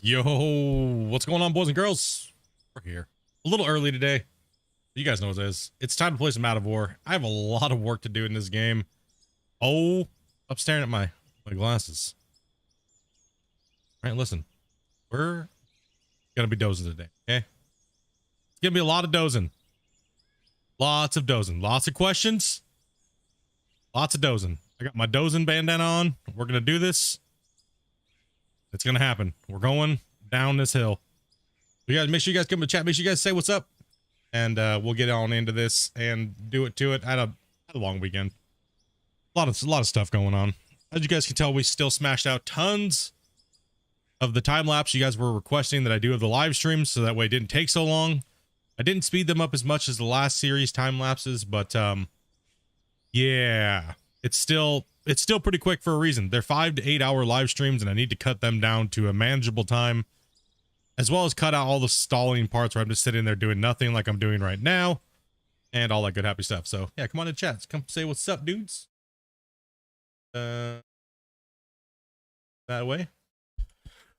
Yo, what's going on, boys and girls? We're here a little early today. You guys know what it is. It's time to play some Out of War. I have a lot of work to do in this game. Oh, I'm staring at my glasses. All right, listen. We're gonna be dozing today, okay? It's gonna be a lot of dozing. Lots of dozing. Lots of questions. Lots of dozing. I got my dozing bandana on. We're gonna do this. It's gonna happen. We're going down this hill. You guys, make sure you guys come to chat. Make sure you guys say what's up, and we'll get on into this and do it to it. I had a long weekend. A lot of stuff going on. As you guys can tell, we still smashed out tons of the time lapse. You guys were requesting that I do of the live streams, so that way it didn't take so long. I didn't speed them up as much as the last series time lapses, but yeah, it's still pretty quick for a reason. They're 5 to 8 hour live streams, and I need to cut them down to a manageable time, as well as cut out all the stalling parts where I'm just sitting there doing nothing like I'm doing right now, and all that good happy stuff. So yeah, come on in chat. Come say what's up, dudes. That way. What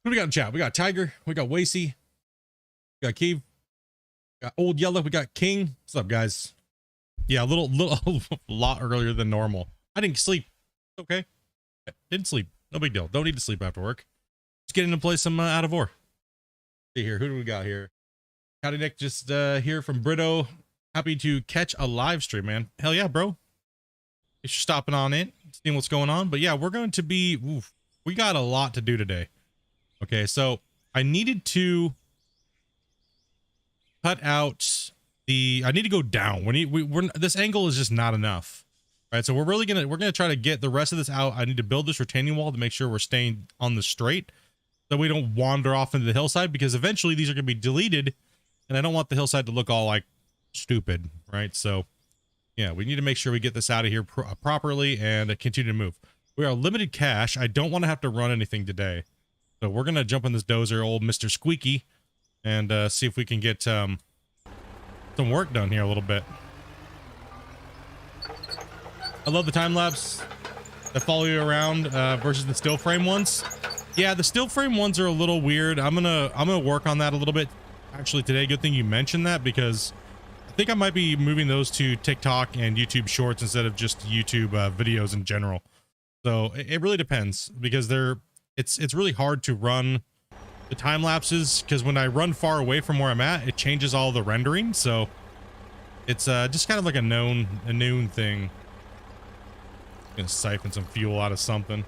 do we got in chat? We got Tiger, we got Wacy, we got Keeve, we got Old Yellow, we got King. What's up, guys? Yeah, a little a lot earlier than normal. I didn't sleep. Okay. Didn't sleep. No big deal. Don't need to sleep after work. Let's get into play some Out of War. See here. Who do we got here? Howdy Nick, just here from Brito. Happy to catch a live stream, man. Hell yeah, bro. You're stopping on in, seeing what's going on. But yeah, we're going to be, we got a lot to do today. Okay, so I needed to cut out I need to go down. We're this angle is just not enough. All right, so we're gonna try to get the rest of this out. I need to build this retaining wall to make sure we're staying on the straight, so we don't wander off into the hillside, because eventually these are gonna be deleted, and I don't want the hillside to look all like stupid, right? So yeah, we need to make sure we get this out of here properly and continue to move. We are limited cash. I don't want to have to run anything today, so we're gonna jump in this dozer, old Mr. Squeaky, and see if we can get some work done here a little bit. I love the time lapse that follow you around versus the still frame ones. Yeah, the still frame ones are a little weird. I'm gonna work on that a little bit actually today. Good thing you mentioned that, because I think I might be moving those to TikTok and YouTube Shorts instead of just YouTube videos in general. So it really depends, because it's really hard to run the time lapses, because when I run far away from where I'm at, it changes all the rendering. So it's just kind of like a known thing. Gonna siphon some fuel out of something.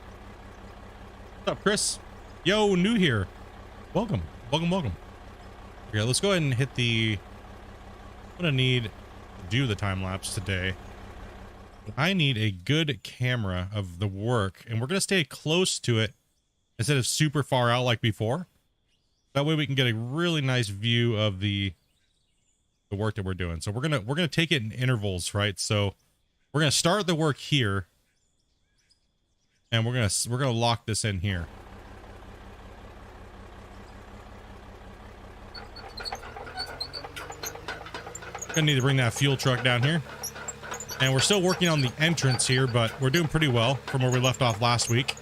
What's up, Chris? Yo, new here. Welcome. Okay, let's go ahead and hit the, I'm gonna need to do the time lapse today. I need a good camera of the work, and we're gonna stay close to it instead of super far out like before. That way we can get a really nice view of the work that we're doing. So we're gonna take it in intervals, right? So we're gonna start the work here, and we're gonna lock this in here. Gonna need to bring that fuel truck down here, and we're still working on the entrance here, but we're doing pretty well from where we left off last week.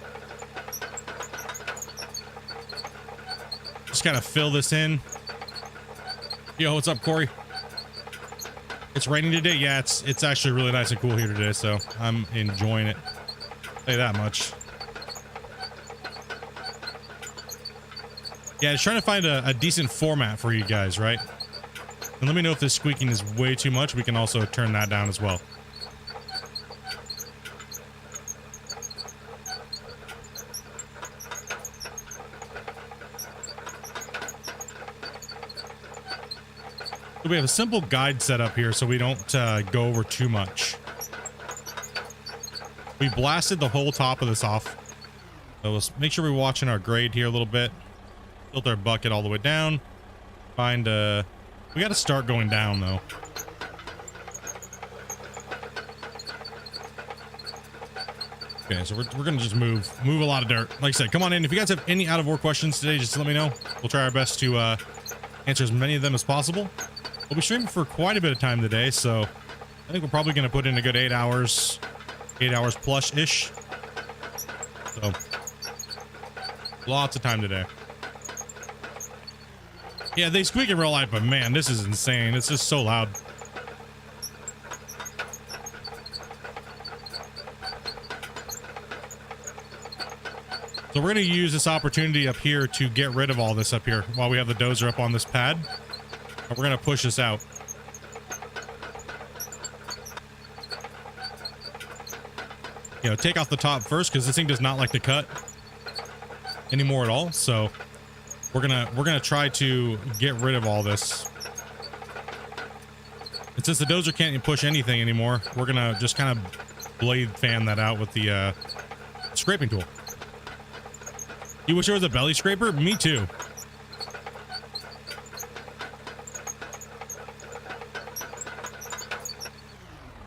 Just kind of fill this in. Yo, what's up, Corey? It's raining today. Yeah, it's actually really nice and cool here today, so I'm enjoying it. Say that much. Yeah, just trying to find a decent format for you guys, right? And let me know if this squeaking is way too much. We can also turn that down as well. We have a simple guide set up here so we don't go over too much. We blasted the whole top of this off. So let's make sure we're watching our grade here a little bit. Built our bucket all the way down. Find we got to start going down though. Okay, so we're gonna just move a lot of dirt. Like I said, come on in. If you guys have any Out of War questions today, just let me know. We'll try our best to answer as many of them as possible. We'll be streaming for quite a bit of time today, so I think we're probably going to put in a good 8 hours plus-ish. So, lots of time today. Yeah, they squeak in real life, but man, this is insane. It's just so loud. So we're going to use this opportunity up here to get rid of all this up here while we have the dozer up on this pad. And we're going to push this out. You know, take off the top first because this thing does not like to cut anymore at all. So we're gonna try to get rid of all this. And since the dozer can't push anything anymore, we're gonna just kind of blade fan that out with the scraping tool. You wish there was a belly scraper? Me too.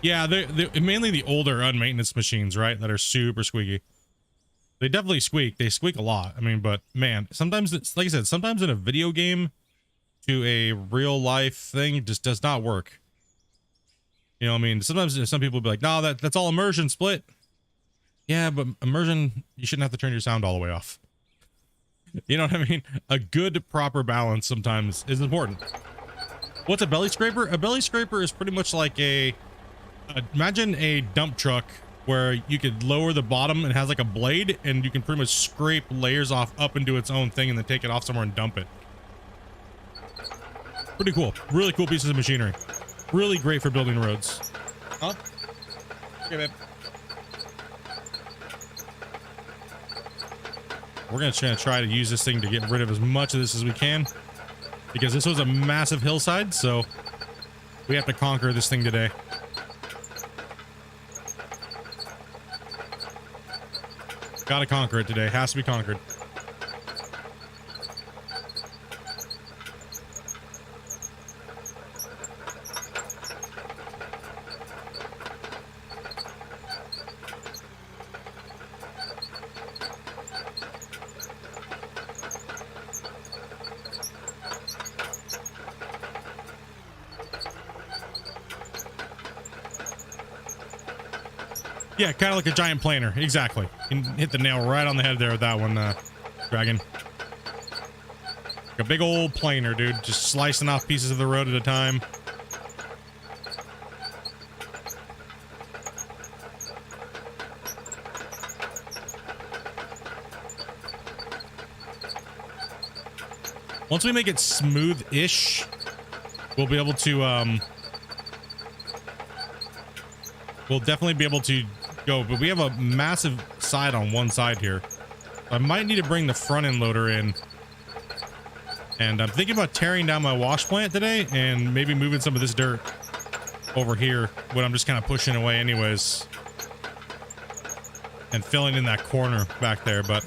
Yeah, they're mainly the older unmaintenance machines, right? That are super squeaky. They definitely squeak. They squeak a lot. I mean, but man, sometimes it's like I said, sometimes in a video game to a real life thing just does not work. You know what I mean? Sometimes some people will be like, no, that's all immersion split. Yeah, but immersion, you shouldn't have to turn your sound all the way off. You know what I mean? A good proper balance sometimes is important. What's a belly scraper? A belly scraper is pretty much like imagine a dump truck where you could lower the bottom and it has like a blade and you can pretty much scrape layers off up into its own thing and then take it off somewhere and dump it. Pretty cool. Really cool pieces of machinery. Really great for building roads. Huh? Okay, babe. We're gonna try to use this thing to get rid of as much of this as we can because this was a massive hillside, so we have to conquer this thing today. Gotta conquer it today. Has to be conquered. Yeah, kind of like a giant planer. Exactly. You can hit the nail right on the head there with that one, Dragon. Like a big old planer, dude. Just slicing off pieces of the road at a time. Once we make it smooth-ish, we'll be able to, we'll definitely be able to go, but we have a massive side on one side here. I might need to bring the front end loader in. And I'm thinking about tearing down my wash plant today and maybe moving some of this dirt over here when I'm just kind of pushing away anyways. And filling in that corner back there, but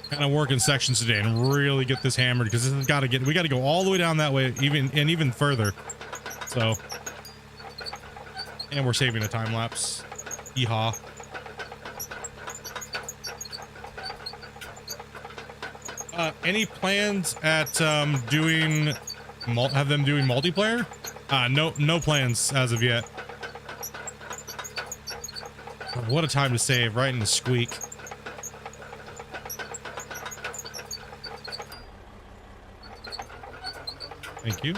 kind of work in sections today and really get this hammered because this has got to we got to go all the way down that way even further. So, and we're saving a time lapse. Yeehaw. Any plans at doing have them doing multiplayer? No plans as of yet. What a time to save, right in the squeak. Thank you.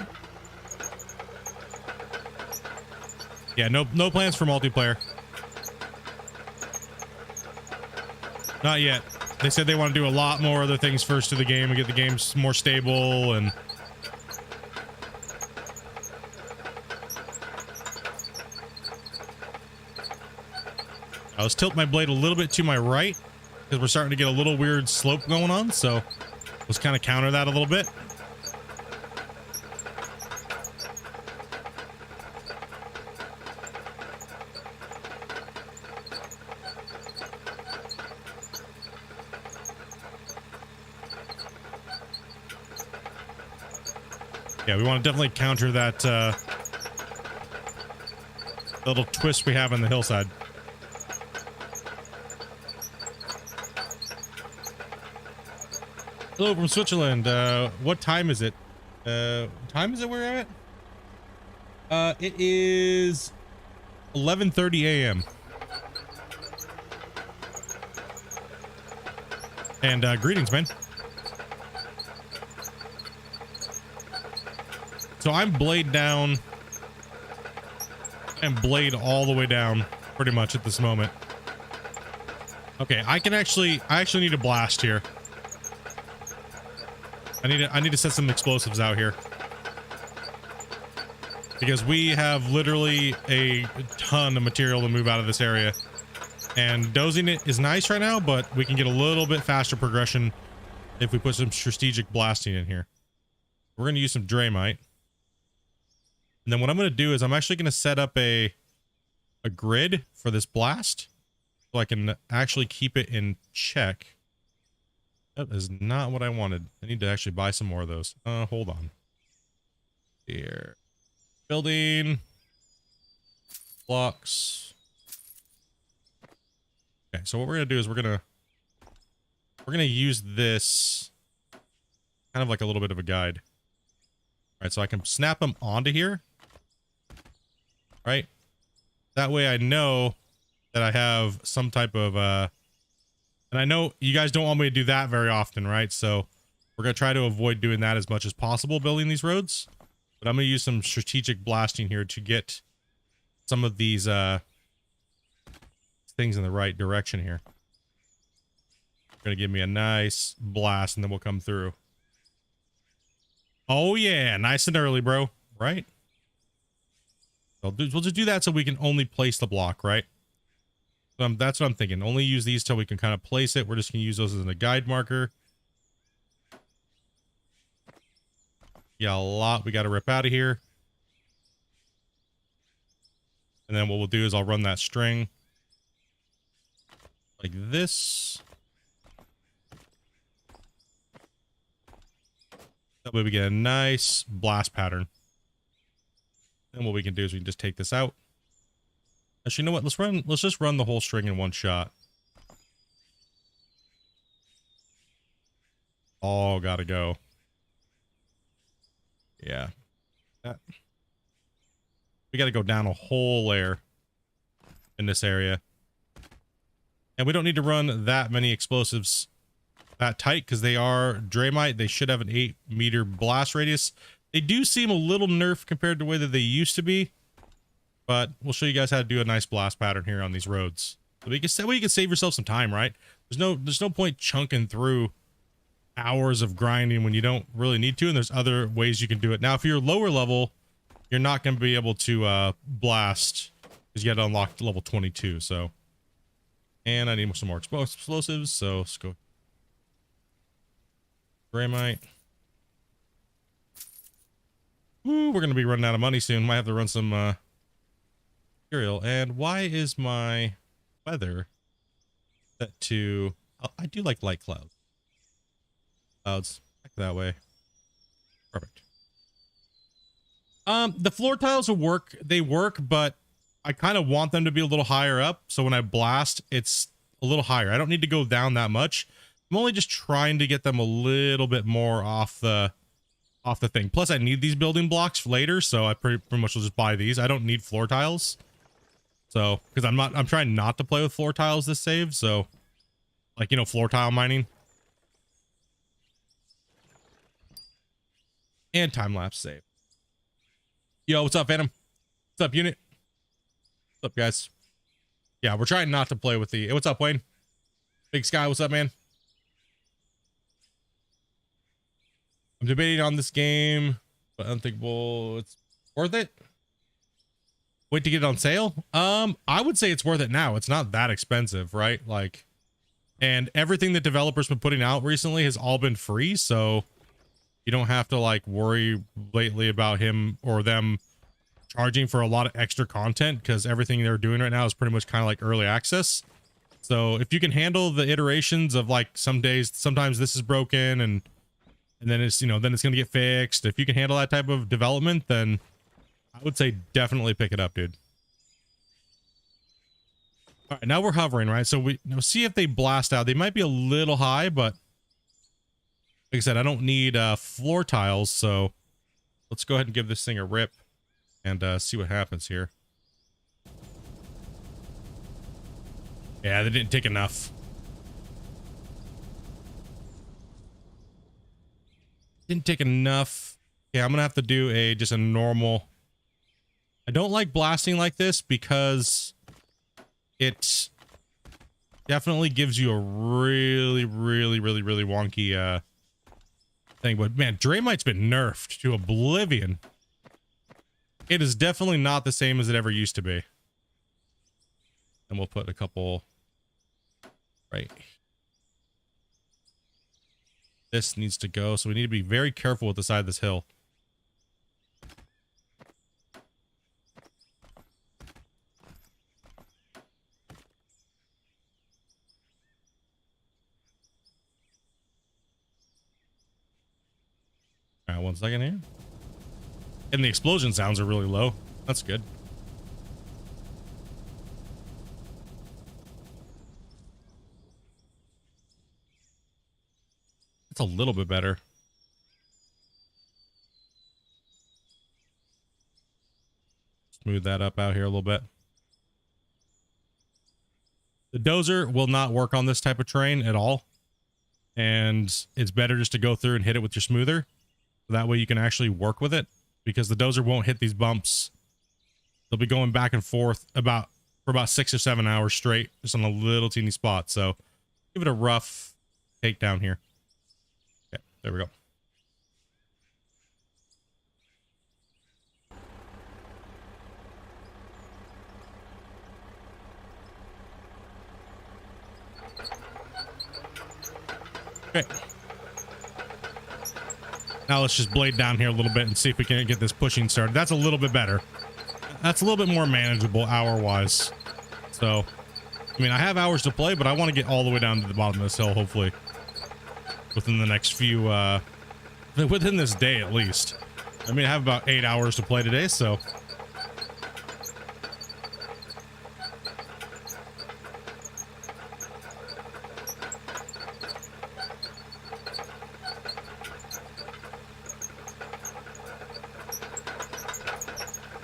Yeah, no plans for multiplayer. Not yet. They said they want to do a lot more other things first to the game and get the game more stable and let's tilt my blade a little bit to my right because we're starting to get a little weird slope going on, so let's kind of counter that a little bit. Yeah, we want to definitely counter that little twist we have on the hillside. Hello from Switzerland. What time is it? What time is it where you're at? It is 11:30 a.m. And greetings, man. So I'm blade down and blade all the way down pretty much at this moment. Okay, I actually need a blast here. I need to set some explosives out here. Because we have literally a ton of material to move out of this area. And dozing it is nice right now, but we can get a little bit faster progression if we put some strategic blasting in here. We're going to use some Dramite. And then what I'm going to do is I'm actually going to set up a grid for this blast so I can actually keep it in check. That is not what I wanted. I need to actually buy some more of those. Hold on. Here. Building. Blocks. Okay, so what we're going to do is we're going to use this kind of like a little bit of a guide. All right, so I can snap them onto here. Right? That way I know that I have some type of, and I know you guys don't want me to do that very often, right? So we're going to try to avoid doing that as much as possible building these roads. But I'm going to use some strategic blasting here to get some of these, things in the right direction here. Going to give me a nice blast and then we'll come through. Oh yeah, nice and early, bro. Right? We'll just do that so we can only place the block, right? So that's what I'm thinking. Only use these till we can kind of place it. We're just going to use those as a guide marker. Yeah, a lot we got to rip out of here. And then what we'll do is I'll run that string like this. That way we get a nice blast pattern. And what we can do is we can just take this out. Actually, you know what? Let's just run the whole string in one shot. All gotta go. Yeah. We gotta go down a whole layer in this area. And we don't need to run that many explosives that tight because they are Dramite. They should have an 8-meter blast radius. They do seem a little nerfed compared to the way that they used to be, but we'll show you guys how to do a nice blast pattern here on these roads. So we can save yourself some time, right? There's no point chunking through hours of grinding when you don't really need to, and there's other ways you can do it. Now, if you're lower level, you're not going to be able to blast because you got to unlock level 22. So, and I need some more explosives. So let's go. Gramite. Ooh, we're going to be running out of money soon. Might have to run some material. And why is my weather set to... Oh, I do like light clouds. Clouds. Back that way. Perfect. The floor tiles will work. They work, but I kind of want them to be a little higher up. So when I blast, it's a little higher. I don't need to go down that much. I'm only just trying to get them a little bit more off the thing. Plus, I need these building blocks later, so I pretty much will just buy these. I don't need floor tiles. So, because I'm trying not to play with floor tiles this save, so like, you know, floor tile mining. And time lapse save. Yo, what's up, Phantom? What's up, unit? What's up, guys? Yeah, we're trying not to play with the... Hey, what's up, Wayne? Big Sky, what's up, man? I'm debating on this game, but unthinkable. It's worth it. Wait to get it on sale. I would say it's worth it now. It's not that expensive, right? Like, and everything that developers been putting out recently has all been free, so you don't have to like worry lately about him or them charging for a lot of extra content because everything they're doing right now is pretty much kind of like early access. So if you can handle the iterations of like sometimes this is broken and then it's, you know, then it's going to get fixed. If you can handle that type of development, then I would say definitely pick it up, dude. All right, now we're hovering, right? So we now see if they blast out. They might be a little high, but like I said, I don't need floor tiles. So let's go ahead and give this thing a rip and see what happens here. Yeah, they didn't take enough. Didn't take enough. Yeah, I'm gonna have to do just a normal. I don't like blasting like this because it definitely gives you a really wonky thing. But man, Draymite's been nerfed to oblivion. It is definitely not the same as it ever used to be. And we'll put a couple right. This needs to go, so we need to be very careful with the side of this hill. All right, 1 second here. And the explosion sounds are really low. That's good. It's a little bit better. Smooth that up out here a little bit. The dozer will not work on this type of terrain at all. And it's better just to go through and hit it with your smoother. So that way you can actually work with it, because the dozer won't hit these bumps. They'll be going back and forth for about 6 or 7 hours straight, just on a little teeny spot. So give it a rough takedown here. Okay, there we go. Okay. Now let's just blade down here a little bit and see if we can get this pushing started. That's a little bit better. That's a little bit more manageable hour-wise. So, I mean, I have hours to play, but I want to get all the way down to the bottom of this hill, hopefully. Within the next few, within this day at least. I mean, I have about 8 hours to play today, so.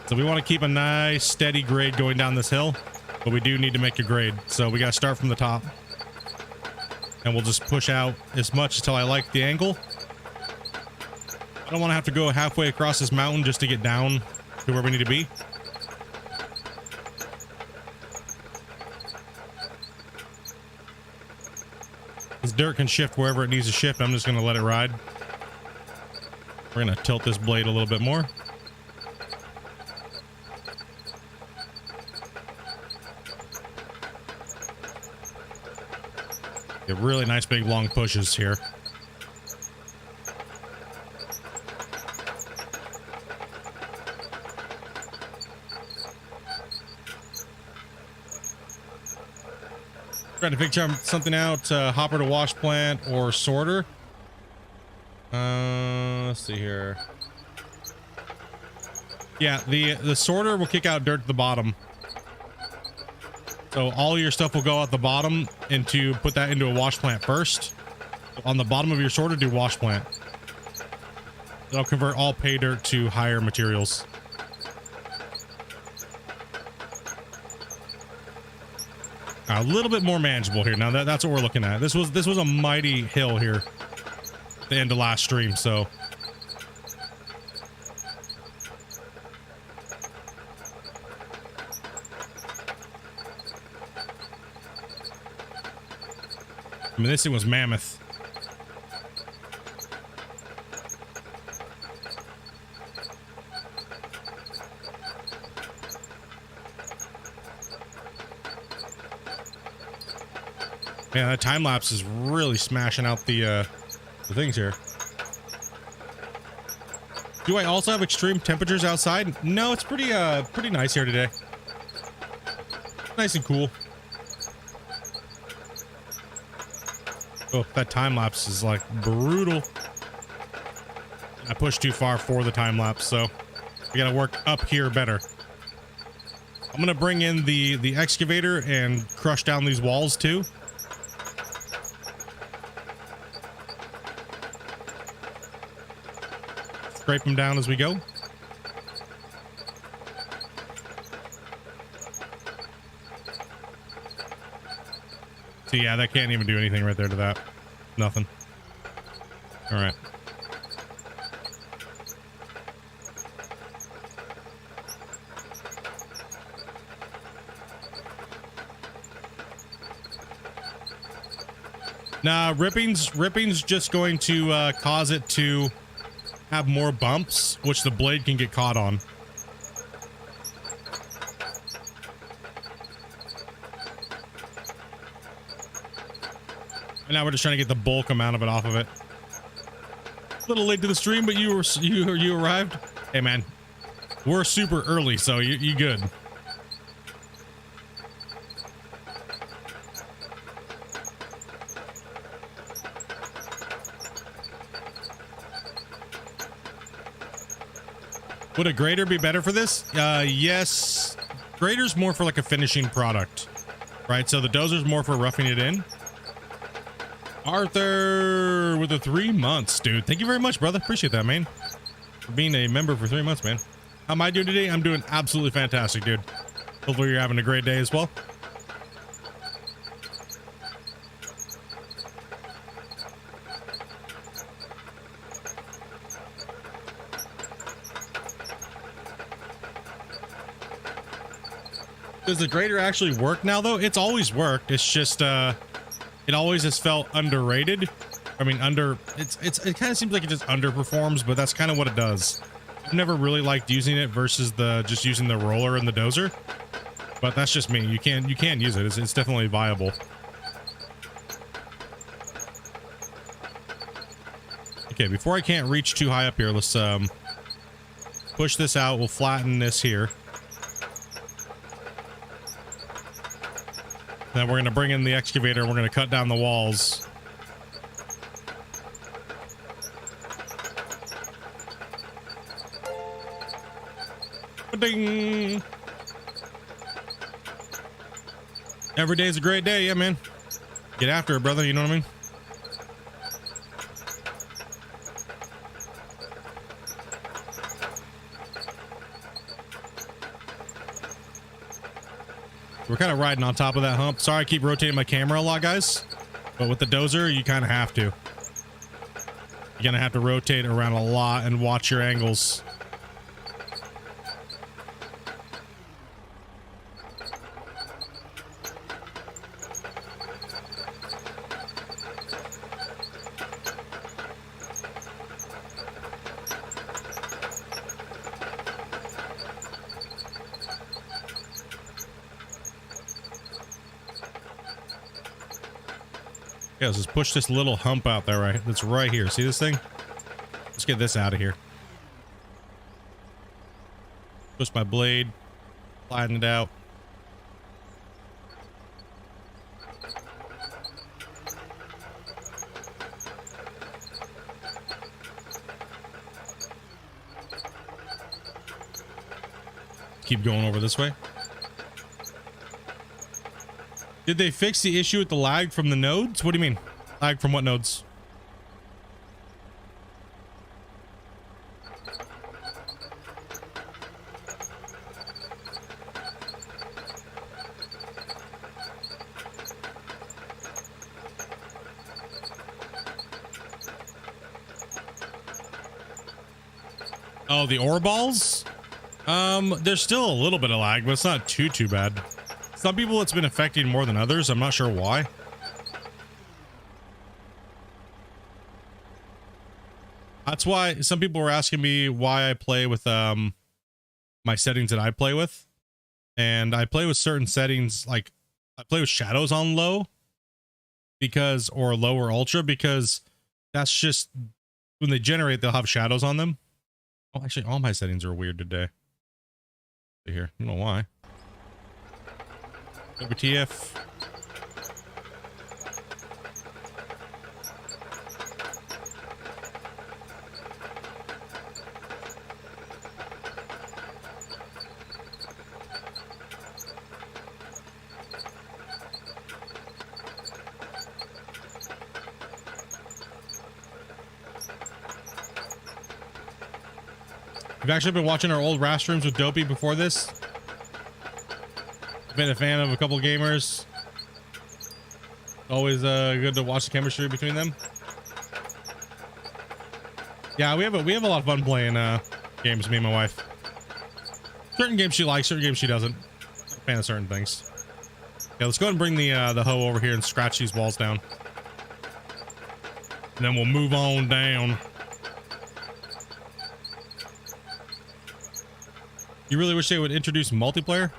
So we want to keep a nice steady grade going down this hill, but we do need to make a grade. So we got to start from the top, and we'll just push out as much until I like the angle. I don't want to have to go halfway across this mountain just to get down to where we need to be. This dirt can shift wherever it needs to shift. I'm just going to let it ride. We're going to tilt this blade a little bit more. Get really nice big long pushes here. Trying to figure something out, hopper to wash plant or sorter. Let's see here. Yeah, the sorter will kick out dirt to the bottom. So all your stuff will go out the bottom, and to put that into a wash plant first. On the bottom of your sorter, do wash plant. That'll convert all pay dirt to higher materials. A little bit more manageable here. Now that's what we're looking at. This was a mighty hill here at the end of last stream, so. I mean, this thing was mammoth. Yeah, that time lapse is really smashing out the things here. Do I also have extreme temperatures outside? No, it's pretty nice here today. Nice and cool. Oh, that time lapse is like brutal. I pushed too far for the time lapse, so we gotta work up here better. I'm gonna bring in the excavator and crush down these walls too. Scrape them down as we go. So yeah, that can't even do anything right there to that. Nothing. All right. Nah, ripping's just going to cause it to have more bumps, which the blade can get caught on. And now we're just trying to get the bulk amount of it off of it. A little late to the stream, but you arrived. Hey man, we're super early, so you good. Would a grader be better for this? Yes. Grader's more for like a finishing product, right? So the dozer's more for roughing it in. Arthur with the 3 months, dude. Thank you very much, brother. Appreciate that, man. For being a member for 3 months, man. How am I doing today? I'm doing absolutely fantastic, dude. Hopefully you're having a great day as well. Does the grader actually work now, though? It's always worked. It's just, it always has felt underrated. I mean, it kind of seems like it just underperforms, but that's kind of what it does. I've never really liked using it versus just using the roller and the dozer, but that's just me. You can use it. It's definitely viable. Okay, before I can't reach too high up here, let's push this out. We'll flatten this here. Then we're going to bring in the excavator and we're going to cut down the walls. Ding. Every day's a great day, yeah, man. Get after it, brother, you know what I mean? We're kind of riding on top of that hump. Sorry, I keep rotating my camera a lot, guys. But with the dozer, you kind of have to. You're going to have to rotate around a lot and watch your angles. Yeah, let's just push this little hump out there, right? That's right here. See this thing? Let's get this out of here. Push my blade, flatten it out. Keep going over this way. Did they fix the issue with the lag from the nodes? What do you mean? Lag from what nodes? Oh, the ore balls? There's still a little bit of lag, but it's not too bad. Some people it's been affecting more than others. I'm not sure why. That's why some people were asking me why I play with my settings that I play with. And I play with certain settings, like I play with shadows on low because, or low or ultra, because that's just when they generate, they'll have shadows on them. Oh, actually all my settings are weird today. Here, I don't know why. WTF. We've actually been watching our old RAS streams with Dopey before this. Been a fan of a couple gamers. Always good to watch the chemistry between them. Yeah, we have a lot of fun playing games, me and my wife. Certain games she likes, certain games she doesn't. I'm a fan of certain things. Yeah, let's go ahead and bring the hoe over here and scratch these walls down. and then we'll move on down. You really wish they would introduce multiplayer?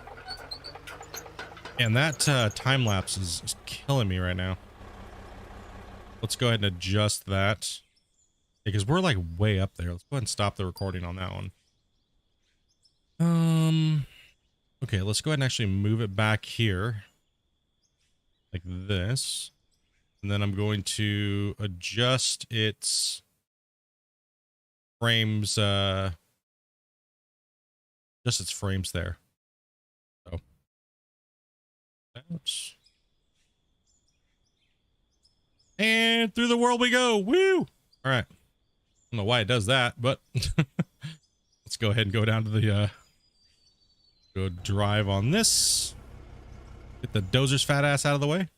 And that time lapse is killing me right now. Let's go ahead and adjust that. Because we're like way up there. Let's go ahead and stop the recording on that one. Okay, let's go ahead and actually move it back here. Like this. And then I'm going to adjust its frames, just its frames there. So. Ouch. And through the world we go. Woo! All right. I don't know why it does that, but let's go ahead and go down to the, go drive on this. Get the Dozer's fat ass out of the way.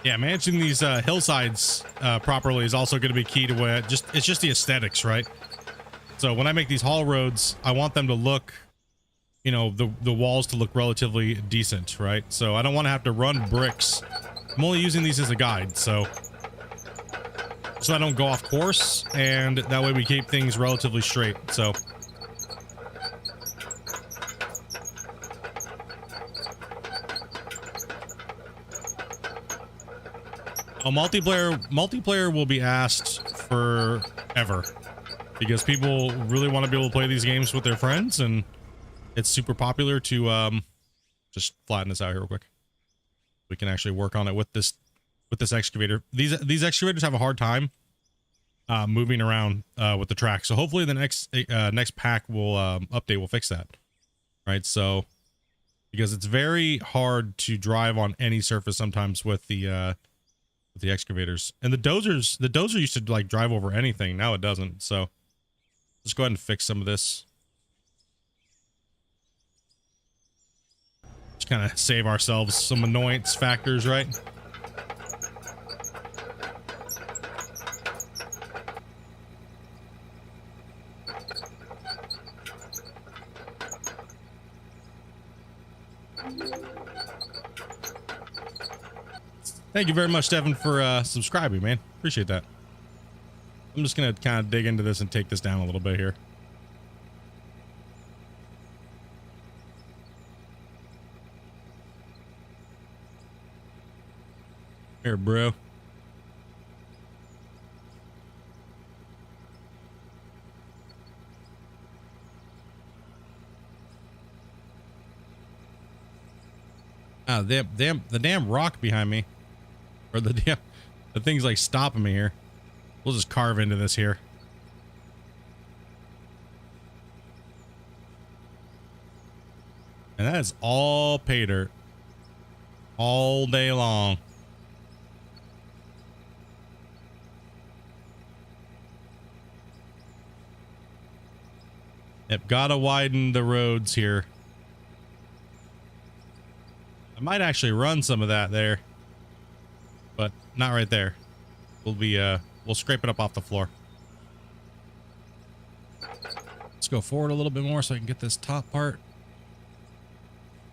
Yeah, managing these hillsides properly is also going to be key to what it's just the aesthetics, right? So when I make these haul roads, I want them to look, you know, the walls to look relatively decent, right? So I don't want to have to run bricks. I'm only using these as a guide, so I don't go off course, and that way we keep things relatively straight. So multiplayer will be asked forever because people really want to be able to play these games with their friends, and it's super popular to just flatten this out here real quick. We can actually work on it with this excavator. These excavators have a hard time moving around with the track. So hopefully the next pack will update will fix that. Right? So because it's very hard to drive on any surface sometimes with the excavators. And the dozer used to like drive over anything. Now it doesn't. So let's go ahead and fix some of this. Just kind of save ourselves some annoyance factors, right? Thank you very much, Devin, for subscribing, man. Appreciate that. I'm just gonna kind of dig into this and take this down a little bit here. Here, bro. Ah, the damn rock behind me. Or the thing's like stopping me here. We'll just carve into this here. And that is all pay dirt. All day long. Yep, gotta widen the roads here. I might actually run some of that there. But not right there. We'll scrape it up off the floor. Let's go forward a little bit more so I can get this top part.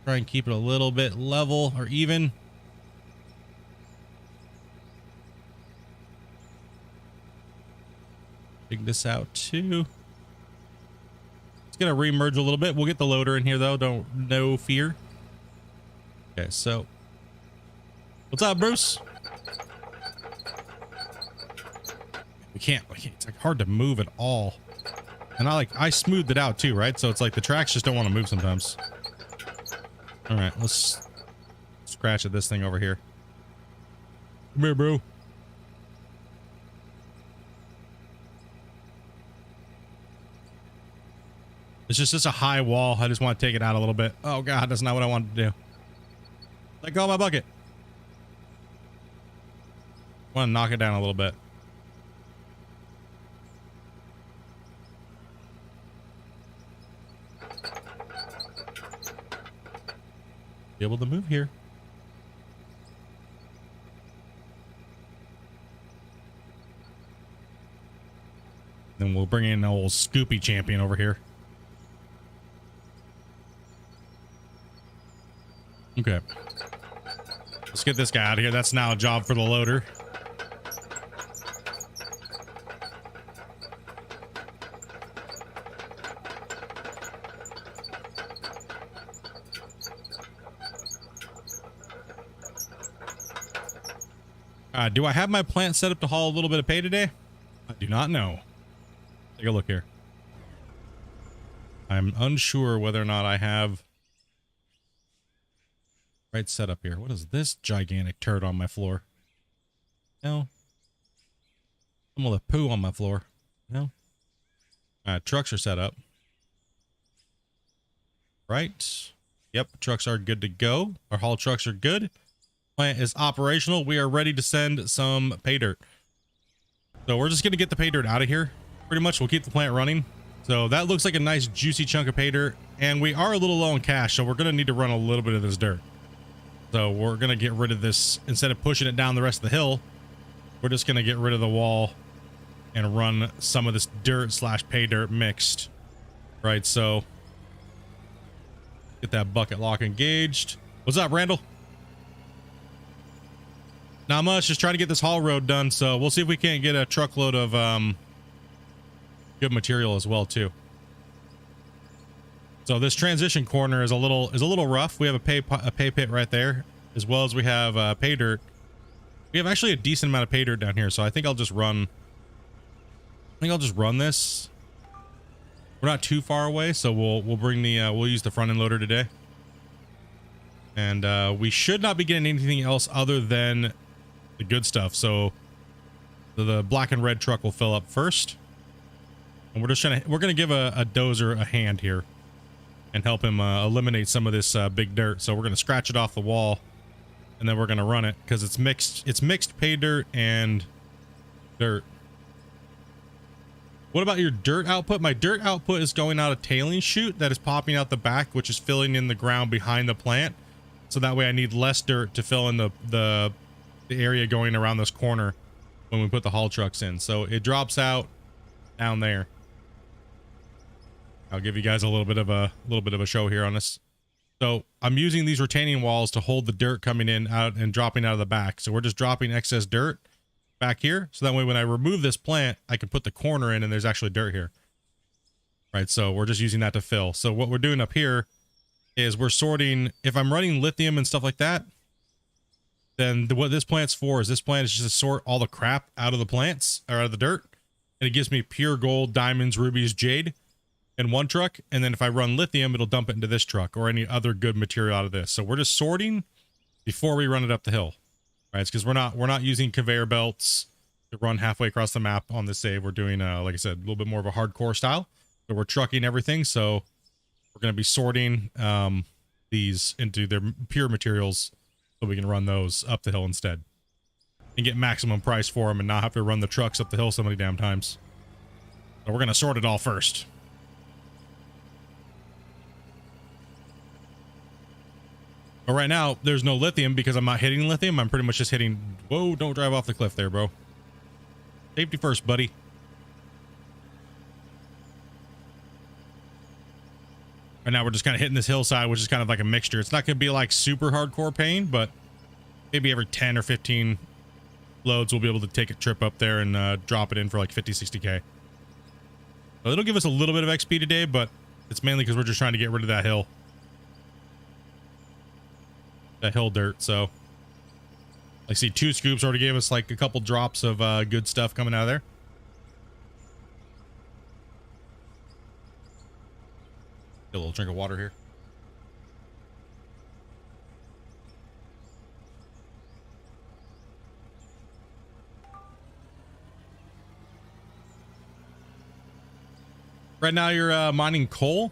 Try and keep it a little bit level or even. Dig this out too. It's gonna remerge a little bit. We'll get the loader in here though. No fear. Okay, so what's up, Bruce? We can't, it's like hard to move at all. And I smoothed it out too, right? So it's like the tracks just don't want to move sometimes. All right, let's scratch at this thing over here. Come here, bro. It's just a high wall. I just want to take it out a little bit. Oh God, that's not what I wanted to do. Let go of my bucket. I want to knock it down a little bit. Be able to move here. Then we'll bring in an old Scoopy champion over here. Okay. Let's get this guy out of here. That's now a job for the loader. Do I have my plant set up to haul a little bit of pay today? I do not know. Take a look here. I'm unsure whether or not I have right setup here. What is this gigantic turd on my floor? No. Some of the poo on my floor. No. Trucks are set up. Right. Yep, trucks are good to go. Our haul trucks are good. Plant is operational. We are ready to send some pay dirt. So we're just going to get the pay dirt out of here. Pretty much we'll keep the plant running. So that looks like a nice juicy chunk of pay dirt. And we are a little low on cash, so we're going to need to run a little bit of this dirt. So we're going to get rid of this. Instead of pushing it down the rest of the hill, we're just going to get rid of the wall and run some of this dirt slash pay dirt mixed. Right, so get that bucket lock engaged. What's up, Randall? Not much, just trying to get this haul road done, so we'll see if we can't get a truckload of good material as well too. So this transition corner is a little rough. We have a pay pit right there, as well as we have pay dirt. We have actually a decent amount of pay dirt down here, so I think I'll just run this. We're not too far away, so we'll bring the we'll use the front end loader today. And we should not be getting anything else other than the good stuff. So the black and red truck will fill up first, and we're gonna give a dozer a hand here and help him eliminate some of this big dirt. So we're gonna scratch it off the wall, and then we're gonna run it because it's mixed pay dirt and dirt. What about your dirt output? My dirt output is going out a tailing chute that is popping out the back, which is filling in the ground behind the plant. So that way I need less dirt to fill in the area going around this corner when we put the haul trucks in. So it drops out down there. I'll give you guys a little bit of a show here on this. So I'm using these retaining walls to hold the dirt coming in out and dropping out of the back. So we're just dropping excess dirt back here. So that way when I remove this plant, I can put the corner in and there's actually dirt here. Right. So we're just using that to fill. So what we're doing up here is we're sorting. If I'm running lithium and stuff like that, then what this plant's for is this plant is just to sort all the crap out of the plants or out of the dirt. And it gives me pure gold, diamonds, rubies, jade in one truck. And then if I run lithium, it'll dump it into this truck or any other good material out of this. So we're just sorting before we run it up the hill. Right? It's because we're not using conveyor belts to run halfway across the map on this save. We're doing, like I said, a little bit more of a hardcore style. So we're trucking everything. So we're going to be sorting these into their pure materials so we can run those up the hill instead and get maximum price for them and not have to run the trucks up the hill so many damn times. So we're going to sort it all first. But right now, there's no lithium because I'm not hitting lithium. I'm pretty much just hitting... Whoa, don't drive off the cliff there, bro. Safety first, buddy. And now we're just kind of hitting this hillside, which is kind of like a mixture. It's not going to be like super hardcore pain, but maybe every 10 or 15 loads we'll be able to take a trip up there and drop it in for like 50, 60K. So it'll give us a little bit of XP today, but it's mainly because we're just trying to get rid of that hill. That hill dirt. So I see 2 scoops already gave us like a couple drops of good stuff coming out of there. Get a little drink of water here. Right now you're mining coal.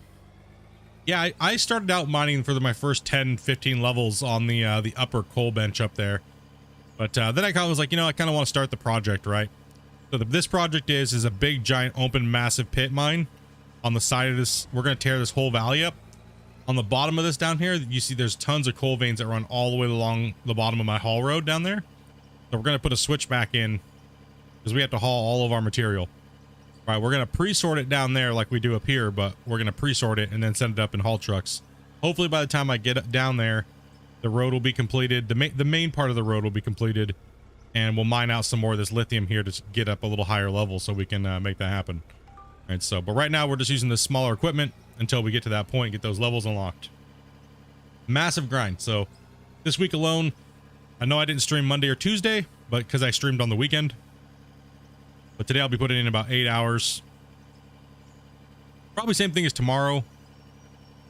Yeah, I started out mining for my first 10, 15 levels on the upper coal bench up there. But then I kind of was like, you know, I kind of want to start the project, right? So this project is a big, giant, open, massive pit mine on the side of this. We're going to tear this whole valley up. On the bottom of this down here, you see there's tons of coal veins that run all the way along the bottom of my haul road down there. So we're going to put a switchback in because we have to haul all of our material. All right, we're going to pre-sort it down there like we do up here, but we're going to pre-sort it and then send it up in haul trucks. Hopefully by the time I get down there, the road will be completed. The main part of the road will be completed, and we'll mine out some more of this lithium here to get up a little higher level so we can make that happen. All right, so, but right now we're just using the smaller equipment until we get to that point, get those levels unlocked. Massive grind. So this week alone, I know I didn't stream Monday or Tuesday, but because I streamed on the weekend. But today I'll be putting in about 8 hours. Probably same thing as tomorrow.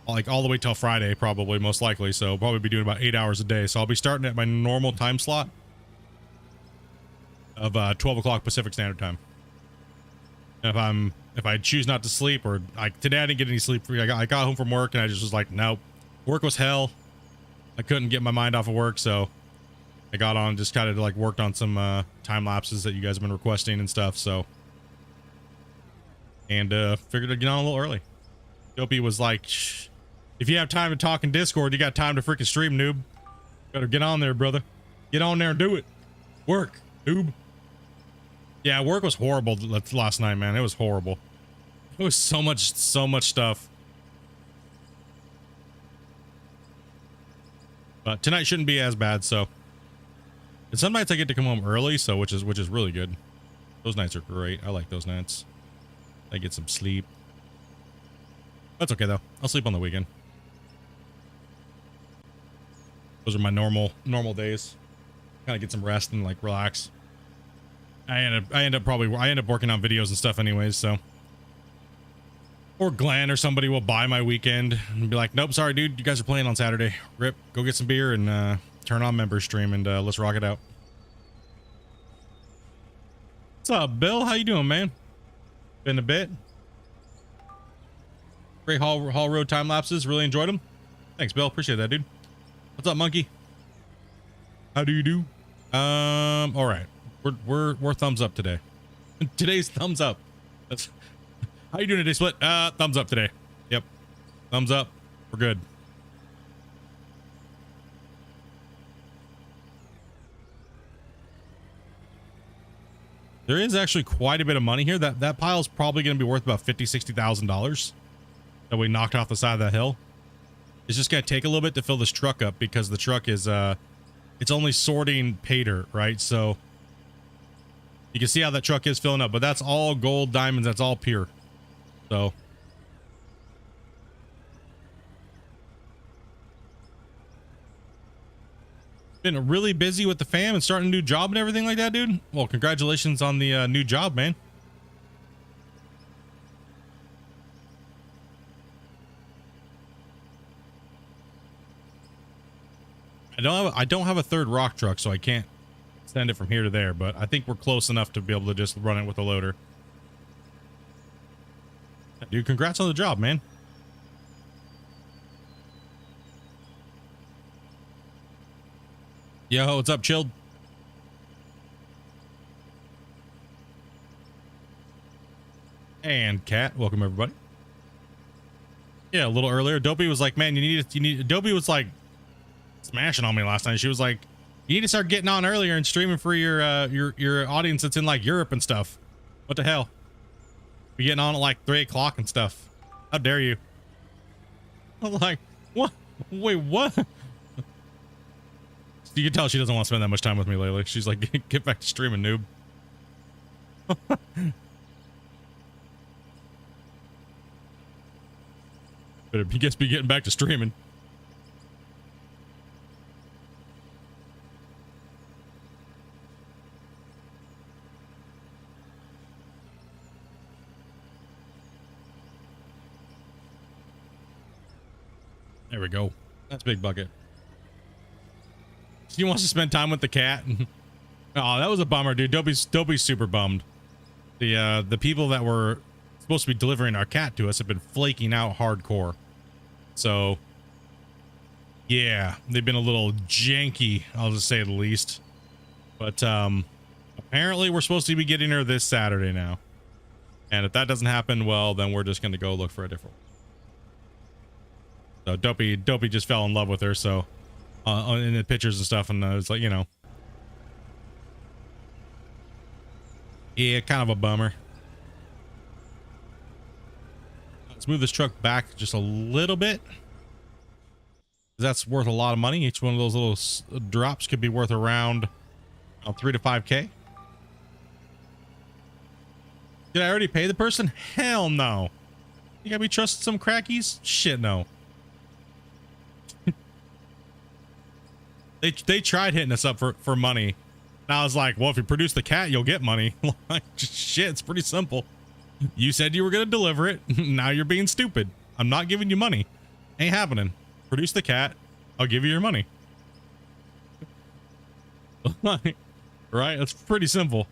Like all the way till Friday, probably, most likely. So probably be doing about 8 hours a day. So I'll be starting at my normal time slot of 12 o'clock Pacific Standard Time. If I choose not to sleep, or like today I didn't get any sleep. I got home from work and I just was like, nope, work was hell. I couldn't get my mind off of work, so I got on, just kind of like worked on some time lapses that you guys have been requesting and stuff. So, and figured I'd get on a little early. Dopey was like, shh, if you have time to talk in Discord, you got time to freaking stream, noob. Better get on there, brother. Get on there and do it. Work, noob. Yeah, work was horrible last night, man. It was horrible. It was so much stuff. But tonight shouldn't be as bad, so. And some nights I get to come home early, so which is really good. Those nights are great. I like those nights. I get some sleep. That's okay though. I'll sleep on the weekend. Those are my normal days. Kind of get some rest and like relax. I end up working on videos and stuff anyways, so. Or Glenn or somebody will buy my weekend and be like, nope, sorry dude, you guys are playing on Saturday. Rip, go get some beer and turn on member stream and let's rock it out. What's up, Bill? How you doing, man? Been a bit. Great Hall Road time lapses. Really enjoyed them. Thanks, Bill. Appreciate that, dude. What's up, Monkey? How do you do? All right. We're thumbs up today. Today's thumbs up. That's how you doing today, Split? Thumbs up today. Yep. Thumbs up. We're good. There is actually quite a bit of money here. That pile's probably going to be worth about $50,000-$60,000 that we knocked off the side of that hill. It's just going to take a little bit to fill this truck up because the truck is it's only sorting pay dirt, right? So you can see how that truck is filling up, but that's all gold, diamonds, that's all pure. So been really busy with the fam and starting a new job and everything like that, dude. Well, congratulations on the new job, man. I don't have a third rock truck, so I can't send it from here to there, but I think we're close enough to be able to just run it with a loader. Dude, congrats on the job, man. Yo, what's up, Chilled? And Cat, welcome everybody. Yeah, a little earlier, Dopey was like, man, you need Dopey was like smashing on me last night. She was like, you need to start getting on earlier and streaming for your audience that's in like Europe and stuff. What the hell? You're getting on at like 3 o'clock and stuff. How dare you? I'm like, what? Wait, what? You can tell she doesn't want to spend that much time with me lately. She's like, get back to streaming, noob. Better be getting back to streaming. There we go. That's Big Bucket. She wants to spend time with the cat. Oh, that was a bummer, dude. Dopey's super bummed. The people that were supposed to be delivering our cat to us have been flaking out hardcore. So, yeah, they've been a little janky, I'll just say the least. But apparently we're supposed to be getting her this Saturday now. And if that doesn't happen, well, then we're just going to go look for a different one. So Dopey just fell in love with her, so in the pictures and stuff, and it's like, you know, yeah, kind of a bummer. Let's move this truck back just a little bit. That's worth a lot of money. Each one of those little drops could be worth around 3 to 5K. Did I already pay the person? Hell no. You gotta be trusting some crackies? Shit, no. They tried hitting us up for money. And I was like, well, if you produce the cat, you'll get money. Like, shit, it's pretty simple. You said you were gonna deliver it. Now you're being stupid. I'm not giving you money. Ain't happening. Produce the cat. I'll give you your money. Right? It's pretty simple.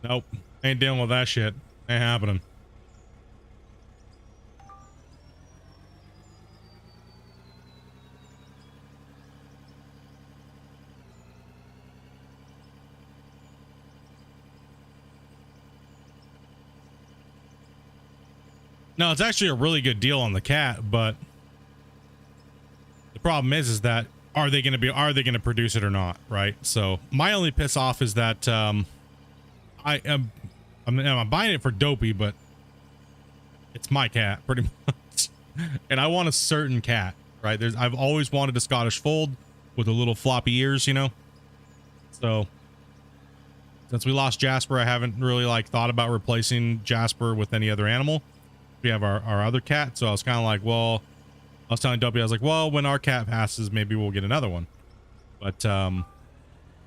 Nope. Ain't dealing with that shit. Ain't happening. No, it's actually a really good deal on the cat, but the problem is that are they going to produce it or not, right? So my only piss off is that I'm buying it for Dopey, but it's my cat pretty much, and I want a certain cat, right? I've always wanted a Scottish fold with the little floppy ears, you know. So since we lost Jasper, I haven't really like thought about replacing Jasper with any other animal. We have our other cat, so I was kind of like, well, I was telling Dopey, I was like, well, when our cat passes, maybe we'll get another one. But I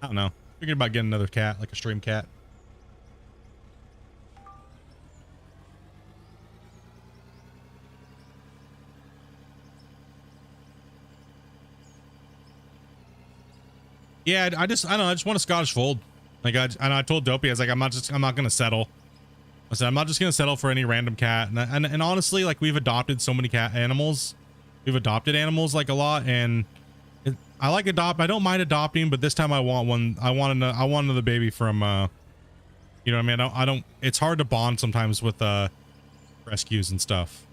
don't know. Thinking about getting another cat, like a stream cat. Yeah, I don't know. I just want a Scottish fold. Like I told Dopey, I was like, I'm not gonna settle. I said, I'm not just gonna settle for any random cat. And honestly, like we've adopted so many animals. We've adopted animals like a lot, and I don't mind adopting, but this time I want one. I want another baby from you know what I mean? I don't it's hard to bond sometimes with rescues and stuff.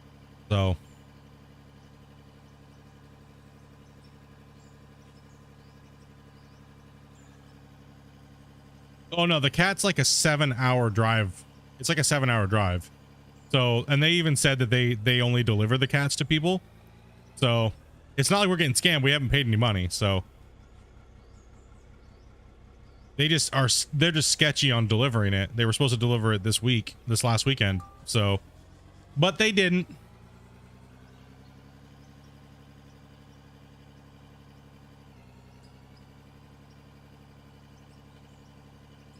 So oh no, the cat's like a 7-hour drive. It's like a 7-hour drive. So, and they even said that they only deliver the cats to people. So it's not like we're getting scammed. We haven't paid any money. So they're just sketchy on delivering it. They were supposed to deliver it this last weekend. So, but they didn't.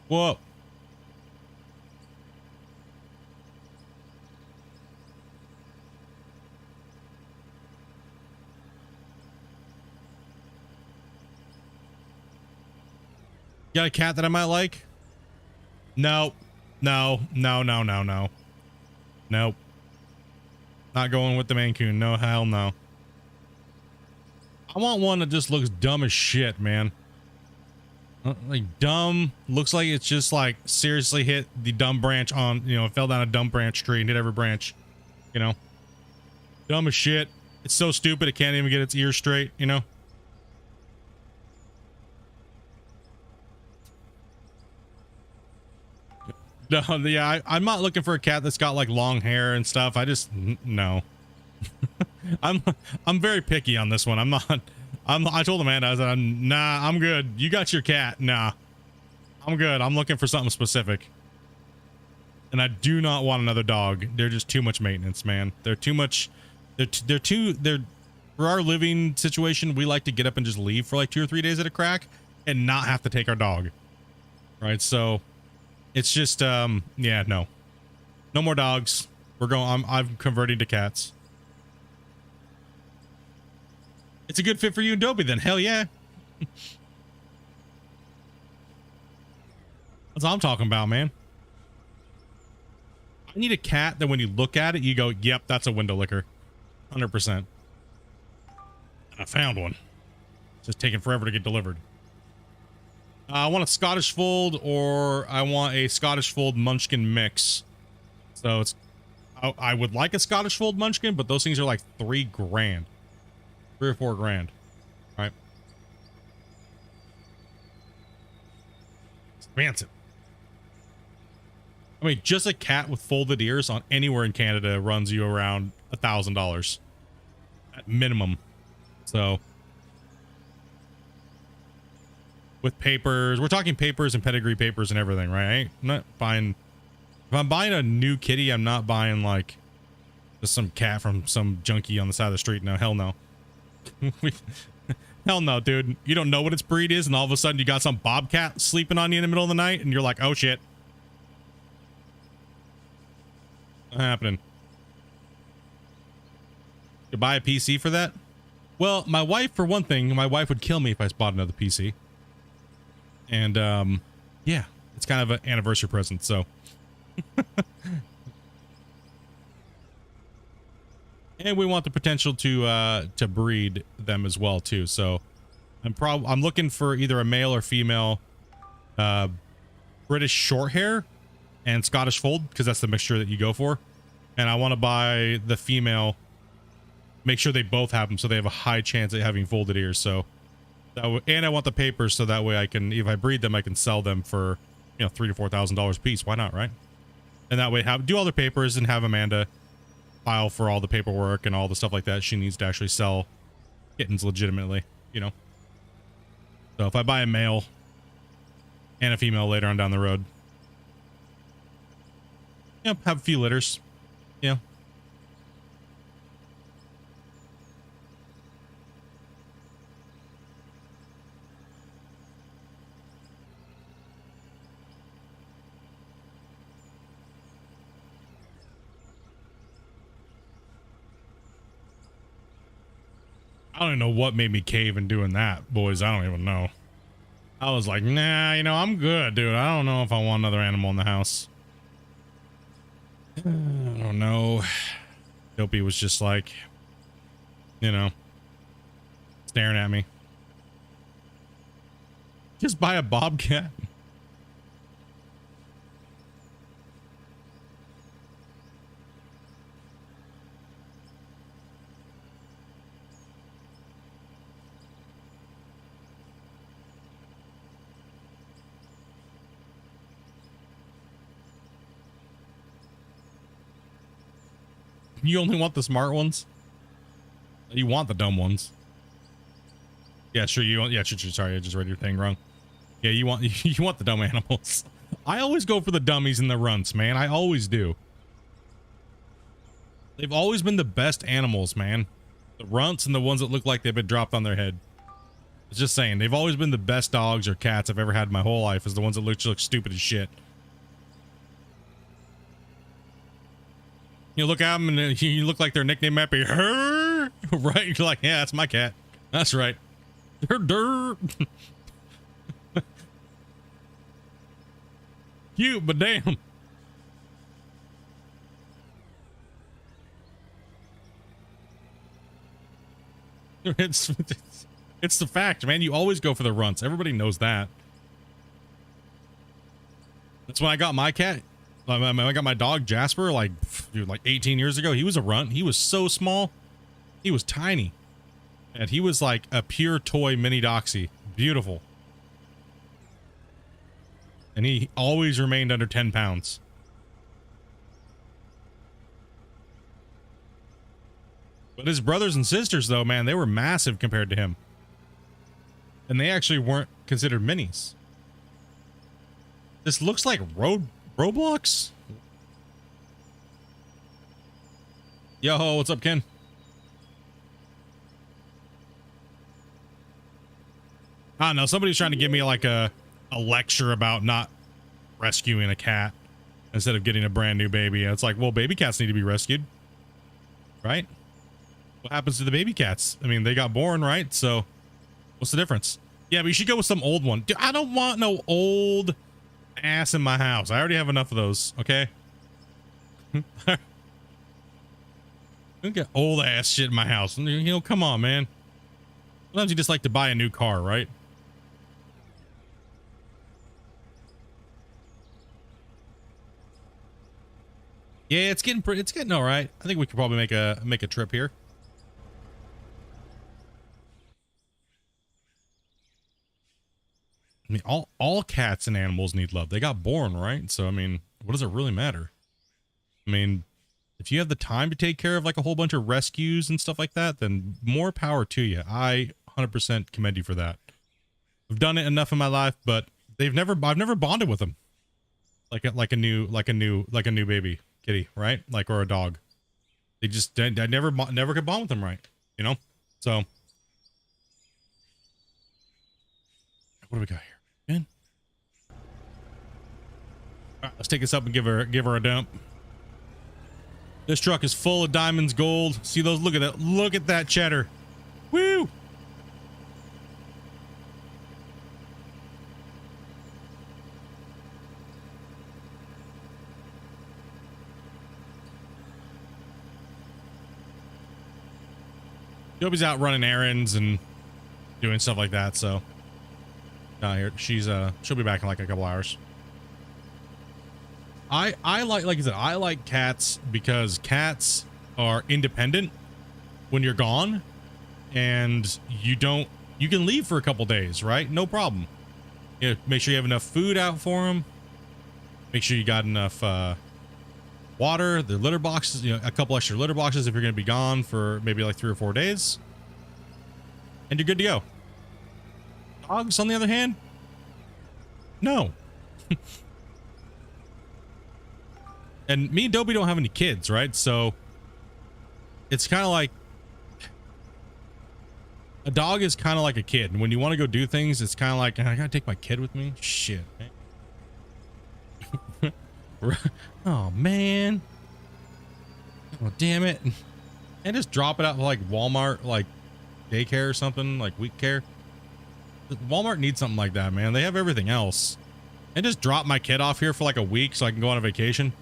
Whoa. Got a cat that I might like? No. Nope. Not going with the Maine Coon. No, hell no. I want one that just looks dumb as shit, man. Like dumb. Looks like it's just like seriously hit the dumb branch on, you know, fell down a dumb branch tree and hit every branch. You know? Dumb as shit. It's so stupid it can't even get its ears straight, you know? No, yeah, I'm not looking for a cat that's got like long hair and stuff. I just no. I'm very picky on this one. I told Amanda, I said, nah, I'm good. You got your cat. Nah, I'm good. I'm looking for something specific. And I do not want another dog. They're just too much maintenance, man. They're too much. They're for our living situation. We like to get up and just leave for like 2 or 3 days at a crack and not have to take our dog. Right. So it's just, yeah, no more dogs. I'm converting to cats. It's a good fit for you and Dopey then. Hell yeah. That's all I'm talking about, man. I need a cat that when you look at it, you go, yep, that's a window licker. 100%. I found one. It's just taking forever to get delivered. I want a Scottish fold, or I want a Scottish fold munchkin mix. So it's, I would like a Scottish fold munchkin, but those things are like $3 grand. 3 or 4 grand, right? Expensive. I mean, just a cat with folded ears on anywhere in Canada runs you around $1,000 at minimum. So with papers, we're talking papers and pedigree papers and everything, right? I'm not buying. If I'm buying a new kitty, I'm not buying like just some cat from some junkie on the side of the street. No, hell no. Hell no, dude. You don't know what its breed is, and all of a sudden you got some bobcat sleeping on you in the middle of the night, and you're like, oh shit. What's happening? You buy a PC for that? Well, my wife, for one thing, my wife would kill me if I bought another PC. And, yeah, it's kind of an anniversary present, so. And we want the potential to breed them as well too. So I'm looking for either a male or female British short hair and Scottish fold, because that's the mixture that you go for. And I want to buy the female, make sure they both have them so they have a high chance of having folded ears. So that and I want the papers so that way I can, if I breed them, I can sell them for, you know, $3,000 to $4,000 a piece. Why not, right? And that way do all their papers and have Amanda file for all the paperwork and all the stuff like that she needs to actually sell kittens legitimately, you know. So if I buy a male and a female later on down the road, yeah, have a few litters, yeah. I don't even know what made me cave in doing that, boys. I don't even know. I was like, nah, you know, I'm good, dude. I don't know if I want another animal in the house. I don't know. Dopey was just like, you know, staring at me. Just buy a bobcat. You only want the smart ones? You want the dumb ones? Yeah, sure. You want? Yeah, sure. Sorry, I just read your thing wrong. Yeah, you want the dumb animals. I always go for the dummies and the runts, man. I always do. They've always been the best animals, man. The runts and the ones that look like they've been dropped on their head. It's just saying, they've always been the best dogs or cats I've ever had in my whole life. Is the ones that look stupid as shit. You look at them and you look like their nickname might be her, right? You're like, yeah, that's my cat. That's right. Cute, but damn. It's the fact, man. You always go for the runts. Everybody knows that. That's when I got my cat. I got my dog Jasper, like, dude, like 18 years ago. He was a runt. He was so small. He was tiny. And he was like a pure toy mini doxy. Beautiful. And he always remained under 10 pounds. But his brothers and sisters, though, man, they were massive compared to him. And they actually weren't considered minis. This looks like Roblox? Yo, what's up, Ken? I don't know. Somebody's trying to give me like a lecture about not rescuing a cat instead of getting a brand new baby. It's like, well, baby cats need to be rescued, right? What happens to the baby cats? I mean, they got born, right? So what's the difference? Yeah, but you should go with some old one. Dude, I don't want no old ass in my house. I already have enough of those, okay? Don't get old ass shit in my house. You know, come on, man. Sometimes you just like to buy a new car, right? Yeah, it's getting all right. I think we could probably make a trip here. mean, all cats and animals need love. They got born, right? So I mean, what does it really matter? I mean, if you have the time to take care of like a whole bunch of rescues and stuff like that, then more power to you. I 100% commend you for that. I've done it enough in my life, but I've never bonded with them like a new baby kitty, right? Like, or a dog. They just I never could bond with them, right? You know. So what do we got here? Good. All right, let's take this up and give her a dump. This truck is full of diamonds, gold. See those? Look at that. Look at that cheddar. Woo! Joby's out running errands and doing stuff like that, so here she'll be back in like a couple hours. I like I said, I like cats because cats are independent when you're gone, and you can leave for a couple days, right? No problem. You know, make sure you have enough food out for them. Make sure you got enough water, the litter boxes, you know, a couple extra litter boxes if you're going to be gone for maybe like 3 or 4 days, and you're good to go. Dogs, on the other hand, no. And me and Dobie don't have any kids, right? So it's kind of like a dog is kind of like a kid. And when you want to go do things, it's kind of like, I gotta take my kid with me. Shit, man. Oh man. Oh damn it. And just drop it out like Walmart, like daycare or something, like week care. Walmart needs something like that, man. They have everything else. And just drop my kid off here for like a week so I can go on a vacation.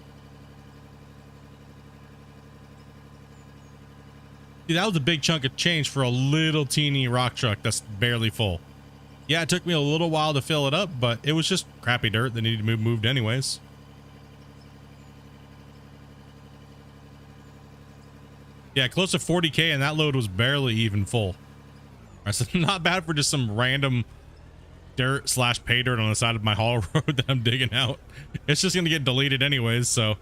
Dude, that was a big chunk of change for a little teeny rock truck that's barely full. Yeah, it took me a little while to fill it up, but it was just crappy dirt that needed to be moved anyways. Yeah, close to 40K, and that load was barely even full. All right, so not bad for just some random dirt / pay dirt on the side of my haul road that I'm digging out. It's just going to get deleted anyways, so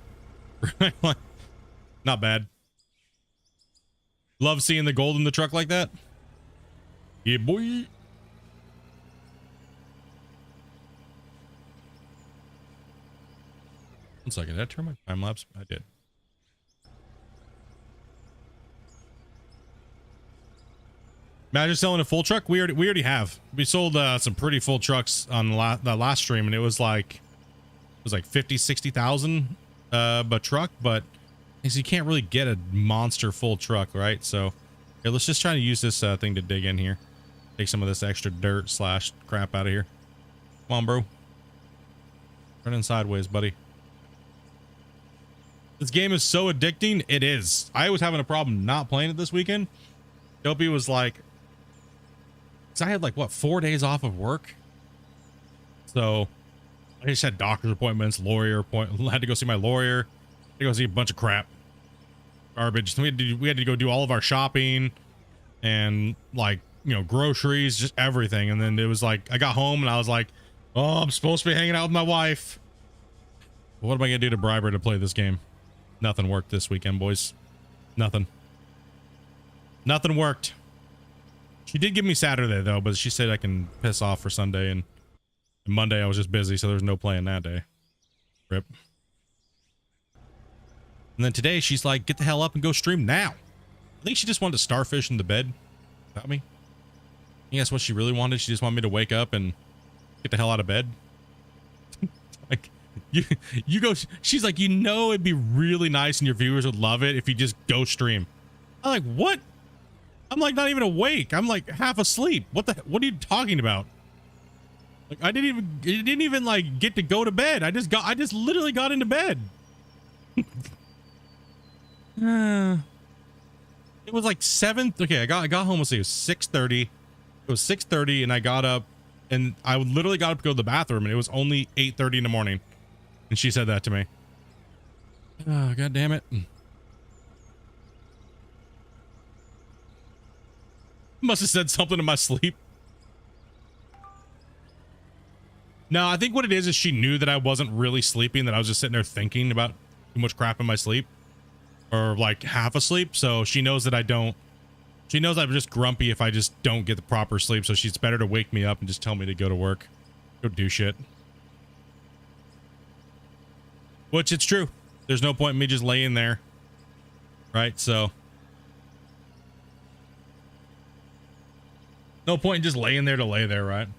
not bad. Love seeing the gold in the truck like that. Yeah, boy. One second, did I turn my time lapse? I did. Imagine selling a full truck. We already have. We sold some pretty full trucks on the last stream, and it was like 50-60,000 a truck, but you can't really get a monster full truck, right? So here, let's just try to use this thing to dig in here. Take some of this extra dirt / crap out of here. Come on, bro. Running sideways, buddy. This game is so addicting. It is. I was having a problem not playing it this weekend. Dopey was like, because I had like, what, 4 days off of work? So I just had doctor's appointments, lawyer appointment. Had to go see my lawyer. To go see a bunch of crap, garbage. We had to go do all of our shopping and, like, you know, groceries, just everything. And then it was like I got home and I was like, oh, I'm supposed to be hanging out with my wife. What am I gonna do to bribe her to play this game? Nothing worked this weekend, boys. Nothing worked. She did give me Saturday though, but she said I can piss off for Sunday, and Monday I was just busy, so there's no playing that day. Rip. And then today she's like, get the hell up and go stream now. I think she just wanted to starfish in the bed without me. I think that's what she really wanted. She just wanted me to wake up and get the hell out of bed. Like, you go, she's like, you know, it'd be really nice and your viewers would love it if you just go stream. I'm like, what? I'm like not even awake. I'm like half asleep. What are you talking about? Like, I didn't even like get to go to bed. I just literally got into bed. It was like 7. Okay, I got home. Let's see, it was 6:30. It was 6:30, and I got up, and I literally got up to go to the bathroom, and it was only 8:30 in the morning. And she said that to me. Oh, God damn it! Must have said something in my sleep. No, I think what it is she knew that I wasn't really sleeping, that I was just sitting there thinking about too much crap in my sleep, or like half asleep. So she knows that I don't. She knows I'm just grumpy if I just don't get the proper sleep. So she's better to wake me up and just tell me to go to work, go do shit. Which it's true. There's no point in me just laying there, right? So no point in just laying there to lay there, right?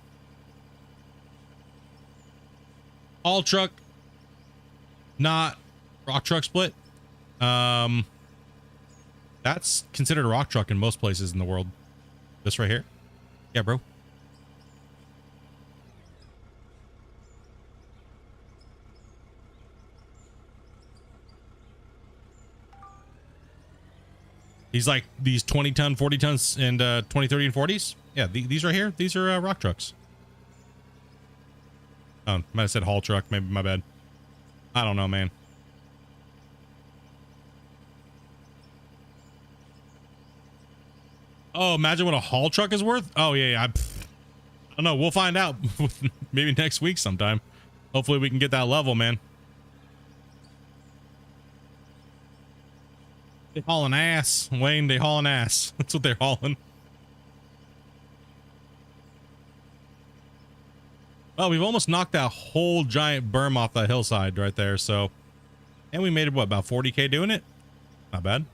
Haul truck, not rock truck split. That's considered a rock truck in most places in the world. This right here. Yeah, bro. He's like these 20 ton, 40 tons, and 20, 30, and 40s. Yeah, these right here, these are rock trucks. Oh, might have said haul truck. Maybe my bad. I don't know, man. Oh, imagine what a haul truck is worth. Oh, yeah. I don't know. We'll find out maybe next week sometime. Hopefully we can get that level, man. They hauling ass, Wayne. They hauling ass. That's what they're hauling. Oh, we've almost knocked that whole giant berm off that hillside right there. So, and we made it, what, about 40K doing it? Not bad.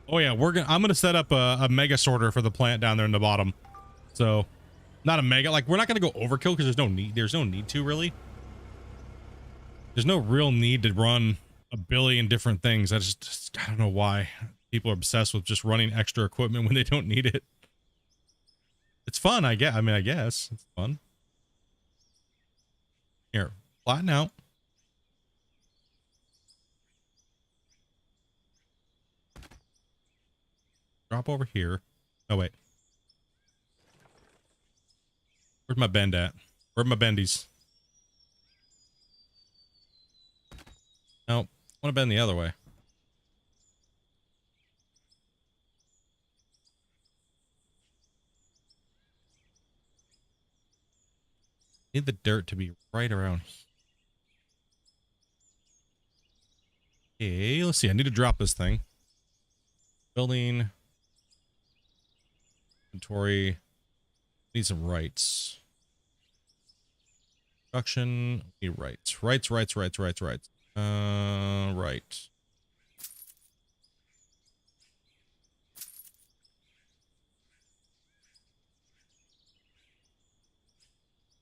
Oh yeah, I'm gonna set up a mega sorter for the plant down there in the bottom. So, not a mega, like we're not gonna go overkill because there's no need to really. There's no real need to run a billion different things. I don't know why people are obsessed with just running extra equipment when they don't need it. It's fun, I guess. I mean, I guess it's fun. Here, flatten out. Drop over here. Oh, wait. Where's my bend at? Where are my bendies? No, I want to bend the other way. Need the dirt to be right around here. Okay, let's see. I need to drop this thing. Building. Inventory. Need some rights. Production. Need rights. Rights. Right.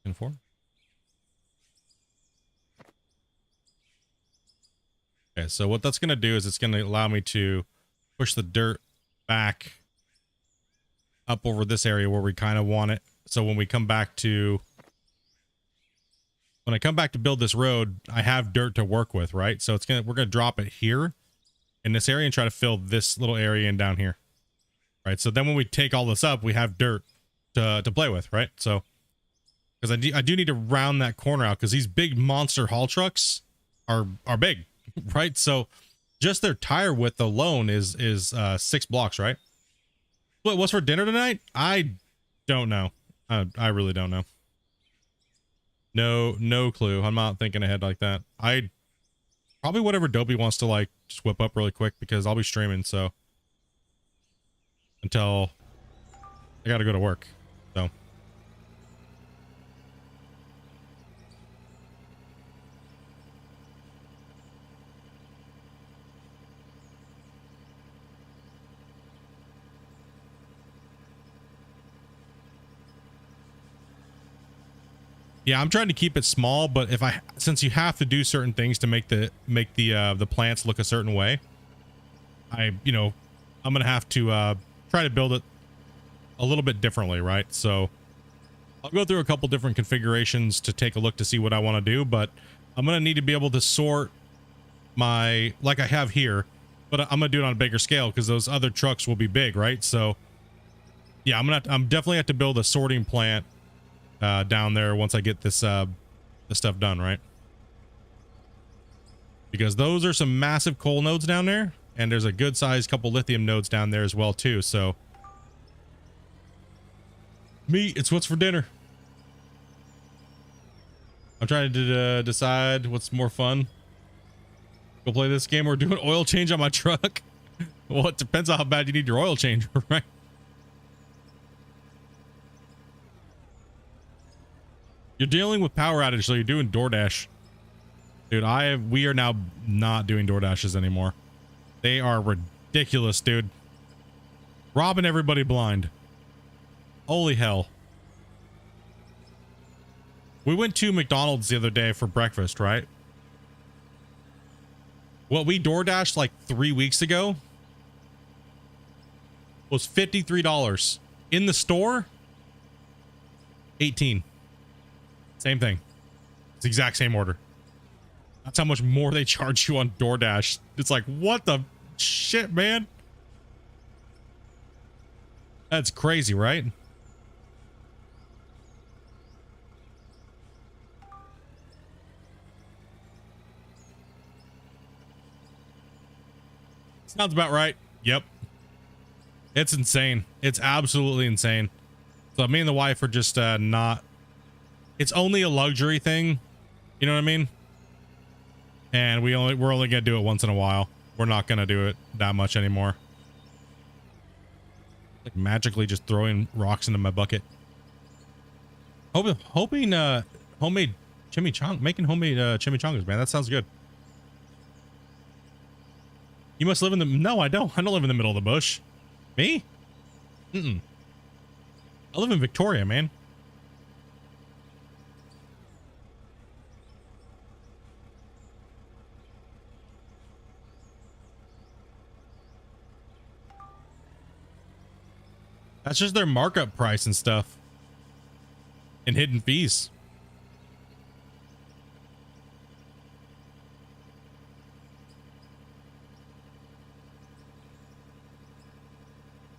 And 4. Okay, so what that's going to do is it's going to allow me to push the dirt back up over this area where we kind of want it. So when we come back to, when I come back to build this road, I have dirt to work with, right? So we're going to drop it here in this area and try to fill this little area in down here. Right. So then when we take all this up, we have dirt to play with, right? So, because I do need to round that corner out because these big monster haul trucks are big, right? So just their tire width alone is 6 blocks, right? What's for dinner tonight? I don't know. I really don't know. No clue. I'm not thinking ahead like that. I probably whatever Dopey wants to like just whip up really quick because I'll be streaming. So until I got to go to work. So. Yeah, I'm trying to keep it small, but since you have to do certain things to make the plants look a certain way, I'm gonna have to try to build it a little bit differently, right? So I'll go through a couple different configurations to take a look to see what I want to do, but I'm gonna need to be able to sort my, like I have here, but I'm gonna do it on a bigger scale because those other trucks will be big, right? So yeah, I'm definitely have to build a sorting plant down there once I get this stuff done, right? Because those are some massive coal nodes down there, and there's a good sized couple lithium nodes down there as well too. So Meat, it's what's for dinner. I'm trying to decide what's more fun. Go play this game or do an oil change on my truck. Well, it depends on how bad you need your oil change, right? You're dealing with power outage, so you're doing DoorDash. Dude, we are now not doing DoorDashes anymore. They are ridiculous, dude. Robbing everybody blind. Holy hell. We went to McDonald's the other day for breakfast, right? What we DoorDashed like 3 weeks ago was $53. In the store, 18. Same thing. It's the exact same order. That's how much more they charge you on DoorDash. It's like, what the shit, man? That's crazy, right? Sounds about right. Yep. It's insane. It's absolutely insane. So me and the wife are just not... It's only a luxury thing. You know what I mean? And we're only gonna do it once in a while. We're not gonna do it that much anymore. Like magically just throwing rocks into my bucket. Hoping homemade chimichanga, making homemade chimichangas, man. That sounds good. You must live in the... No, I don't. I don't live in the middle of the bush. Me? Mm-mm. I live in Victoria, man. That's just their markup price and stuff. And hidden fees.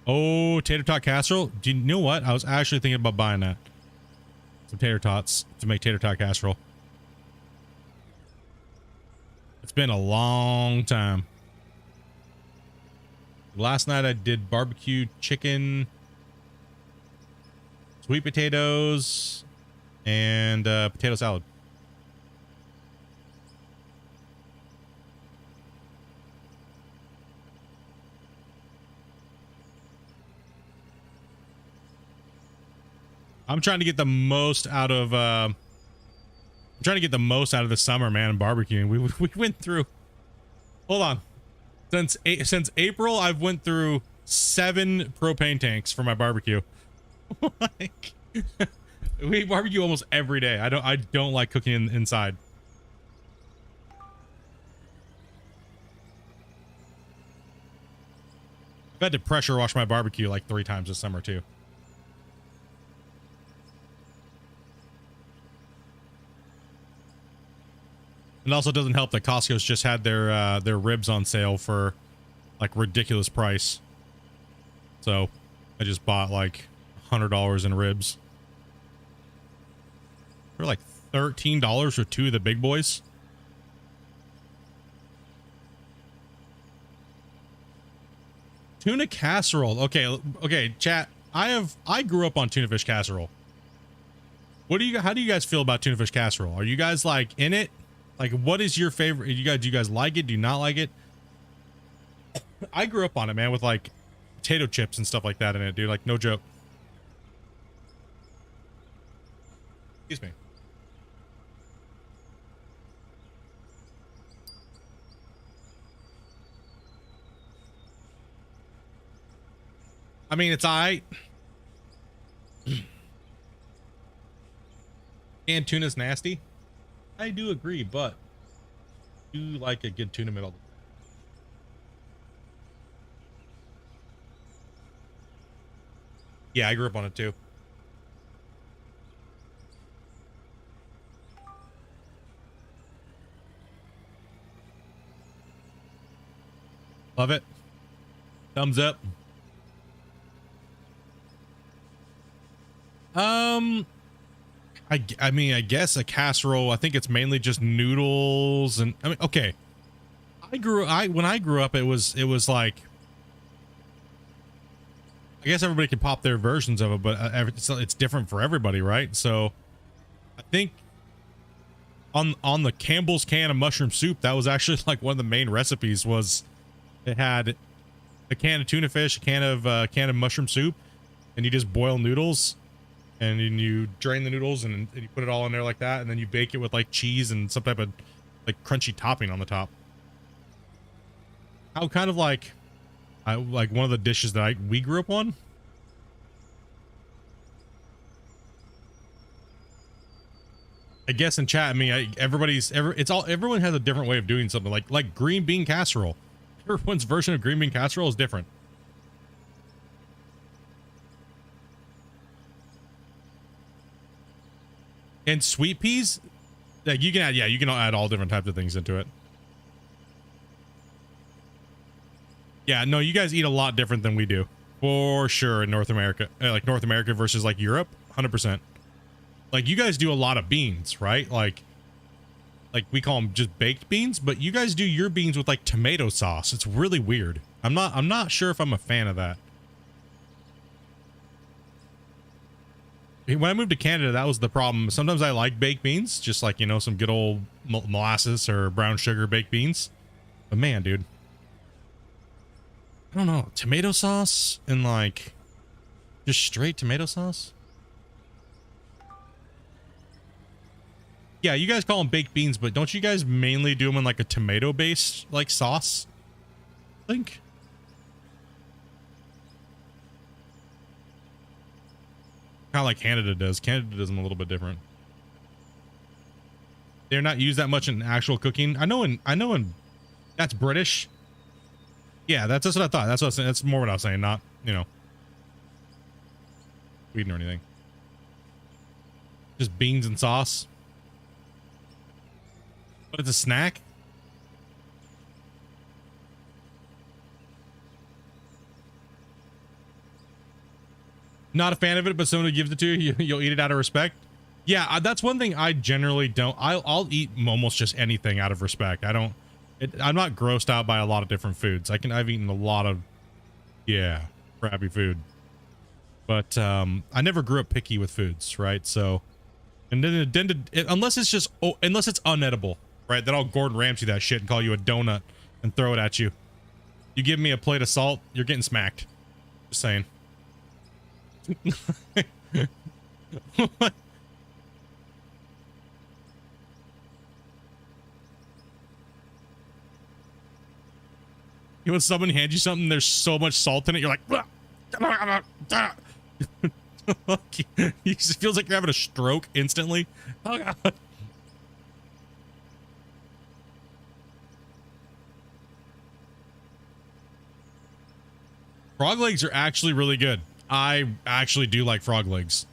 Oh, tater tot casserole. Do you know what? I was actually thinking about buying that. Some tater tots to make tater tot casserole. It's been a long time. Last night I did barbecue chicken, sweet potatoes, and potato salad. I'm trying to get the most out of the summer, man, barbecuing. We went through, hold on, since April I've went through 7 propane tanks for my barbecue. Like, we barbecue almost every day. I don't like cooking inside. I've had to pressure wash my barbecue like 3 times this summer too. It also doesn't help that Costco's just had their ribs on sale for like ridiculous price. So I just bought like $100 in ribs. They're like $13 for 2 of the big boys. Tuna casserole. Okay, chat. I grew up on tuna fish casserole. How do you guys feel about tuna fish casserole? Are you guys like in it? Like, what is your favorite? Do you guys like it? Do you not like it? I grew up on it, man, with like potato chips and stuff like that in it, dude. Like, no joke. Excuse me. I mean, it's alright. Canned tuna's nasty. I do agree, but I do like a good tuna middle. Yeah, I grew up on it too. Love it. Thumbs up. I mean, I guess a casserole. I think it's mainly just noodles, and I mean, okay. When I grew up, it was like I guess everybody can pop their versions of it, but it's different for everybody, right? So I think on the Campbell's can of mushroom soup, that was actually like one of the main recipes. Was it had a can of tuna fish, a can of mushroom soup, and you just boil noodles, and then you drain the noodles and you put it all in there like that, and then you bake it with like cheese and some type of like crunchy topping on the top. How kind of like like one of the dishes that we grew up on. I guess in chat, I mean, everyone has a different way of doing something. Like green bean casserole. Everyone's version of green bean casserole is different. And sweet peas, like you can add all different types of things into it. Yeah, no, you guys eat a lot different than we do, for sure, in North America. Like North America versus like Europe, 100%. Like you guys do a lot of beans, right? Like we call them just baked beans, but you guys do your beans with like tomato sauce. It's really weird. I'm not sure if I'm a fan of that. When I moved to Canada, that was the problem. Sometimes I like baked beans, just like, you know, some good old molasses or brown sugar baked beans. But man, dude, I don't know, tomato sauce and like just straight tomato sauce. Yeah, you guys call them baked beans, but don't you guys mainly do them in like a tomato-based like sauce? I think. Kind of like Canada does. Canada does them a little bit different. They're not used that much in actual cooking. I know in that's British. Yeah, that's what I thought. That's what I was saying. That's more what I was saying, not, you know, Sweden or anything. Just beans and sauce. But it's a snack. Not a fan of it, but someone who gives it to you, you'll eat it out of respect. Yeah, that's one thing I generally don't. I'll eat almost just anything out of respect. I'm not grossed out by a lot of different foods. I've eaten a lot of, yeah, crappy food. But I never grew up picky with foods, right? So, and then unless it's unedible, right? Then I'll Gordon Ramsay that shit and call you a donut and throw it at you. You give me a plate of salt, you're getting smacked. Just saying. You when someone hands you something, there's so much salt in it, you're like, it just feels like you're having a stroke instantly. Oh god. Frog legs are actually really good. I actually do like frog legs.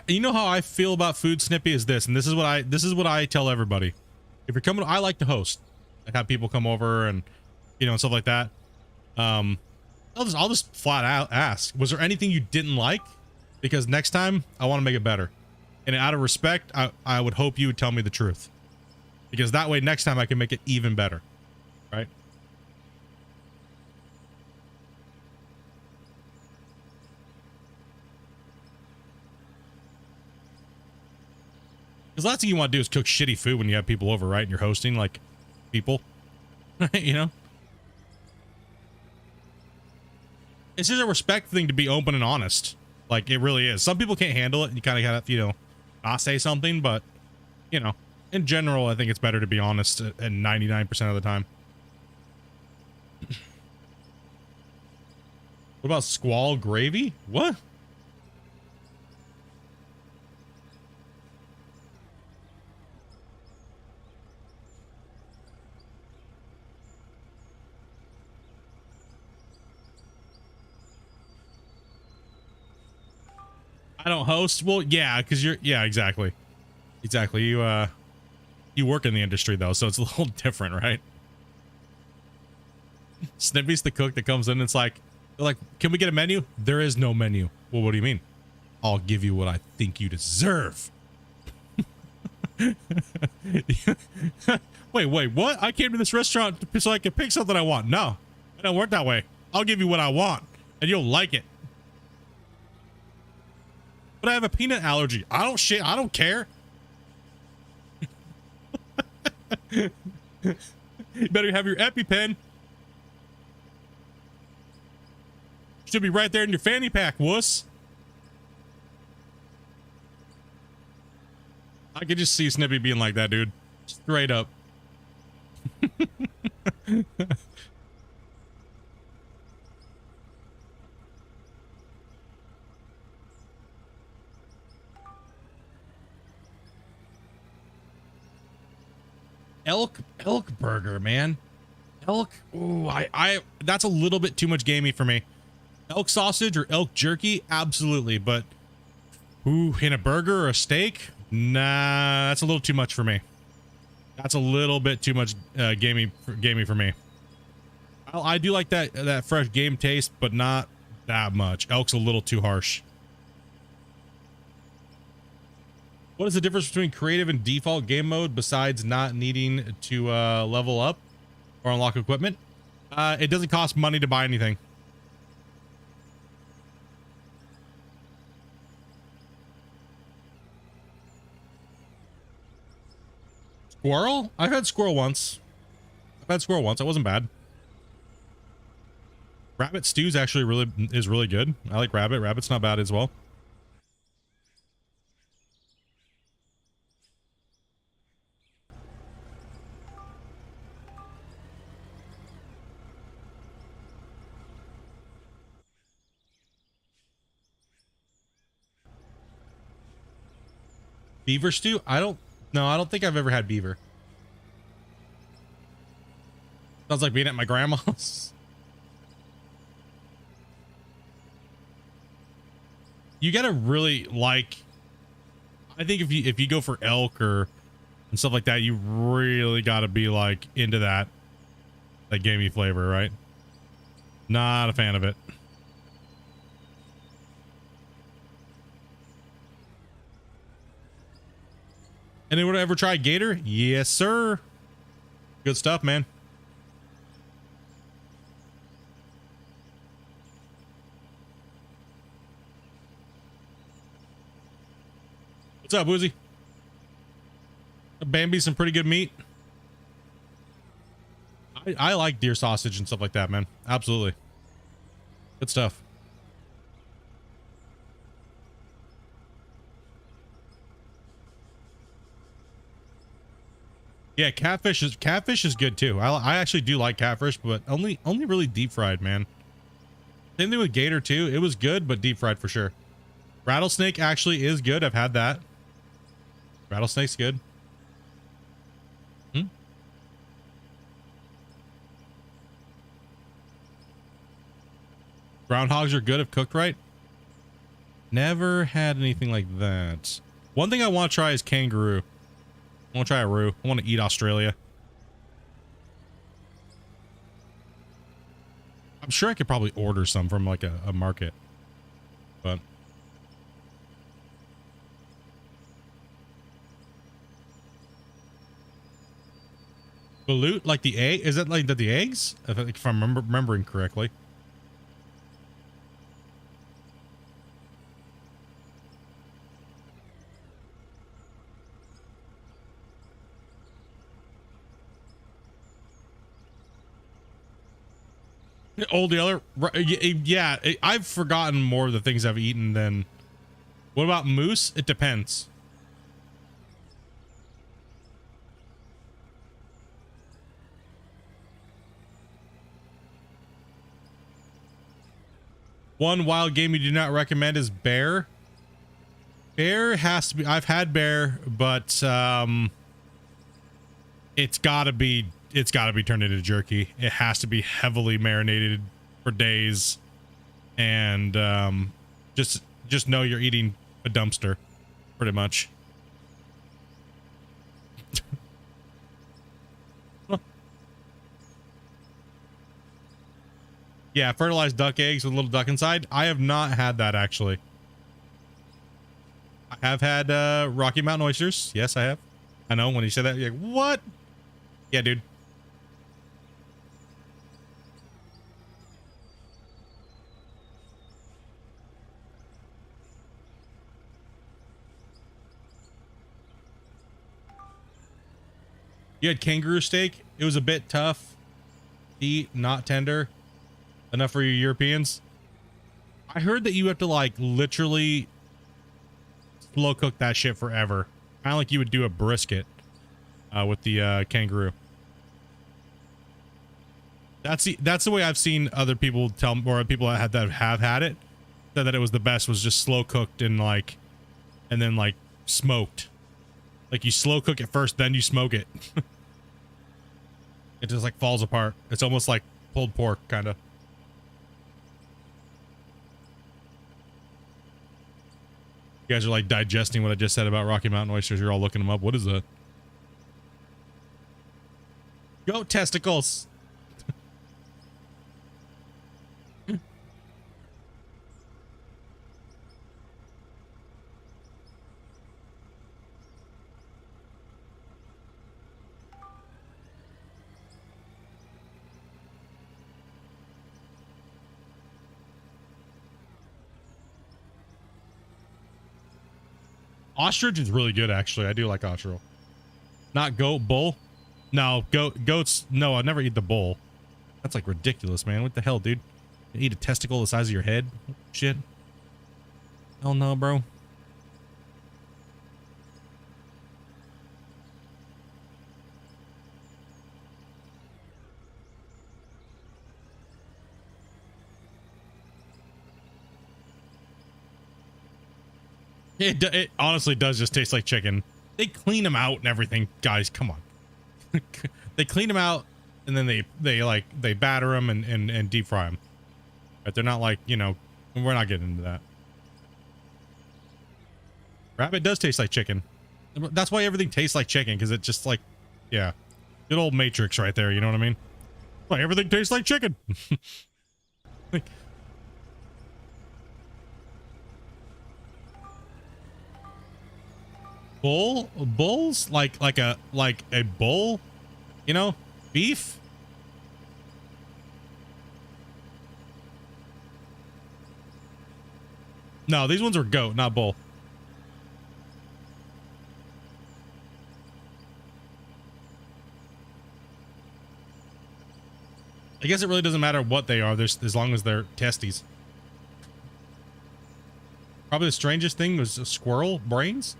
You know how I feel about food, Snippy, is this, and this is what I tell everybody. If you're coming, I like to host. I have people come over and, you know, and stuff like that. I'll just flat out ask, was there anything you didn't like? Because next time I want to make it better. And out of respect, I would hope you would tell me the truth. Because that way, next time I can make it even better. Right? Because last thing you want to do is cook shitty food when you have people over, right? And you're hosting, like, people. You know? It's just a respect thing to be open and honest. Like, it really is. Some people can't handle it. And you kind of gotta, you know, not say something, but, you know, in general, I think it's better to be honest at 99% of the time. What about squall gravy? What? I don't host. Well, yeah, because exactly. You work in the industry though, so it's a little different, right? Snippy's the cook that comes in and it's like, they're like, can we get a menu? There is no menu. Well, what do you mean? I'll give you what I think you deserve. Wait, what? I came to this restaurant so I could pick something I want. No, it don't work that way. I'll give you what I want and you'll like it. But I have a peanut allergy. I don't care. You better have your EpiPen. Should be right there in your fanny pack, wuss. I could just see Snippy being like that, dude. Straight up. Elk burger, man. Elk. Ooh, that's a little bit too much gamey for me. Elk sausage or elk jerky, absolutely, but ooh, in a burger or a steak, nah, that's a little too much for me. That's a little bit too much gamey for me. I do like that fresh game taste, but not that much. Elk's a little too harsh. What is the difference between creative and default game mode besides not needing to level up or unlock equipment? It doesn't cost money to buy anything. Squirrel? I've had squirrel once. It wasn't bad. Rabbit stew's actually really good. I like rabbit. Rabbit's not bad as well. Beaver stew? I don't think I've ever had beaver. Sounds like being at my grandma's. You gotta really like, I think if you go for elk and stuff like that, you really gotta be like into that gamey flavor, right? Not a fan of it. Anyone ever try gator? Yes, sir. Good stuff, man. What's up, Woozy? Bambi's some pretty good meat. I like deer sausage and stuff like that, man. Absolutely. Good stuff. Yeah, catfish is good too. I actually do like catfish, but only really deep fried, man. Same thing with gator too. It was good, but deep fried for sure. Rattlesnake actually is good. I've had that. Rattlesnake's good. Groundhogs are good if cooked right. Never had anything like that. One thing I want to try is kangaroo. I want to try a roo. I want to eat Australia. I'm sure I could probably order some from like a market, but balut, like the egg? Is that like the eggs? If I'm remembering correctly. Old Yeller, yeah, I've forgotten more of the things I've eaten than. What about moose? It depends. One wild game you do not recommend is bear. Bear has to be. I've had bear, but it's got to be turned into jerky. It has to be heavily marinated for days, and just know you're eating a dumpster, pretty much. Yeah, fertilized duck eggs with a little duck inside. I have not had that actually. I have had Rocky Mountain oysters. Yes, I have. I know when you say that, you're like, what? Yeah, dude. You had kangaroo steak. It was a bit tough to eat, not tender enough for you Europeans. I heard that you have to like literally slow cook that shit forever. Kind of like you would do a brisket with the kangaroo. That's the way I've seen other people tell, or people that have had it, said that it was the best, was just slow cooked and like, and then like smoked. Like you slow cook it first, then you smoke it. It just like falls apart. It's almost like pulled pork, kind of. You guys are like digesting what I just said about Rocky Mountain oysters. You're all looking them up. What is that? Goat testicles. Ostrich is really good, actually. I do like ostrich. Not goat, bull. No, goats. No, I never eat the bull. That's like ridiculous, man. What the hell, dude? You eat a testicle the size of your head? Shit. Hell no, bro. It honestly does just taste like chicken. They clean them out and everything, guys. Come on. They clean them out and then they batter them and deep fry them. But they're not like, you know, we're not getting into that. Rabbit does taste like chicken. That's why everything tastes like chicken, because it just like, yeah, good old Matrix right there. You know what I mean? Like everything tastes like chicken. Like, bulls like a bull, you know, beef. No, these ones are goat, not bull. I guess it really doesn't matter what they are, as long as they're testes. Probably the strangest thing was squirrel brains.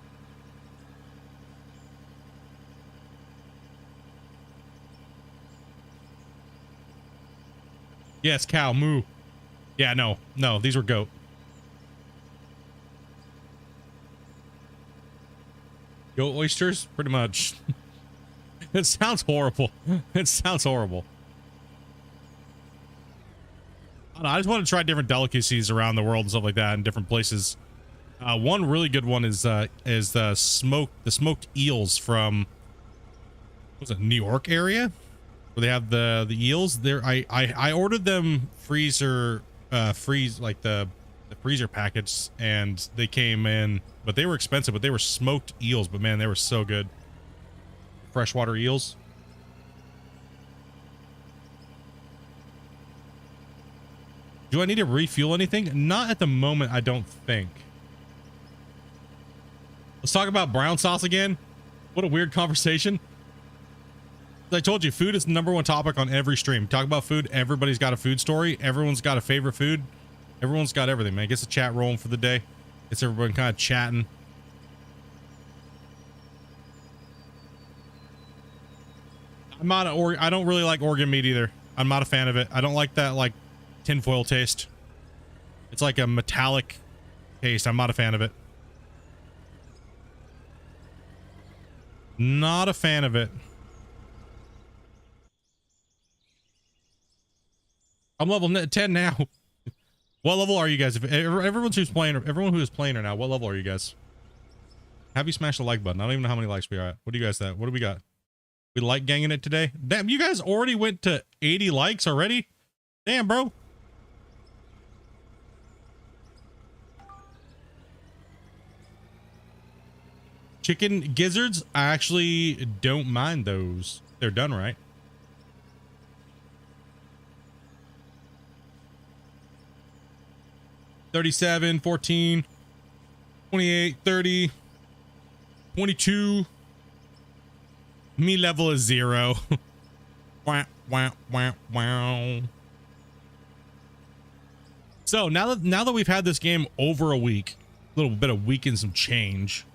Yes, cow, moo. Yeah, no, these were goat. Goat oysters, pretty much. It sounds horrible. It sounds horrible. I don't know, I just want to try different delicacies around the world and stuff like that in different places. One really good one is the smoked eels from, what was it, New York area? Where they have the eels there. I ordered them freeze like the freezer package, and they came in, but they were expensive, but they were smoked eels, but man, they were so good. Freshwater eels. Do I need to refuel anything? Not at the moment, I don't think. Let's talk about brown sauce again. What a weird conversation. I told you, food is the #1 topic on every stream. Talk about food. Everybody's got a food story. Everyone's got a favorite food. Everyone's got everything, man. Gets the chat rolling for the day. Gets everyone kind of chatting. I don't really like organ meat either. I'm not a fan of it. I don't like that like tinfoil taste. It's like a metallic taste. I'm not a fan of it. Not a fan of it. I'm level 10 now. What level are you guys? If everyone who's playing right now, what level are you guys? Have you smashed the like button? I don't even know how many likes we are at. What do you guys think? What do we got? We like ganging it today? Damn, you guys already went to 80 likes already? Damn, bro. Chicken gizzards, I actually don't mind those. They're done right. $37, $14, $28, $30, $22. Me level is 0. Wow, wow, wow, wow. So now that we've had this game over a week, a little bit of week and some change,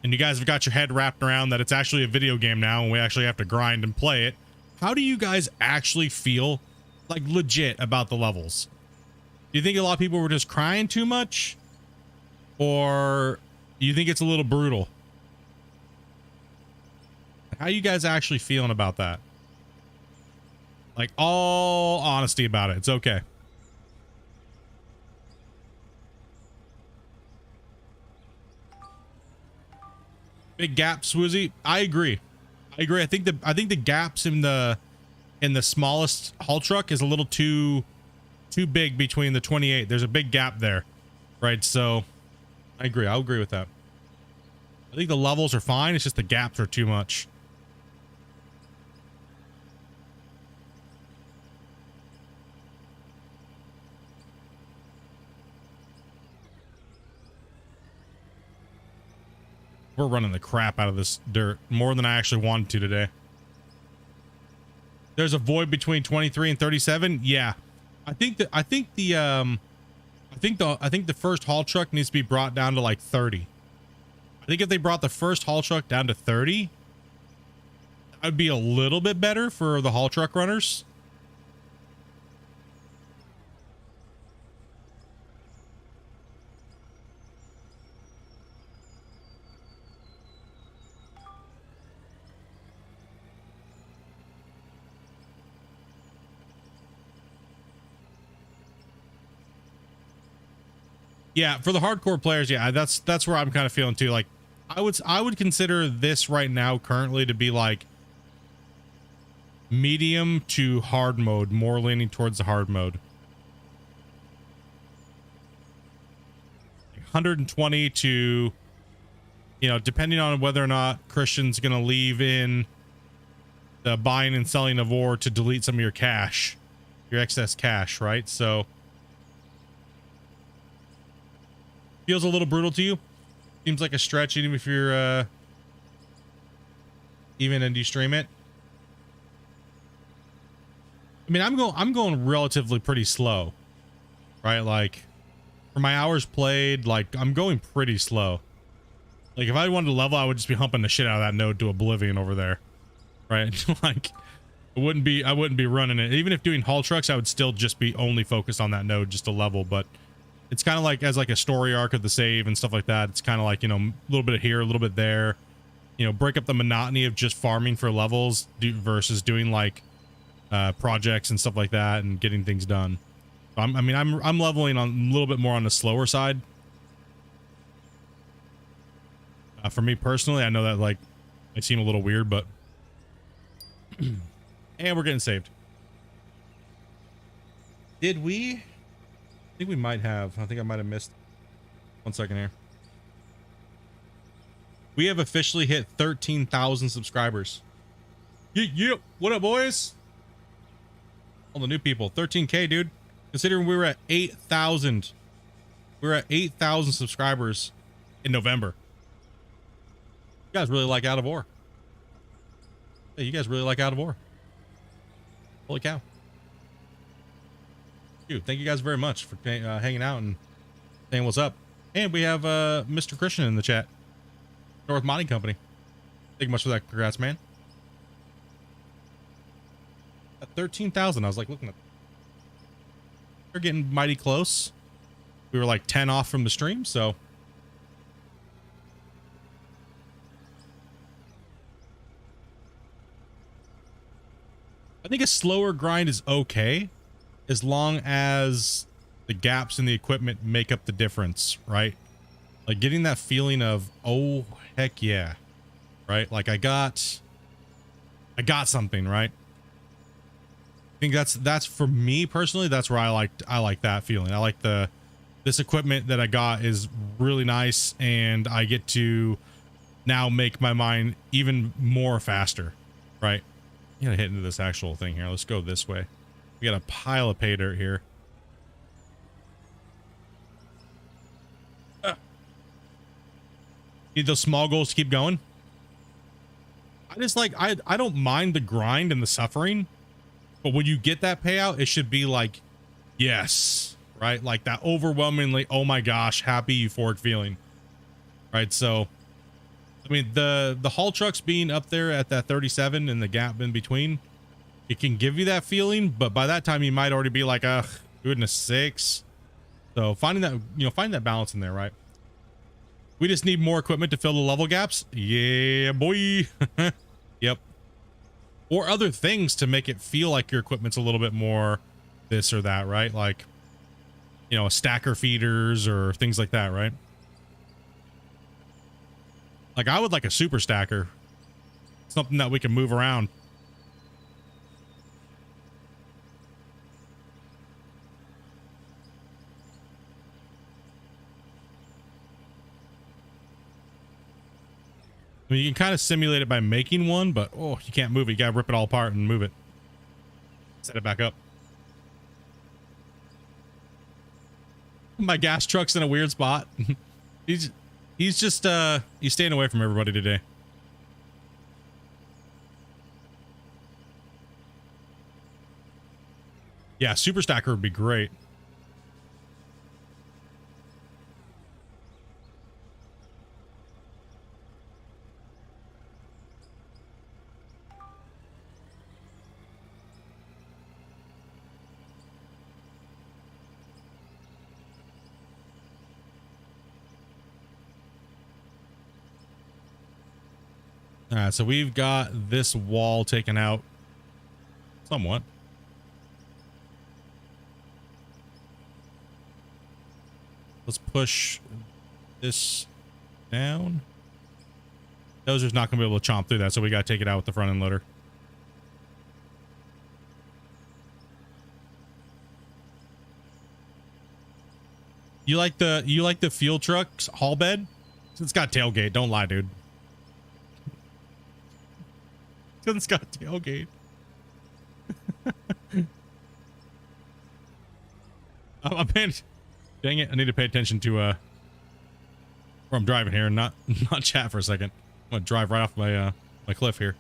and you guys have got your head wrapped around that it's actually a video game now and we actually have to grind and play it, how do you guys actually feel, like, legit about the levels? Do you think a lot of people were just crying too much? Or you think it's a little brutal? How you guys actually feeling about that? Like, all honesty about it. It's okay. Big gap, Swoozy. I agree. I agree. I think the gaps in the smallest haul truck is a little too big between the 28. There's a big gap there, right? So I agree. I'll agree with that. I think the levels are fine. It's just the gaps are too much. We're running the crap out of this dirt more than I actually wanted to today. There's a void between 23 and 37. Yeah. I think the first haul truck needs to be brought down to like 30. I think if they brought the first haul truck down to 30, that would be a little bit better for the haul truck runners. Yeah, for the hardcore players, yeah, that's where I'm kind of feeling too. Like, I would consider this right now currently to be like medium to hard mode, more leaning towards the hard mode. 120 to, you know, depending on whether or not Christian's gonna leave in the buying and selling of ore to delete some of your cash, your excess cash, right? So feels a little brutal to you. Seems like a stretch, even if you're even and you stream it. I mean, I'm going relatively pretty slow, right? Like, for my hours played, like, I'm going pretty slow. Like, if I wanted to level, I would just be humping the shit out of that node to oblivion over there, right? Like, I wouldn't be running it. Even if doing haul trucks, I would still just be only focused on that node just to level. But it's kind of like, as like a story arc of the save and stuff like that, it's kind of like, you know, a little bit here, a little bit there, you know, break up the monotony of just farming for levels versus doing like projects and stuff like that and getting things done. I'm leveling on a little bit more on the slower side. For me personally, I know that like may seem a little weird, but and we're getting saved. Did we? I think we might have. I think I might have missed. 1 second here. We have officially hit 13,000 subscribers. Yep. What up, boys? All the new people. 13K, dude. Considering we were at 8,000. We were at 8,000 subscribers in November. You guys really like Out of Ore. Hey, you guys really like Out of Ore. Holy cow. Dude, thank you guys very much for hanging out and saying what's up. And we have Mr. Christian in the chat. North Mining Company. Thank you much for that. Congrats, man. At 13,000, I was like looking at. We're getting mighty close. We were like 10 off from the stream, so. I think a slower grind is okay, as long as the gaps in the equipment make up the difference, right? Like getting that feeling of, oh, heck yeah, right? Like I got something, right? I think that's for me personally, that's where I like that feeling. I like the this equipment that I got is really nice, and I get to now make my mine even more faster, right? You gotta hit into this actual thing here. Let's go this way. We got a pile of pay dirt here. Need those small goals to keep going. I just like, I don't mind the grind and the suffering, but when you get that payout, it should be like, yes, right? Like that overwhelmingly, oh my gosh, happy euphoric feeling, right? So, I mean, the haul trucks being up there at that 37 and the gap in between, it can give you that feeling, but by that time you might already be like, ugh, goodness sakes. So finding that, you know, find that balance in there, right? We just need more equipment to fill the level gaps. Yeah, boy. Yep. Or other things to make it feel like your equipment's a little bit more this or that, right? Like, you know, stacker feeders or things like that, right? Like I would like a super stacker, something that we can move around. I mean, you can kind of simulate it by making one, but oh, you can't move it. You gotta rip it all apart and move it. Set it back up. My gas truck's in a weird spot. He's just he's staying away from everybody today. Yeah, super stacker would be great. All right, so we've got this wall taken out somewhat. Let's push this down. Dozer's not gonna be able to chomp through that, so we gotta take it out with the front end loader. You like the fuel truck's haul bed? It's got tailgate. Don't lie, dude. It's got tailgate. I'm paying. Dang it! I need to pay attention to where I'm driving here and not chat for a second. I'm gonna drive right off my my cliff here.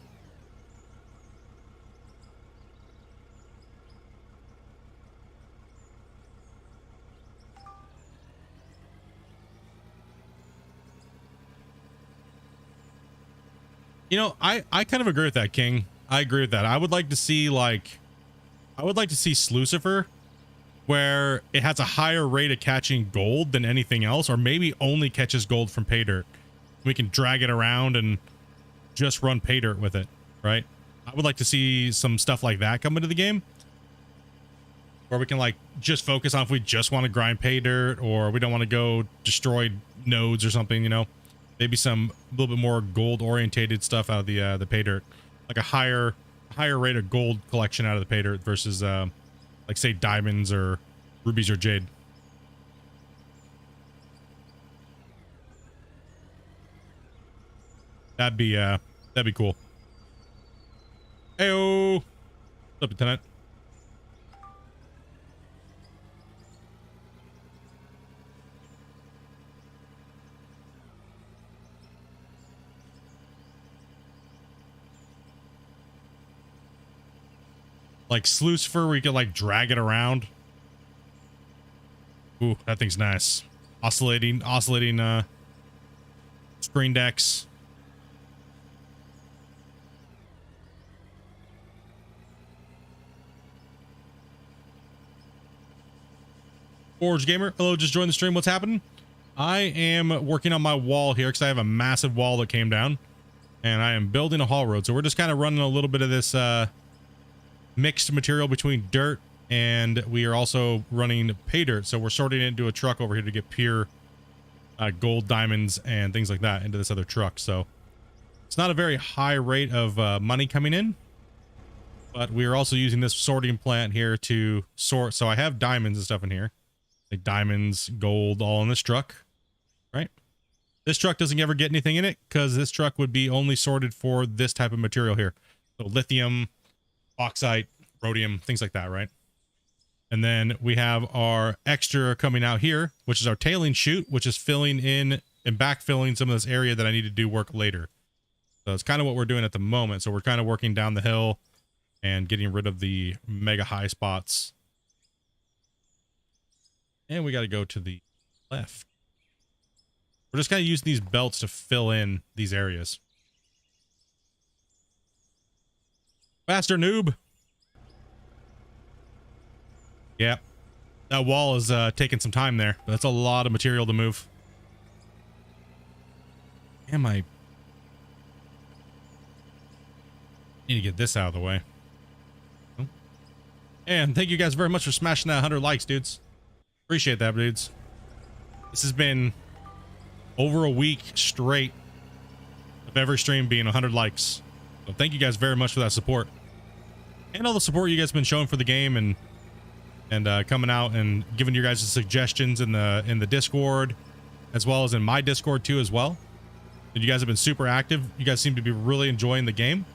You know, I kind of agree with that, King. I agree with that. I would like to see Slucifer, where it has a higher rate of catching gold than anything else, or maybe only catches gold from pay dirt. We can drag it around and just run pay dirt with it, right? I would like to see some stuff like that come into the game, where we can like just focus on if we just want to grind pay dirt or we don't want to go destroy nodes or something, you know. Maybe some a little bit more gold orientated stuff out of the pay dirt, like a higher rate of gold collection out of the pay dirt versus like say diamonds or rubies or jade. That'd be cool. Heyo, what's up, Lieutenant? Like Slucifer, where you can like drag it around. Ooh, that thing's nice. Oscillating screen decks. Forge Gamer, hello, just joined the stream. What's happening? I am working on my wall here because I have a massive wall that came down, and I am building a haul road. So we're just kind of running a little bit of this mixed material between dirt, and we are also running pay dirt. So we're sorting it into a truck over here to get pure gold, diamonds, and things like that into this other truck. So it's not a very high rate of money coming in, but we are also using this sorting plant here to sort. So I have diamonds and stuff in here like diamonds, gold, all in this truck, right? This truck doesn't ever get anything in it because this truck would be only sorted for this type of material here. So lithium, bauxite, rhodium, things like that, right? And then we have our extra coming out here, which is our tailing chute, which is filling in and backfilling some of this area that I need to do work later. So it's kind of what we're doing at the moment. So we're kind of working down the hill and getting rid of the mega high spots. And we got to go to the left. We're just kind of using these belts to fill in these areas. Faster, noob. Yeah. That wall is taking some time there. But that's a lot of material to move. Am I... Need to get this out of the way. And thank you guys very much for smashing that 100 likes, dudes. Appreciate that, dudes. This has been over a week straight of every stream being 100 likes. So thank you guys very much for that support. And all the support you guys have been showing for the game and coming out and giving you guys the suggestions in the Discord, as well as in my Discord too as well. And you guys have been super active. You guys seem to be really enjoying the game.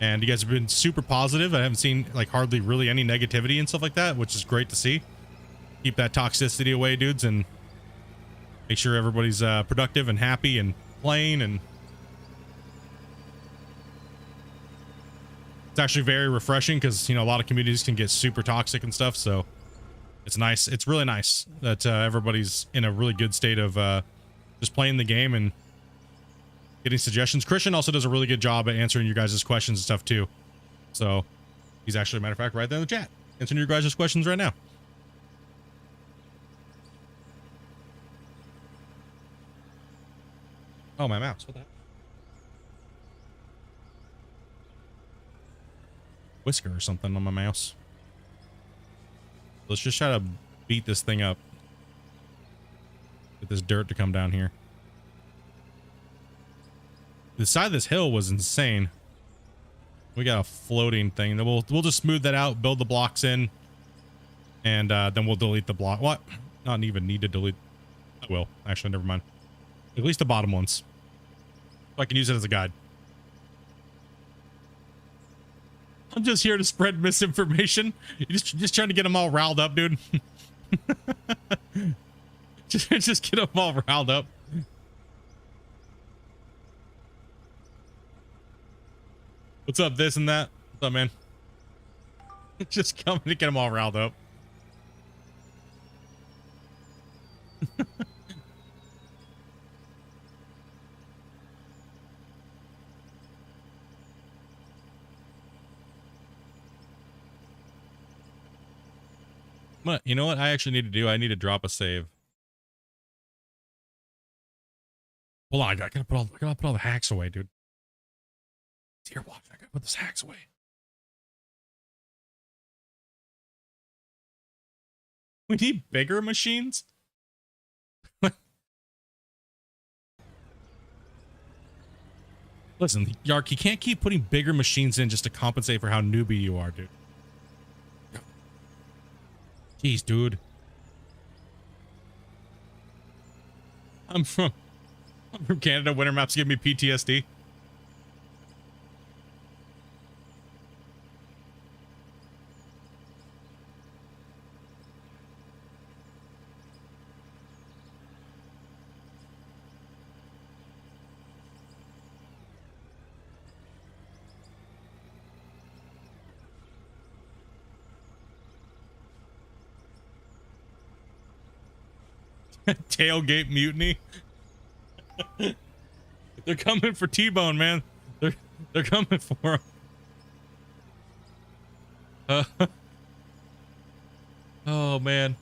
And you guys have been super positive. I haven't seen like hardly really any negativity and stuff like that, which is great to see. Keep that toxicity away, dudes, and make sure everybody's productive and happy and playing. And it's actually very refreshing because, you know, a lot of communities can get super toxic and stuff. So it's nice. It's really nice that everybody's in a really good state of just playing the game and getting suggestions. Christian also does a really good job at answering your guys' questions and stuff too. So he's actually, a matter of fact, right there in the chat, answering your guys' questions right now. Oh, my mouse. What the heck? Whisker or something on my mouse. Let's just try to beat this thing up. Get this dirt to come down here. The side of this hill was insane. We got a floating thing. Then we'll just smooth that out, build the blocks in, and then we'll delete the block. What? Not even need to delete. I will. Actually, never mind. At least the bottom ones. So I can use it as a guide. I'm just here to spread misinformation. You're just trying to get them all riled up, dude. just get them all riled up. What's up, this and that? What's up, man? Just coming to get them all riled up. But you know what I actually need to do? I need to drop a save. Hold on, I gotta put all the hacks away, dude. Here, watch. I gotta put this hacks away. We need bigger machines? Listen, Yark, you can't keep putting bigger machines in just to compensate for how newbie you are, dude. Jeez, dude. I'm from Canada. Winter maps give me PTSD. Tailgate mutiny. They're coming for T-Bone, man. They're coming for him. Oh man.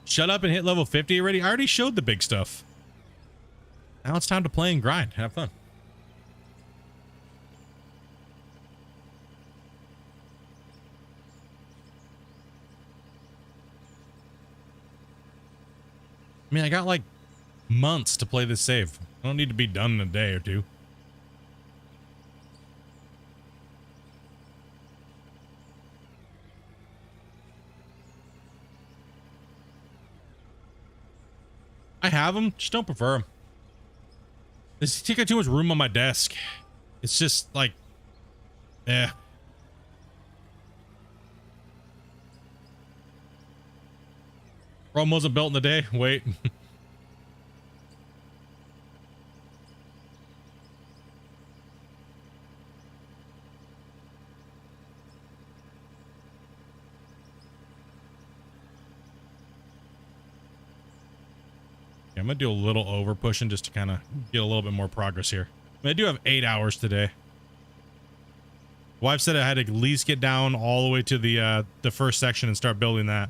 Shut up and hit level 50 already. I already showed the big stuff. Now it's time to play and grind. Have fun. I mean, I got like months to play this save. I don't need to be done in a day or two. I have them, just don't prefer them. They take up too much room on my desk. It's just like, eh. Rome wasn't built in a day. Wait. Yeah, I'm gonna do a little over pushing just to kind of get a little bit more progress here. I do have 8 hours today. Wife said I had to at least get down all the way to the first section and start building that.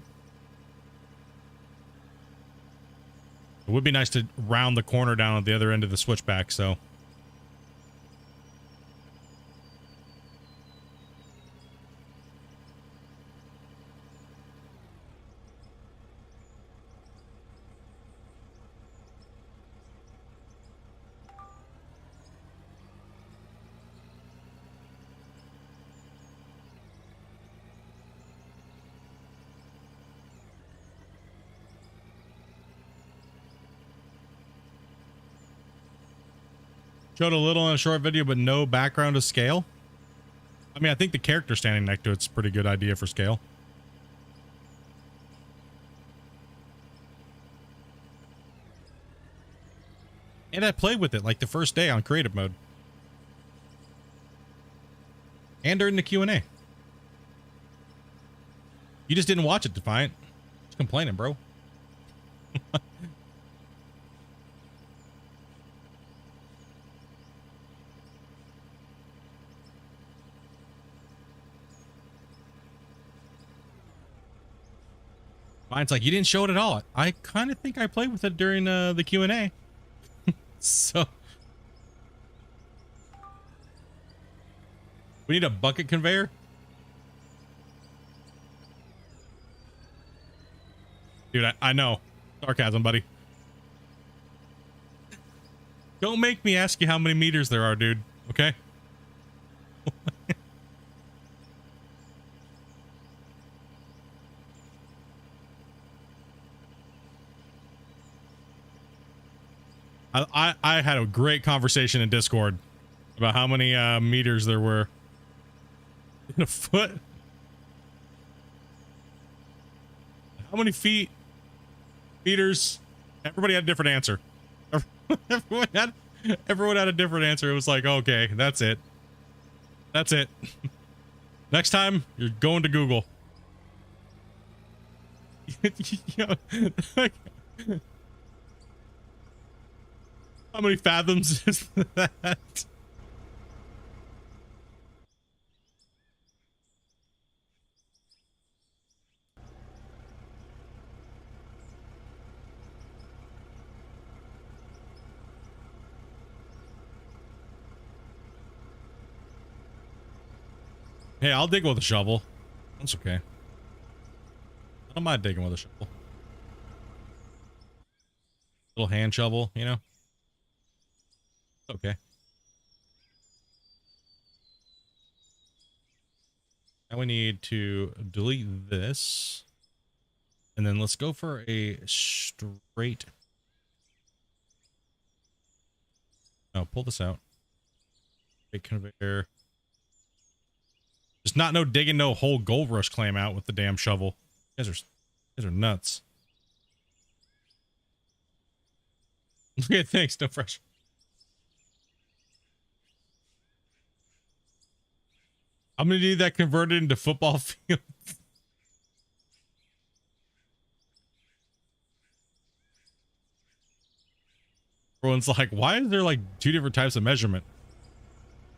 It would be nice to round the corner down at the other end of the switchback, so. Showed a little in a short video, but no background to scale. I mean, I think the character standing next to it's a pretty good idea for scale. And I played with it like the first day on creative mode. And during the Q&A. You just didn't watch it, Defiant. Just complaining, bro. Mine's like, you didn't show it at all. I kind of think I played with it during the Q&A. So. We need a bucket conveyor. Dude, I know. Sarcasm, buddy. Don't make me ask you how many meters there are, dude. Okay? I had a great conversation in Discord about how many meters there were in a foot. How many feet? Meters? Everybody had a different answer. Everyone had a different answer. It was like, okay, that's it. That's it. Next time, you're going to Google. How many fathoms is that? Hey, I'll dig with a shovel. That's okay. I don't mind digging with a shovel. Little hand shovel, you know? Okay. Now we need to delete this. And then let's go for a straight. Oh, pull this out. Big conveyor. Just not no digging no whole gold rush claim out with the damn shovel. You guys are nuts. Okay, thanks, no fresh. I'm gonna need that converted into football field. Everyone's like, why is there like two different types of measurement?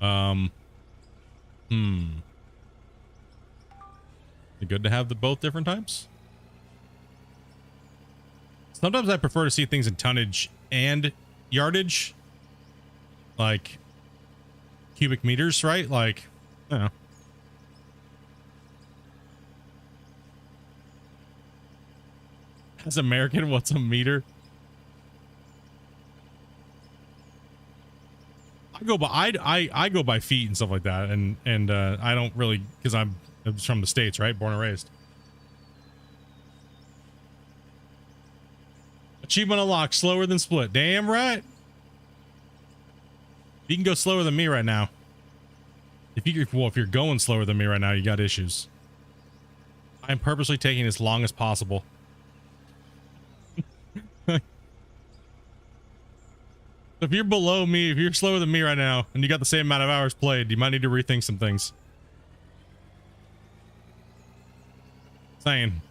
Is it good to have the both different types? Sometimes I prefer to see things in tonnage and yardage. Like cubic meters, right? Like, I don't know. As American, what's a meter? go by I go by feet and stuff like that, and I don't really, because I'm from the States, right? Born and raised. Achievement unlocked, slower than Split. Damn right. You can go slower than me right now. If you're going slower than me right now, you got issues. I'm purposely taking as long as possible. If you're below me, if you're slower than me right now, and you got the same amount of hours played, you might need to rethink some things. Saying.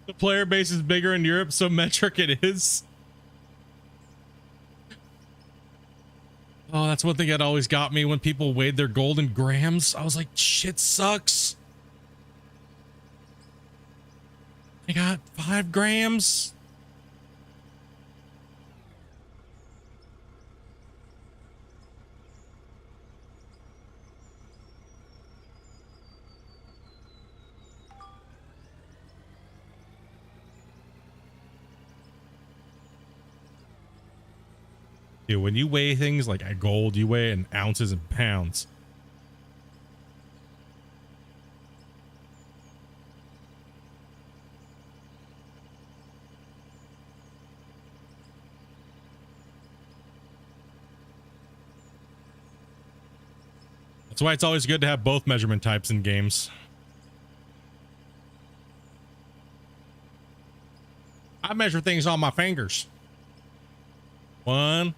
The player base is bigger in Europe, so metric it is. Oh, that's one thing that always got me when people weighed their gold in grams. I was like, shit sucks. I got 5 grams. Dude, when you weigh things like a gold, you weigh it in ounces and pounds. That's why it's always good to have both measurement types in games. I measure things on my fingers. 1,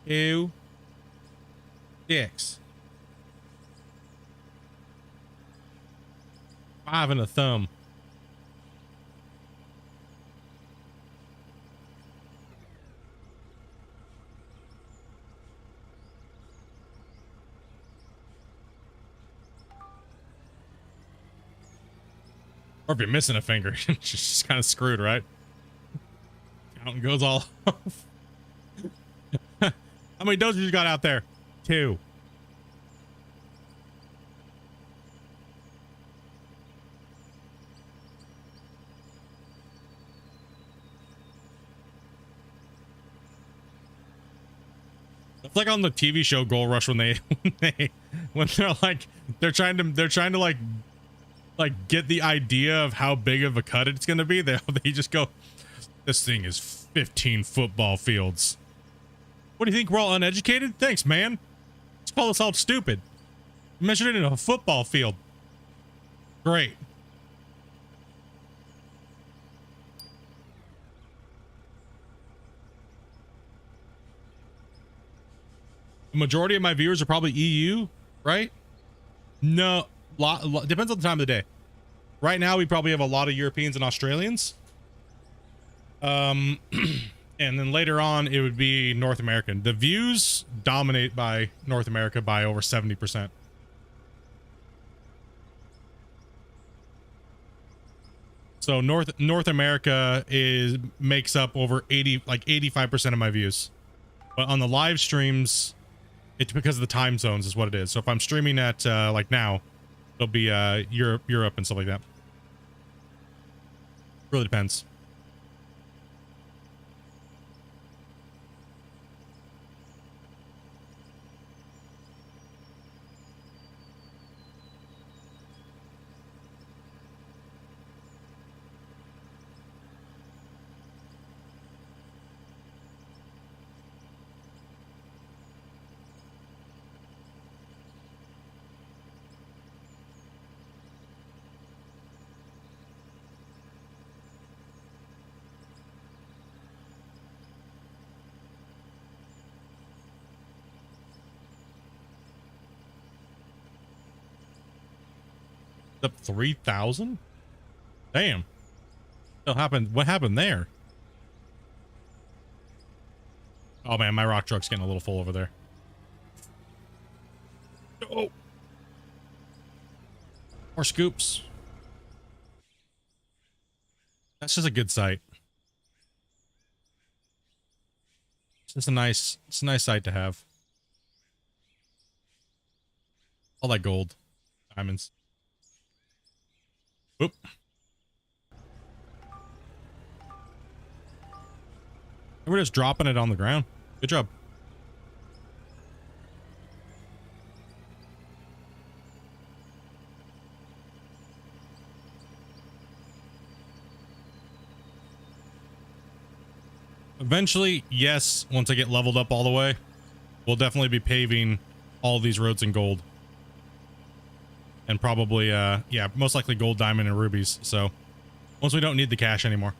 2, 6. 5 and a thumb. Or if you're missing a finger, it's just kind of screwed, right? Counting goes all off. How many dozers you got out there? 2. It's like on the TV show Gold Rush when they're like they're trying to like get the idea of how big of a cut it's gonna be. They just go, this thing is 15 football fields. What do you think? We're all uneducated? Thanks, man. Just call us all stupid. Measured it in a football field. Great. The majority of my viewers are probably EU, right? No, depends on the time of the day. Right now, we probably have a lot of Europeans and Australians. And then later on, it would be North American. The views dominate by North America by over 70%. So North America makes up over 85% of my views. But on the live streams, it's because of the time zones is what it is. So if I'm streaming at like now, it'll be Europe and stuff like that. Really depends. Up 3,000? Damn. What happened? What happened there? Oh man, my rock truck's getting a little full over there. Oh. More scoops. That's just a good sight. It's a nice sight to have. All that gold. Diamonds. Oop. We're just dropping it on the ground. Good job. Eventually, yes, once I get leveled up all the way, we'll definitely be paving all these roads in gold. And probably, yeah, most likely gold, diamond, and rubies. So once we don't need the cash anymore.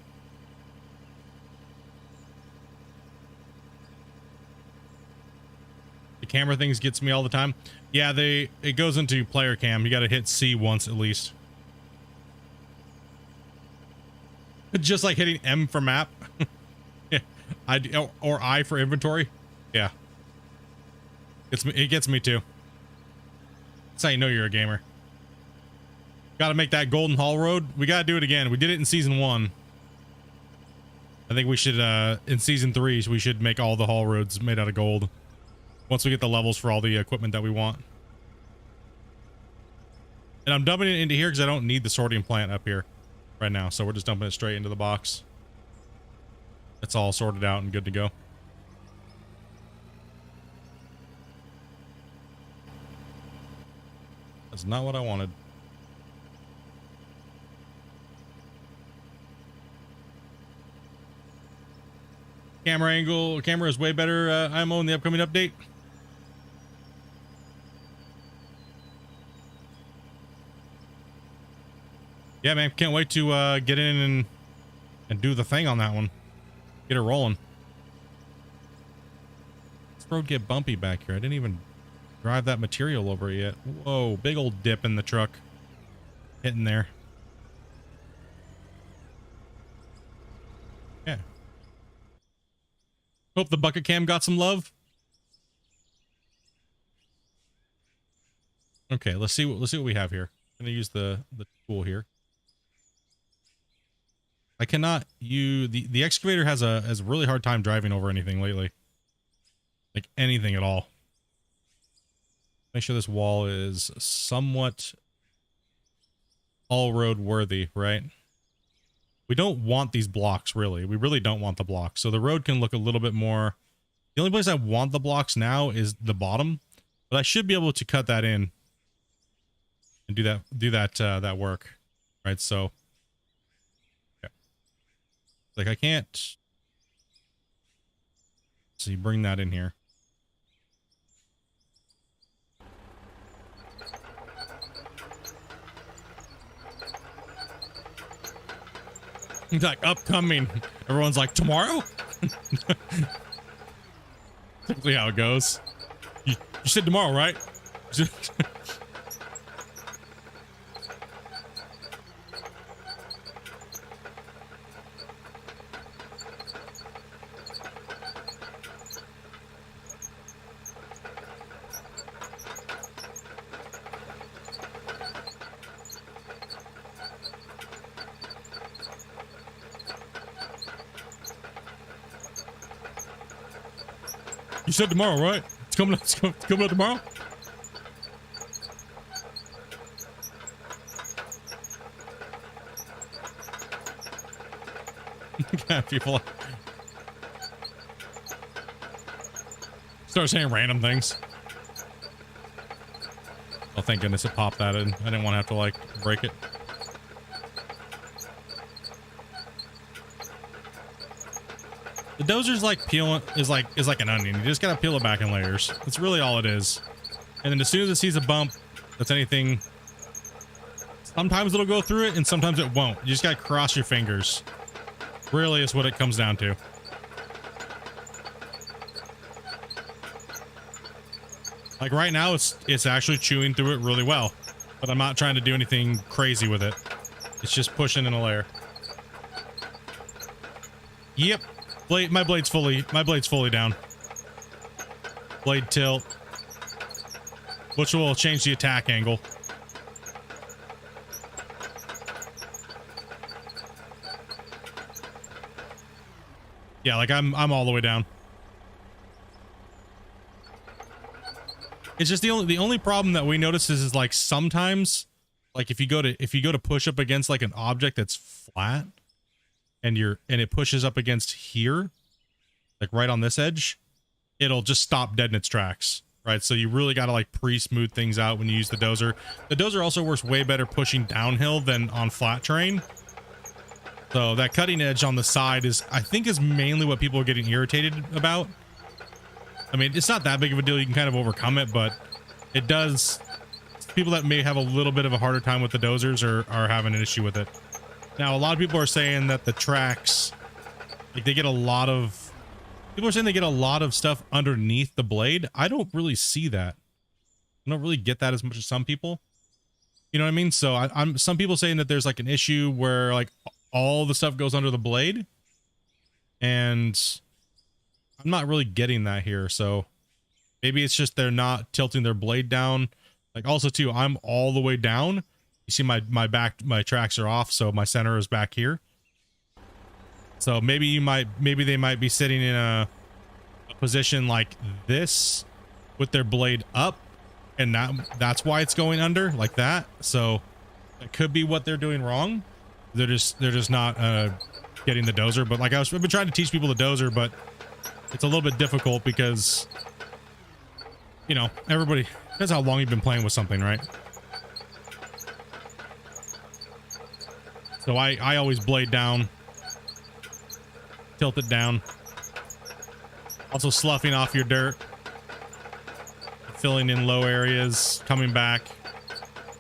The camera things gets me all the time. Yeah, it goes into player cam. You got to hit C once at least. Just like hitting M for map. Yeah, or I for inventory. Yeah, it gets me too. That's how you know you're a gamer. Got to make that golden haul road. We got to do it again. We did it in season 1. I think we should in season 3 we should make all the haul roads made out of gold once we get the levels for all the equipment that we want. And I'm dumping it into here because I don't need the sorting plant up here right now, so we're just dumping it straight into the box. It's all sorted out and good to go. That's not what I wanted. Camera is way better IMO in the upcoming update. Yeah, man, can't wait to get in and do the thing on that one. Get it rolling. This road get bumpy back here. I didn't even drive that material over it yet. Whoa, big old dip in the truck. Hitting there. Yeah. Hope the bucket cam got some love. Okay, let's see what we have here. I'm gonna use the tool here. I cannot the excavator has a really hard time driving over anything lately. Like anything at all. Make sure this wall is somewhat all road worthy, right? We don't want these blocks really. We really don't want the blocks. So the road can look a little bit more. The only place I want the blocks now is the bottom, but I should be able to cut that in and do that work, right? So like I can't. So you bring that in here. It's like upcoming. Everyone's like, tomorrow? Typically how it goes. You said tomorrow, right? You said tomorrow, right? It's coming up tomorrow? Yeah, people start saying random things. Oh, thank goodness it popped that in. I didn't want to have to like break it. The dozer's like is like an onion. You just gotta peel it back in layers. That's really all it is. And then as soon as it sees a bump that's anything, sometimes it'll go through it and sometimes it won't. You just gotta cross your fingers. Really is what it comes down to. Like right now it's actually chewing through it really well, but I'm not trying to do anything crazy with it. It's just pushing in a layer. Yep. My blade's fully down. Blade tilt, which will change the attack angle. Yeah, like I'm all the way down. It's just the only problem that we notice is like sometimes, like if you go to push up against like an object that's flat and it pushes up against here, like right on this edge, it'll just stop dead in its tracks, right? So you really got to like pre-smooth things out when you use the dozer. The dozer also works way better pushing downhill than on flat terrain. So that cutting edge on the side I think is mainly what people are getting irritated about. I mean, it's not that big of a deal. You can kind of overcome it, but it does. People that may have a little bit of a harder time with the dozers are having an issue with it. Now, a lot of people are saying that the tracks, like people are saying they get a lot of stuff underneath the blade. I don't really see that. I don't really get that as much as some people. You know what I mean? So some people saying that there's like an issue where like all the stuff goes under the blade, and I'm not really getting that here. So maybe it's just they're not tilting their blade down. Like also too, I'm all the way down. You see my tracks are off, so my center is back here. So maybe they might be sitting in a position like this with their blade up, and that's why it's going under like that. So that could be what they're doing wrong. They're just not getting the dozer. But like I've been trying to teach people the dozer, but it's a little bit difficult because, you know, everybody, that's how long you've been playing with something, right? So I always blade down, tilt it down. Also sloughing off your dirt, filling in low areas, coming back,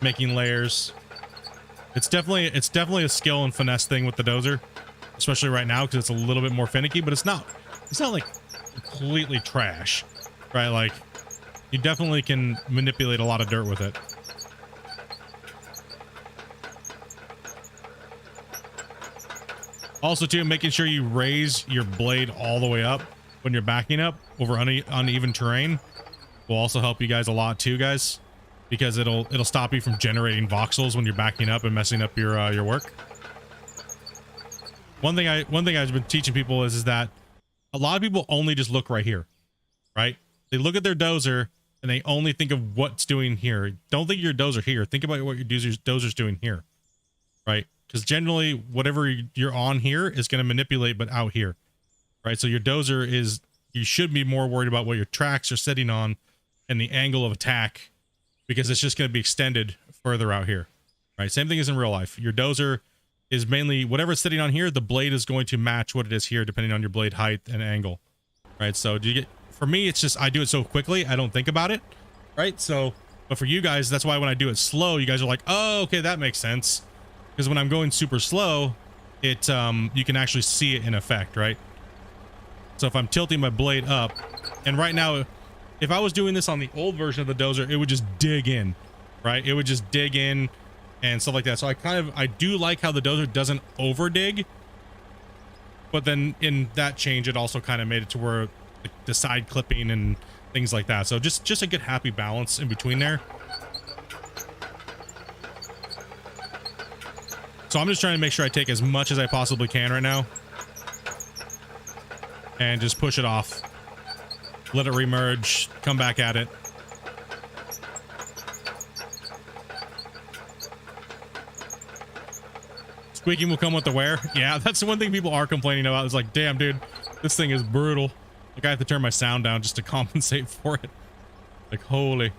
making layers. It's definitely a skill and finesse thing with the dozer, especially right now because it's a little bit more finicky, but it's not like completely trash, right? Like you definitely can manipulate a lot of dirt with it. Also too, making sure you raise your blade all the way up when you're backing up over uneven terrain will also help you guys a lot too, guys, because it'll stop you from generating voxels when you're backing up and messing up your work. One thing I've been teaching people is that a lot of people only just look right here, right? They look at their dozer and they only think of what's doing here. Don't think your dozer here. Think about what your dozer's doing here, right? Because generally, whatever you're on here is going to manipulate, but out here, right? So your dozer you should be more worried about what your tracks are sitting on and the angle of attack, because it's just going to be extended further out here, right? Same thing as in real life. Your dozer is mainly whatever's sitting on here, the blade is going to match what it is here, depending on your blade height and angle, right? So for me, it's just, I do it so quickly, I don't think about it, right? So, but for you guys, that's why when I do it slow, you guys are like, oh, okay, that makes sense. Because when I'm going super slow, you can actually see it in effect, right? So if I'm tilting my blade up, and right now, if I was doing this on the old version of the dozer, it would just dig in, right? It would just dig in and stuff like that. So I do like how the dozer doesn't over dig, but then in that change, it also kind of made it to where the side clipping and things like that. So just a good happy balance in between there. So I'm just trying to make sure I take as much as I possibly can right now and just push it off. Let it remerge, come back at it. Squeaking will come with the wear. Yeah, that's the one thing people are complaining about. It's like, damn, dude, this thing is brutal. Like, I have to turn my sound down just to compensate for it. Like, holy.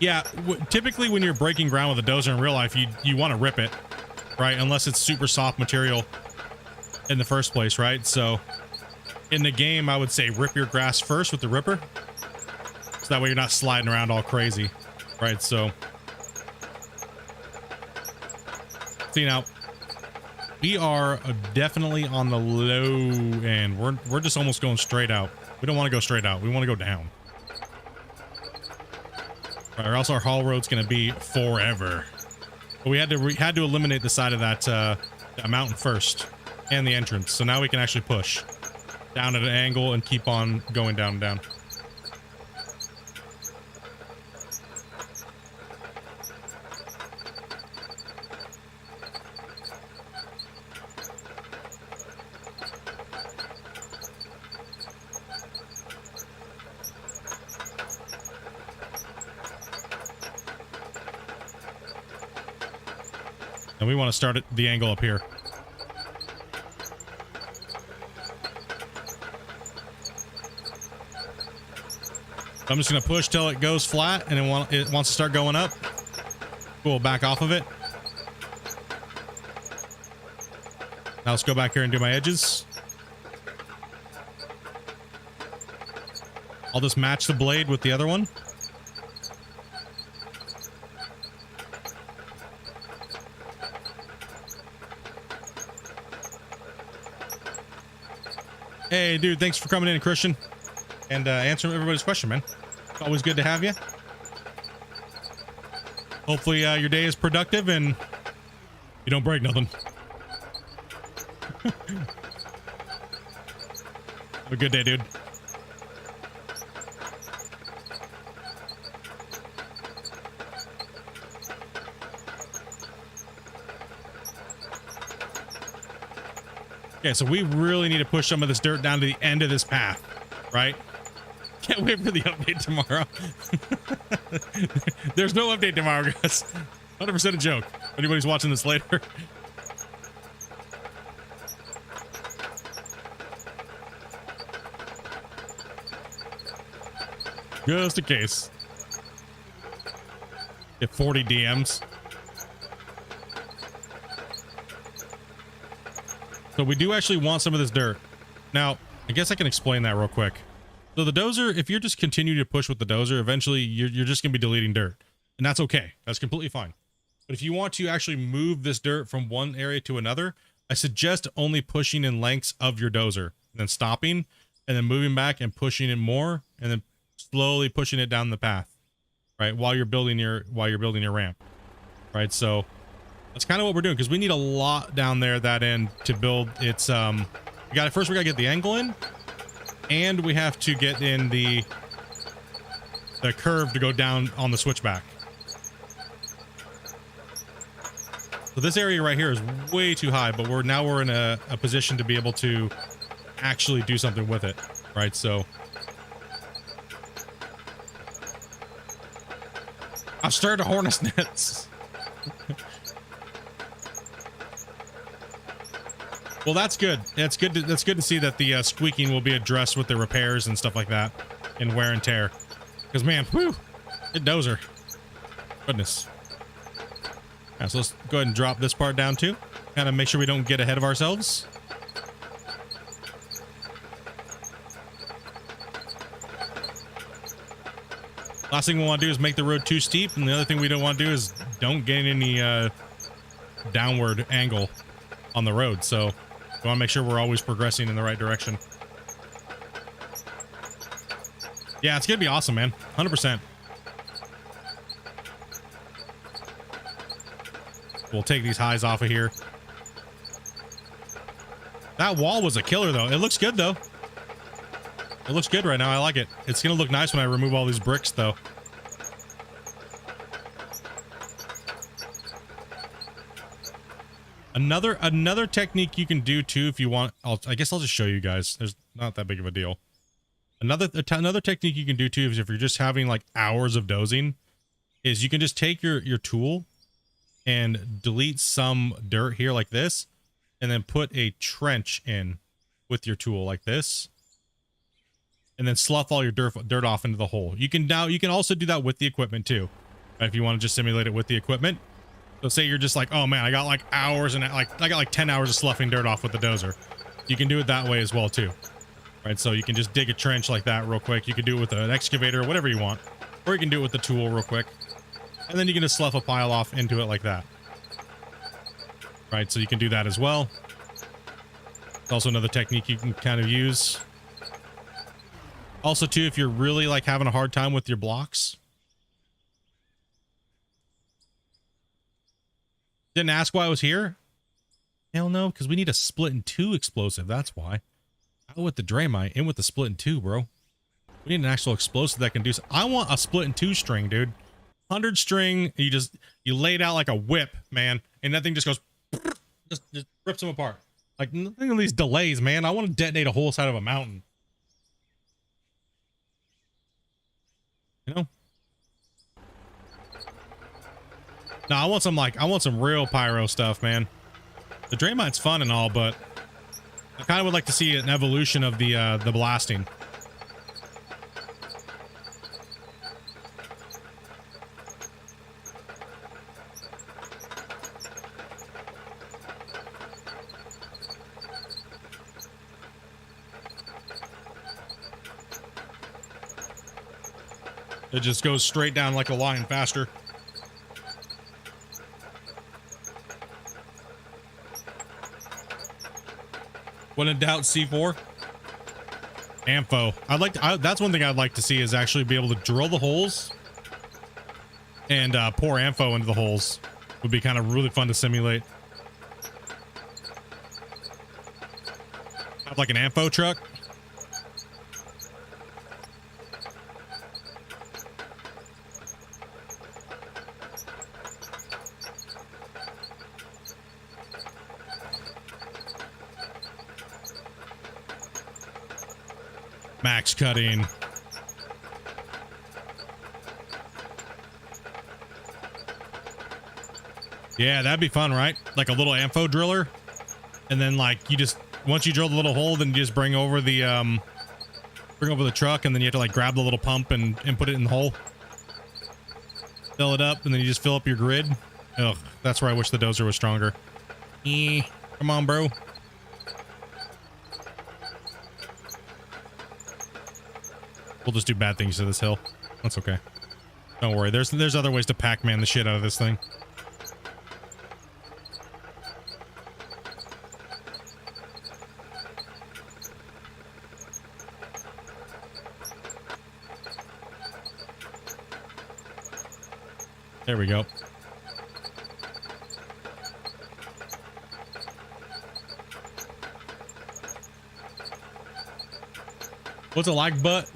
Yeah, typically when you're breaking ground with a dozer in real life, you want to rip it, right? Unless it's super soft material in the first place, right? So in the game, I would say rip your grass first with the ripper, so that way you're not sliding around all crazy, right? So see, now we are definitely on the low end. We're just almost going straight out. We don't want to go straight out. We want to go down. Right, or else our haul road's going to be forever. But we had to eliminate the side of that mountain first and the entrance. So now we can actually push. down at an angle and keep on going down and down. And we want to start at the angle up here. So I'm just going to push till it goes flat, and it wants to start going up. We'll back off of it. Now let's go back here and do my edges. I'll just match the blade with the other one. Hey, dude, thanks for coming in, Christian, and answering everybody's question, man. It's always good to have you. Hopefully your day is productive and you don't break nothing. Have a good day, dude. Okay, so we really need to push some of this dirt down to the end of this path, right? Can't wait for the update tomorrow. There's no update tomorrow, guys. 100% a joke. If anybody's watching this later. Just in case. Get 40 DMs. So we do actually want some of this dirt. Now, I guess I can explain that real quick. So the dozer, if you're just continuing to push with the dozer, eventually you're just going to be deleting dirt. And that's okay. That's completely fine. But if you want to actually move this dirt from one area to another, I suggest only pushing in lengths of your dozer, and then stopping, and then moving back and pushing it more, and then slowly pushing it down the path, right? While you're building your ramp, right? So that's kind of what we're doing, because we need a lot down there that end to build. It's we gotta get the angle in, and we have to get in the curve to go down on the switchback. So this area right here is way too high, but we're in a position to be able to actually do something with it, right? So I've started a hornet's nest. Well, that's good. That's good. That's good to see that the squeaking will be addressed with the repairs and stuff like that, and wear and tear. Because man, whew, it dozer. Goodness. All right, so let's go ahead and drop this part down too. Kind of make sure we don't get ahead of ourselves. Last thing we want to do is make the road too steep, and the other thing we don't want to do is don't gain any downward angle on the road. So we want to make sure we're always progressing in the right direction. Yeah, it's gonna be awesome, man. 100%. We'll take these highs off of here. That wall was a killer, though. It looks good, though. It looks good right now. I like it. It's gonna look nice when I remove all these bricks, though. Another technique you can do too, if you want. I guess I'll just show you guys. There's not that big of a deal. Another technique you can do too is if you're just having like hours of dozing, is you can just take your tool and delete some dirt here like this, and then put a trench in with your tool like this, and then slough all your dirt off into the hole. You can also do that with the equipment too, if you want to just simulate it with the equipment. So say you're just like, oh man, I got like hours and I got like 10 hours of sloughing dirt off with the dozer. You can do it that way as well too, right? So you can just dig a trench like that real quick. You can do it with an excavator or whatever you want, or you can do it with the tool real quick, and then you can just slough a pile off into it like that, right? So you can do that as well. It's also another technique you can kind of use. Also too, if you're really like having a hard time with your blocks. Didn't ask why I was here? Hell no, because we need a split in two explosive. That's why. Out with the Draymite, in with the split in two, bro. We need an actual explosive that can do. I want a split in two string, dude. 100 string. You lay it out like a whip, man, and that thing just goes, just rips them apart. Like nothing of these delays, man. I want to detonate a whole side of a mountain. You know. No, I want some real pyro stuff, man. The Draymite's fun and all, but I kind of would like to see an evolution of the blasting. It just goes straight down like a line faster. When in doubt, C4. Amfo. That's one thing I'd like to see is actually be able to drill the holes and pour amfo into the holes. Would be kind of really fun to simulate. Have like an amfo truck. Max cutting. Yeah, that'd be fun, right? Like a little amfo driller. And then like you just, once you drill the little hole, then you just bring over the truck, and then you have to like grab the little pump and put it in the hole. Fill it up, and then you just fill up your grid. Ugh, that's where I wish the dozer was stronger. Come on, bro. We'll just do bad things to this hill. That's okay. Don't worry. There's other ways to Pac-Man the shit out of this thing. There we go. What's a like butt?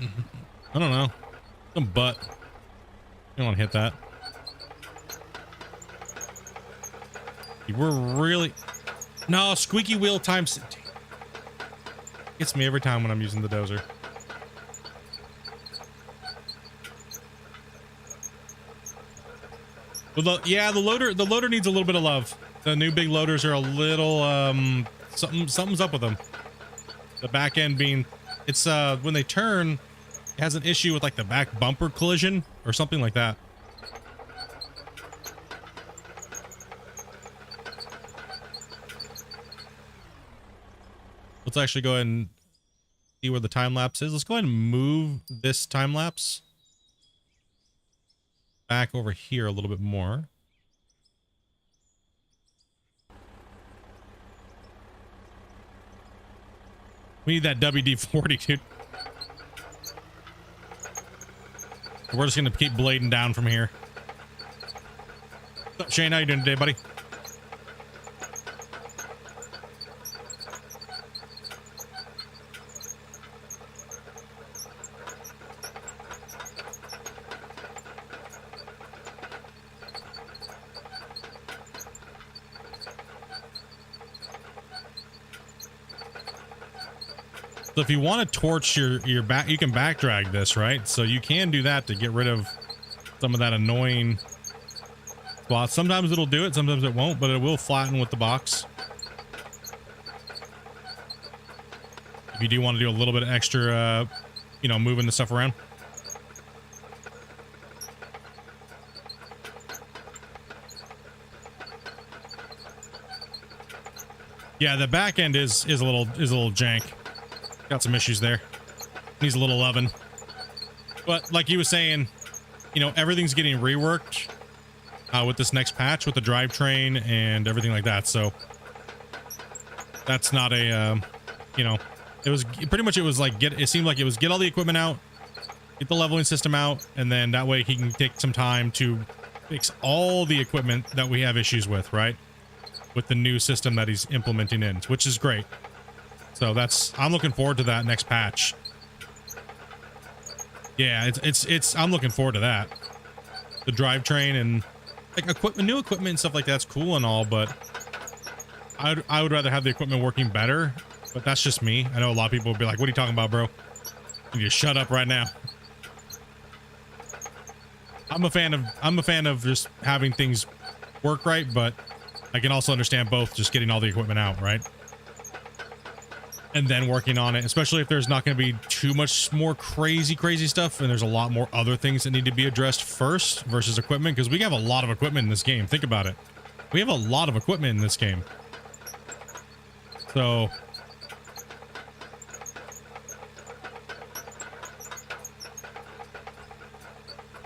I don't know. Some butt. You don't want to hit that. We're really... No, squeaky wheel times... Gets me every time when I'm using the dozer. Well, yeah, the loader needs a little bit of love. The new big loaders are a little, something's up with them. The back end being... It's, when they turn... It has an issue with like the back bumper collision or something like that. Let's actually go ahead and see where the time lapse is. Let's go ahead and move this time lapse back over here a little bit more. We need that WD-40, dude. We're just gonna keep blading down from here. What's up, Shane? How you doing today, buddy? So if you want to torch your back, you can back drag this, right? So you can do that to get rid of some of that annoying spots. Sometimes it'll do it, sometimes it won't, but it will flatten with the box. If you do want to do a little bit of extra, you know, moving the stuff around. Yeah, the back end is a little jank. Got some issues there. Needs a little loving. But like you was saying, you know, everything's getting reworked with this next patch with the drivetrain and everything like that. So that's not a, you know, it was pretty much, it was like it seemed like it was get all the equipment out, get the leveling system out, and then that way he can take some time to fix all the equipment that we have issues with, right? With the new system that he's implementing in, which is great. So I'm looking forward to that next patch. Yeah, I'm looking forward to that. The drivetrain and like equipment, new equipment and stuff like that's cool and all, but I would rather have the equipment working better. But that's just me. I know a lot of people will be like, "What are you talking about, bro? You just shut up right now." I'm a fan of just having things work right, but I can also understand both just getting all the equipment out, right? And then working on it, especially if there's not going to be too much more crazy stuff and there's a lot more other things that need to be addressed first versus equipment, because we have a lot of equipment in this game. Think about it. We have a lot of equipment in this game. So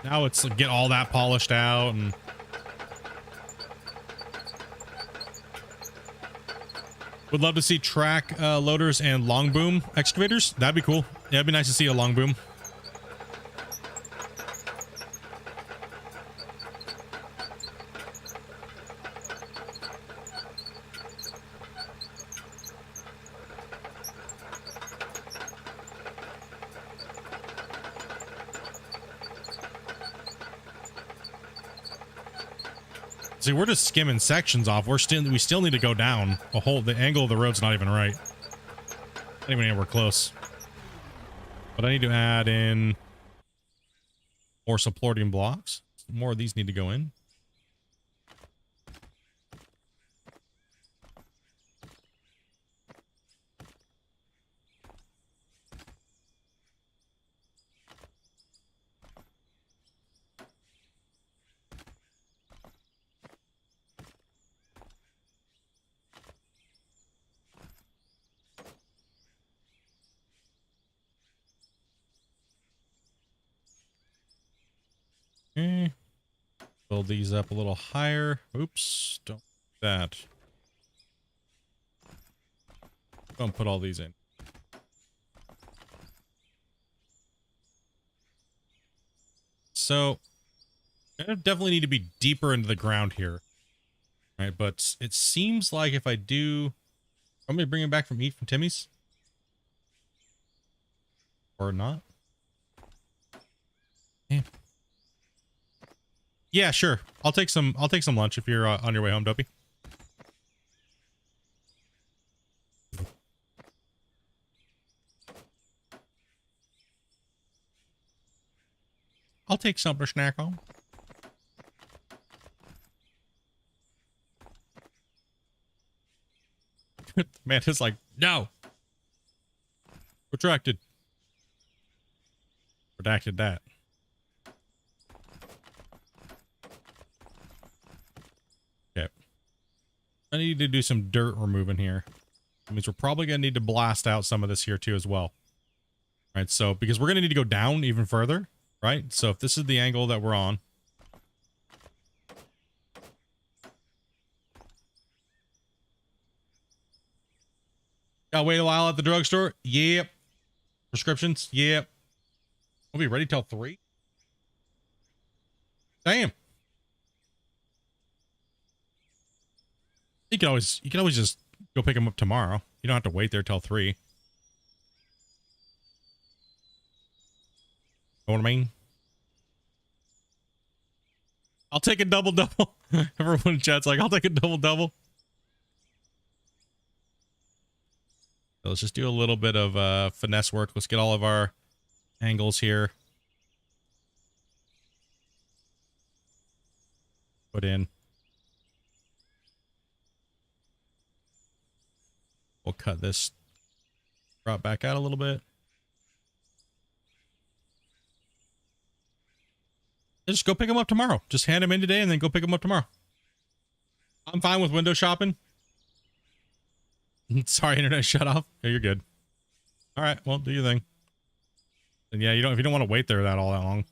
now it's like get all that polished out and would love to see track loaders and long boom excavators. That'd be cool. Yeah, it'd be nice to see a long boom. See, we're just skimming sections off. We still need to go down a whole. The angle of the road's not even right. Not even anywhere close. But I need to add in more supporting blocks. More of these need to go in. Okay. Build these up a little higher. Oops, don't do that. Don't put all these in. So I definitely need to be deeper into the ground here. All right, but it seems like if I do, I'm gonna bring it back from Timmy's or not. Yeah. Yeah, sure. I'll take some lunch if you're on your way home, Dopey. I'll take something to snack on. Man, it's like, no. Retracted. Redacted that. Okay. I need to do some dirt removing here. That means we're probably going to need to blast out some of this here too as well. All right, so because we're going to need to go down even further, right? So if this is the angle that we're on. Gotta wait a while at the drugstore? Yep. Prescriptions? Yep. We'll be ready till 3. Damn. You can always just go pick them up tomorrow. You don't have to wait there till 3. Know what I mean? I'll take a double-double. Everyone in chat's like, I'll take a double-double. So let's just do a little bit of finesse work. Let's get all of our angles here. Put in. We'll cut this. Drop back out a little bit. Just go pick them up tomorrow. Just hand them in today and then go pick them up tomorrow. I'm fine with window shopping. Sorry, internet shut off. Yeah, you're good. All right, well, do your thing. And yeah, if you don't want to wait there all that long.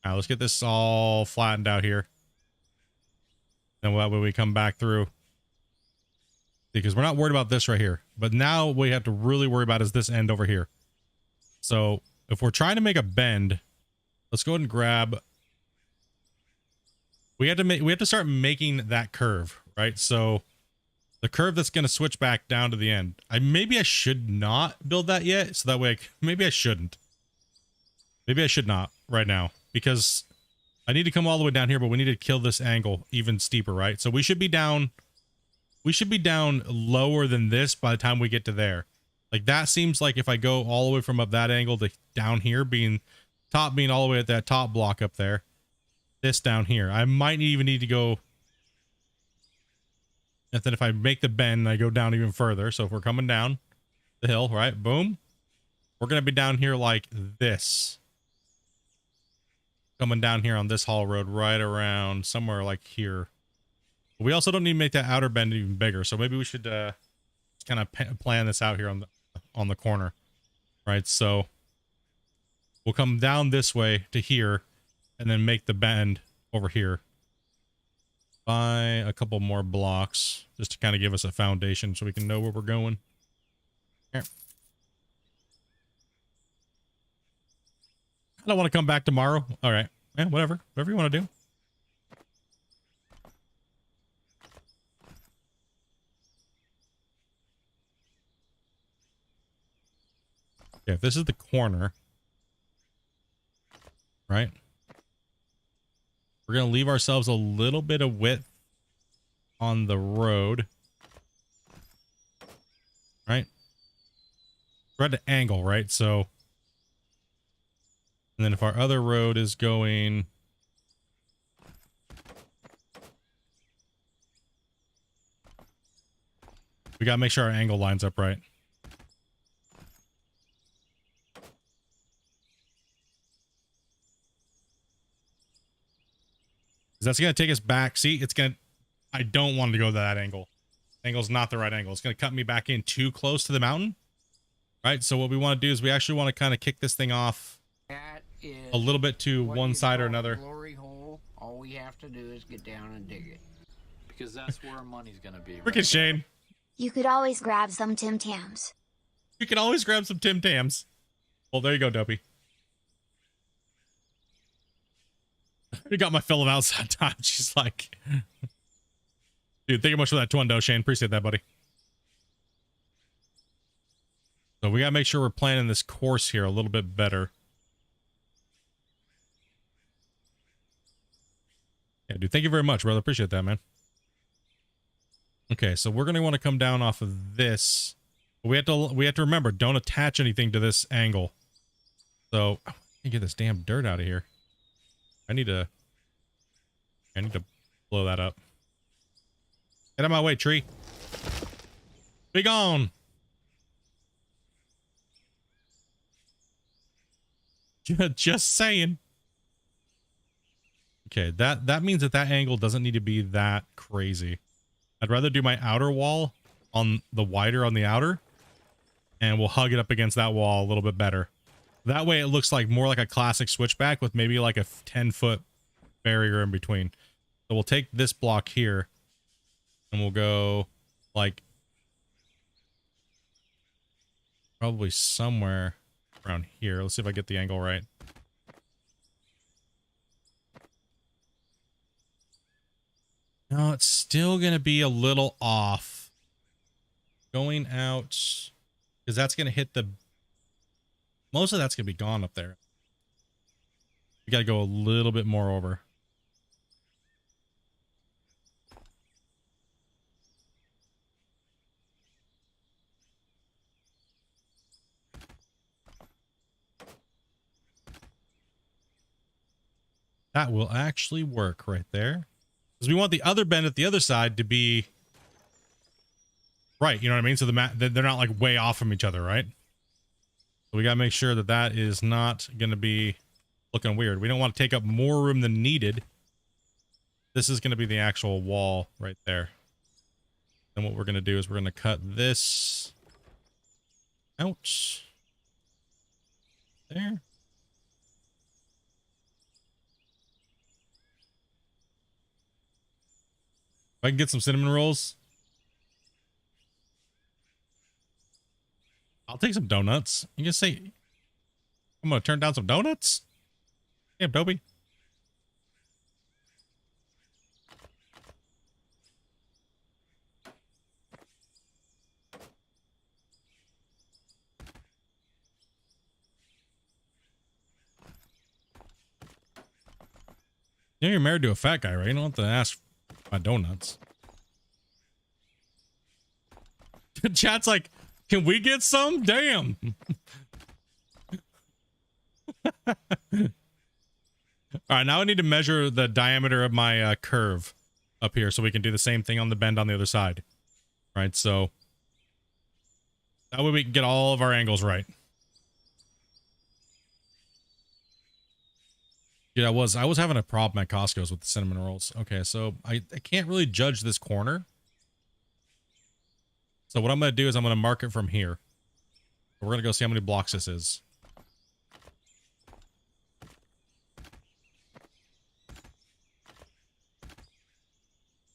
All right, let's get this all flattened out here. Then that way we come back through. Because we're not worried about this right here. But now what we have to really worry about is this end over here. So if we're trying to make a bend, let's go ahead and grab. We have to start making that curve, right? So The curve that's going to switch back down to the end. Maybe I should not build that yet. So that way, maybe I shouldn't. Maybe I should not right now. Because I need to come all the way down here, but we need to kill this angle even steeper, right? So we should be down. We should be down lower than this by the time we get to there. Like that seems like if I go all the way from up that angle to down here, being all the way at that top block up there. This down here. I might even need to go. And then if I make the bend, I go down even further. So if we're coming down the hill, right? Boom. We're going to be down here like this. Coming down here on this haul road right around somewhere like here. We also don't need to make that outer bend even bigger. So maybe we should kind of plan this out here on the corner. Right? So we'll come down this way to here and then make the bend over here. Buy a couple more blocks just to kind of give us a foundation so we can know where we're going. Here. I don't want to come back tomorrow. All right. Yeah, whatever. Whatever you want to do. Okay, if this is the corner, right? We're going to leave ourselves a little bit of width on the road. Right? We're at an angle, right? So, and then if our other road is going... We got to make sure our angle lines up right. That's going to take us back. See, it's going to... I don't want to go to that angle. Angle's not the right angle. It's going to cut me back in too close to the mountain. Right? So what we want to do is we actually want to kind of kick this thing off a little bit to one side or another. Glory hole. All we have to do is get down and dig it. Because that's where our money's going to be. Freaking Shane. You could always grab some Tim Tams. You can always grab some Tim Tams. Well, there you go, Dopey. I got my fill of outside time. She's like, dude, thank you much for that Twindo, Shane. Appreciate that, buddy. So we got to make sure we're planning this course here a little bit better. Yeah, dude, thank you very much, brother. Appreciate that, man. Okay, so we're going to want to come down off of this. We have to remember, don't attach anything to this angle. So, I can get this damn dirt out of here. I need to blow that up. Get out of my way, tree. Be gone. Just saying. Okay, that means that angle doesn't need to be that crazy. I'd rather do my outer wall on the wider on the outer, and we'll hug it up against that wall a little bit better. That way it looks like more like a classic switchback with maybe like a 10-foot barrier in between. So we'll take this block here and we'll go like probably somewhere around here. Let's see if I get the angle right. No, it's still going to be a little off. Going out, because that's going to hit the... Most of that's going to be gone up there. We got to go a little bit more over. That will actually work right there. Because we want the other bend at the other side to be right, you know what I mean? So they're not like way off from each other, right? So we got to make sure that that is not going to be looking weird. We don't want to take up more room than needed. This is going to be the actual wall right there. Then what we're going to do is we're going to cut this out. There. If I can get some cinnamon rolls, I'll take some donuts. You can say, I'm going to turn down some donuts? Damn, Toby. Yeah, you're married to a fat guy, right? You don't have to ask about donuts. Chat's like, can we get some? Damn. All right, now I need to measure the diameter of my curve up here so we can do the same thing on the bend on the other side. All right, so that way we can get all of our angles right. Dude, I was having a problem at Costco's with the cinnamon rolls. Okay, so I can't really judge this corner. So what I'm going to do is I'm going to mark it from here. We're going to go see how many blocks this is.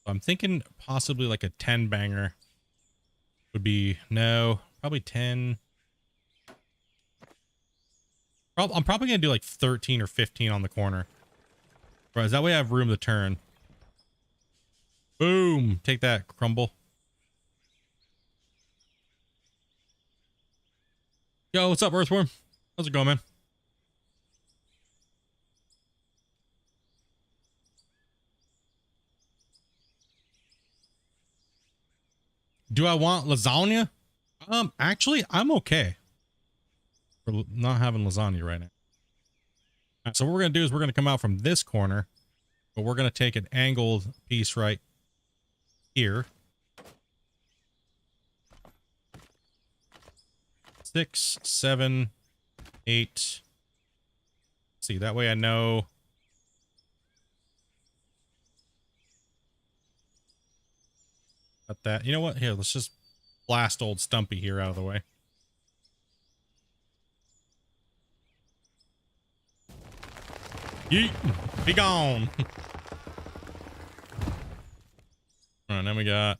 I'm thinking possibly like a 10 banger would be, no, probably 10. I'm probably going to do like 13 or 15 on the corner. Right, that way I have room to turn. Boom. Take that, crumble. Yo, what's up, Earthworm? How's it going, man? Do I want lasagna? Actually, I'm okay for not having lasagna right now. All right, so what we're going to do is we're going to come out from this corner, but we're going to take an angled piece right here. 6, 7, 8. See, that way I know. Got that. You know what? Here, let's just blast old Stumpy here out of the way. Yeet. Be gone. All right, then we got.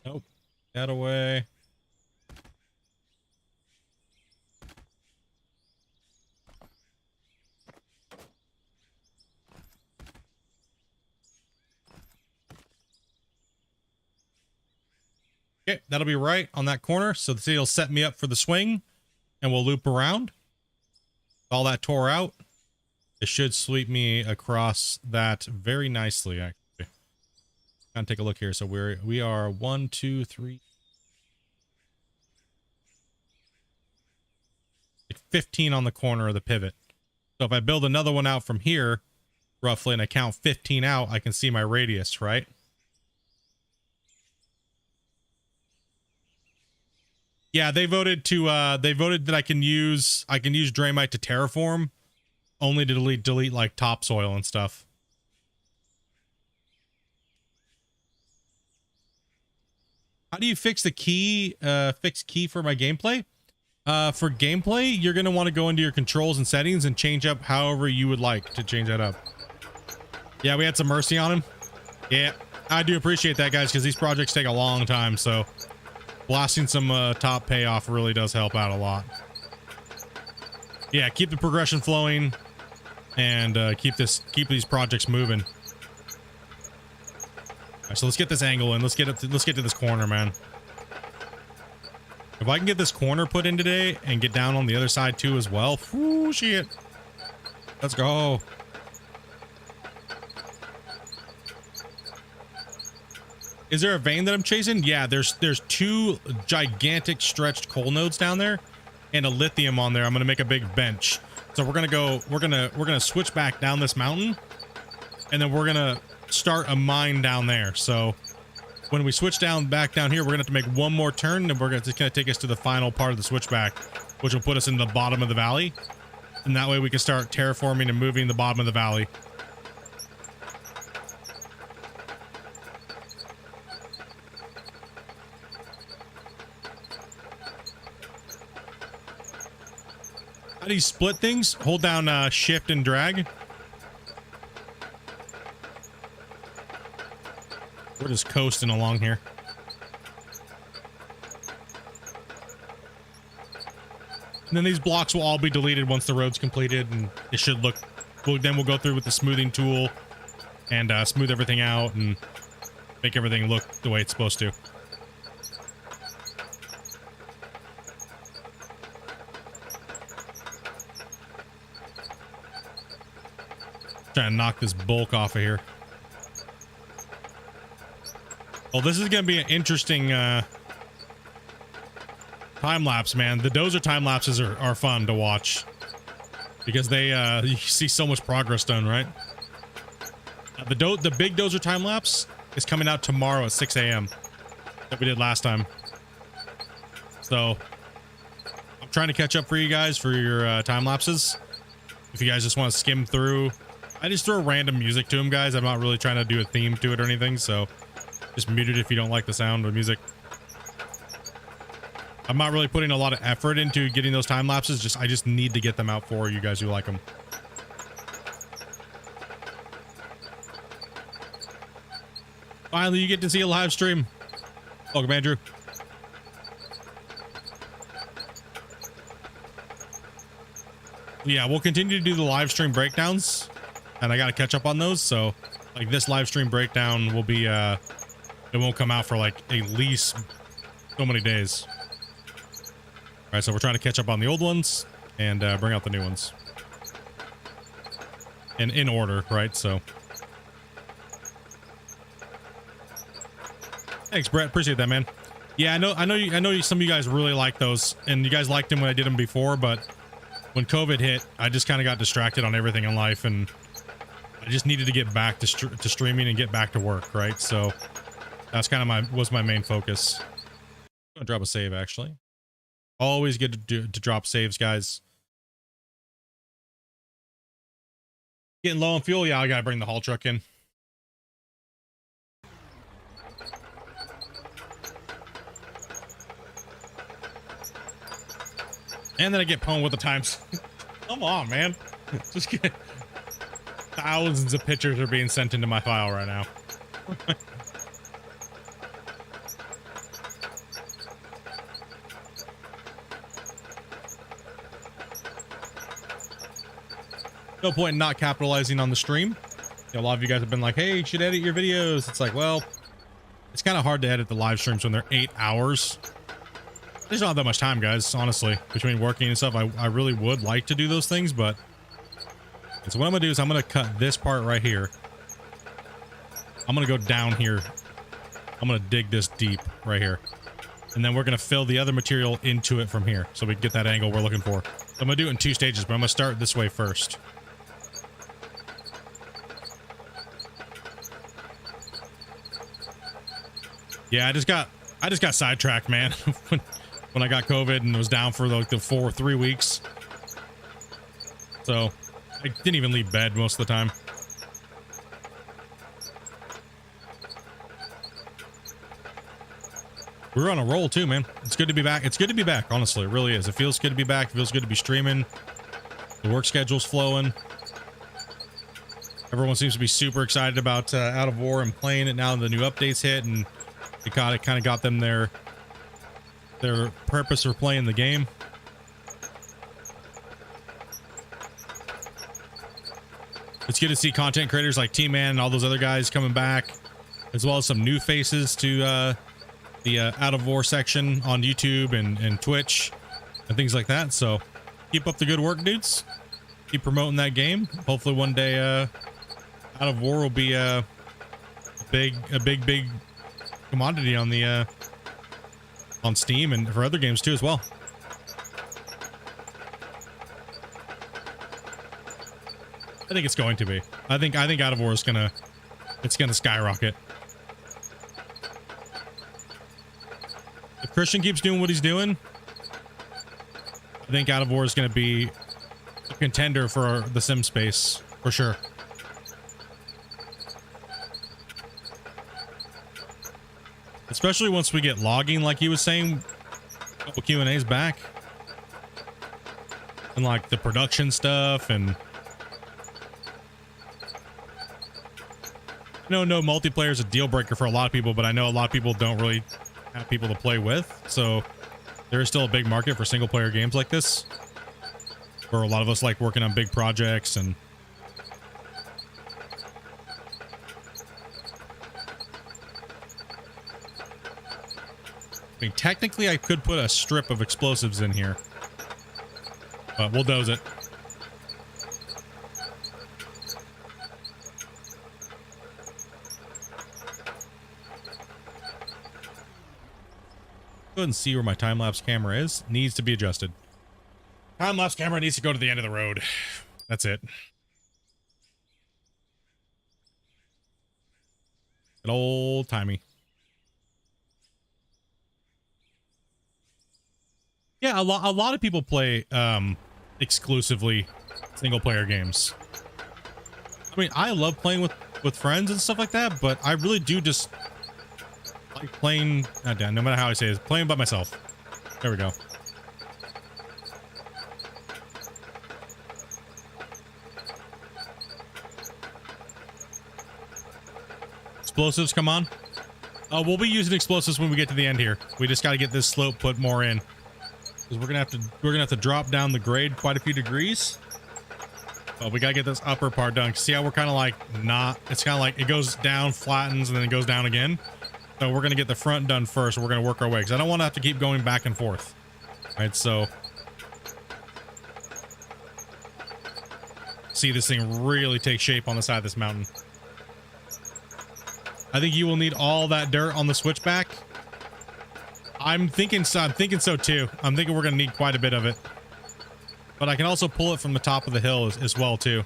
Nope. That away. Okay, that'll be right on that corner. So the city will set me up for the swing and we'll loop around. All that tore out. It should sweep me across that very nicely, actually. Kind of take a look here. So we are 1, 2, 3, 15 on the corner of the pivot. So if I build another one out from here, roughly, and I count 15 out, I can see my radius, right? Yeah, they voted that I can use Draymite to terraform, only to delete like topsoil and stuff. How do you fix the key? Fix key for my gameplay? For gameplay, you're gonna want to go into your controls and settings and change up however you would like to change that up. Yeah, we had some mercy on him. Yeah, I do appreciate that, guys, because these projects take a long time. So blasting some top payoff really does help out a lot. Yeah, keep the progression flowing and keep these projects moving. All right, so let's get this angle in. Let's get to this corner, man. If I can get this corner put in today and get down on the other side too as well. Whoo, shit. Let's go. Is there a vein that I'm chasing? Yeah, there's 2 gigantic stretched coal nodes down there and a lithium on there. I'm gonna make a big bench. So we're gonna switch back down this mountain, and then we're gonna start a mine down there. So when we switch back down here, we're gonna have to make one more turn, and it's gonna take us to the final part of the switchback, which will put us in the bottom of the valley, and that way we can start terraforming and moving the bottom of the valley. How do you split things? Hold down shift and drag. We're just coasting along here. And then these blocks will all be deleted once the road's completed, and it should look, then we'll go through with the smoothing tool and smooth everything out and make everything look the way it's supposed to. Trying to knock this bulk off of here. Well, this is going to be an interesting time lapse, man. The dozer time lapses are fun to watch because they you see so much progress done, right? The big dozer time lapse is coming out tomorrow at 6 a.m. that we did last time. So I'm trying to catch up for you guys for your time lapses. If you guys just want to skim through, I just throw random music to them, guys. I'm not really trying to do a theme to it or anything, so just mute it if you don't like the sound of music. I'm not really putting a lot of effort into getting those time lapses. I just need to get them out for you guys who like them. Finally, you get to see a live stream. Welcome, Andrew. Yeah, we'll continue to do the live stream breakdowns, and I got to catch up on those. So, like, this live stream breakdown will be, it won't come out for like at least so many days. All right, so we're trying to catch up on the old ones and bring out the new ones. And in order, right? So. Thanks, Brett. Appreciate that, man. Yeah, I know some of you guys really like those, and you guys liked them when I did them before, but when COVID hit, I just kind of got distracted on everything in life, and I just needed to get back to streaming and get back to work, right? So that's kind of was my main focus. I'm gonna drop a save, actually. Always good to drop saves, guys. Getting low on fuel? Yeah, I gotta bring the haul truck in. And then I get pwned with the times. Come on, man. Just get thousands of pictures are being sent into my file right now. No point in not capitalizing on the stream. You know, a lot of you guys have been like, hey, you should edit your videos. It's like, well, it's kind of hard to edit the live streams when they're 8 hours. There's not that much time, guys, honestly, between working and stuff. I really would like to do those things, but so what I'm gonna do is I'm gonna cut this part right here. I'm gonna go down here. I'm gonna dig this deep right here, and then we're gonna fill the other material into it from here so we can get that angle we're looking for. So I'm gonna do it in 2 stages, but I'm gonna start this way first. Yeah, I just got sidetracked, man. when I got COVID and was down for like the 3 weeks. So I didn't even leave bed most of the time. We were on a roll too, man. It's good to be back. It's good to be back, honestly. It really is. It feels good to be back. It feels good to be streaming. The work schedule's flowing. Everyone seems to be super excited about Out of War and playing it now that the new updates hit, and it kind of got them their purpose for playing the game. It's good to see content creators like T-Man and all those other guys coming back, as well as some new faces to the Out of War section on YouTube and Twitch and things like that. So keep up the good work, dudes. Keep promoting that game. Hopefully one day Out of War will be a big commodity on the on Steam and for other games too as well. I think it's going to be. I think Out of War is gonna skyrocket. If Christian keeps doing what he's doing, I think Out of War is gonna be a contender for the sim space for sure. Especially once we get logging, like he was saying, a couple Q&As back. and like the production stuff. And I know no multiplayer is a deal breaker for a lot of people, but I know a lot of people don't really have people to play with. So there is still a big market for single player games like this, where a lot of us like working on big projects. And I mean, technically I could put a strip of explosives in here, but we'll doze it. Go ahead and see where my time-lapse camera is. Needs to be adjusted. Time-lapse camera needs to go to the end of the road. That's it. Good old timey. Yeah, a lot of people play exclusively single-player games. I mean, I love playing with friends and stuff like that, but I really do just like playing, no matter how I say it, playing by myself. There we go. Explosives, come on. We'll be using explosives when we get to the end here. We just got to get this slope put more in, because we're gonna have to drop down the grade quite a few degrees. But we gotta get this upper part done. See how we're kind of like it's kind of like it goes down, flattens, and then it goes down again. So we're gonna get the front done first. We're gonna work our way, because I don't want to have to keep going back and forth. All right, so see this thing really take shape on the side of this mountain. I think you will need all that dirt on the switchback. I'm thinking so too. I'm thinking we're gonna need quite a bit of it, but I can also pull it from the top of the hill as well too.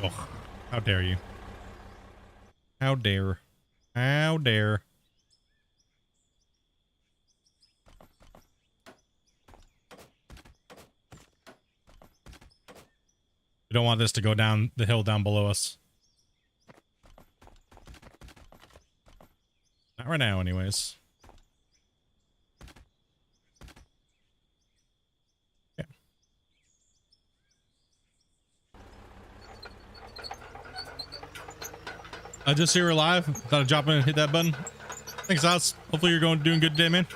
Oh, how dare you? How dare? How dare? We don't want this to go down the hill down below us. Not right now, anyways. Yeah. Just so you're alive, thought I'd drop in and hit that button. Thanks, Oz. Hopefully you're doing good today, man.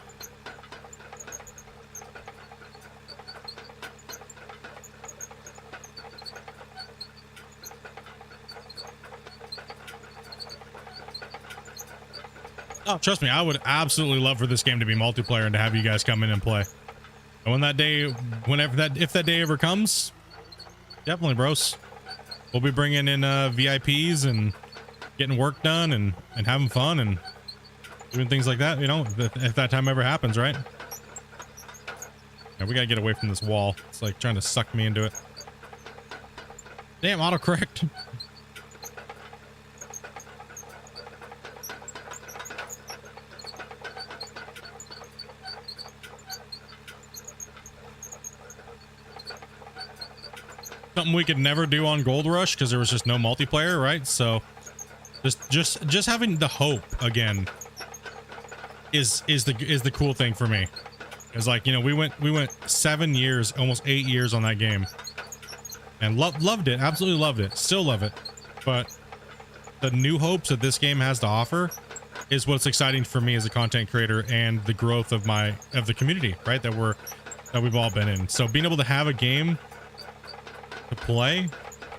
Oh, trust me, I would absolutely love for this game to be multiplayer and to have you guys come in and play. And when that day, if that day ever comes, definitely, bros. We'll be bringing in VIPs and getting work done and having fun and doing things like that, you know, if that time ever happens, right? Yeah, we gotta get away from this wall. It's like trying to suck me into it. Damn, autocorrect. Something we could never do on Gold Rush because there was just no multiplayer, right? So just having the hope again is the cool thing for me. It's like, you know, we went 7 years, almost 8 years on that game, and loved it, absolutely loved it, still love it. But the new hopes that this game has to offer is what's exciting for me as a content creator and the growth of the community, right? That we've all been in. So being able to have a game to play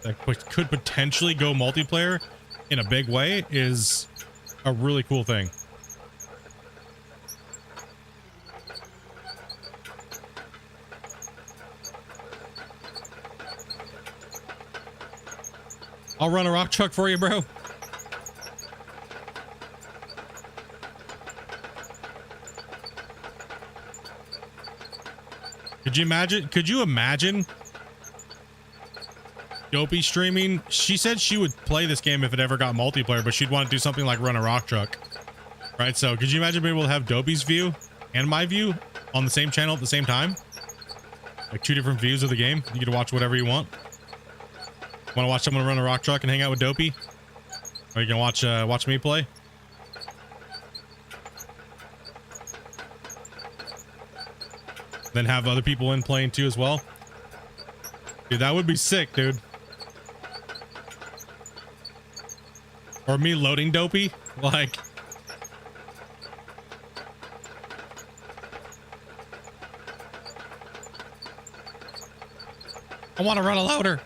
that could potentially go multiplayer in a big way is a really cool thing. I'll run a rock truck for you, bro. Could you imagine Dopey streaming? She said she would play this game if it ever got multiplayer, but she'd want to do something like run a rock truck. right? So could you imagine being able to have Dopey's view and my view on the same channel at the same time? Like 2 different views of the game. You can watch whatever you want. Want to watch someone run a rock truck and hang out with Dopey? Or you can watch me play? Then have other people in playing too as well. Dude, that would be sick, dude. Or me loading Dopey, like. I want to run a loader.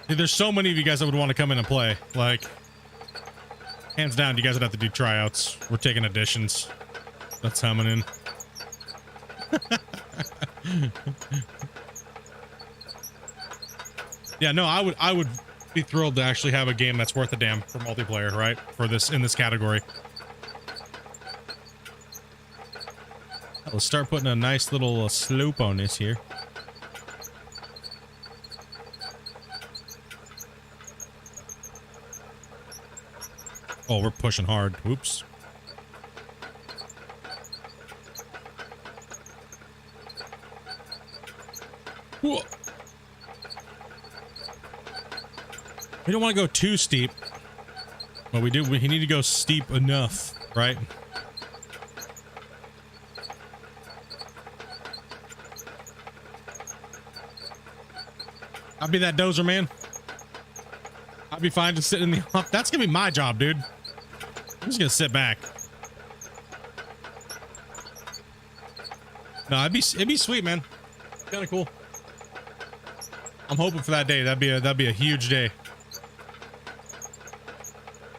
Dude, there's so many of you guys that would want to come in and play. Like, hands down, you guys would have to do tryouts. We're taking additions. That's coming in. Yeah, no, I would be thrilled to actually have a game that's worth a damn for multiplayer, right? For this, in this category. Let's start putting a nice little slope on this here. Oh, we're pushing hard. Oops. Whoa. We don't want to go too steep, but we need to go steep enough, right? I'll be that dozer, man. I'll be fine to sit in the off. That's gonna be my job, dude. I'm just gonna sit back. No, it'd be sweet, man. Kind of cool. I'm hoping for that day. That'd be a huge day.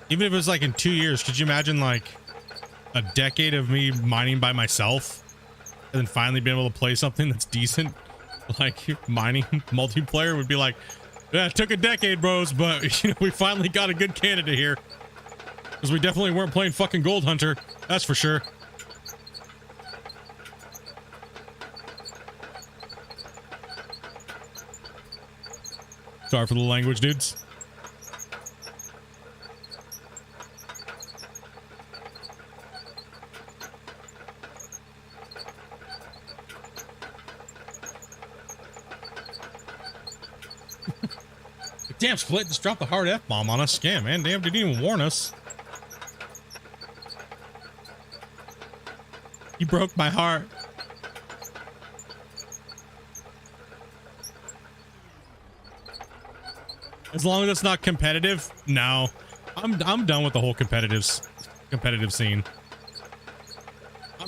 Even if it was like in 2 years, could you imagine like a decade of me mining by myself and then finally being able to play something that's decent? Like mining multiplayer would be like, yeah, it took a decade, bros, but you know, we finally got a good candidate here. Because we definitely weren't playing fucking Gold Hunter. That's for sure. Sorry for the language, dudes. Damn, Split just dropped the hard F-bomb on us. Scam, man. Damn, didn't even warn us. You broke my heart. As long as it's not competitive, no. I'm done with the whole competitive scene.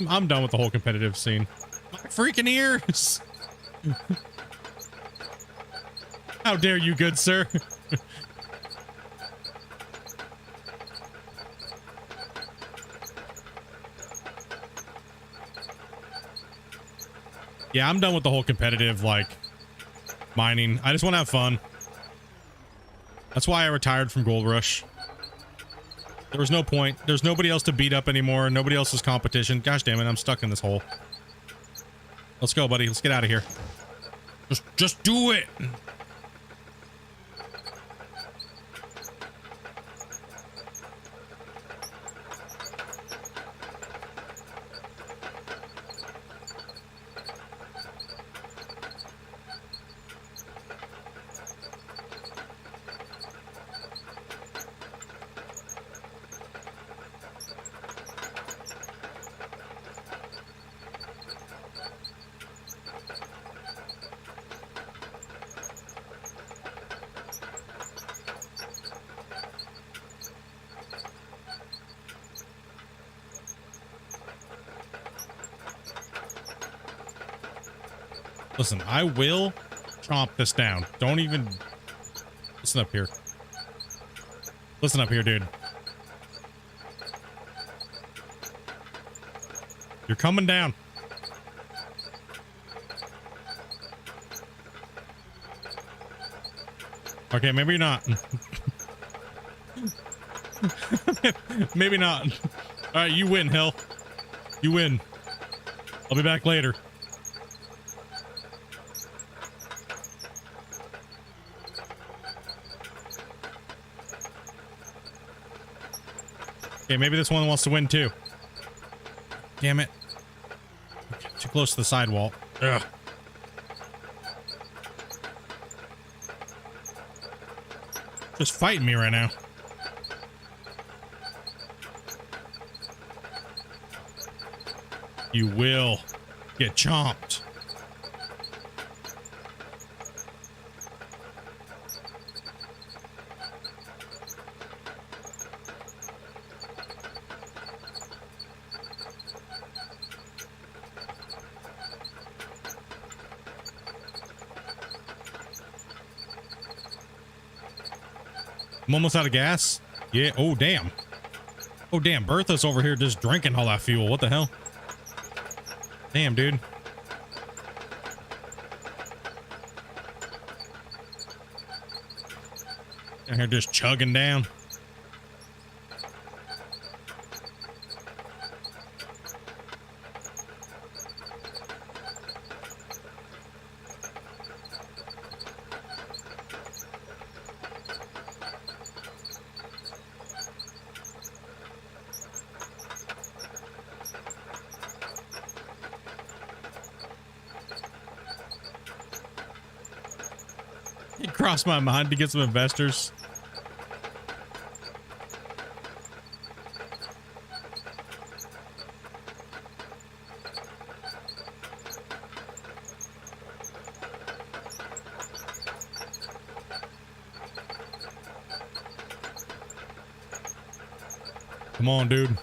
I'm done with the whole competitive scene. My freaking ears. How dare you, good sir? Yeah, I'm done with the whole competitive, like, mining. I just want to have fun. That's why I retired from Gold Rush. There was no point. There's nobody else to beat up anymore. Nobody else's competition. Gosh damn it, I'm stuck in this hole. Let's go, buddy. Let's get out of here. Just do it. Listen, I will chomp this down. Don't even... Listen up here. Listen up here, dude. You're coming down. Okay, maybe not. Maybe not. All right, you win, Hill. You win. I'll be back later. Okay, maybe this one wants to win too. Damn it. Too close to the sidewall. Ugh. Just fighting me right now. You will get chomped. I'm almost out of gas. Yeah. Oh, damn. Oh, damn. Bertha's over here just drinking all that fuel. What the hell? Damn, dude. Down here just chugging down. It crossed my mind to get some investors. Come on, dude.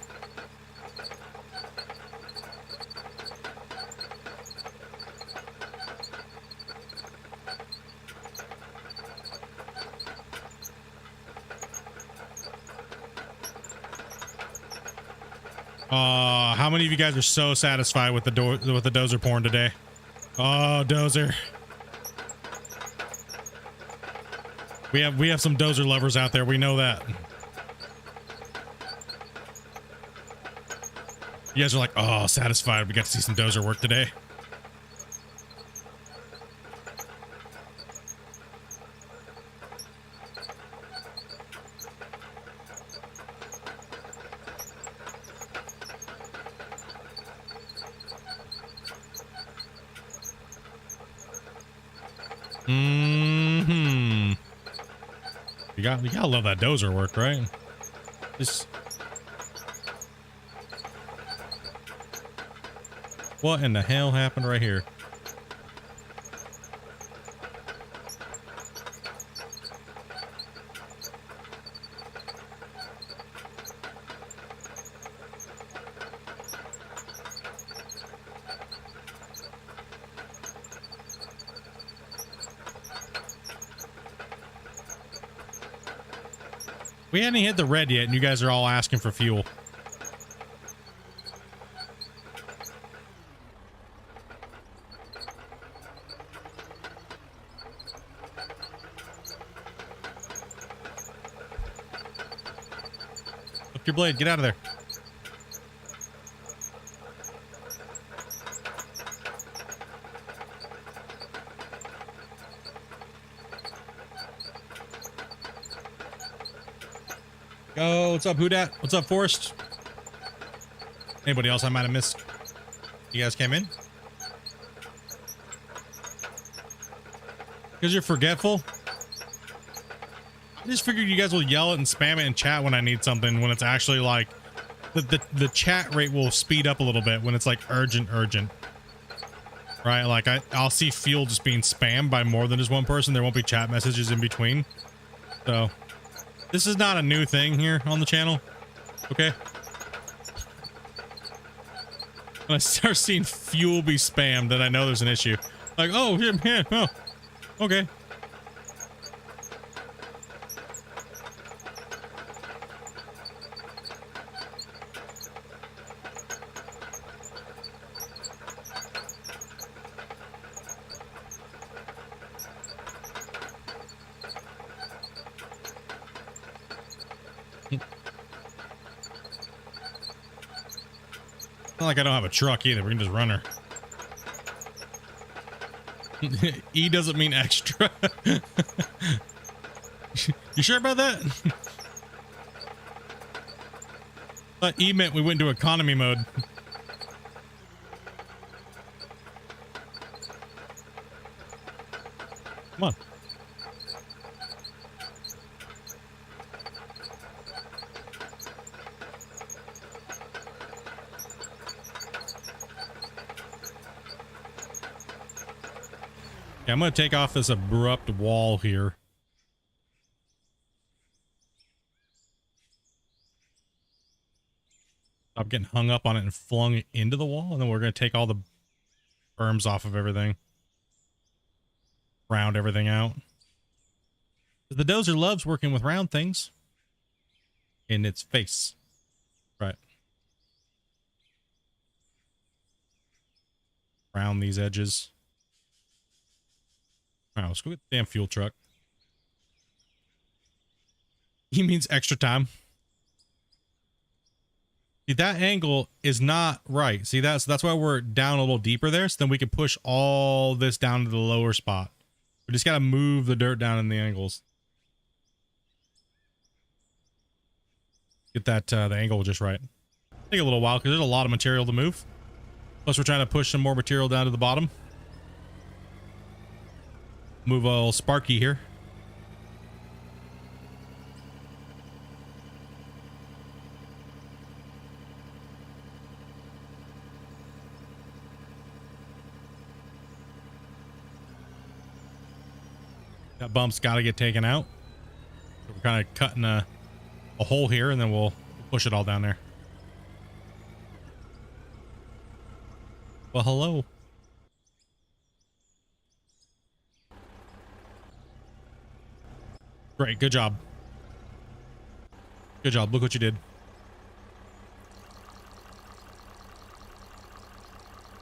How many of you guys are so satisfied with the dozer porn today? Oh, dozer. We have some dozer lovers out there. We know that. You guys are like, oh, satisfied. We got to see some dozer work today. You gotta love that dozer work, right? Just what in the hell happened right here? We hadn't hit the red yet, and you guys are all asking for fuel. Lift your blade. Get out of there. Yo, what's up, Who Dat? What's up, Forrest? Anybody else I might have missed? You guys came in? Because you're forgetful? I just figured you guys will yell it and spam it in chat when I need something, when it's actually like the chat rate will speed up a little bit when it's like urgent. Right? Like I'll see fuel just being spammed by more than just one person. There won't be chat messages in between. So this is not a new thing here on the channel. Okay. When I start seeing fuel be spammed, then I know there's an issue. Like, oh, yeah, oh, okay. Not like I don't have a truck either. We can just run her. E doesn't mean extra. You sure about that? But E meant we went into economy mode. Come on. Yeah, I'm going to take off this abrupt wall here. Stop getting hung up on it and flung it into the wall, and then we're going to take all the berms off of everything. Round everything out. The Dozer loves working with round things in its face. Right. Round these edges. All right, let's go get the damn fuel truck. He means extra time. See, that angle is not right. See, that's why we're down a little deeper there, so then we can push all this down to the lower spot. We just got to move the dirt down in the angles. Get that the angle just right. Take a little while because there's a lot of material to move. Plus, we're trying to push some more material down to the bottom. Move a little Sparky here. That bump's got to get taken out. So we're kind of cutting a hole here, and then we'll push it all down there. Well, hello. Great, good job. Good job. Look what you did.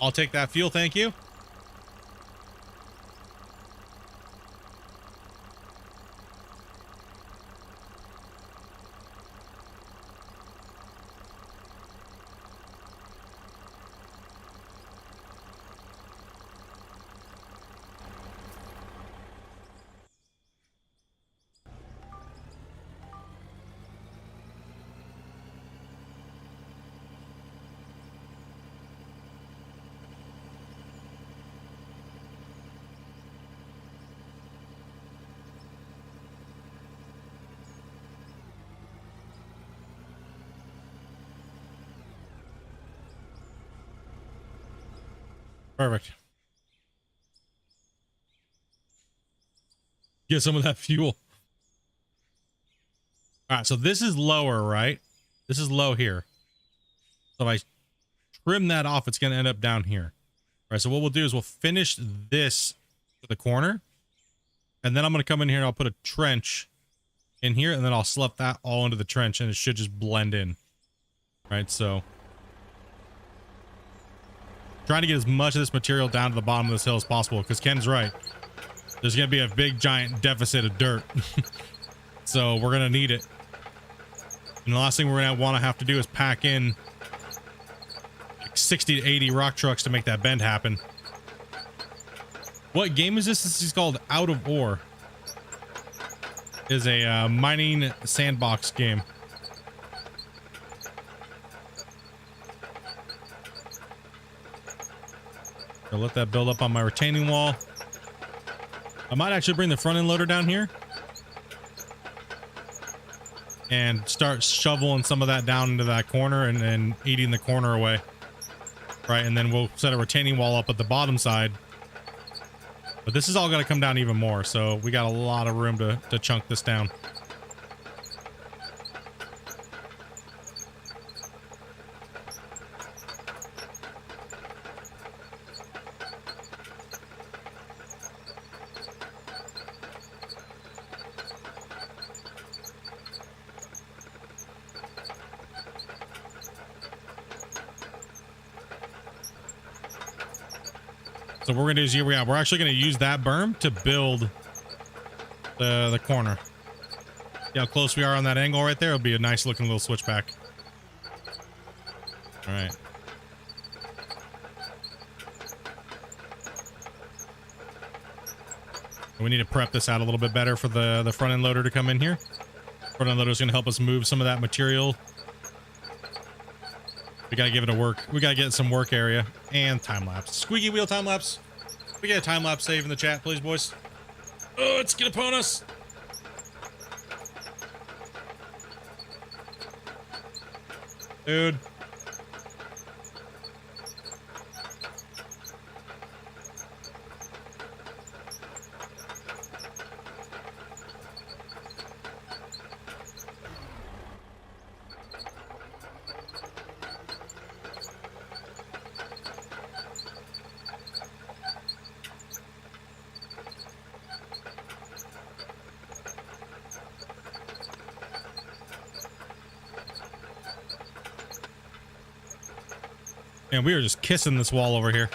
I'll take that fuel, thank you. Perfect. Get some of that fuel. All right, so this is lower, right? This is low here. So if I trim that off, it's going to end up down here. All right, so what we'll do is we'll finish this to the corner. And then I'm going to come in here and I'll put a trench in here. And then I'll slip that all into the trench and it should just blend in. All right, so trying to get as much of this material down to the bottom of this hill as possible, because Ken's right. There's going to be a big giant deficit of dirt. So we're going to need it. And the last thing we're going to want to have to do is pack in like 60 to 80 rock trucks to make that bend happen. What game is this? This is called Out of Ore. It is a mining sandbox game. I'll let that build up on my retaining wall. I might actually bring the front end loader down here and start shoveling some of that down into that corner and eating the corner away. Right, and then we'll set a retaining wall up at the bottom side. But this is all going to come down even more, so we got a lot of room to chunk this down. So what we're gonna do is here we are. We're actually gonna use that berm to build the corner. See how close we are on that angle right there? It'll be a nice looking little switchback. All right. We need to prep this out a little bit better for the front end loader to come in here. Front end loader is gonna help us move some of that material We gotta give it a work. We gotta get some work area and time lapse. Squeaky wheel time lapse. We get a time lapse save in the chat, please, boys. Oh, it's get upon us. Dude. Man, we are just kissing this wall over here.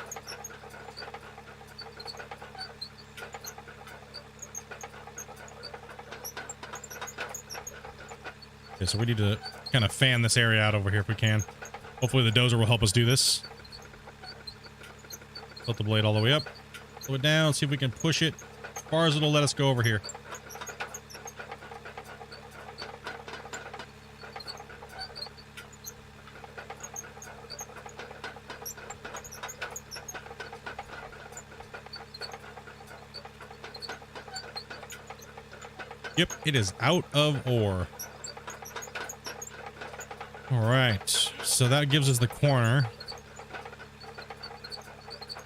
Okay, so we need to kind of fan this area out over here if we can. Hopefully the dozer will help us do this. Tilt the blade all the way up. Slow it down, see if we can push it as far as it'll let us go over here. Yep, it is out of ore. All right, so that gives us the corner.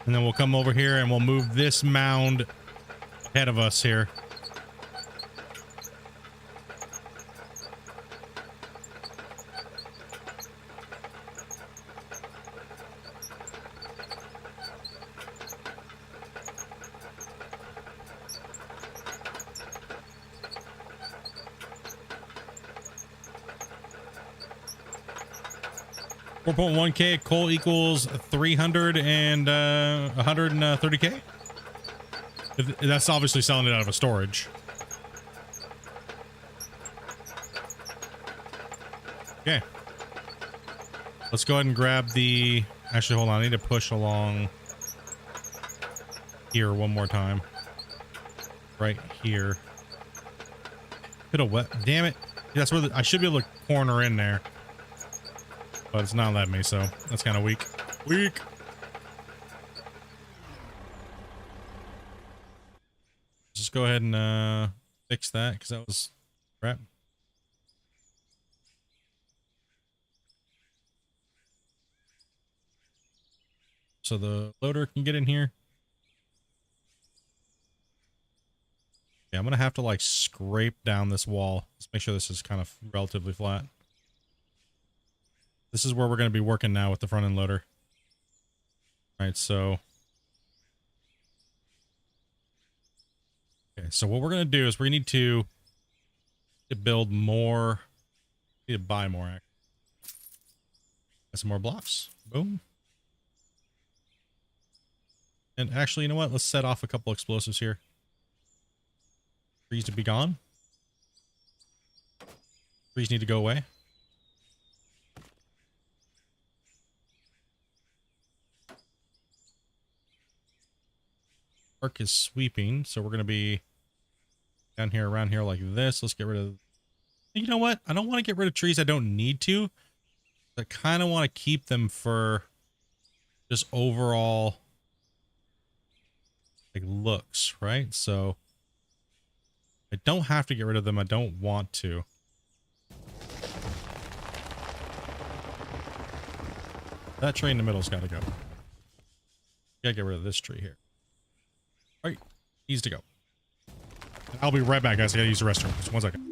And then we'll come over here and we'll move this mound ahead of us here. $4.1K coal equals 300 and 130K. That's obviously selling it out of a storage. Okay. Let's go ahead and grab the... Actually, hold on. I need to push along here one more time. Right here. Hit a wet... Damn it. That's where I should be able to corner in there. But it's not letting me, so that's kind of weak. Weak. Just go ahead and fix that because that was crap. So the loader can get in here. Yeah, I'm gonna have to like scrape down this wall. Let's make sure this is kind of relatively flat. This is where we're going to be working now with the front end loader. All right, so. Okay, so what we're going to do is we need to build more. We need to buy more. Get some more blocks. Boom. And actually, you know what? Let's set off a couple explosives here. Trees to be gone. Trees need to go away. Arc is sweeping, so we're going to be down here, around here like this. Let's get rid of... You know what? I don't want to get rid of trees I don't need to. I kind of want to keep them for just overall like looks, right? So I don't have to get rid of them. I don't want to. That tree in the middle's got to go. Gotta get rid of this tree here. All right, needs to go. I'll be right back, guys. I gotta use the restroom. Just 1 second.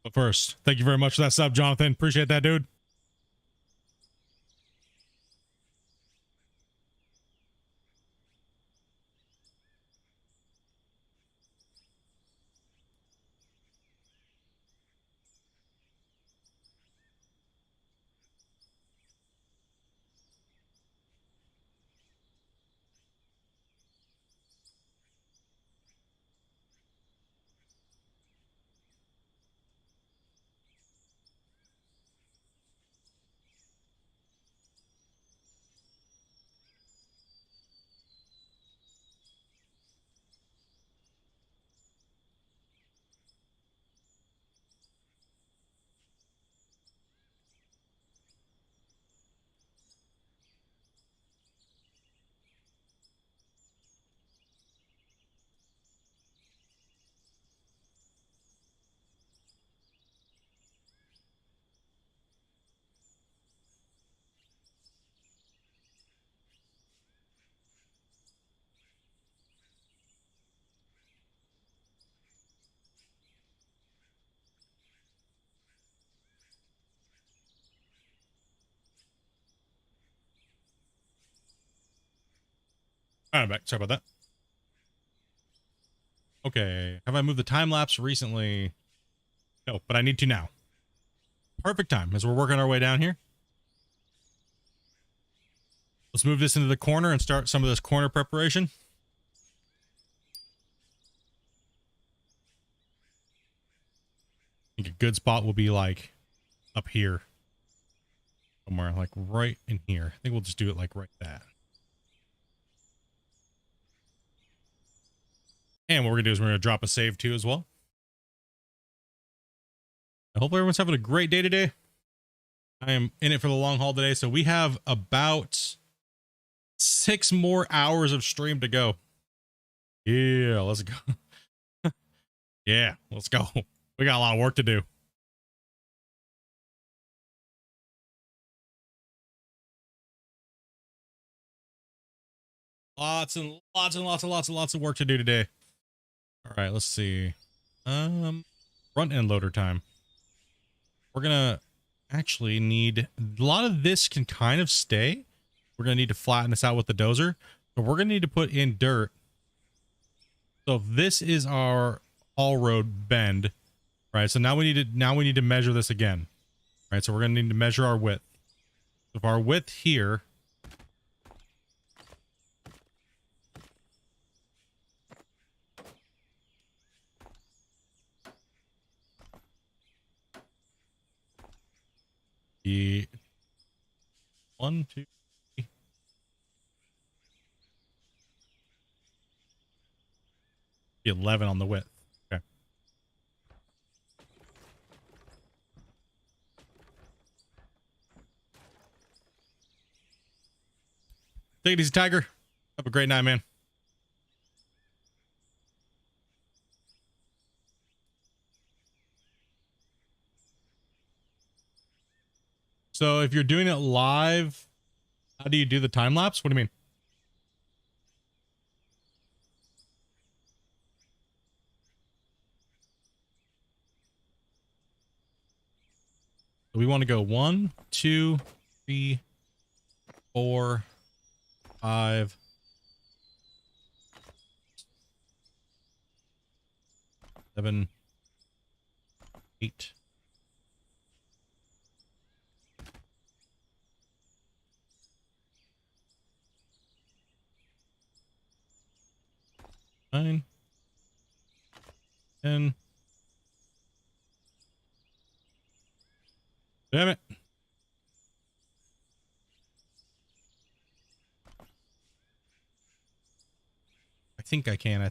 But first, thank you very much for that sub, Jonathan. Appreciate that, dude. All right, I'm back. Sorry about that. Okay. Have I moved the time lapse recently? No, but I need to now. Perfect time as we're working our way down here. Let's move this into the corner and start some of this corner preparation. I think a good spot will be like up here somewhere, like right in here. I think we'll just do it like right that. And what we're gonna do is we're gonna drop a save too as well. I hope everyone's having a great day today. I am in it for the long haul today, so we have about 6 more hours of stream to go. Yeah, let's go. Yeah, let's go. We got a lot of work to do. Lots and lots and lots and lots and lots of work to do today. All right, let's see. Front end loader time. We're gonna actually need a lot of this can kind of stay. We're gonna need to flatten this out with the dozer, but we're gonna need to put in dirt. So this is our all road bend, right? So now we need to measure this again, right? So we're gonna need to measure our width. So if our width here. The 1, 2, 3. 11 on the width. Okay. Take it easy, Tiger. Have a great night, man. So if you're doing it live, how do you do the time lapse? What do you mean? So we want to go 1, 2, 3, 4, 5, 7, 8. 9, 10. Damn it. I think I can.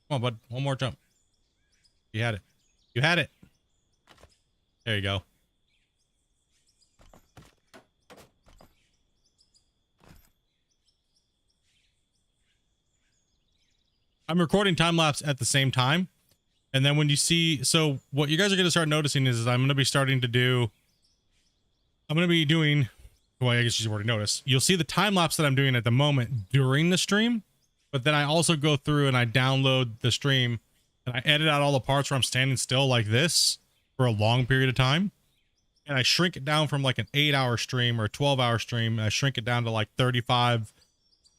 Come on, bud. One more jump. You had it. You had it. There you go. I'm recording time lapse at the same time. And then when you see, so what you guys are going to start noticing is I'm going to be doing, well, I guess you've already noticed. You'll see the time lapse that I'm doing at the moment during the stream, but then I also go through and I download the stream and I edit out all the parts where I'm standing still like this for a long period of time. And I shrink it down from like an 8-hour stream or a 12-hour stream. And I shrink it down to like 35.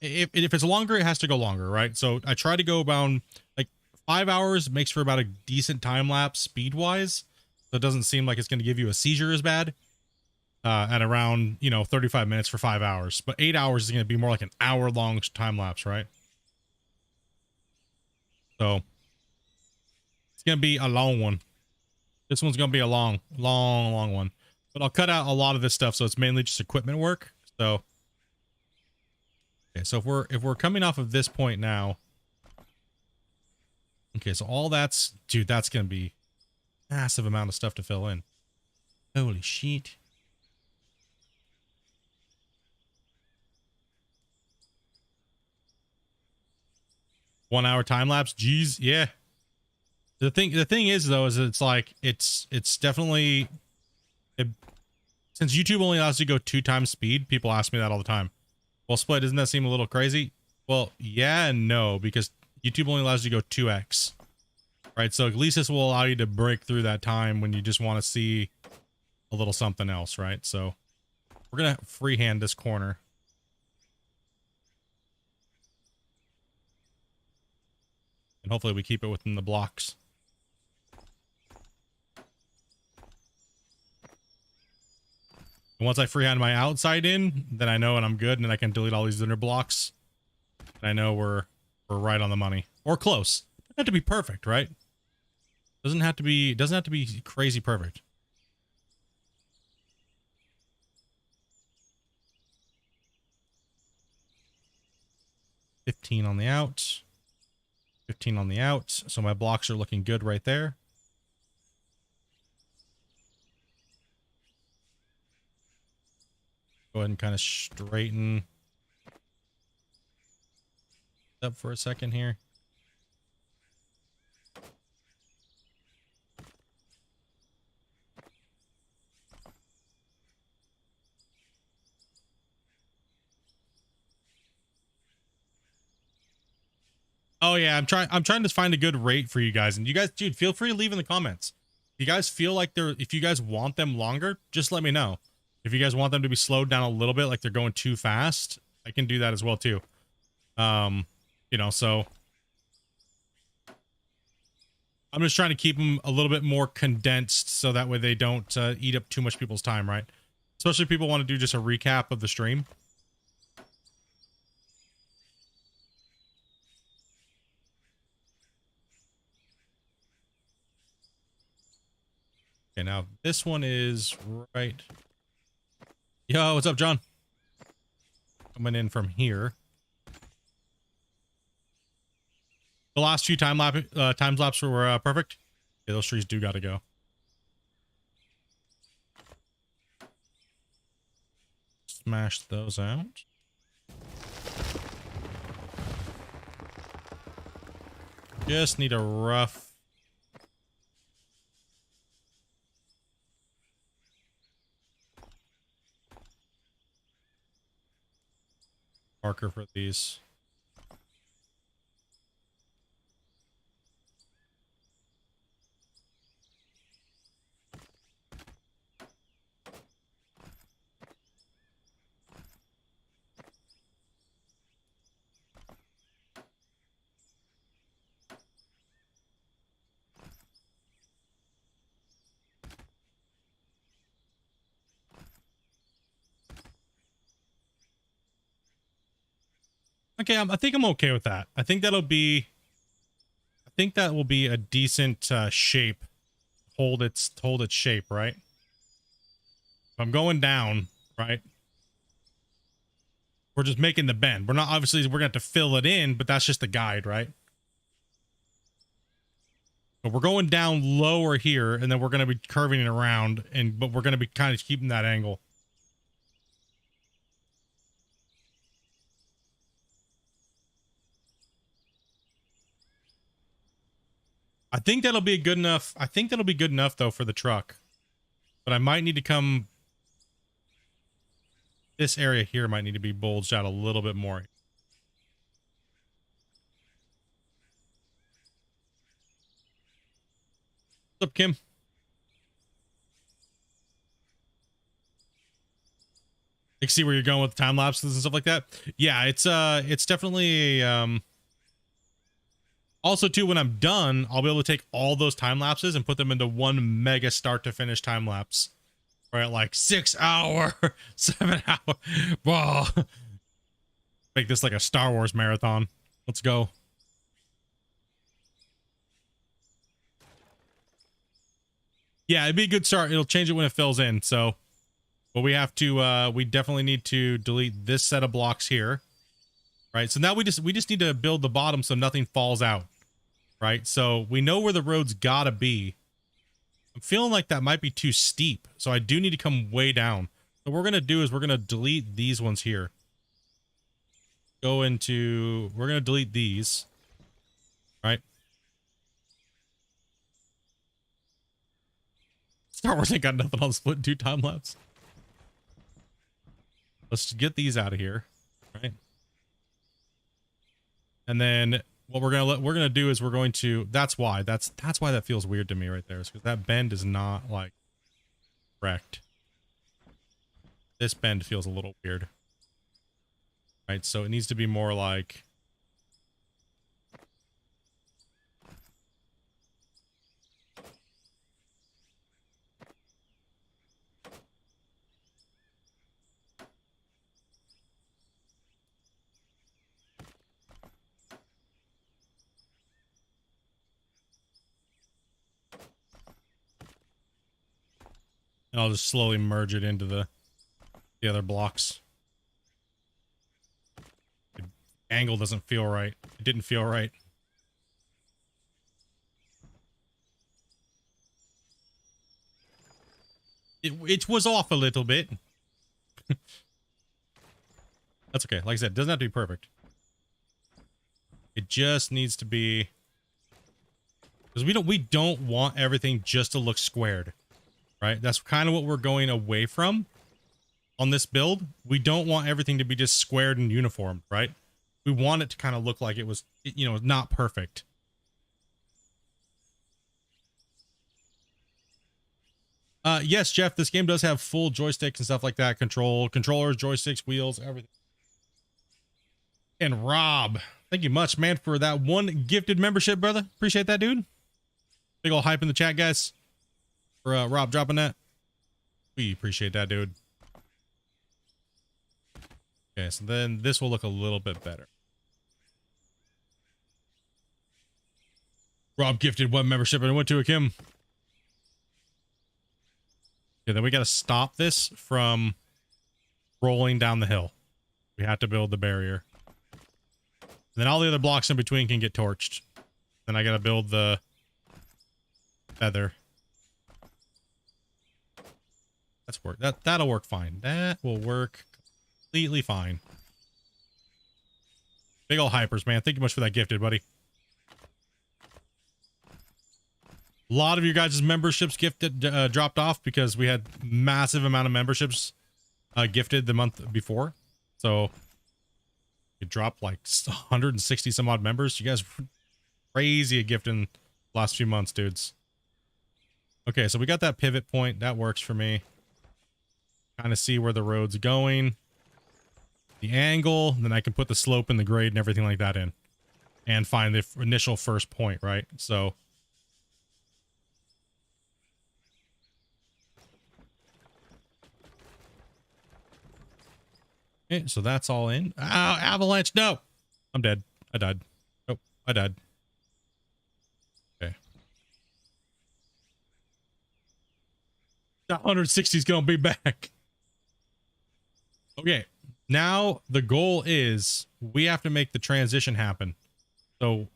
If it's longer, it has to go longer, right? So I try to go about like 5 hours makes for about a decent time lapse speed wise. So it doesn't seem like it's going to give you a seizure as bad at around, 35 minutes for 5 hours, but 8 hours is going to be more like an hour long time lapse, right? So it's going to be a long one. This one's going to be a long one, but I'll cut out a lot of this stuff. So it's mainly just equipment work. So okay, so if we're coming off of this point now, okay, so all that's, dude, that's gonna be massive amount of stuff to fill in. Holy shit. One-hour time lapse, geez, yeah. The thing is though, is it's like it's definitely since YouTube only allows you to go 2 times speed. People ask me that all the time. Well, Split, doesn't that seem a little crazy? Well, yeah and no, because YouTube only allows you to go 2x, right? So at least this will allow you to break through that time when you just want to see a little something else, right? So We're gonna freehand this corner. And hopefully we keep it within the blocks. And once I freehand my outside in, then I know and I'm good, and then I can delete all these inner blocks. And I know we're right on the money. Or close. Doesn't have to be perfect, right? Doesn't have to be crazy perfect. $15 on the out. 15 on the out. So my blocks are looking good right there. Go ahead and kind of straighten up for a second here. Oh yeah, I'm trying to find a good rate for you guys. And you guys, dude, feel free to leave in the comments. If you guys feel like if you guys want them longer, just let me know. If you guys want them to be slowed down a little bit, like they're going too fast, I can do that as well too. You know, so I'm just trying to keep them a little bit more condensed so that way they don't eat up too much people's time, right? Especially if people want to do just a recap of the stream. Okay, now this one is right. Yo, what's up, John? Coming in from here. The last few time lapse were perfect. Yeah, those trees do gotta go. Smash those out. Just need a rough marker for these. Okay, I think I'm okay with that. I think that will be a decent shape. Hold its shape, right? If I'm going down, right? We're just making the bend. We're not, obviously we're gonna have to fill it in, but that's just the guide, right? But we're going down lower here, and then we're gonna be curving it around, but we're gonna be kind of keeping that angle. I think that'll be good enough. I think that'll be good enough though for the truck. But I might need to come. This area here might need to be bulged out a little bit more. What's up, Kim? I see where you're going with time lapses and stuff like that. Yeah, it's definitely a also too, when I'm done, I'll be able to take all those time lapses and put them into one mega start to finish time lapse. Right, like 6 hour, 7 hour. Whoa. Make this like a Star Wars marathon. Let's go. Yeah, it'd be a good start. It'll change it when it fills in. So, but we have to, we definitely need to delete this set of blocks here. Right. So now we just need to build the bottom so nothing falls out. Right. So we know where the road's gotta be. I'm feeling like that might be too steep. So I do need to come way down. So what we're going to do is we're going to delete these ones here. We're going to delete these. Right. Star Wars ain't got nothing on Splitintwo time lapse. Let's get these out of here. Right. And then what we're gonna do is we're going to, that's why that feels weird to me right there, is because that bend is not like correct. This bend feels a little weird. Right, so it needs to be more like... And I'll just slowly merge it into the other blocks. The angle doesn't feel right. It didn't feel right. It was off a little bit. That's okay. Like I said, it doesn't have to be perfect. It just needs to be, because we don't want everything just to look squared. Right? That's kind of what we're going away from on this build. We don't want everything to be just squared and uniform, right? We want it to kind of look like it was, you know, not perfect. Yes, Jeff, this game does have full joysticks and stuff like that. Controllers, joysticks, wheels, everything. And Rob, thank you much, man, for that one gifted membership, brother. Appreciate that, dude. Big ol' hype in the chat, guys. For Rob dropping that. We appreciate that, dude. Okay, so then this will look a little bit better. Rob gifted one membership and I went to a Kim. Okay, then we got to stop this from rolling down the hill. We have to build the barrier. And then all the other blocks in between can get torched. Then I got to build the feather. That's work. That'll work fine. That will work completely fine. Big ol' hypers, man. Thank you much for that gifted, buddy. A lot of your guys' memberships gifted dropped off because we had massive amount of memberships gifted the month before. So it dropped like 160 some odd members. You guys were crazy at gifting the last few months, dudes. Okay, so we got that pivot point. That works for me. Kind of see where the road's going, the angle, then I can put the slope and the grade and everything like that in and find the initial first point, right? So okay, so that's all in. Ow, avalanche, no! I'm dead. I died. Oh, I died. Okay. That 160 is gonna be back. Okay, now the goal is we have to make the transition happen. So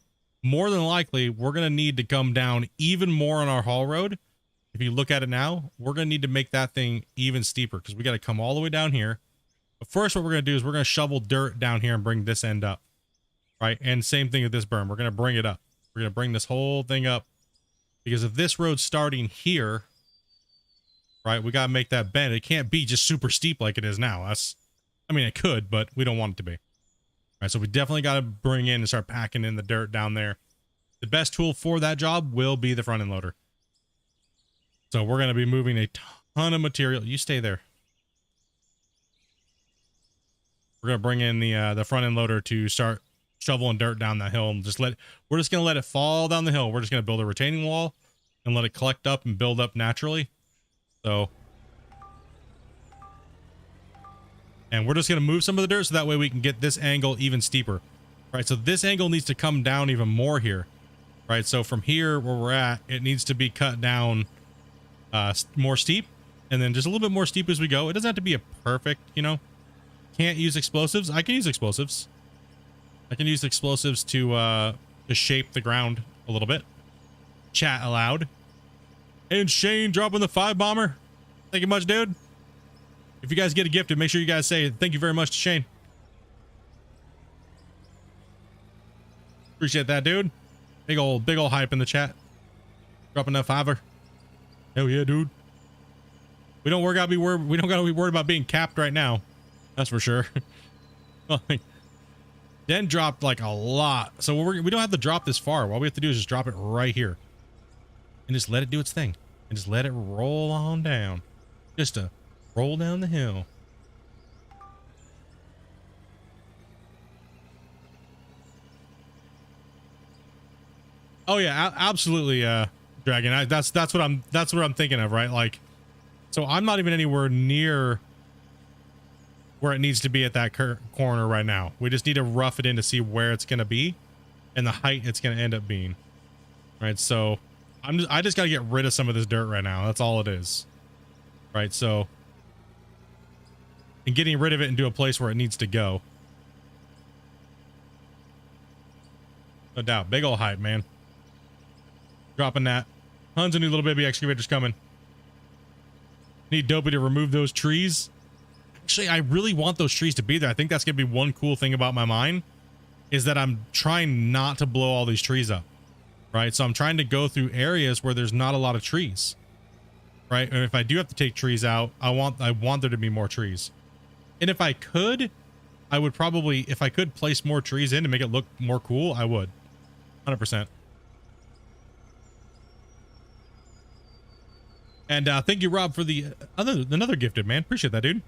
more than likely, we're going to need to come down even more on our haul road. If you look at it now, we're going to need to make that thing even steeper because we got to come all the way down here. But first, what we're going to do is we're going to shovel dirt down here and bring this end up. Right? And same thing with this berm. We're going to bring it up. We're going to bring this whole thing up because if this road's starting here, right, we got to make that bend. It can't be just super steep like it is now. I mean, it could, but we don't want it to be. All right, so we definitely got to bring in and start packing in the dirt down there. The best tool for that job will be the front end loader. So we're going to be moving a ton of material. You stay there. We're going to bring in the front end loader to start shoveling dirt down that hill and we're just going to let it fall down the hill. We're just going to build a retaining wall and let it collect up and build up naturally. So, and we're just going to move some of the dirt so that way we can get this angle even steeper. Right, so this angle needs to come down even more here. Right, so from here where we're at, it needs to be cut down more steep, and then just a little bit more steep as we go. It doesn't have to be a perfect, you know. Can't use explosives. I can use explosives. I can use explosives to shape the ground a little bit. Chat aloud. And Shane dropping the 5 bomber. Thank you much, dude. If you guys get a gifted, make sure you guys say thank you very much to Shane. Appreciate that, dude. Big old hype in the chat. Dropping that 5er. Hell yeah, dude. We don't gotta be worried about being capped right now. That's for sure. Like, Den dropped like a lot, so we don't have to drop this far. All we have to do is just drop it right here, and just let it do its thing, and just let it roll on down, just to roll down the hill. Oh yeah, absolutely, Dragon. That's what I'm thinking of, right? Like, so I'm not even anywhere near where it needs to be at that corner right now. We just need to rough it in to see where it's gonna be and the height it's gonna end up being. Right, so I just gotta get rid of some of this dirt right now. That's all it is. Right, so and getting rid of it into a place where it needs to go. No doubt. Big old hype, man. Dropping that. Tons of new little baby excavators coming. Need Dopey to remove those trees. Actually, I really want those trees to be there. I think that's gonna be one cool thing about my mine, is that I'm trying not to blow all these trees up. Right, so I'm trying to go through areas where there's not a lot of trees. Right, and if I do have to take trees out, I want there to be more trees. And if I could, I would probably, if I could place more trees in to make it look more cool, I would. 100%. And thank you, Rob, for the another gifted, man. Appreciate that, dude.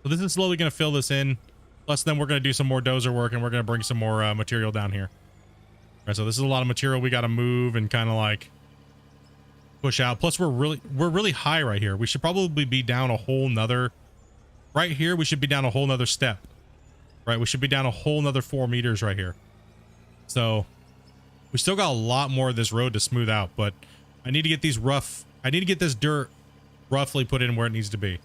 So this is slowly going to fill this in. Plus, then we're going to do some more dozer work, and we're going to bring some more material down here. All right, so this is a lot of material we got to move and kind of like push out. Plus, we're really high right here. We should probably be down a whole nother. Right here, we should be down a whole nother step. Right, we should be down a whole nother 4 meters right here. So we still got a lot more of this road to smooth out, but I need to get these I need to get this dirt roughly put in where it needs to be,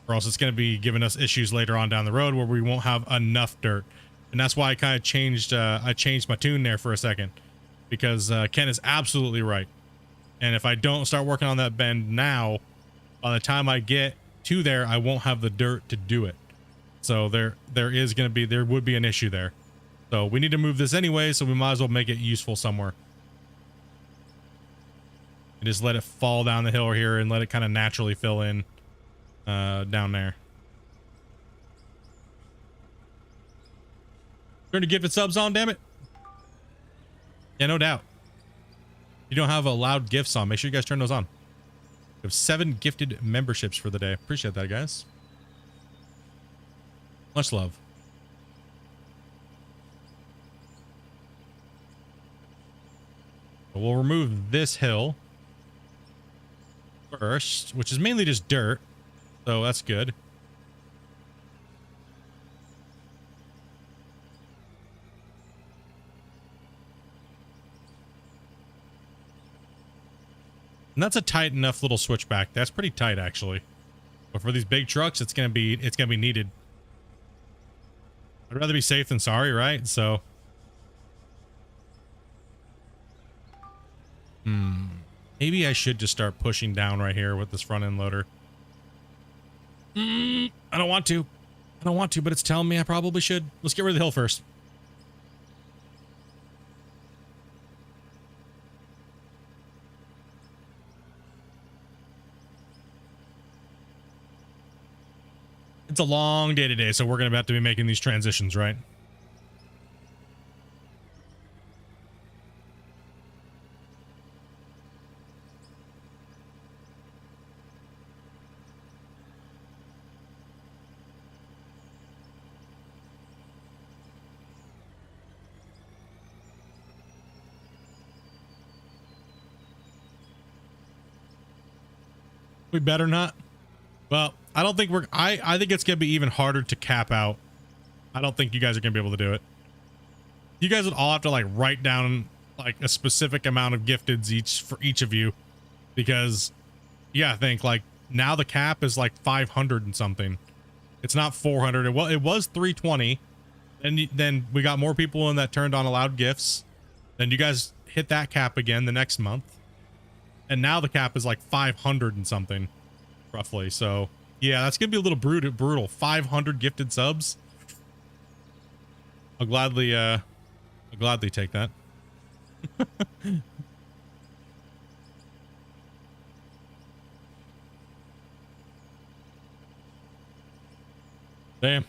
or else it's going to be giving us issues later on down the road where we won't have enough dirt. And that's why I kind of changed I changed my tune there for a second, because Ken is absolutely right. And if I don't start working on that bend now, by the time I get to there, I won't have the dirt to do it. So there would be an issue there. So we need to move this anyway, so we might as well make it useful somewhere. And just let it fall down the hill here and let it kind of naturally fill in down there. Turn to gifted subs on, damn it. Yeah, no doubt. You don't have allowed gifts on. Make sure you guys turn those on. We have 7 gifted memberships for the day. Appreciate that, guys. Much love. We'll remove this hill first, which is mainly just dirt. So that's good. And that's a tight enough little switchback. That's pretty tight, actually. But for these big trucks, it's gonna be needed. I'd rather be safe than sorry, right? So, maybe I should just start pushing down right here with this front end loader. I don't want to. I don't want to, but it's telling me I probably should. Let's get rid of the hill first. It's a long day today, so we're going to have to be making these transitions, right? We better not. Well, I don't think I think it's gonna be even harder to cap out. I don't think you guys are gonna be able to do it. You guys would all have to like write down like a specific amount of gifteds for each of you, because yeah, I think like now the cap is like 500 and something. It's not 400. It was 320, and then we got more people in that turned on allowed gifts. Then you guys hit that cap again the next month, and now the cap is like 500 and something, roughly. So yeah, that's gonna be a little brutal. 500 gifted subs. I'll gladly take that. Damn.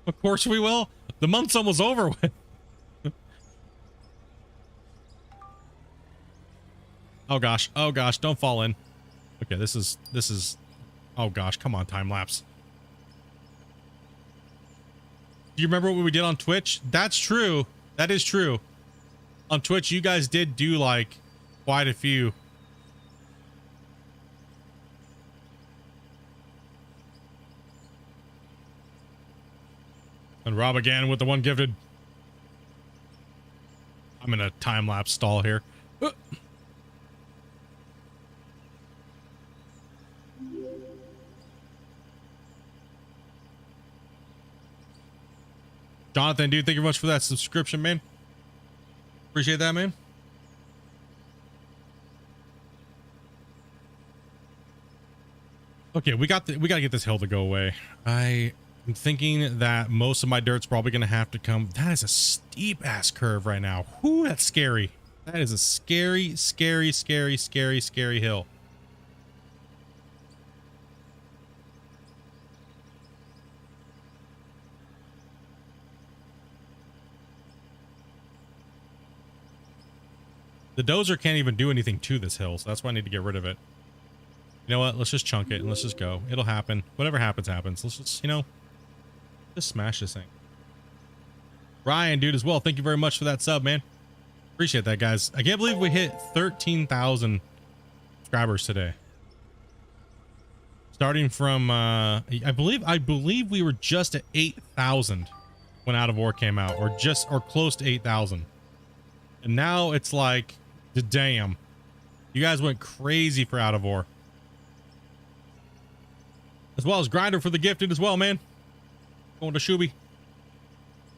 Of course we will. The month's almost over with. Oh gosh. Oh gosh, don't fall in. Okay, this is oh gosh, come on, time lapse. Do you remember what we did on Twitch? That's true. That is true. On Twitch, you guys did do like quite a few. And Rob again with the one gifted. I'm in a time lapse stall here. Jonathan, dude, thank you very much for that subscription, man. Appreciate that, man. Okay, we gotta get this hill to go away. I am thinking that most of my dirt's probably gonna have to come. That is a steep ass curve right now. Whoo, that's scary. That is a scary, scary, scary, scary, scary hill. The dozer can't even do anything to this hill, so that's why I need to get rid of it. You know what? Let's just chunk it and let's just go. It'll happen. Whatever happens, happens. Let's just, you know, just smash this thing. Ryan, dude, as well. Thank you very much for that sub, man. Appreciate that, guys. I can't believe we hit 13,000 subscribers today. Starting from, I believe we were just at 8,000 when Out of War came out, or close to 8,000. And now it's like, damn, you guys went crazy for Out of War. As well as Grinder for the gifted as well, man. Going to Shuby.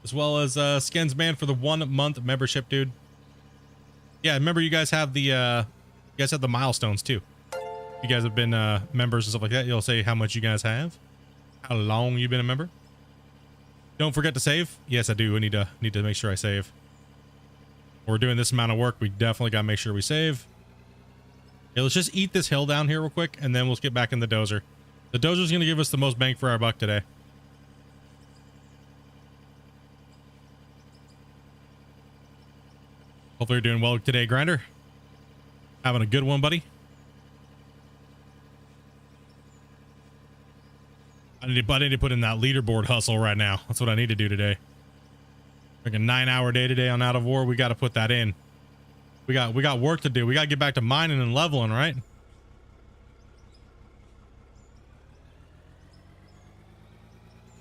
As well as Skins Man for the 1 month membership, dude. Yeah, remember you guys have the milestones too. If you guys have been members and stuff like that, you'll say how much you guys have, how long you've been a member. Don't forget to save. Yes, I do. I need to make sure I save. We're doing this amount of work, we definitely got to make sure we save. Okay, let's just eat this hill down here real quick, and then we'll get back in the dozer. The dozer's going to give us the most bang for our buck today. Hopefully you're doing well today, Grinder. Having a good one, buddy. I need to put in that leaderboard hustle right now. That's what I need to do today. Like a 9-hour day today on Out of War. We got to put that in. We got work to do. We got to get back to mining and leveling, right?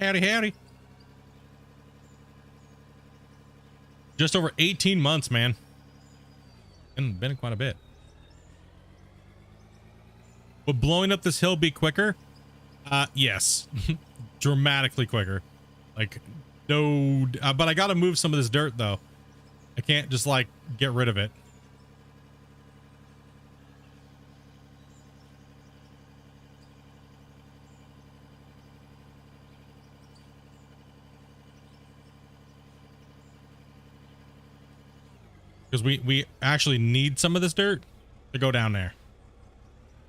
Howdy, howdy. Just over 18 months, man. Been quite a bit. Would blowing up this hill be quicker? Yes. Dramatically quicker. Like, no, but I gotta move some of this dirt though. I can't just like get rid of it. Because we actually need some of this dirt to go down there.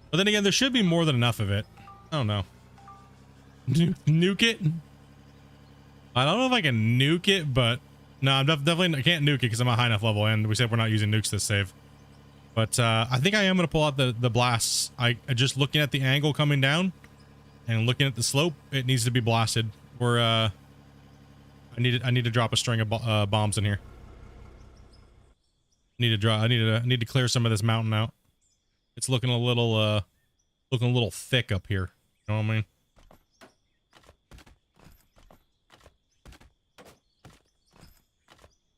But then again, there should be more than enough of it. I don't know. Nuke it? I don't know if I can nuke it, but no, I'm definitely I can't nuke it because I'm a high enough level, and we said we're not using nukes this save. But I think I am gonna pull out the blasts. I just looking at the angle coming down and looking at the slope, it needs to be blasted. We're I need to drop a string of bombs in here. I need to clear some of this mountain out. It's looking a little thick up here. You know what I mean?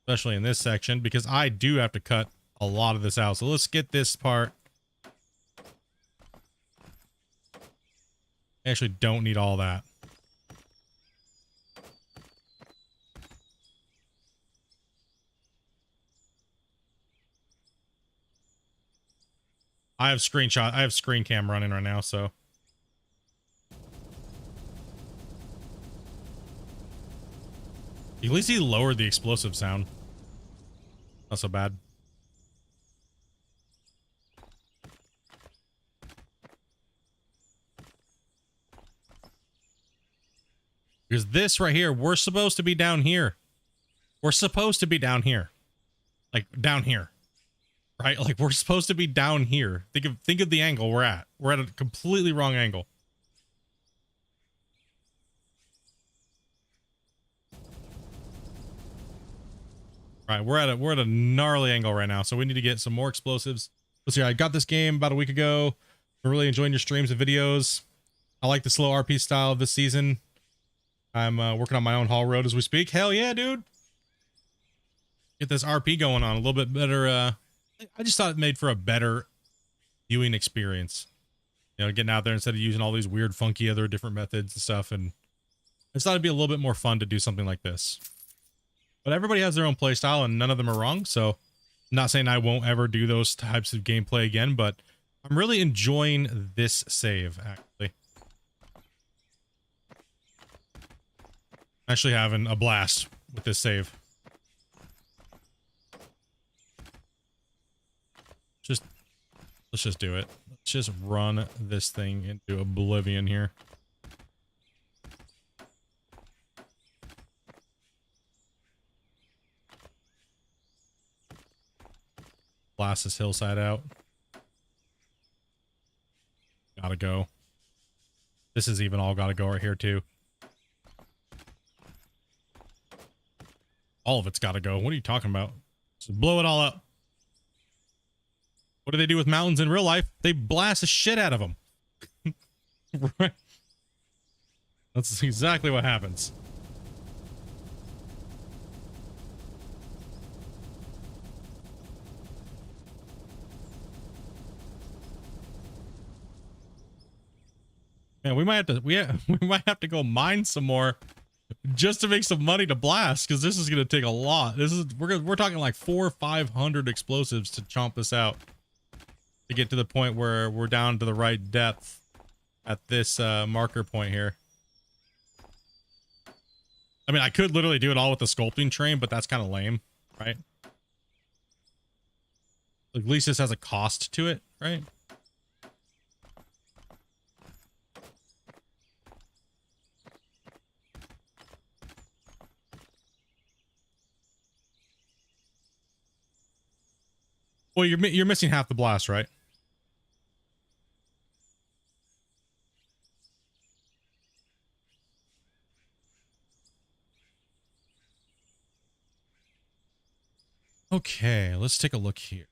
Especially in this section, because I do have to cut a lot of this out. So let's get this part. I actually don't need all that. I have screen cam running right now, so. At least he lowered the explosive sound. Not so bad. Because this right here, we're supposed to be down here. We're supposed to be down here. Like, down here. Right? Like, we're supposed to be down here. Think of the angle we're at. We're at a completely wrong angle. All right, we're at a gnarly angle right now, so we need to get some more explosives. Let's see. I got this game about a week ago. I'm really enjoying your streams and videos. I like the slow RP style of this season. I'm working on my own haul road as we speak. Hell yeah, dude. Get this RP going on a little bit better. I just thought it made for a better viewing experience. You know, getting out there instead of using all these weird, funky other different methods and stuff. And I just thought it'd be a little bit more fun to do something like this. But everybody has their own play style and none of them are wrong. So I'm not saying I won't ever do those types of gameplay again, but I'm really enjoying this save, actually. Actually having a blast with this save. Let's just do it. Let's just run this thing into oblivion here. Blast this hillside out. Gotta go. This is even all gotta go right here too. All of it's gotta go. What are you talking about? Just blow it all up. What do they do with mountains in real life? They blast the shit out of them. Right. That's exactly what happens. Man, we might have to go mine some more just to make some money to blast, because this is going to take a lot. We're talking like 400 or 500 explosives to chomp this out to get to the point where we're down to the right depth at this marker point here. I mean, I could literally do it all with the sculpting train, but that's kind of lame, right? At least this has a cost to it, right? Well, you're missing half the blast, right? Okay, let's take a look here.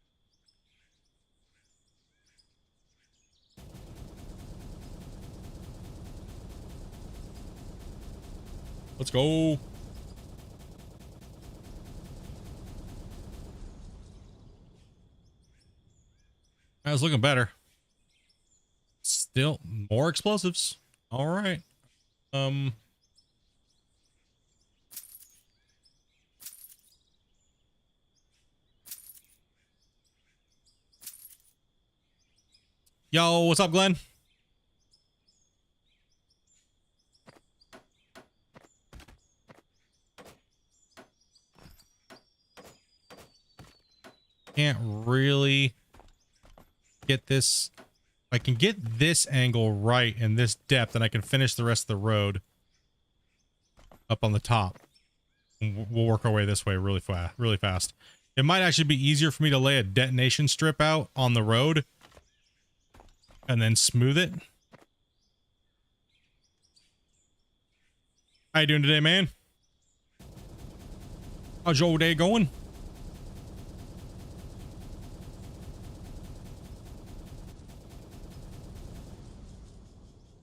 Let's go. That was looking better. Still more explosives. All right. Yo, what's up, Glenn? Can't really get this. I can get this angle right and this depth, and I can finish the rest of the road up on the top. We'll work our way this way really fast. It might actually be easier for me to lay a detonation strip out on the road and then smooth it. How you doing today, man? How's your day going?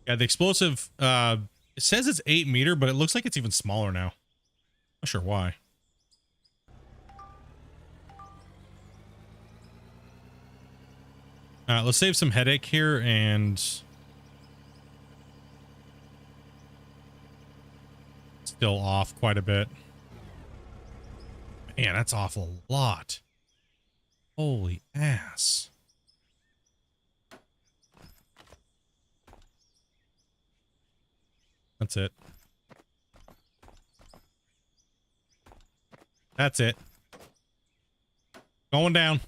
Yeah, the explosive, it says it's 8 meter, but it looks like it's even smaller now. Not sure why. Let's save some headache here and still off quite a bit. Man, that's off a lot. Holy ass. That's it. That's it. Going down.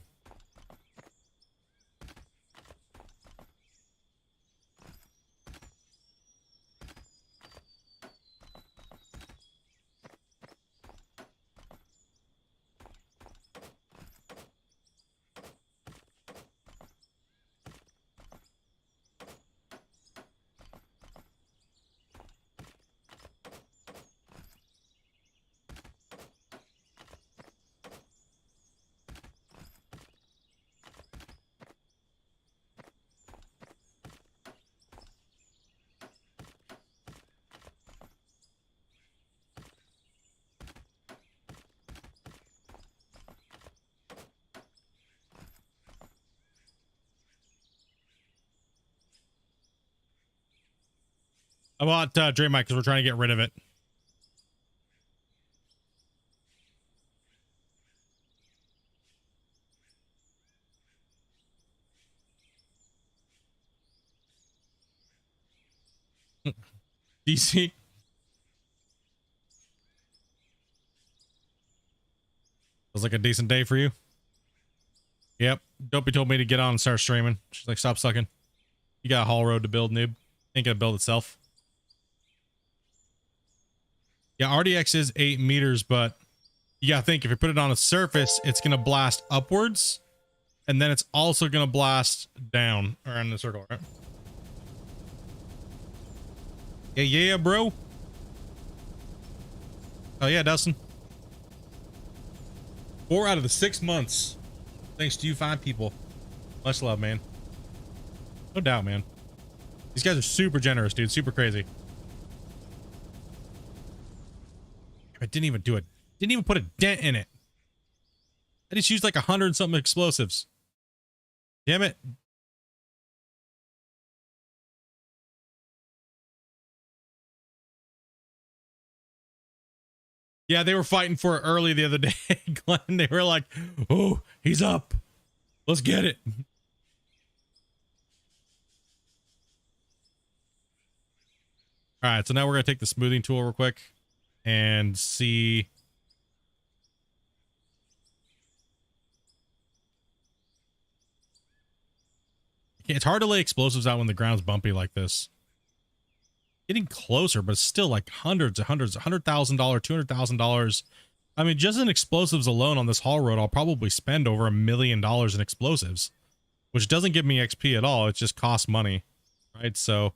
I bought Draymite because we're trying to get rid of it. DC. Was like a decent day for you. Yep. Dopey told me to get on and start streaming. She's like, stop sucking. You got a haul road to build, noob. Ain't gonna build itself. Yeah, RDX is 8 meters, but you gotta think if you put it on a surface, it's gonna blast upwards, and then it's also gonna blast down around the circle, right? Yeah, bro. Oh yeah, Dustin. 4 out of the 6 months. Thanks to you fine people. Much love, man. No doubt, man. These guys are super generous, dude. Super crazy. I didn't even do it. Didn't even put a dent in it. I just used like 100 something explosives. Damn it. Yeah, they were fighting for it early the other day, Glenn. They were like, oh, he's up. Let's get it. All right, so now we're going to take the smoothing tool real quick and see. It's hard to lay explosives out when the ground's bumpy like this. Getting closer, but it's still like hundreds, $100,000, $200,000. I mean, just in explosives alone on this haul road, I'll probably spend over $1 million in explosives, which doesn't give me XP at all. It just costs money, right? So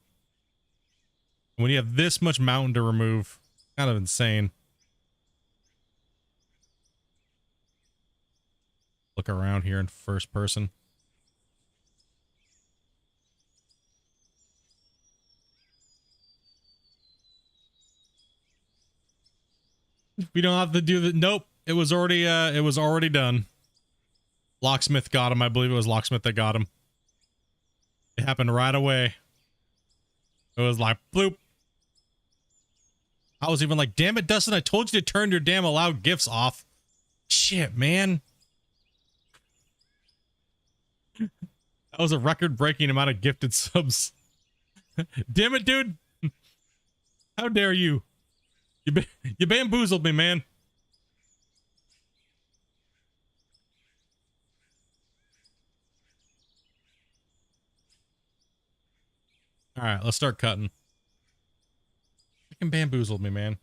when you have this much mountain to remove, kind of insane. Look around here in first person. We don't have to do the nope. It was already done. Locksmith got him. I believe it was Locksmith that got him. It happened right away. It was like bloop. I was even like, damn it, Dustin, I told you to turn your damn allowed gifts off. Shit, man. That was a record-breaking amount of gifted subs. Damn it, dude. How dare you? You bamboozled me, man. All right, let's start cutting. Fucking bamboozled me, man.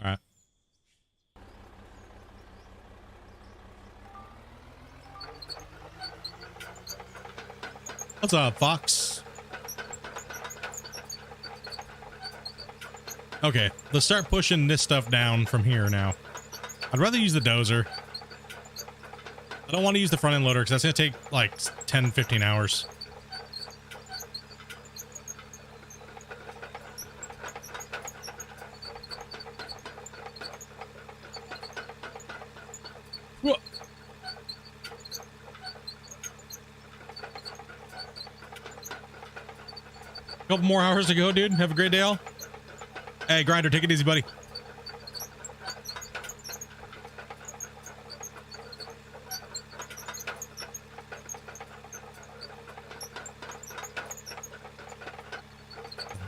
All right. What's up, Fox? Okay, let's start pushing this stuff down from here now. I'd rather use the dozer. I don't want to use the front end loader because that's going to take like 10, 15 hours. Whoa. Couple more hours to go, dude. Have a great day, all. Hey, Grinder, take it easy, buddy.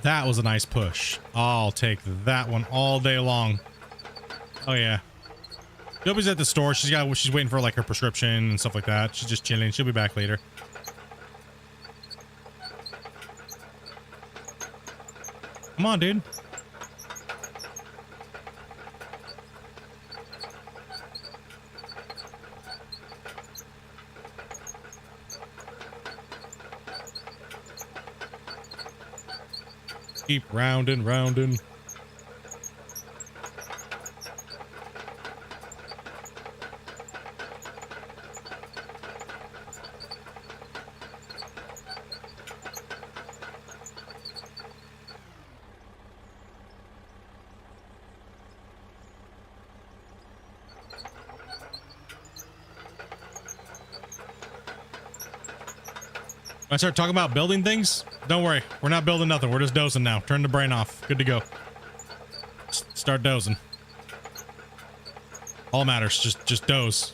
That was a nice push. I'll take that one all day long. Oh yeah. Nobody's at the store. She's waiting for like her prescription and stuff like that. She's just chilling. She'll be back later. Come on, dude. Keep rounding, rounding. I start talking about building things, don't worry. We're not building nothing. We're just dozing now. Turn the brain off. Good to go. Start dozing. All matters. Just doze.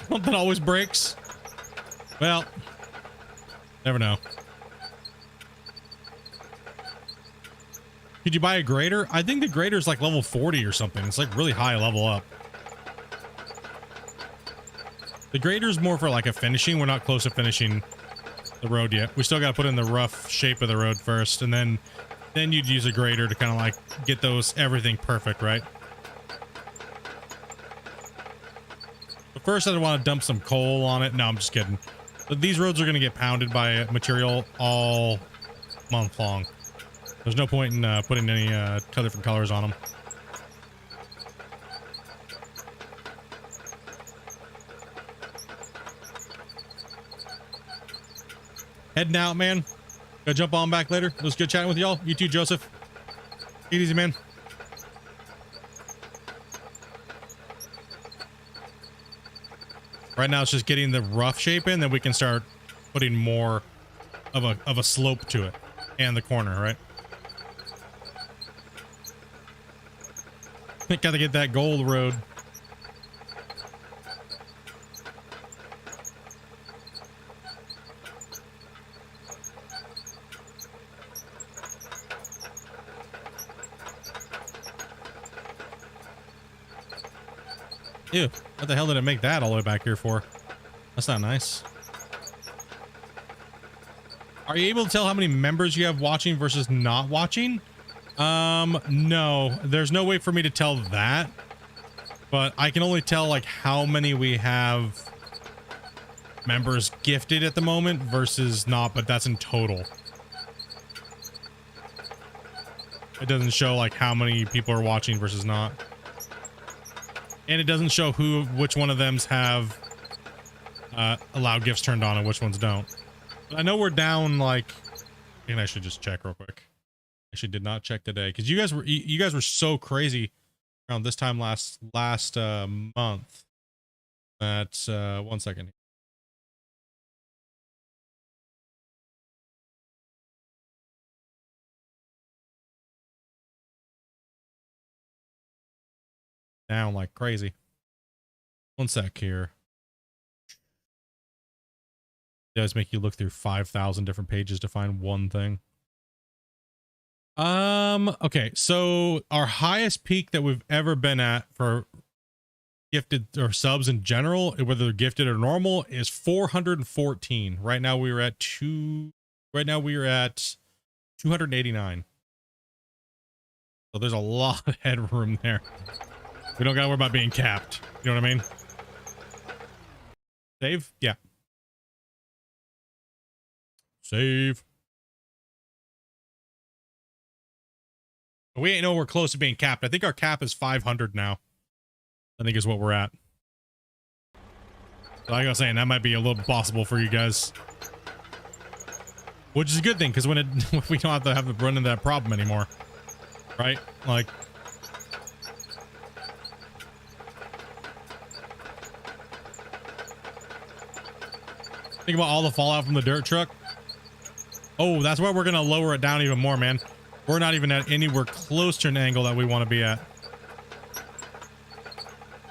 Something always breaks. Well, never know. Could you buy a grader? I think the grader is like level 40 or something. It's like really high level up. The grader is more for like a finishing. We're not close to finishing the road yet. We still got to put in the rough shape of the road first, and then you'd use a grader to kind of like get everything perfect, right? But first, I want to dump some coal on it. No, I'm just kidding. But these roads are going to get pounded by material all month long. There's no point in putting any different colors on them. Heading out, man. Gotta jump on back later. It was good chatting with y'all. You too, Joseph. Take it easy, man. Right now, it's just getting the rough shape in, then we can start putting more of a slope to it and the corner, right? Gotta get that gold road. Ew, what the hell did it make that all the way back here for? That's not nice. Are you able to tell how many members you have watching versus not watching? No, there's no way for me to tell that, but I can only tell like how many we have members gifted at the moment versus not, but that's in total. It doesn't show like how many people are watching versus not. And it doesn't show which one of them's have allowed gifts turned on and which ones don't. But I know we're down like, and I should just check real quick. Actually did not check today because you guys were so crazy around this time last month that 1 second. Down like crazy. 1 sec here. It does make you look through 5,000 different pages to find one thing. Okay, so our highest peak that we've ever been at for gifted or subs in general, whether they're gifted or normal, is 414. Right now we are at 289. So there's a lot of headroom there. We don't gotta worry about being capped. You know what I mean? Save? Yeah. Save. We ain't nowhere close to being capped. I think our cap is 500 now. I think is what we're at. So like I was saying, that might be a little possible for you guys. Which is a good thing, because when we don't have to run into that problem anymore. Right? Like... Think about all the fallout from the dirt truck. Oh, that's why we're going to lower it down even more, man. We're not even at anywhere close to an angle that we want to be at.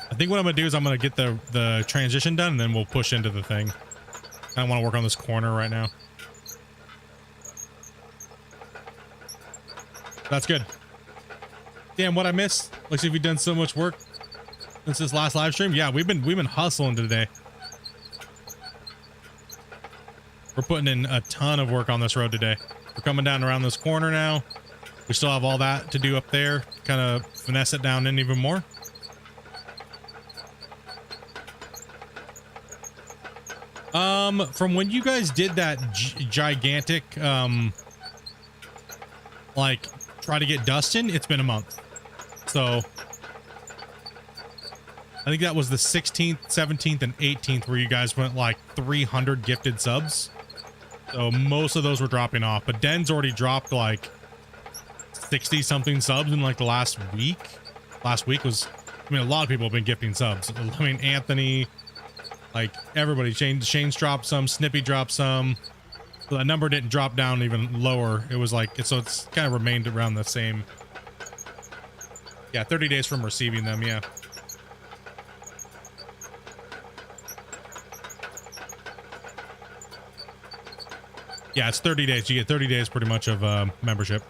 I think what I'm going to do is I'm going to get the transition done, and then we'll push into the thing. I don't want to work on this corner right now. That's good. Damn, what I missed. Looks like we've done so much work since this last live stream. Yeah, we've been hustling today. We're putting in a ton of work on this road today. We're coming down around this corner now. We still have all that to do up there. Kind of finesse it down in even more. From when you guys did that gigantic, like, try to get dust in, it's been a month. So, I think that was the 16th, 17th, and 18th where you guys went like 300 gifted subs. So most of those were dropping off, but Den's already dropped like 60 something subs in like the last week. last week was, I mean, a lot of people have been gifting subs. I mean, Anthony, like everybody, Shane's dropped some, Snippy dropped some. So that number didn't drop down even lower. It was like, so it's kind of remained around the same. Yeah, 30 days from receiving them. Yeah. Yeah, it's 30 days. You get 30 days pretty much of membership.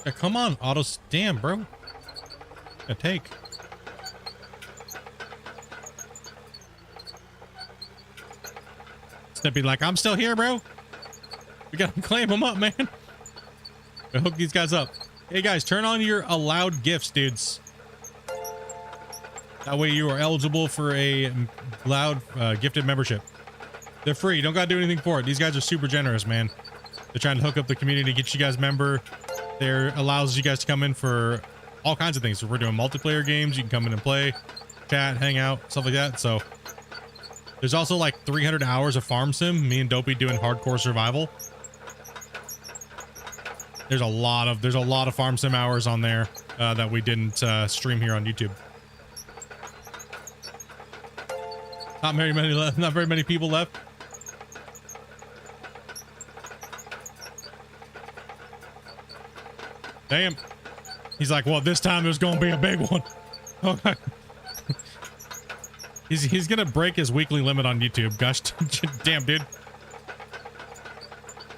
Yeah, come on, auto. Damn, bro. A take. Snippy like, I'm still here, bro. We gotta claim them up, man. I hook these guys up. Hey guys, turn on your allowed gifts, dudes. That way you are eligible for a loud gifted membership. They're free. You don't gotta do anything for it. These guys are super generous, man. They're trying to hook up the community, get you guys member. There allows you guys to come in for all kinds of things. So we're doing multiplayer games. You can come in and play, chat, hang out, stuff like that. So there's also like 300 hours of farm sim. Me and Dopey doing hardcore survival. There's a lot of farm sim hours on there that we didn't stream here on YouTube. Not very many left. Not very many people left. Damn. He's like, well, this time there's gonna be a big one. Okay. He's gonna break his weekly limit on YouTube. Gosh, damn, dude.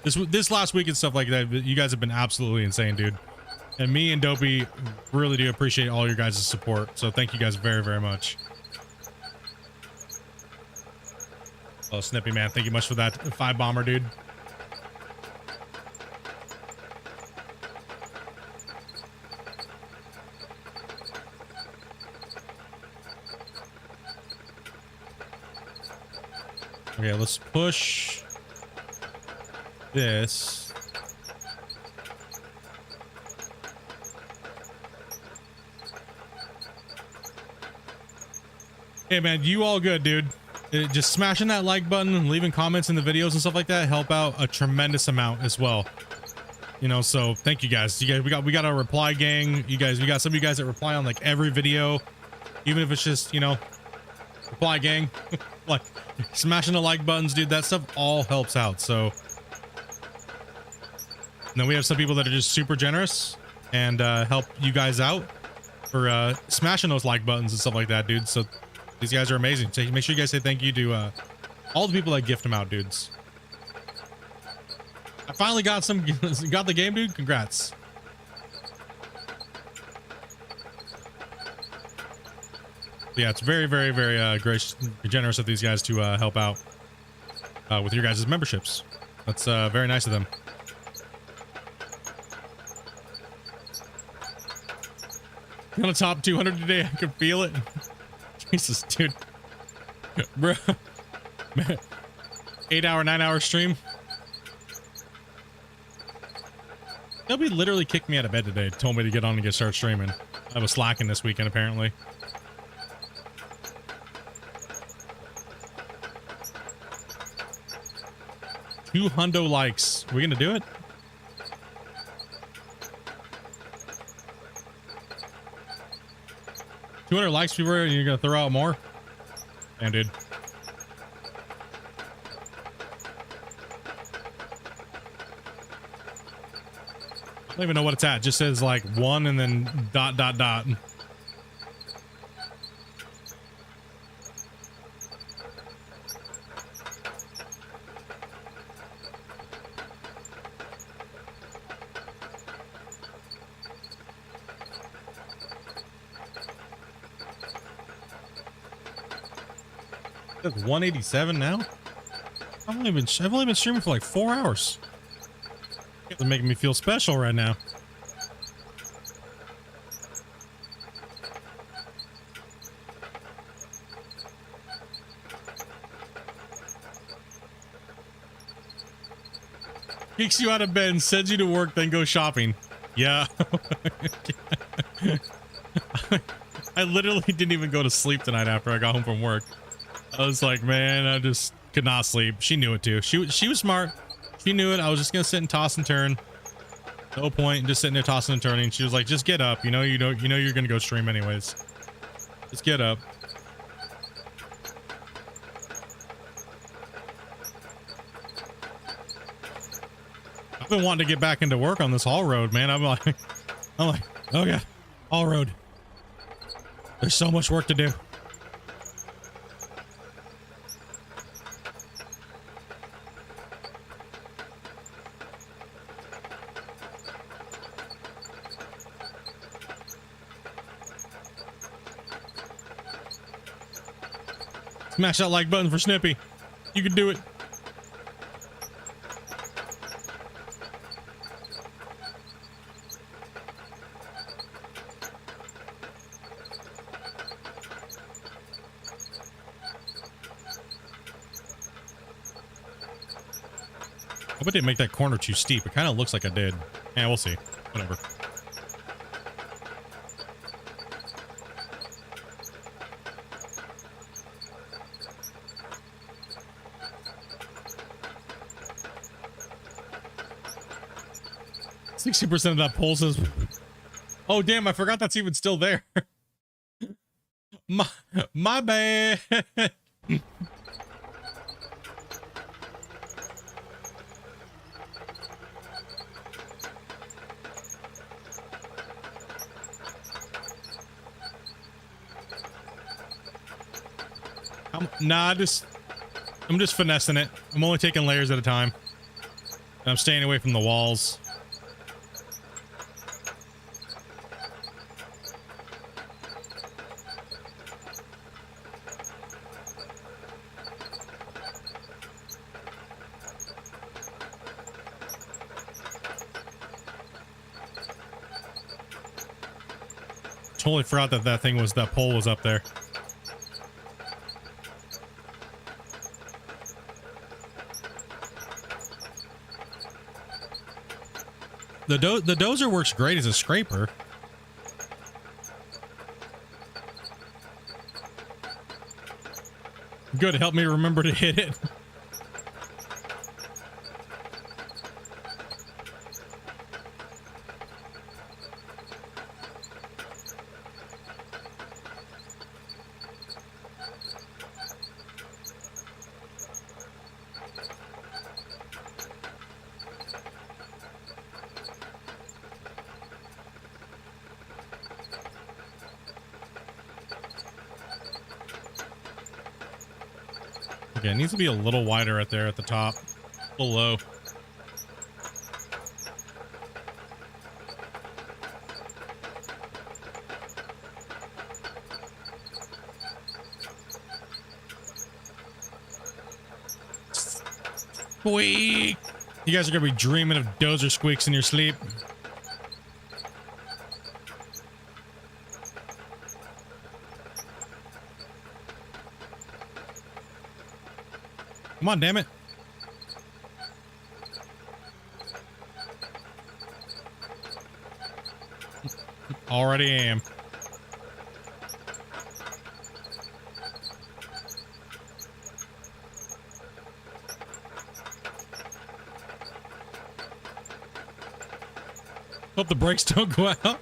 This last week and stuff like that, you guys have been absolutely insane, dude. And me and Dopey really do appreciate all your guys' support. So thank you guys very, very much. Oh, Snippy, man. Thank you much for that 5 bomber, dude. Okay, let's push this. Hey man, you all good, dude. Just smashing that like button and leaving comments in the videos and stuff like that help out a tremendous amount as well. You know, so thank you guys. We got our reply gang. We got some of you guys that reply on like every video, even if it's just, you know, reply gang. Like smashing the like buttons, dude, that stuff all helps out. So and then we have some people that are just super generous and help you guys out for smashing those like buttons and stuff like that, dude. So these guys are amazing. So make sure you guys say thank you to all the people that gift them out, dudes. I finally got the game, dude. Congrats. Yeah, it's very, very, very gracious, generous of these guys to help out with your guys' memberships. That's very nice of them. On the top 200 today, I can feel it. Jesus, dude. Bro. 8-hour, 9-hour stream. Nobody literally kicked me out of bed today, told me to get on and start streaming. I was slacking this weekend, apparently. $200 likes. Are we gonna do it? $200 likes, people, and you're gonna throw out more? Damn, dude. I don't even know what it's at. It just says like 1 and then ... That's 187 now. I've only been streaming for like 4 hours. It's making me feel special right now. Kicks you out of bed and sends you to work, then go shopping. Yeah. I literally didn't even go to sleep tonight after I got home from work. I was like, man, I just could not sleep. She knew it too. She was smart. She knew it. I was just gonna sit and toss and turn. No point in just sitting there tossing and turning. She was like, just get up. You know you're gonna go stream anyways. Just get up. I've been wanting to get back into work on this haul road, man. I'm like, oh yeah, haul road. There's so much work to do. Smash that like button for Snippy. You can do it. I hope I didn't make that corner too steep. It kind of looks like I did. Yeah, we'll see. Whatever. %60 of that pole says, oh damn, I forgot that's even still there. my bad. Nah, I'm just finessing it. I'm only taking layers at a time. And I'm staying away from the walls. Totally forgot that pole was up there. The dozer works great as a scraper. Good, help me remember to hit it. Okay, it needs to be a little wider right there at the top. A little low. Squeak! You guys are gonna be dreaming of dozer squeaks in your sleep. Come on, damn it. Already am. Hope the brakes don't go out.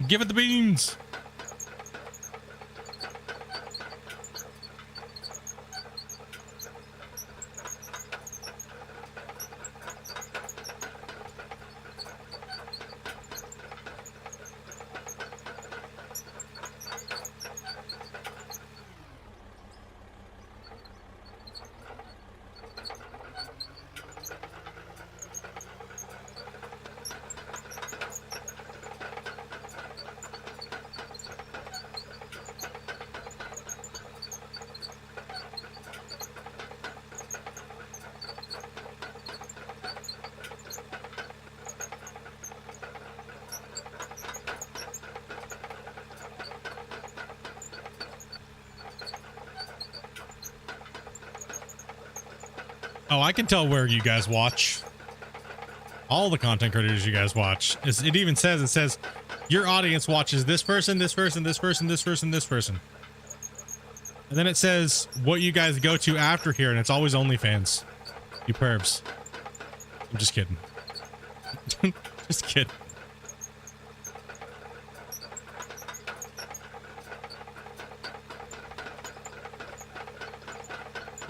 Give it the beans. Oh, I can tell where you guys watch. All the content creators you guys watch. It even says, it says your audience watches this person, this person, this person, this person, this person. And then it says what you guys go to after here, and it's always OnlyFans. You pervs. I'm just kidding. Just kidding.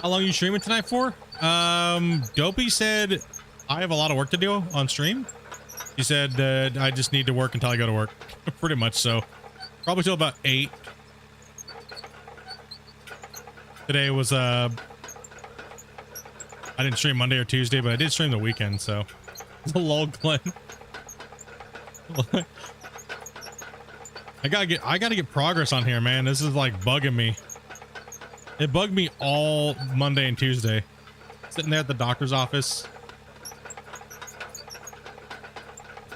How long are you streaming tonight for? Dopey said I have a lot of work to do on stream. He said that I just need to work until I go to work. Pretty much so. Probably till about 8. Today was I didn't stream Monday or Tuesday, but I did stream the weekend, so it's a lull, Glenn. I gotta get progress on here, man. This is like bugging me. It bugged me all Monday and Tuesday. Sitting there at the doctor's office.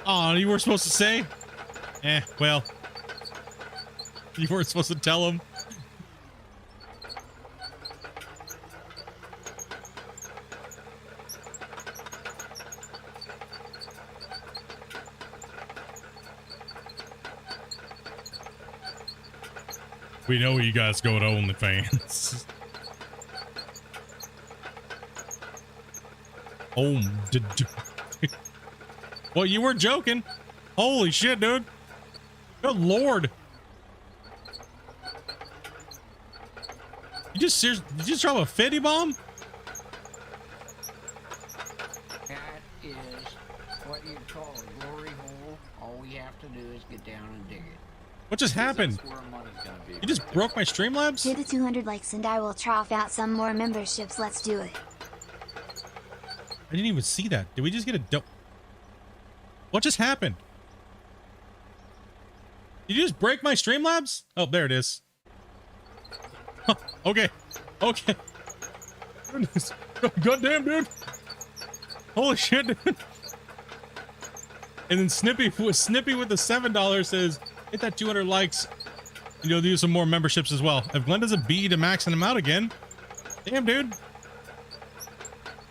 Oh, you weren't supposed to say? Well. You weren't supposed to tell him. We know you guys go to OnlyFans. Oh, well, you weren't joking. Holy shit, dude. Good lord. You just drop a 50 bomb? That is what you'd call a glory hole. All we have to do is get down and dig it. What just happened? That's where money's gonna be. You just broke my Streamlabs? Hit the 200 likes and I will trough out some more memberships. Let's do it. I didn't even see that. Did we just get a dope? What just happened? Did you just break my Streamlabs? Oh, there it is. Huh, okay. Okay. Goodness. Goddamn, dude. Holy shit, dude. And then Snippy with the $7 says, hit that 200 likes and you'll do some more memberships as well. If Glenn doesn't beat you to maxing them out again. Damn, dude.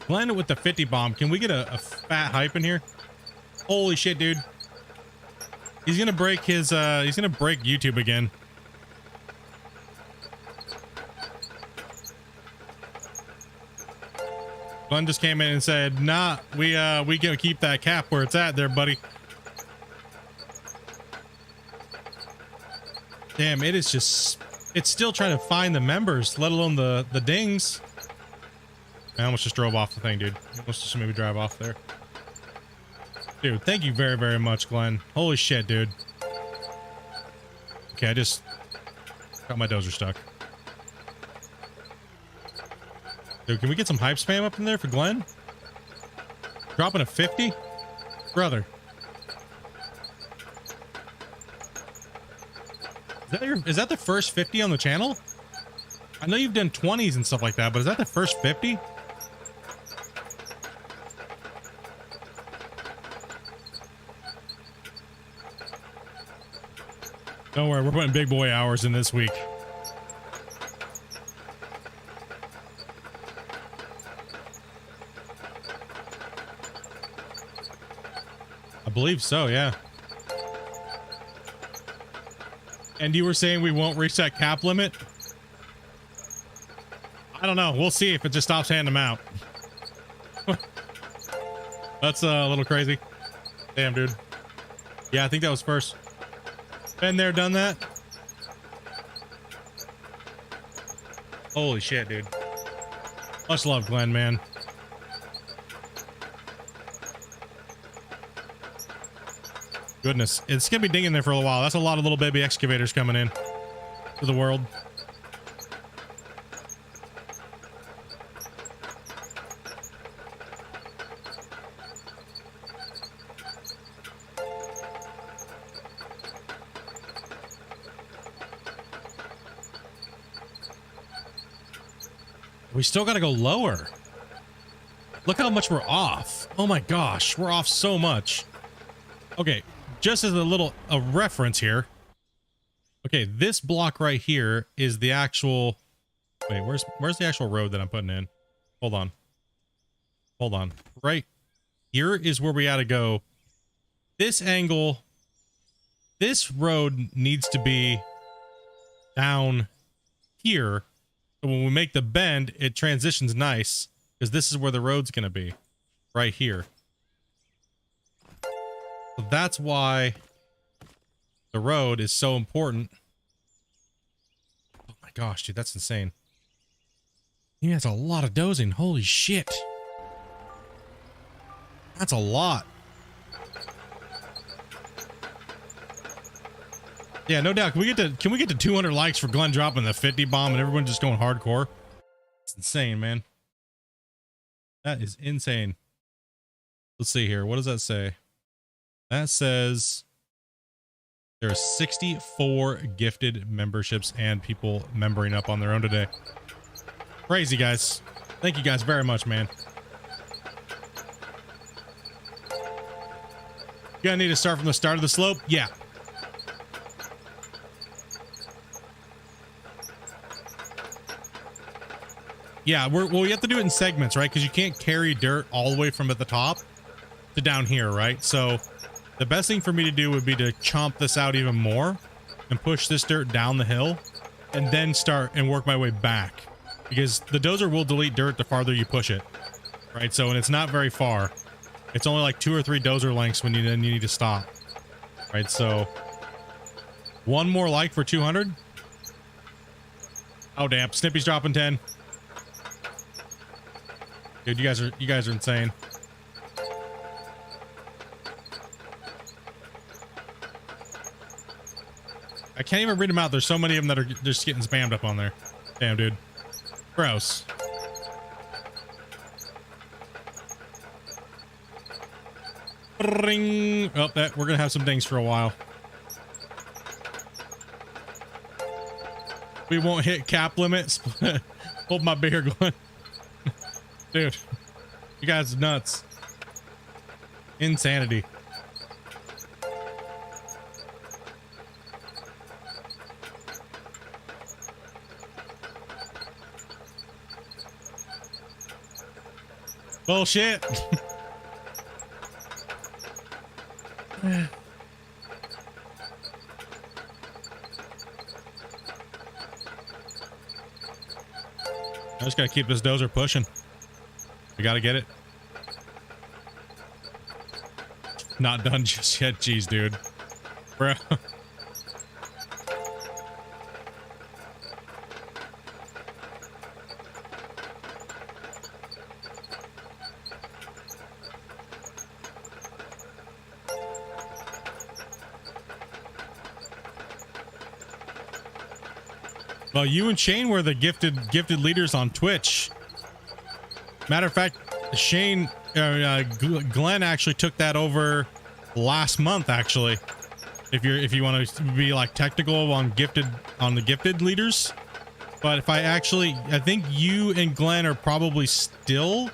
Glenn with the 50 bomb. Can we get a fat hype in here? Holy shit, dude. He's gonna break his he's gonna break YouTube again. Glenn just came in and said, nah, we can keep that cap where it's at there, buddy. Damn, it is just, it's still trying to find the members, let alone the dings. I almost just drove off the thing, dude. Almost just made me drive off there. Dude, thank you very, very much, Glenn. Holy shit, dude. Okay, I just got my dozer stuck. Dude, can we get some hype spam up in there for Glenn? Dropping a 50? Brother. Is that the first 50 on the channel? I know you've done 20s and stuff like that, but is that the first 50? Don't worry, we're putting big boy hours in this week. I believe so, yeah. And you were saying we won't reach that cap limit? I don't know. We'll see if it just stops handing them out. That's a little crazy. Damn, dude. Yeah, I think that was first. Been there, done that. Holy shit, dude. Much love, Glenn, man. Goodness, it's gonna be dinging there for a while. That's a lot of little baby excavators coming in to the world. We still gotta go lower. Look how much we're off. Oh my gosh, we're off so much. Okay, just as a reference here. Okay, this block right here is the actual. Wait, where's the actual road that I'm putting in? Hold on. hold on. Right here is where we got to go. This angle, this road needs to be down here. So when we make the bend, it transitions nice because this is where the road's going to be, right here. So that's why the road is so important. Oh my gosh, dude, that's insane. He has a lot of dozing. Holy shit. That's a lot. Yeah, no doubt. Can we get to 200 likes for Glenn dropping the 50 bomb and everyone just going hardcore? It's insane, man. That is insane. Let's see here. What does that say? That says there are 64 gifted memberships and people membering up on their own today. Crazy, guys. Thank you guys very much, man. You gonna need to start from the start of the slope? Yeah. Yeah, well, we have to do it in segments, right? Because you can't carry dirt all the way from at the top to down here, right? So the best thing for me to do would be to chomp this out even more and push this dirt down the hill and then start and work my way back. Because the dozer will delete dirt the farther you push it, right? So, and it's not very far. It's only like 2 or 3 dozer lengths when you need to stop, right? So, one more like for 200. Oh damn! Snippy's dropping 10. Dude, you guys are insane. I can't even read them out. There's so many of them that are just getting spammed up on there. Damn, dude. Gross. Ring. Oh, that we're gonna have some dings for a while. We won't hit cap limits. Hold my beer going. Dude, you guys are nuts. Insanity. Bullshit. I just gotta keep this dozer pushing. We gotta get it. Not done just yet. Jeez, dude. Bro. Well, you and Shane were the gifted leaders on Twitch. Matter of fact, Shane, Glenn actually took that over last month. Actually, if you want to be like technical on the gifted leaders, but if I think you and Glenn are probably still,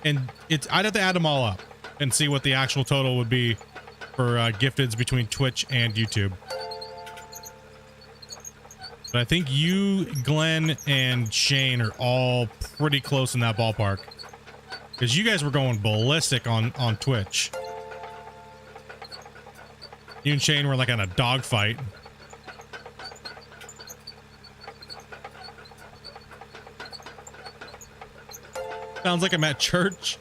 and I'd have to add them all up and see what the actual total would be for gifteds between Twitch and YouTube. But I think you, Glenn, and Shane are all pretty close in that ballpark. Because you guys were going ballistic on Twitch. You and Shane were like on a dogfight. Sounds like I'm at church.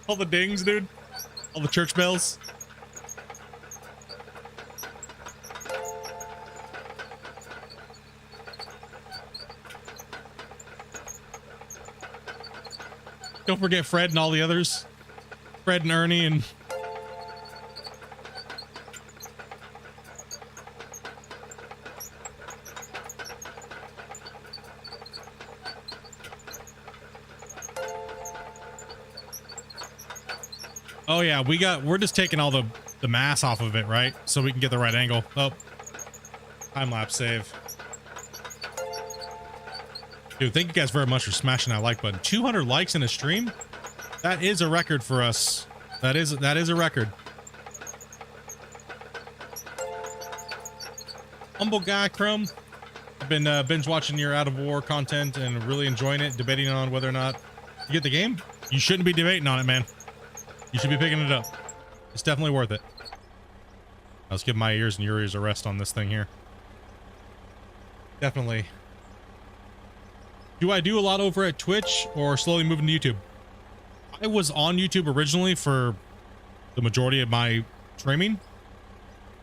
All the dings, dude. All the church bells. Don't forget Fred and all the others. Fred and Ernie and... Oh yeah, we're just taking all the mass off of it, right? So we can get the right angle. Oh. Time lapse save. Dude, thank you guys very much for smashing that like button. 200 likes in a stream? That is a record for us. That is a record. Humble guy, Chrome. been binge watching your Out of War content and really enjoying it, debating on whether or not you get the game. You shouldn't be debating on it, man. You should be picking it up. It's definitely worth it. Let's give my ears and your ears a rest on this thing here. Definitely. Do I do a lot over at Twitch or slowly moving to YouTube? I was on YouTube originally for the majority of my streaming,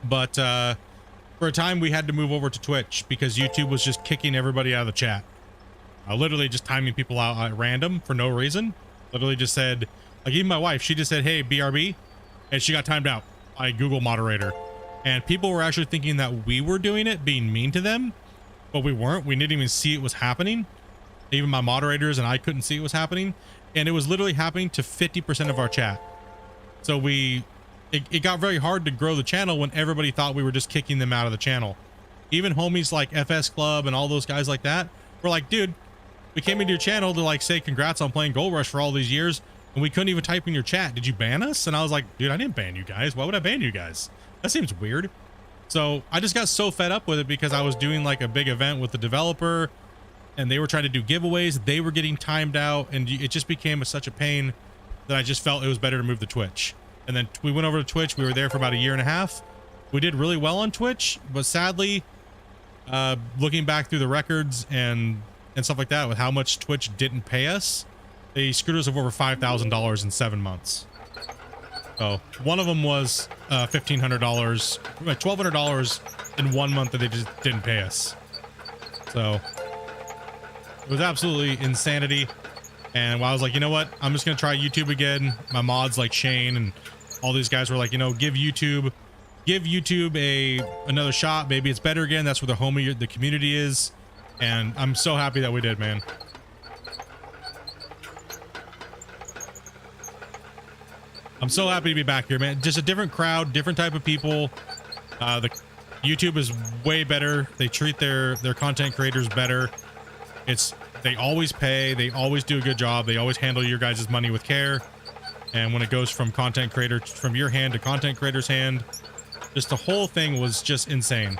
but for a time we had to move over to Twitch because YouTube was just kicking everybody out of the chat. Literally just timing people out at random for no reason. Literally just said, like, even my wife, she just said, hey, BRB, and she got timed out by Google moderator. And people were actually thinking that we were doing it, being mean to them, but we weren't. We didn't even see it was happening. Even my moderators and I couldn't see it was happening. And it was literally happening to 50% of our chat. So it got very hard to grow the channel when everybody thought we were just kicking them out of the channel. Even homies like FS Club and all those guys like that were like, dude, we came into your channel to like say congrats on playing Gold Rush for all these years, and we couldn't even type in your chat. Did you ban us? And I was like, dude, I didn't ban you guys. Why would I ban you guys? That seems weird. So I just got so fed up with it because I was doing like a big event with the developer and they were trying to do giveaways. They were getting timed out and it just became such a pain that I just felt it was better to move to Twitch. And then we went over to Twitch. We were there for about a year and a half. We did really well on Twitch, but sadly, looking back through the records and stuff like that with how much Twitch didn't pay us, they screwed us of over $5,000 in 7 months. So one of them was $1,500, $1,200 in 1 month that they just didn't pay us. So it was absolutely insanity. And I was like, you know what? I'm just going to try YouTube again. My mods like Shane and all these guys were like, you know, give YouTube another shot. Maybe it's better again. That's where the home of the community is. And I'm so happy that we did, man. I'm so happy to be back here, man. Just a different crowd, different type of people. The YouTube is way better. They treat their content creators better. They always pay. They always do a good job. They always handle your guys' money with care. And when it goes from content creator, from your hand to content creator's hand, just the whole thing was just insane.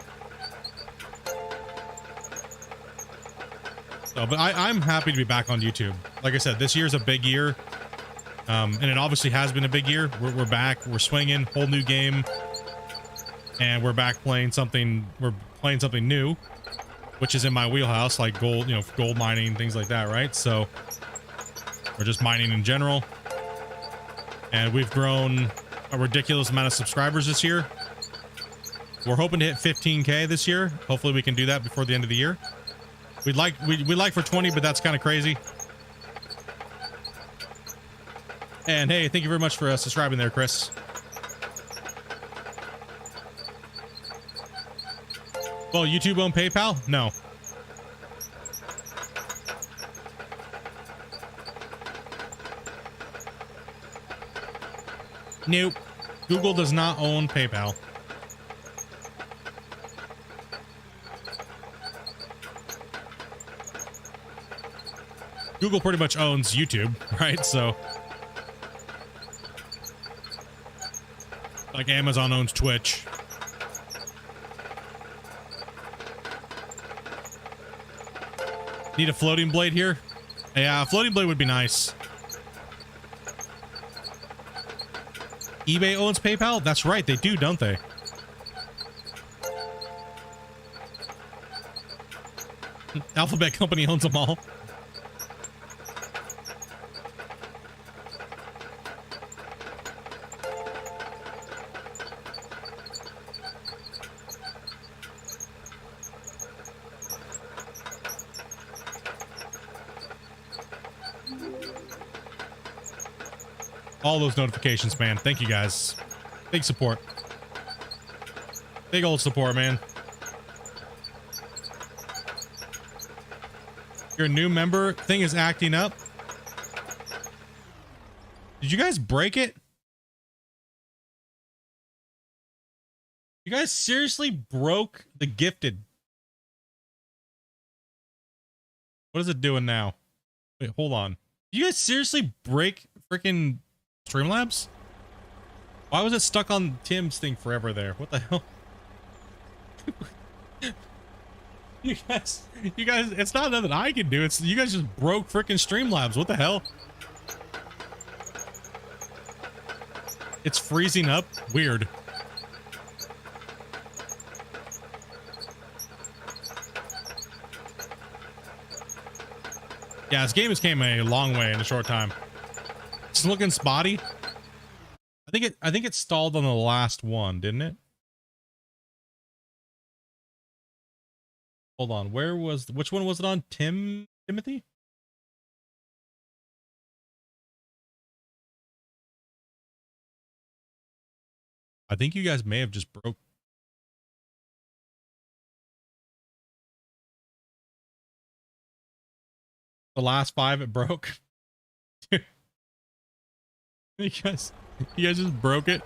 So, but I'm happy to be back on YouTube. Like I said, this year's a big year. And it obviously has been a big year. We're back. We're swinging. Whole new game. And we're back playing something. We're playing something new, which is in my wheelhouse, like gold, gold mining, things like that, right? So we're just mining in general. And we've grown a ridiculous amount of subscribers this year. We're hoping to hit 15K this year. Hopefully we can do that before the end of the year. We'd like for 20, but that's kind of crazy. And hey, thank you very much for subscribing there, Chris. Well, YouTube own PayPal? No. Nope. Google does not own PayPal. Google pretty much owns YouTube, right? So, like Amazon owns Twitch. Need a floating blade here? Yeah, a floating blade would be nice. eBay owns PayPal? That's right, they do, don't they? Alphabet Company owns them all. All those notifications, man. Thank you guys. Big support. Big old support, man. Your new member thing is acting up. Did you guys break it? You guys seriously broke the gifted. What is it doing now? Wait, hold on. You guys seriously break freaking Streamlabs? Why was it stuck on Tim's thing forever there? What the hell? you guys, it's not nothing I can do. It's you guys just broke freaking Streamlabs. What the hell? It's freezing up. Weird. Yeah, this game has came a long way in a short time. It's looking spotty. I think it stalled on the last one, didn't it? Hold on. Which one was it on? Timothy? I think you guys may have just broke. The last 5 it broke. you guys just broke it.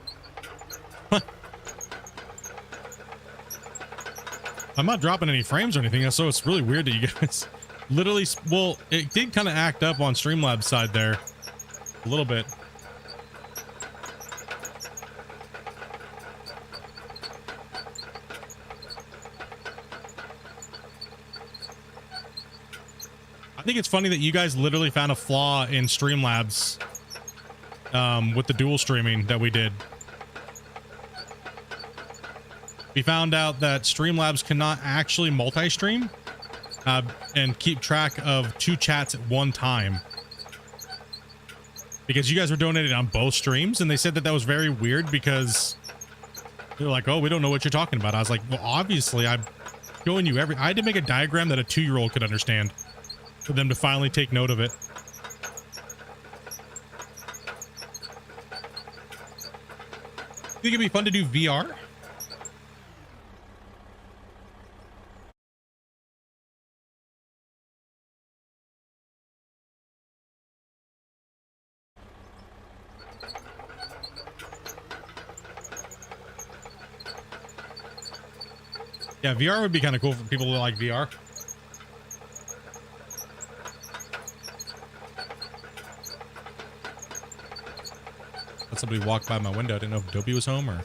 I'm not dropping any frames or anything, so it's really weird that you guys literally, well, it did kind of act up on Streamlabs side there a little bit. I think it's funny that you guys literally found a flaw in Streamlabs with the dual streaming that we did. We found out that Streamlabs cannot actually multi-stream and keep track of 2 chats at one time. Because you guys were donating on both streams, and they said that that was very weird because they're like, oh, we don't know what you're talking about. I was like, well, obviously, I'm showing you I had to make a diagram that a 2-year-old could understand for them to finally take note of it. Think it'd be fun to do VR? Yeah, VR would be kind of cool for people who like VR. Let somebody walk by my window. I didn't know if Dopey was home or...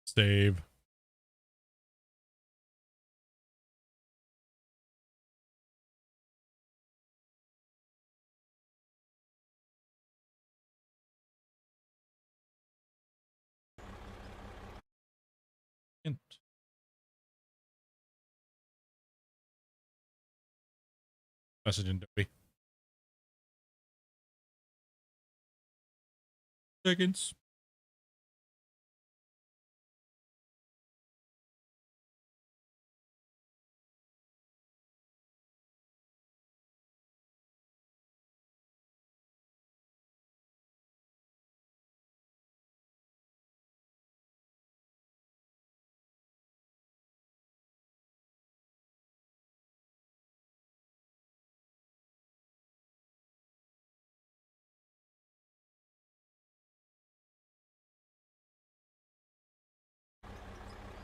Save. Int. Message in Dopey. Seconds.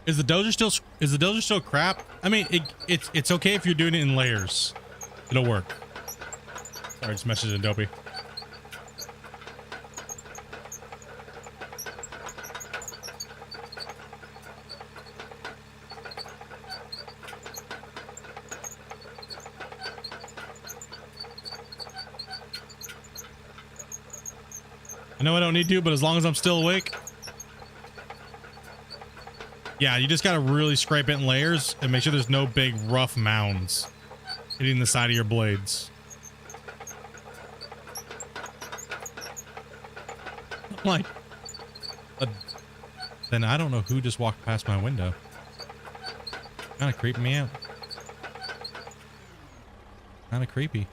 Is the dozer still crap? I mean, it's okay if you're doing it in layers. It'll work. Sorry, just messaged in Dopey. I know I don't need to, but as long as I'm still awake. Yeah, you just gotta really scrape it in layers and make sure there's no big rough mounds hitting the side of your blades. Like, then I don't know who just walked past my window. Kind of creeping me out. Kind of creepy.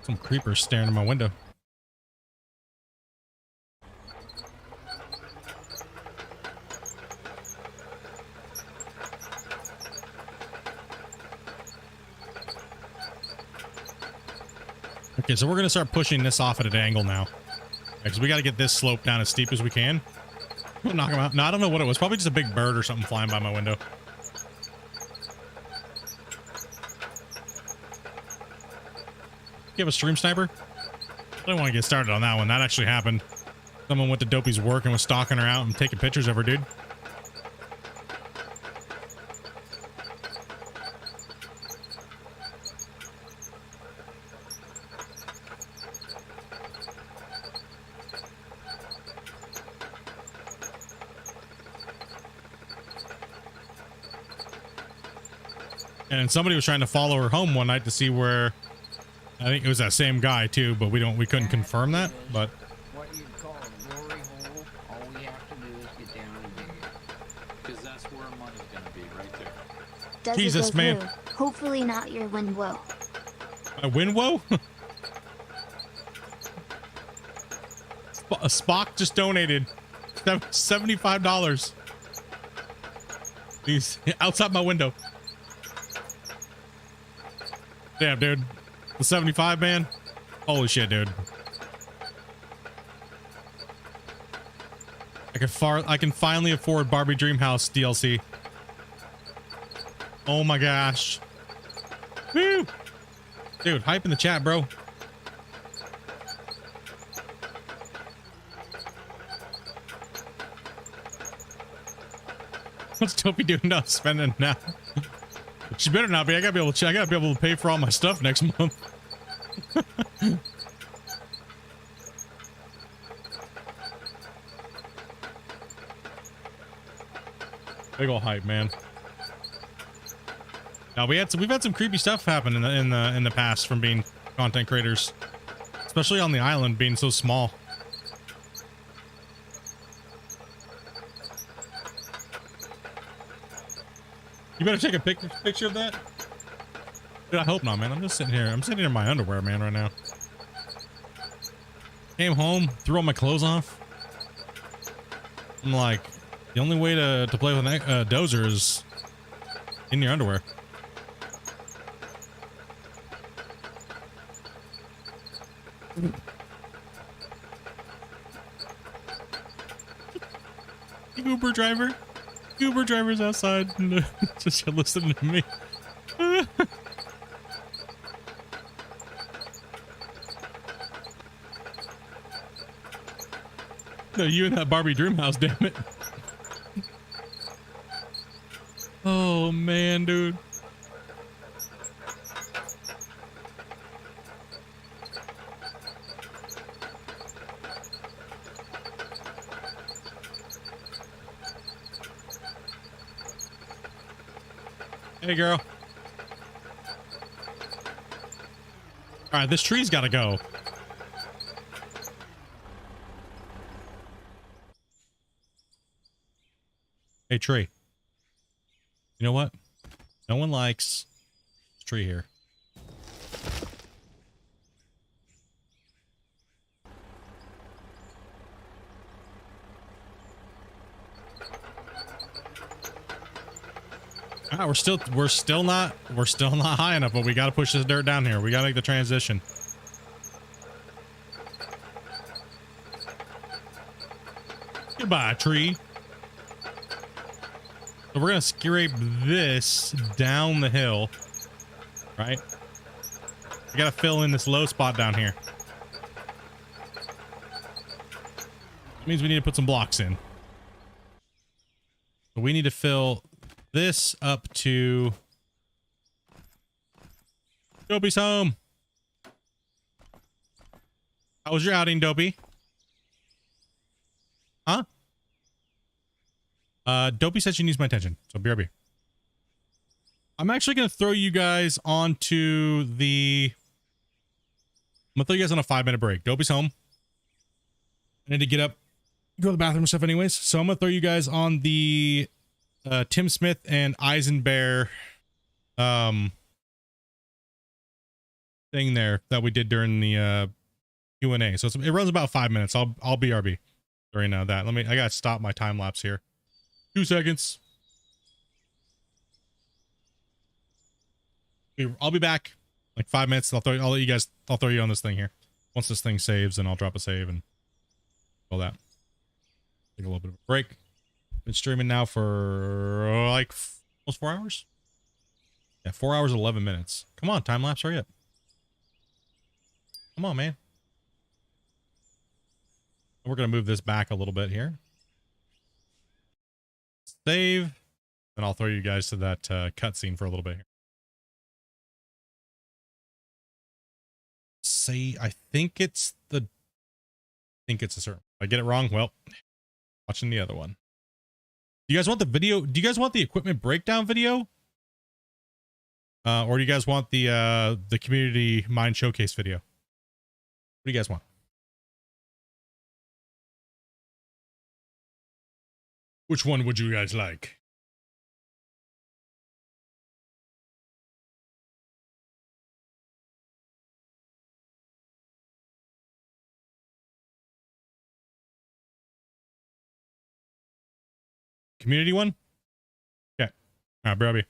Some creepers staring at my window. Okay, so we're going to start pushing this off at an angle now. Because we got to get this slope down as steep as we can. We'll knock him out. No, I don't know what it was. Probably just a big bird or something flying by my window. You have a stream sniper? I don't want to get started on that one. That actually happened. Someone went to Dopey's work and was stalking her out and taking pictures of her, dude. And somebody was trying to follow her home one night to see where, I think it was that same guy too, but we couldn't confirm that, but What you'd call a glory hole, all we have to do is get down and dig it. Because that's where money's gonna be, right there. Does Jesus, it go man. through? Hopefully not your wind woe. a Winwow? A Spock just donated $75. He's outside my window. Damn, dude. The 75, man. Holy shit, dude. I can finally afford Barbie Dreamhouse DLC. Oh my gosh. Woo! Dude, hype in the chat, bro. What's Toby doing now? Spending now? She better not be. I gotta be able to pay for all my stuff next month. Big ol' hype, man. Now we've had some creepy stuff happen in the past from being content creators, especially on the island being so small. You better take a picture of that. Dude, I hope not, man. I'm just sitting here. I'm sitting in my underwear, man, right now. Came home, threw all my clothes off. I'm like, the only way to play with a dozer is in your underwear. Uber driver. Uber driver's outside just listening to me. No, you in that Barbie Dreamhouse, damn it. Oh man, dude. Hey, girl. All right, this tree's got to go. Hey, tree. You know what? No one likes this tree here. Ah, we're still not high enough, but we got to push this dirt down here. We got to make the transition. Goodbye, tree. So we're gonna scrape this down the hill, right? We gotta fill in this low spot down here. That means we need to put some blocks in. So we need to fill this up to Dopey's home. How was your outing, Dopey? Huh? Dopey said she needs my attention, so BRB. I'm actually gonna throw you guys onto the. I'm gonna throw you guys on a 5-minute break. Dopey's home. I need to get up, go to the bathroom and stuff, anyways. So I'm gonna throw you guys on the Tim Smith and Eisenbear thing there that we did during the Q&A. So it runs about 5 minutes. I'll BRB during that. I gotta stop my time lapse here. 2 seconds. I'll be back like 5 minutes. I'll throw you on this thing here. Once this thing saves, and I'll drop a save and all that. Take a little bit of a break. Been streaming now for like almost 4 hours. Yeah, 4 hours, 11 minutes. Come on, time lapse, hurry up. Come on, man. We're going to move this back a little bit here. Save. And I'll throw you guys to that cutscene for a little bit here. Say, I think it's a certain. If I get it wrong, well, watching the other one. Do you guys want the video? Do you guys want the equipment breakdown video? Or do you guys want the community mine showcase video? What do you guys want? Which one would you guys like? Community one? Okay. All right, Brobby.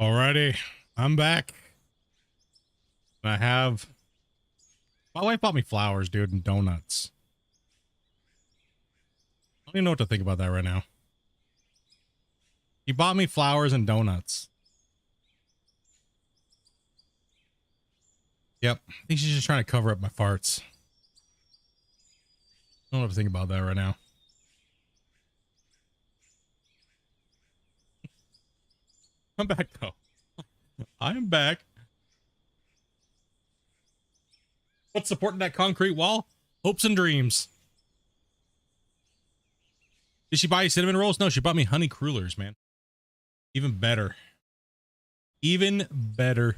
Alrighty, I'm back. I have... My wife bought me flowers, dude, and donuts. I don't even know what to think about that right now. He bought me flowers and donuts. Yep, I think she's just trying to cover up my farts. I don't know what to think about that right now. I'm back, though. I am back. What's supporting that concrete wall? Hopes and dreams. Did she buy you cinnamon rolls? No, she bought me honey crullers, man. Even better. Even better.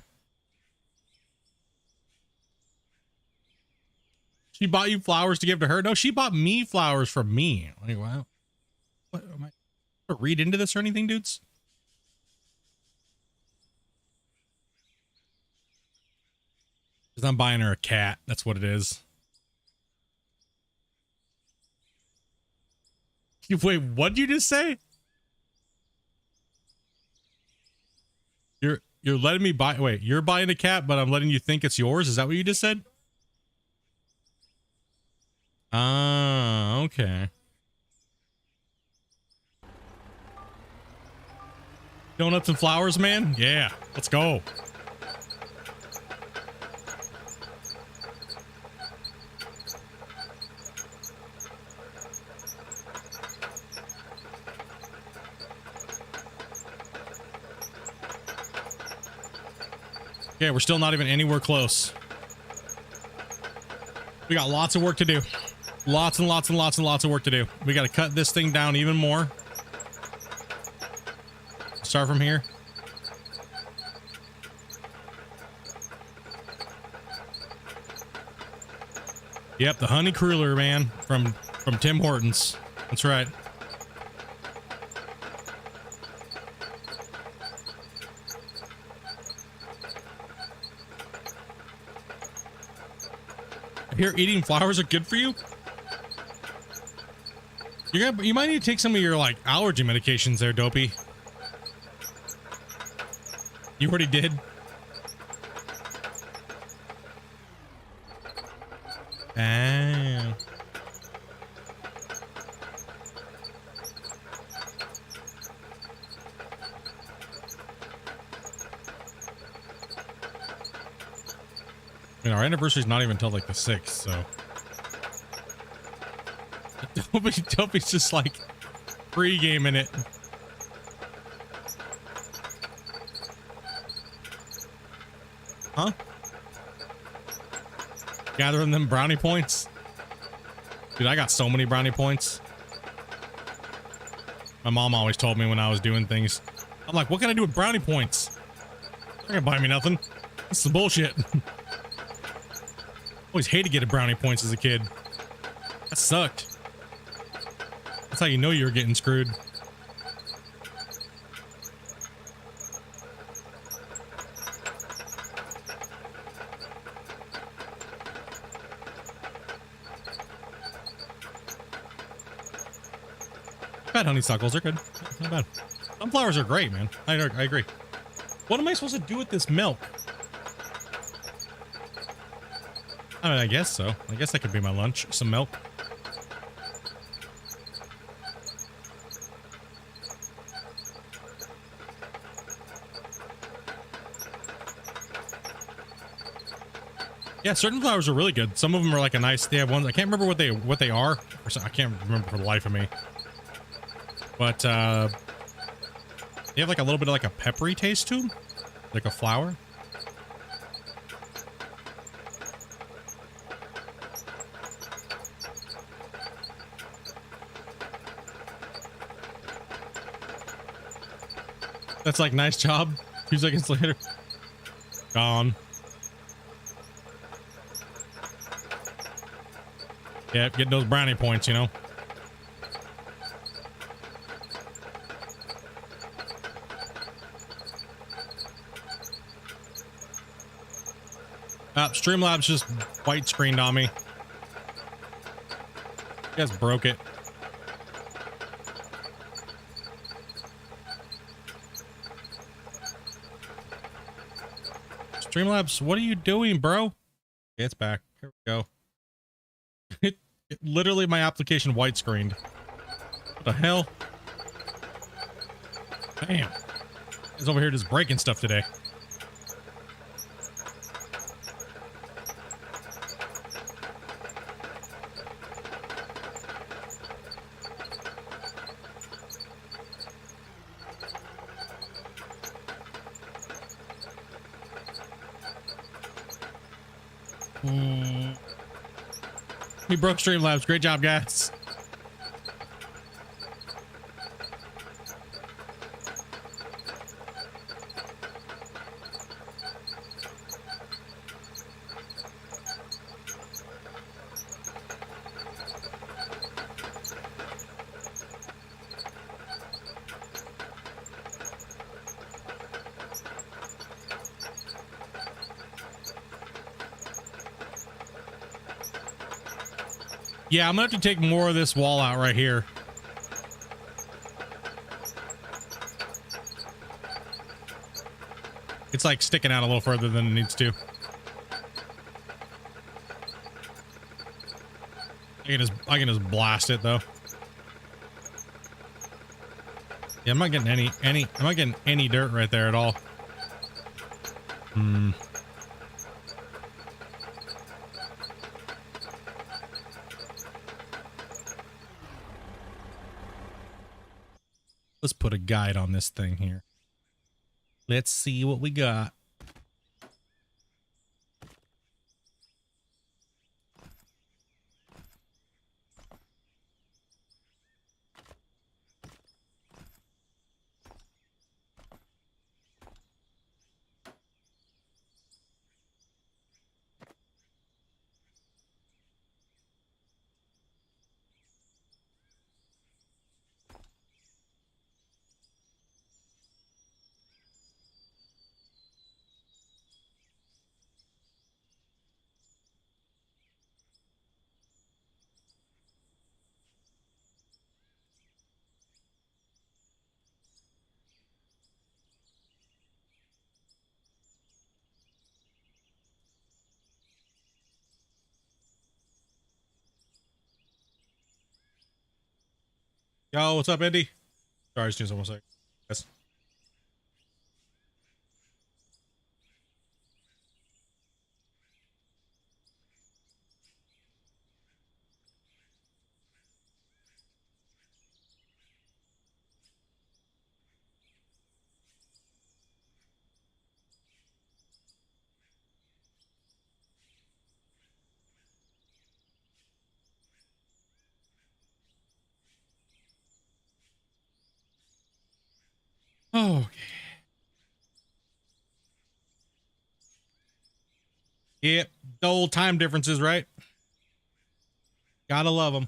She bought you flowers to give to her? No, she bought me flowers for me. Like, wow. What am I to read into this or anything, dudes? Because I'm buying her a cat. That's what it is. Wait, what'd you just say? You're letting me buy... Wait, you're buying a cat, but I'm letting you think it's yours? Is that what you just said? Ah, okay. Donuts and flowers, man? Yeah, let's go. Okay, we're still not even anywhere close. We got lots of work to do. Lots and lots and lots and lots of work to do. We got to cut this thing down even more. Start from here. Yep, the honey cruller, man, from Tim Hortons. That's right. I hear eating flowers are good for you. You might need to take some of your like allergy medications there, Dopey. You already did. Ah. I mean, our anniversary's not even until like the 6th, so. Dopey's just like pre-gaming it. Huh? Gathering them brownie points? Dude, I got so many brownie points. My mom always told me when I was doing things. I'm like, what can I do with brownie points? They're not gonna buy me nothing. This is bullshit. Always hated getting brownie points as a kid. That sucked. That's how you know you were getting screwed. Bad honeysuckles, they're good. Not bad. Sunflowers are great, man. I agree. What am I supposed to do with this milk? I mean, I guess so. I guess that could be my lunch. Some milk. Yeah, certain flowers are really good. Some of them are like a nice. They have ones. I can't remember what they are. I can't remember for the life of me. But they have like a little bit of like a peppery taste to them, like a flower. That's like nice job. 2 seconds later, gone. Yep, get those brownie points, you know. Streamlabs just white screened on me. You guys broke it. Streamlabs, what are you doing, bro? Okay, it's back. Here we go. Literally my application white screened. What the hell? Damn. He's over here just breaking stuff today. We broke Streamlabs. Great job, guys. Yeah, I'm gonna have to take more of this wall out right here. It's like sticking out a little further than it needs to. I can just blast it though. Yeah, I'm not getting I'm not getting any dirt right there at all. Let's put a guide on this thing here. Let's see what we got. Yo, what's up, Andy? Sorry, just almost like yes. Oh, okay. Yep, the old time differences, right? Gotta love them.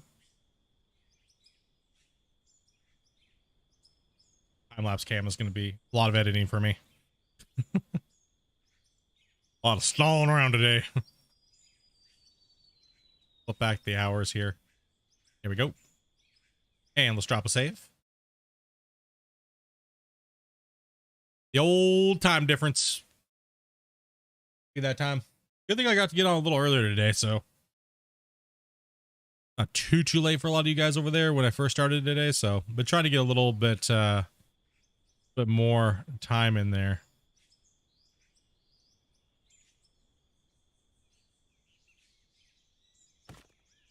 Time lapse cam is going to be a lot of editing for me. A lot of stalling around today. Flip back the hours here. Here we go. And let's drop a save. The old time difference. See that time. Good thing I got to get on a little earlier today, so not too late for a lot of you guys over there when I first started today. So, but trying to get a little bit more time in there.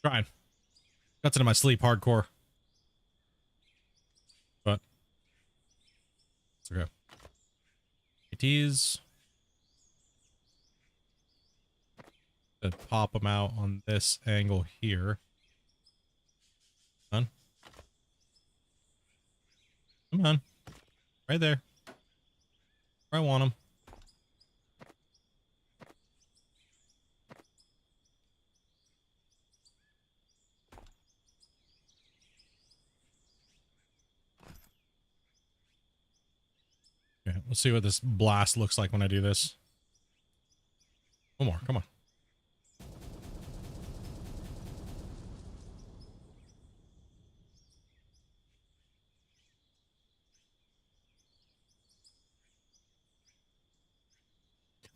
Trying. Cuts into my sleep hardcore. But it's okay. ATs. Pop them out on this angle here. Come on. Come on. Right there. Where I want them. Okay, let's see what this blast looks like when I do this. One more, come on.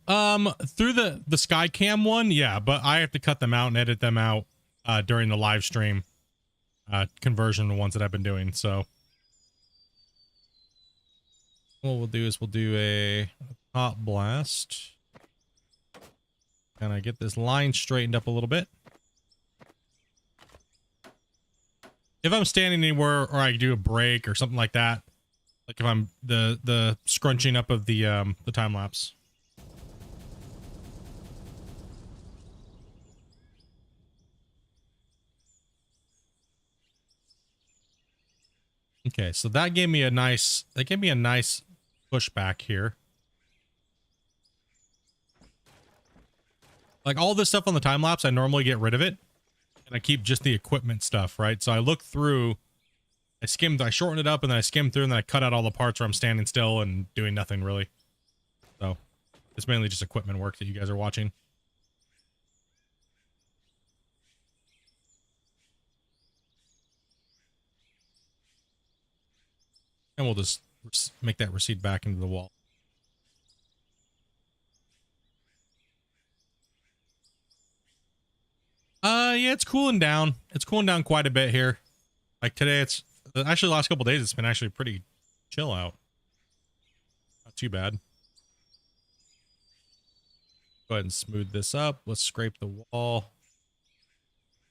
Through the Skycam one, yeah, but I have to cut them out and edit them out during the live stream conversion ones that I've been doing. So what we'll do is we'll do a top blast. Kind of get this line straightened up a little bit. If I'm standing anywhere or I do a break or something like that, like if I'm the scrunching up of the time lapse. Okay, so that gave me a nice pushback here. Like all this stuff on the time lapse, I normally get rid of it and I keep just the equipment stuff, right? So I look through, I shortened it up and then I skimmed through and then I cut out all the parts where I'm standing still and doing nothing really. So it's mainly just equipment work that you guys are watching. And we'll just make that recede back into the wall. Yeah, it's cooling down. It's cooling down quite a bit here. Like today, it's actually the last couple days, it's been actually pretty chill out. Not too bad. Go ahead and smooth this up. Let's scrape the wall.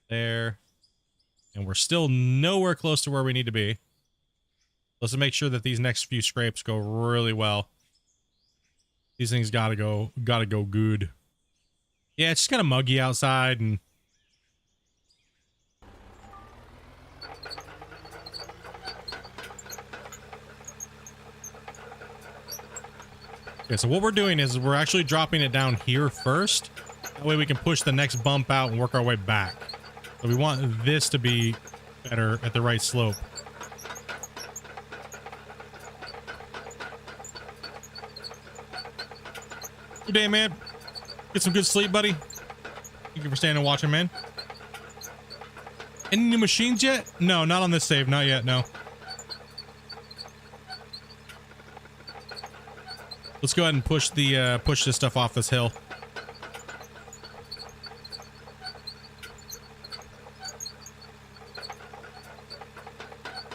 There. And we're still nowhere close to where we need to be. Let's make sure that these next few scrapes go really well. These things gotta go good. Yeah, it's just kind of muggy outside and okay, so what we're doing is we're actually dropping it down here first. That way we can push the next bump out and work our way back. So we want this to be better at the right slope. Good day, man. Get some good sleep, buddy. Thank you for staying and watching, man. Any new machines yet? No, not on this save. Not yet, no. Let's go ahead and push this stuff off this hill.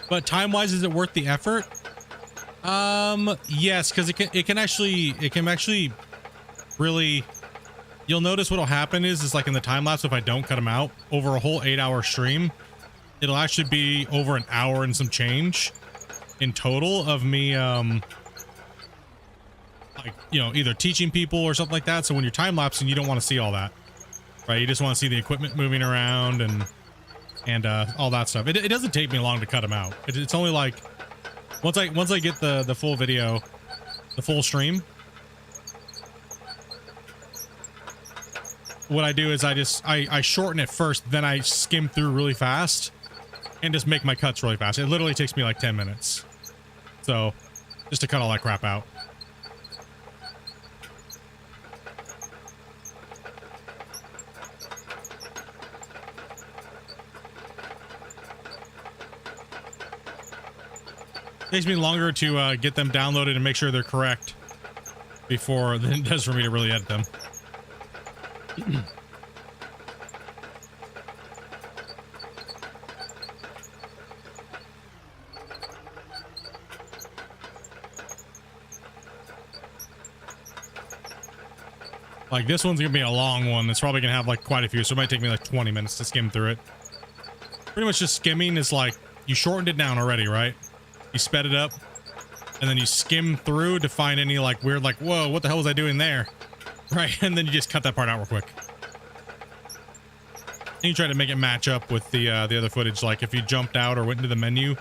But time-wise, is it worth the effort? Yes, because it can actually really, you'll notice what'll happen is like in the time lapse, if I don't cut them out over a whole 8-hour stream, it'll actually be over an hour and some change in total of me, like, you know, either teaching people or something like that. So when you're time lapsing, you don't want to see all that, right? You just want to see the equipment moving around and all that stuff. It doesn't take me long to cut them out. It's only like once I get the full video, the full stream, what I do is I shorten it first, then I skim through really fast and just make my cuts really fast. It literally takes me like 10 minutes. So just to cut all that crap out. Takes me longer to get them downloaded and make sure they're correct before than it does for me to really edit them. Like this one's gonna be a long one. It's probably gonna have like quite a few, so it might take me like 20 minutes to skim through it. Pretty much just skimming is like you shortened it down already, right? You sped it up and then you skim through to find any like weird, like, whoa, what the hell was I doing there? Right, and then you just cut that part out real quick. And you try to make it match up with the other footage. Like if you jumped out or went into the menu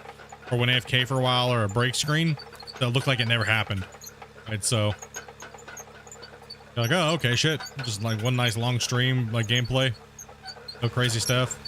or went AFK for a while or a break screen, it'll look like it never happened. Right, so you're like, oh, okay, shit. Just like one nice long stream, like gameplay. No crazy stuff.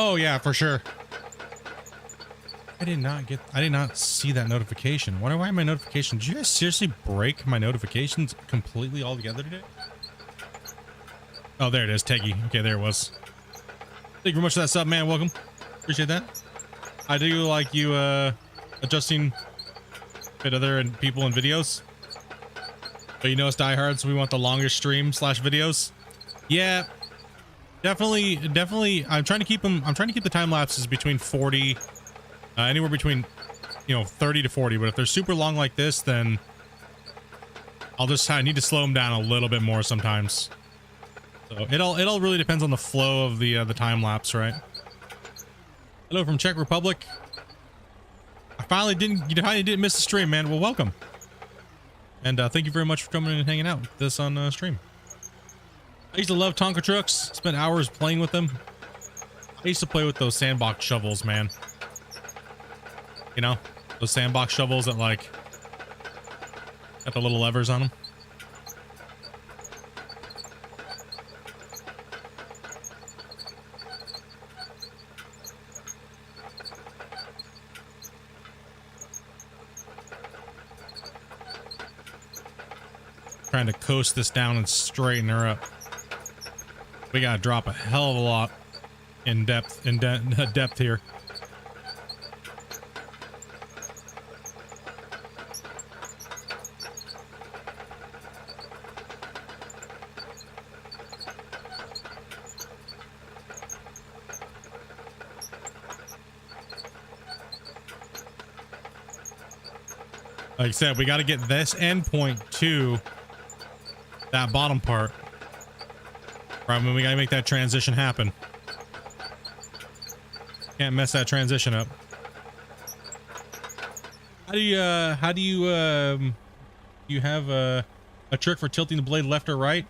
Oh yeah, for sure. I did not see that notification. Why my notifications? Did you guys seriously break my notifications completely all together today? Oh, there it is, Teggy. Okay, there it was. Thank you very much for that sub, man. Welcome. Appreciate that. I do like you adjusting bit other and people in videos. But you know us diehards, we want the longest stream / videos. Yeah, definitely. I'm trying to keep the time lapses between 40, anywhere between, 30 to 40. But if they're super long like this, then I need to slow them down a little bit more sometimes. So it all really depends on the flow of the time lapse, right? Hello from Czech Republic. You finally didn't miss the stream, man. Well, welcome. And thank you very much for coming in and hanging out with us on stream. I used to love Tonka trucks. Spent hours playing with them. I used to play with those sandbox shovels, man. You know, those sandbox shovels that like got the little levers on them. Trying to coast this down and straighten her up. We gotta drop a hell of a lot in depth here. Like I said, we got to get this endpoint to that bottom part. Right, when we got to make that transition happen. Can't mess that transition up. How do you you have a trick for tilting the blade left or right?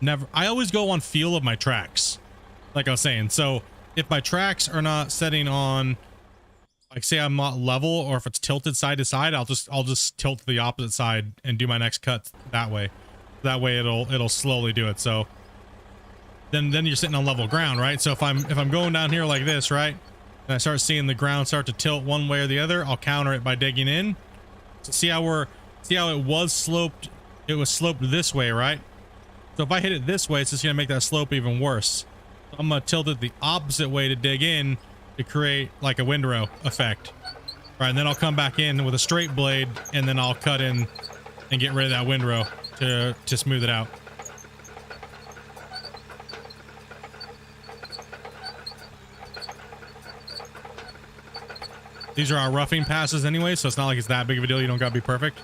Never. I always go on feel of my tracks. Like I was saying, so if my tracks are not setting on, like say I'm not level, or if it's tilted side to side, I'll just tilt to the opposite side and do my next cut that way. That way it'll slowly do it. So then you're sitting on level ground, right? So if I'm going down here like this, right, and I start seeing the ground start to tilt one way or the other, I'll counter it by digging in. So see how it was sloped? It was sloped this way, right? So if I hit it this way, it's just gonna make that slope even worse. So I'm gonna tilt it the opposite way to dig in to create like a windrow effect. Right, and then I'll come back in with a straight blade, and then I'll cut in and get rid of that windrow to smooth it out. These are our roughing passes anyway, so it's not like it's that big of a deal. You don't gotta be perfect.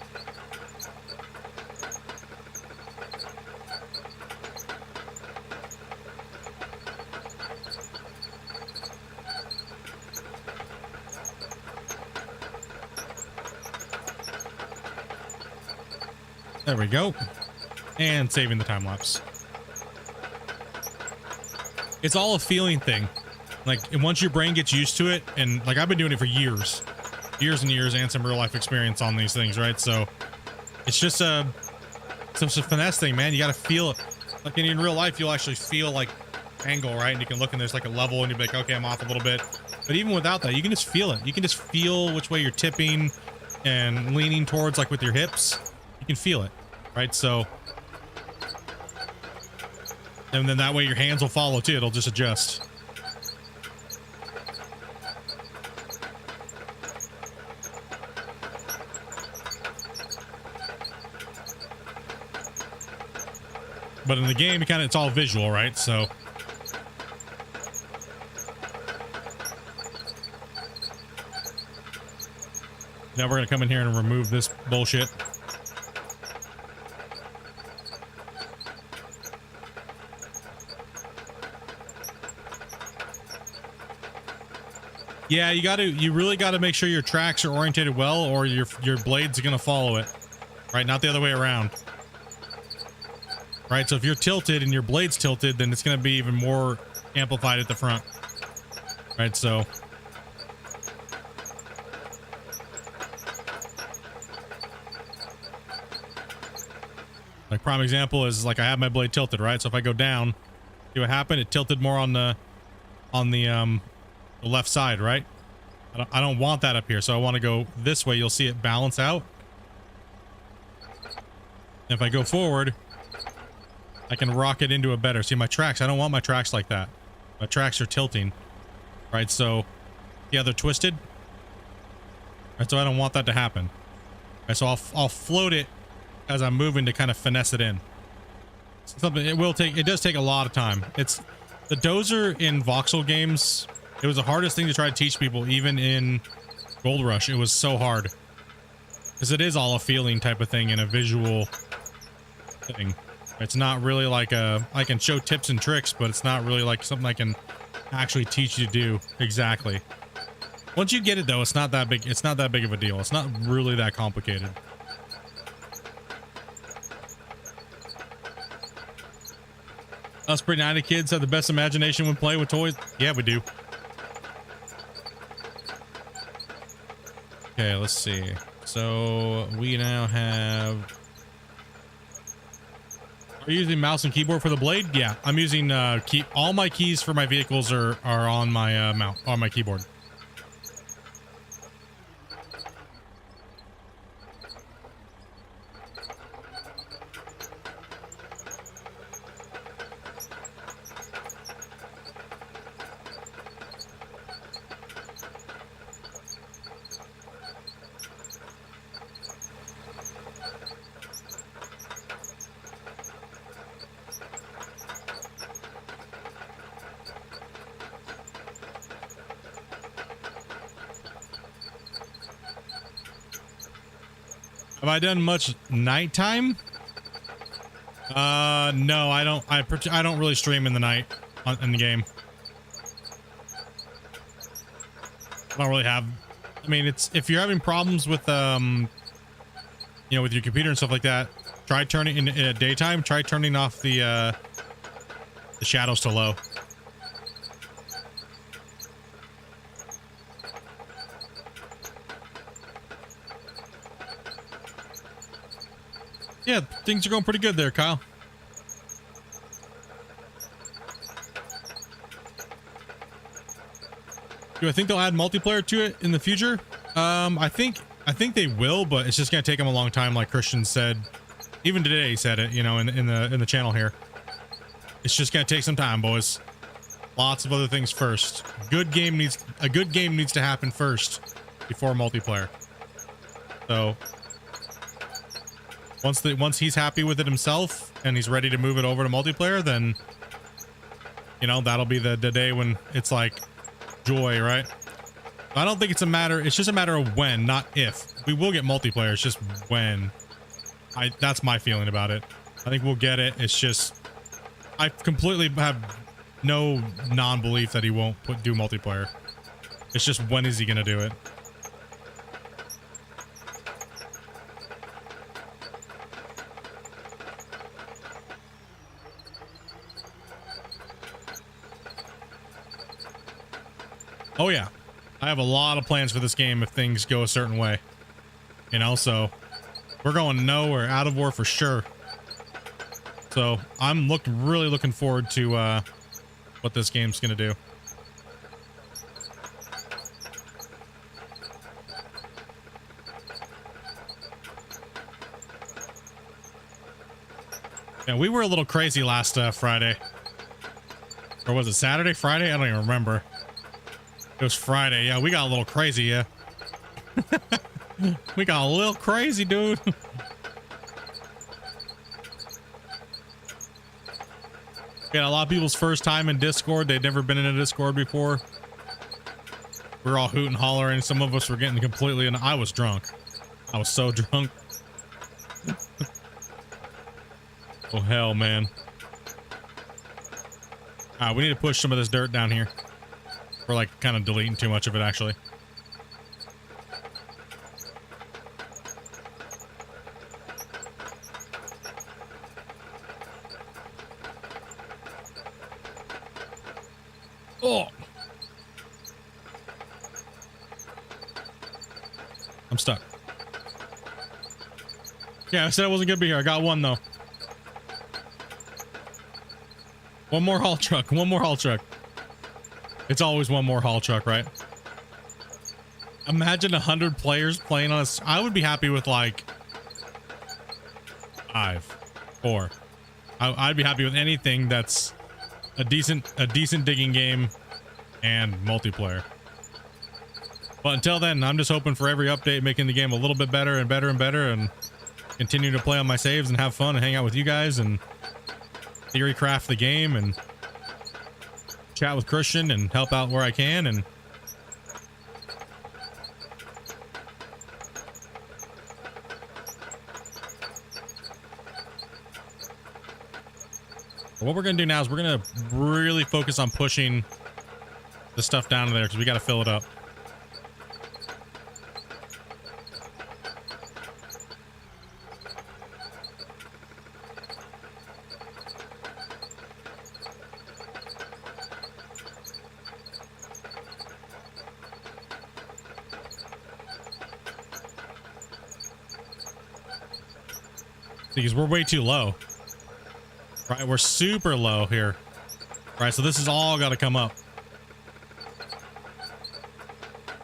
There we go. And saving the time lapse. It's all a feeling thing. Like, and once your brain gets used to it, and like I've been doing it for years and years, and some real life experience on these things, right? So it's just a finesse thing, man. You got to feel it. Like in real life, you'll actually feel like angle, right? And you can look and there's like a level, and you'll be like, okay, I'm off a little bit. But even without that, you can just feel it. You can just feel which way you're tipping and leaning towards, like with your hips. You can feel it, right? So, and then that way your hands will follow too. It'll just adjust. But in the game, it's all visual, right? So now we're gonna come in here and remove this bullshit. Yeah, you really gotta make sure your tracks are orientated well, or your blade's gonna follow it, right? Not the other way around. Right, so if you're tilted and your blade's tilted, then it's going to be even more amplified at the front. Right, so. Like prime example is like I have my blade tilted, right? So if I go down, see what happened? It tilted more on the on the left side, right? I don't want that up here, so I want to go this way. You'll see it balance out. If I go forward, I can rock it into a better. See my tracks, I don't want my tracks like that. My tracks are tilting, right? So yeah, they're twisted, right? So I don't want that to happen, right? So I'll float it as I'm moving to kind of finesse it in. Something it does take a lot of time. It's the dozer in voxel games. It was the hardest thing to try to teach people, even in Gold Rush. It was so hard because it is all a feeling type of thing and a visual thing. It's not really like I can show tips and tricks, but it's not really like something I can actually teach you to do exactly. Once you get it though, it's not that big. It's not that big of a deal. It's not really that complicated. Us pretty 90 kids have the best imagination when playing with toys. Yeah, we do. Okay, let's see. So we now have. Are you using mouse and keyboard for the blade? Yeah, I'm using all my keys for my vehicles are on my on my keyboard. Have I done much nighttime? No, I don't. I don't really stream in the night in the game. I don't really have. I mean, it's if you're having problems with you know, with your computer and stuff like that, try turning in daytime. Try turning off the shadows to low. Yeah, things are going pretty good there, Kyle. Do I think they'll add multiplayer to it in the future? I think they will, but it's just gonna take them a long time, like Christian said. Even today he said it, you know, in the channel here. It's just gonna take some time, boys. Lots of other things first. A good game needs to happen first before multiplayer. So once he's happy with it himself and he's ready to move it over to multiplayer, then you know, that'll be the day when it's like joy, right? I don't think it's just a matter of when, not if. We will get multiplayer, it's just when. That's my feeling about it. I think we'll get it. It's just I completely have no non-belief that he won't do multiplayer. It's just when is he gonna do it? Oh yeah, I have a lot of plans for this game if things go a certain way, you know, so we're going nowhere, out of war for sure. So I'm really looking forward to what this game's gonna do. Yeah, we were a little crazy last Friday. Or was it Saturday? Friday? I don't even remember. It was Friday. Yeah, we got a little crazy, yeah. We got a little crazy, dude. We had a lot of people's first time in Discord. They'd never been in a Discord before. We were all hooting, hollering. Some of us were getting completely... And I was drunk. I was so drunk. Oh, hell, man. All right, we need to push some of this dirt down here. We're like kind of deleting too much of it, actually. Oh, I'm stuck. Yeah, I said I wasn't gonna be here. I got one though. One more haul truck. One more haul truck. It's always one more haul truck, right? Imagine 100 players playing on us. I would be happy with like 5, 4. I'd be happy with anything that's a decent digging game and multiplayer. But until then, I'm just hoping for every update making the game a little bit better and better and better, and continue to play on my saves and have fun and hang out with you guys and theory craft the game and chat with Christian and help out where I can. And what we're going to do now is we're going to really focus on pushing the stuff down there because we got to fill it up. Because we're way too low. Right, we're super low here. Right, so this is all got to come up.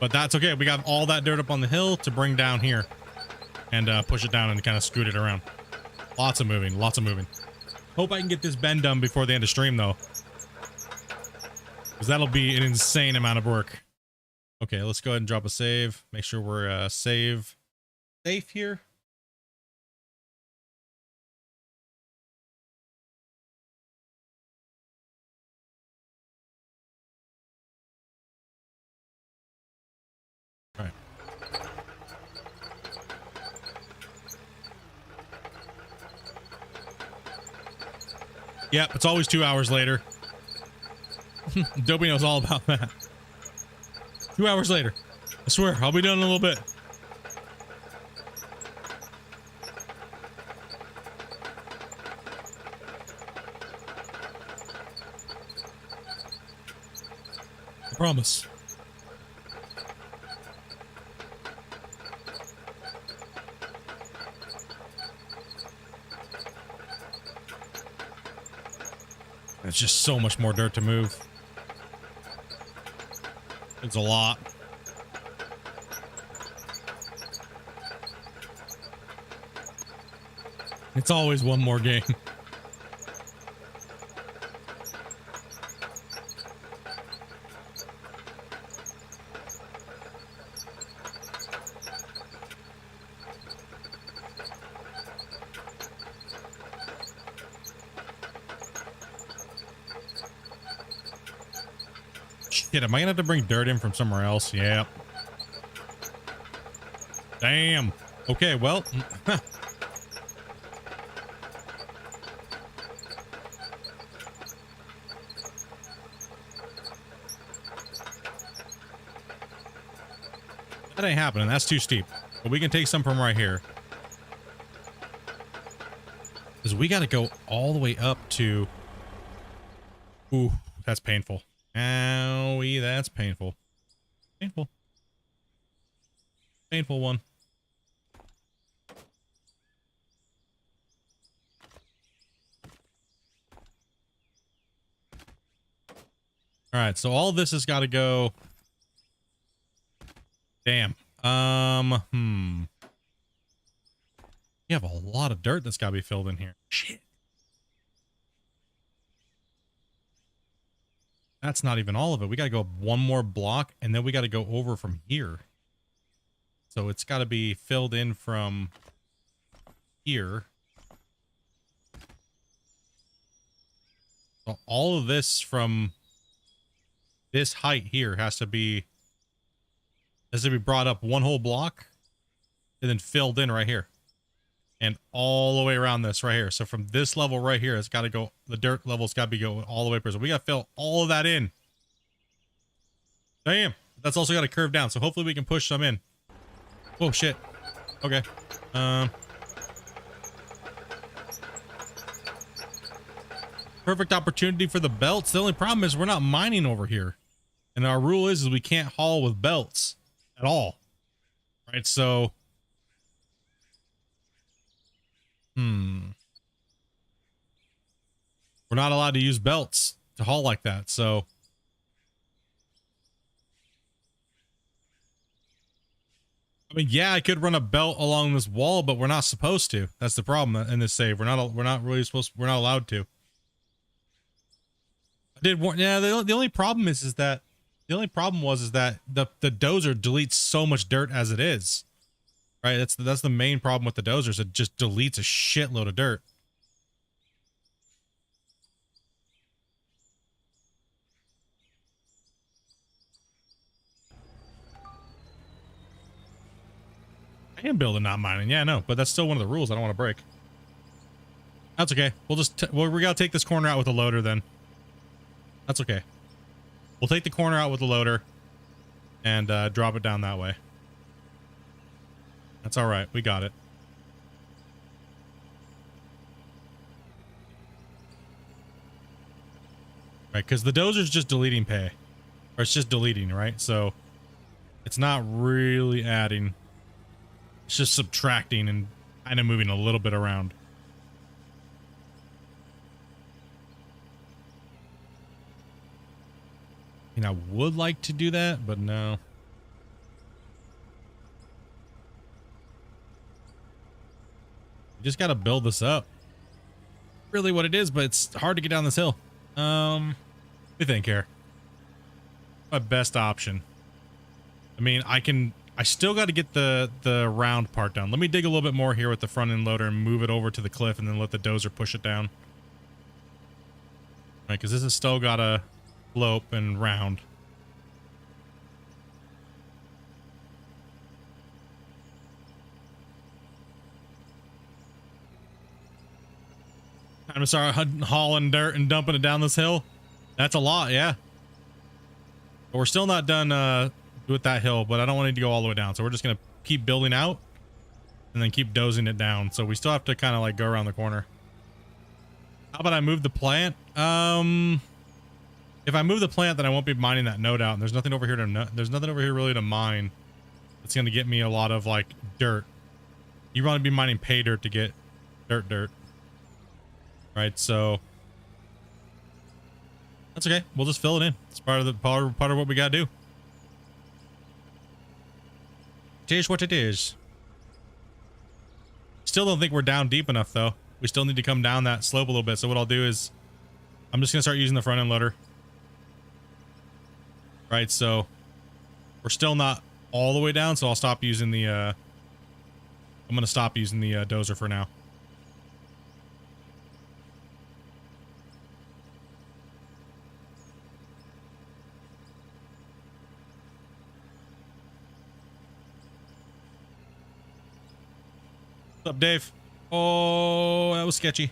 But that's okay. We got all that dirt up on the hill to bring down here and push it down and kind of scoot it around. Lots of moving, lots of moving. Hope I can get this bend done before the end of stream though, because that'll be an insane amount of work. Okay, let's go ahead and drop a save. Make sure we're safe here. All right. Yep, it's always 2 hours later. Dopey knows all about that. 2 hours later. I swear, I'll be done in a little bit. I promise. It's just so much more dirt to move. It's a lot. It's always one more game. Shit, am I gonna have to bring dirt in from somewhere else? Yep. Damn. Okay, well. That ain't happening. That's too steep. But we can take some from right here. Because we got to go all the way up to... Ooh, that's painful. Owie, that's painful. Painful. Painful one. All right, so all this has got to go... Damn. You have a lot of dirt that's got to be filled in here. Shit. That's not even all of it. We got to go up one more block, and then we got to go over from here. So it's got to be filled in from here. So all of this from this height here has to be brought up one whole block and then filled in right here. And all the way around this right here. So from this level right here, it's got to go, the dirt level's got to be going all the way. So we got to fill all of that in. Damn. That's also got to curve down. So hopefully we can push some in. Oh, shit. Okay. Perfect opportunity for the belts. The only problem is we're not mining over here. And our rule is we can't haul with belts at all. Right? So... We're not allowed to use belts to haul like that, so I mean, yeah, I could run a belt along this wall, but we're not supposed to. That's the problem in this save. We're not really supposed. We're not allowed to. I did warn. Yeah, the only problem is that the only problem was that the dozer deletes so much dirt as it is. Right. That's the main problem with the dozers. It just deletes a shitload of dirt. I am building, not mining. Yeah, no, but that's still one of the rules I don't want to break. That's okay. We'll just, we gotta take this corner out with a loader then. That's okay. We'll take the corner out with the loader and drop it down that way. That's all right. We got it. Right, because the dozer's just deleting pay. Or it's just deleting, right? So it's not really adding. It's just subtracting and kind of moving a little bit around. I mean, I would like to do that, but no. You just got to build this up. Really what it is, but it's hard to get down this hill. What do you think here? My best option. I mean, I still got to get the round part down. Let me dig a little bit more here with the front end loader and move it over to the cliff and then let the dozer push it down. Right, because this has still got to slope and round. I'm gonna start hauling dirt and dumping it down this hill. That's a lot, yeah. But we're still not done with that hill, but I don't want it to go all the way down. So we're just gonna keep building out and then keep dozing it down. So we still have to kind of like go around the corner. How about I move the plant? If I move the plant, then I won't be mining that node out. And there's nothing over here there's nothing over here really to mine. It's gonna get me a lot of like dirt. You want to be mining pay dirt to get dirt. Right, so that's okay. We'll just fill it in. It's part of what we gotta do. It is what it is. Still don't think we're down deep enough though. We still need to come down that slope a little bit. So what I'll do is I'm just gonna start using the front end loader. Right, so we're still not all the way down, so I'll stop using the I'm gonna stop using the dozer for now. What's up, Dave? Oh, that was sketchy.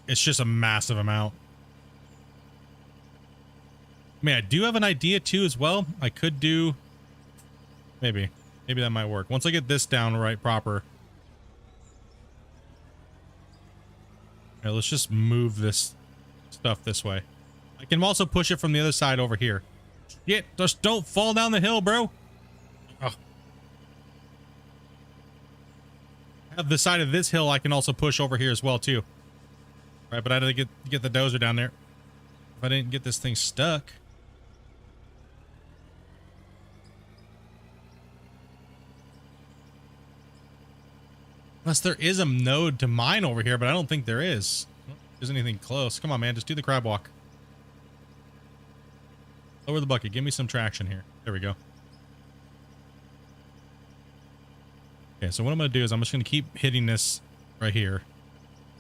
It's just a massive amount. I mean, I do have an idea too as well. I could do maybe that might work. Once I get this down right proper. All right, let's just move this stuff this way. I can also push it from the other side over here. Yeah, just don't fall down the hill, bro. Oh. I have the side of this hill I can also push over here as well too. Right, but I had to get the dozer down there. If I didn't get this thing stuck. Unless there is a node to mine over here, but I don't think there is. There's anything close. Come on, man. Just do the crab walk. Lower the bucket. Give me some traction here. There we go. Okay, so what I'm going to do is I'm just going to keep hitting this right here.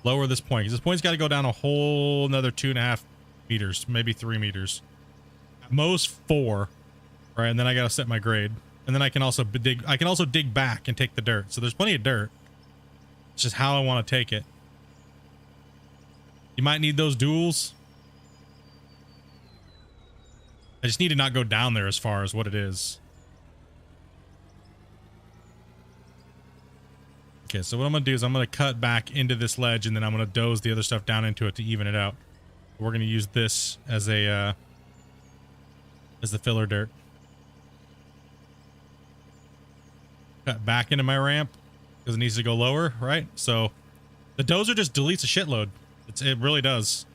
Lower this point, because this point's got to go down a whole another 2.5 meters, maybe 3 meters. At most 4. Right, and then I got to set my grade. And then I can also dig back and take the dirt. So there's plenty of dirt. It's just how I want to take it. You might need those duels. I just need to not go down there as far as what it is. Okay, so what I'm going to do is I'm going to cut back into this ledge and then I'm going to doze the other stuff down into it to even it out. We're going to use this as a as the filler dirt. Cut back into my ramp. because it needs to go lower, right? So the dozer just deletes a shitload. It really does.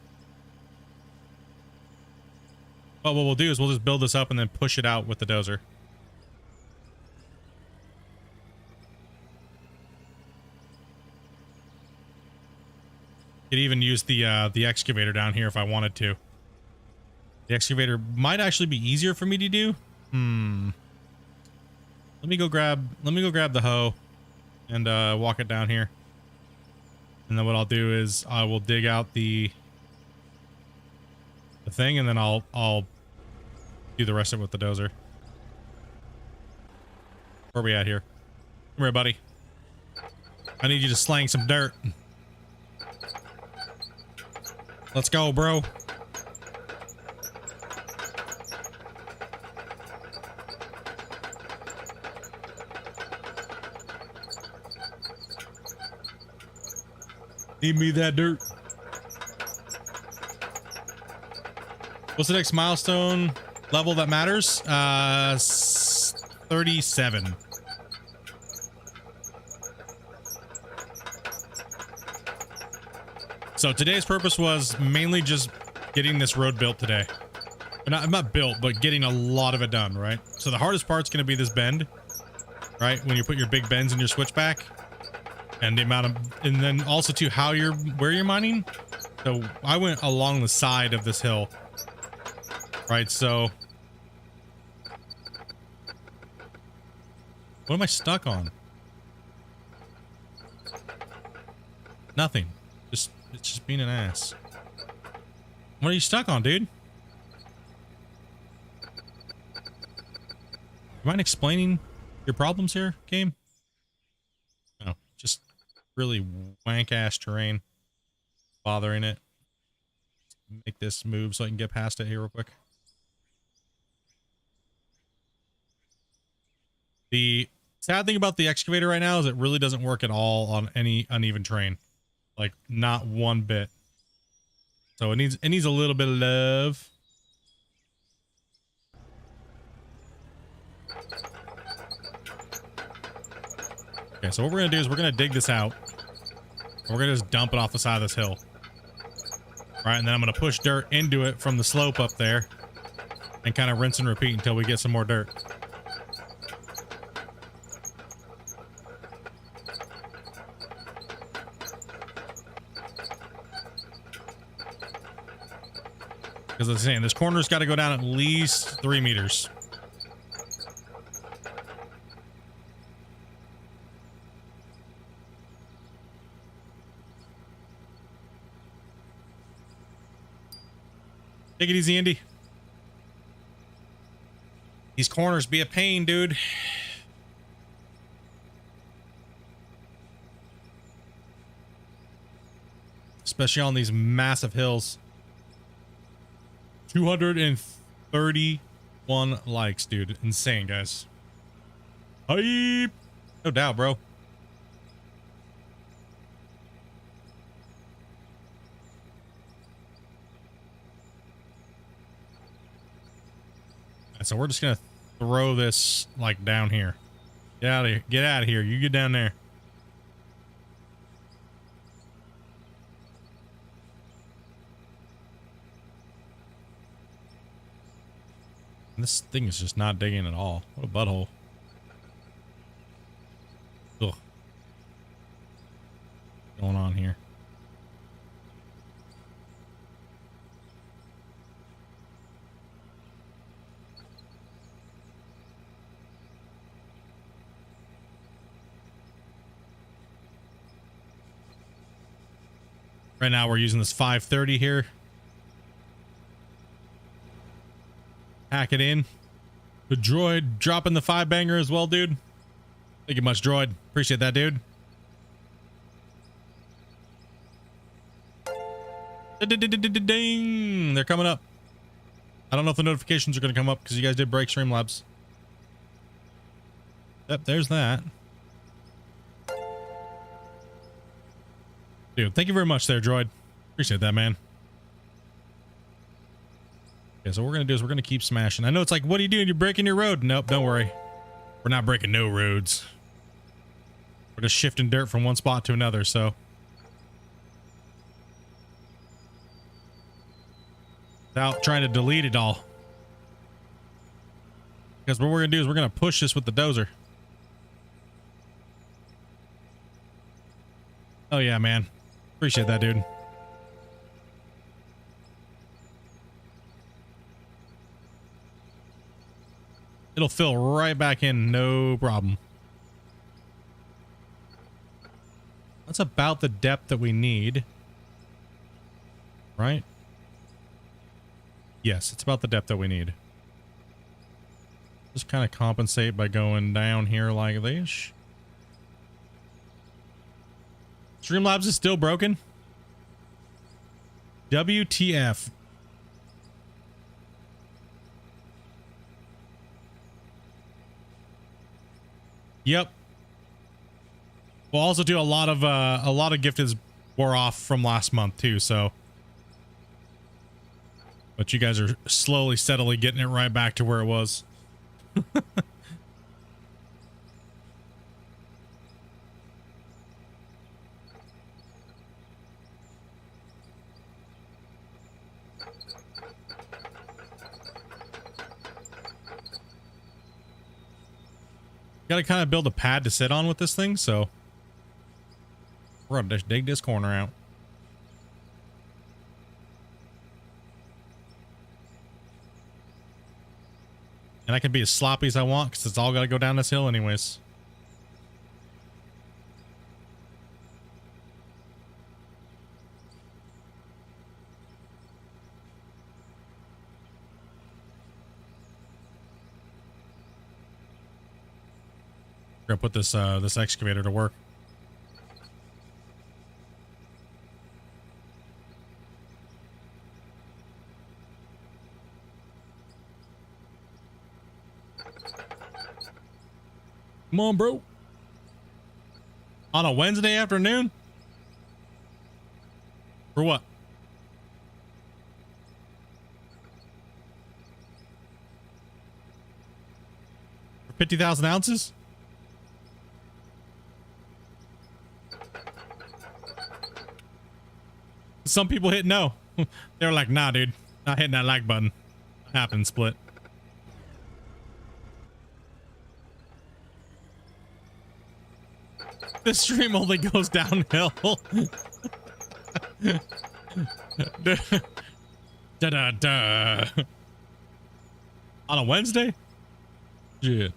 But what we'll do is we'll just build this up and then push it out with the dozer. Could even use the excavator down here if I wanted to. The excavator might actually be easier for me to do. Let me go grab the hoe and walk it down here. And then what I'll do is I will dig out the thing, and then I'll do the rest of it with the dozer. Where are we at here? Come here, buddy. I need you to slang some dirt. Let's go, bro. Need me that dirt. What's the next milestone level that matters? 37. So today's purpose was mainly just getting this road built today. Not built, but getting a lot of it done, right? So the hardest part's going to be this bend, right? When you put your big bends in your switchback, and the amount of, and then also too where you're mining. So I went along the side of this hill, right? So what am I stuck on? Nothing. It's just being an ass. What are you stuck on, dude? You mind explaining your problems here, game? No, just really wank ass terrain. Bothering it. Make this move so I can get past it here real quick. The sad thing about the excavator right now is it really doesn't work at all on any uneven terrain. Like, not one bit. So it needs a little bit of love. Okay, so what we're gonna do is we're gonna dig this out. We're gonna just dump it off the side of this hill. Right, and then I'm gonna push dirt into it from the slope up there and kind of rinse and repeat until we get some more dirt. Because I'm saying this corner's got to go down at least 3 meters. Take it easy, Andy. These corners be a pain, dude. Especially on these massive hills. 231 likes, dude. Insane, guys. Hype. No doubt, bro. So we're just gonna throw this like down here. Get out of here. Get out of here. You get down there. This thing is just not digging at all. What a butthole. Ugh. What's going on here? Right now we're using this 530 here. Hack it in. The droid dropping the 5-banger as well, dude. Thank you much, droid. Appreciate that, dude. Ding! They're coming up. I don't know if the notifications are going to come up because you guys did break Streamlabs. Yep, there's that. Dude, thank you very much there, droid. Appreciate that, man. Okay, so what we're going to do is we're going to keep smashing. I know it's like, what are you doing? You're breaking your road. Nope, don't worry. We're not breaking no roads. We're just shifting dirt from one spot to another, so. Without trying to delete it all. Because what we're going to do is we're going to push this with the dozer. Oh yeah, man. Appreciate that, dude. It'll fill right back in, no problem. That's about the depth that we need. Right? Yes, it's about the depth that we need. Just kind of compensate by going down here like this. Streamlabs is still broken. WTF. Yep. We'll also do a lot of gifteds wore off from last month too, so. But you guys are slowly, steadily getting it right back to where it was. Got to kind of build a pad to sit on with this thing, so we're gonna just dig this corner out. And I can be as sloppy as I want because it's all got to go down this hill anyways. We're gonna put this this excavator to work. Come on, bro. On a Wednesday afternoon? For what? For 50,000 ounces? Some people hit no. They're like, nah, dude. Not hitting that like button. Not happening, Split. This stream only goes downhill. Da da da. On a Wednesday? Yeah.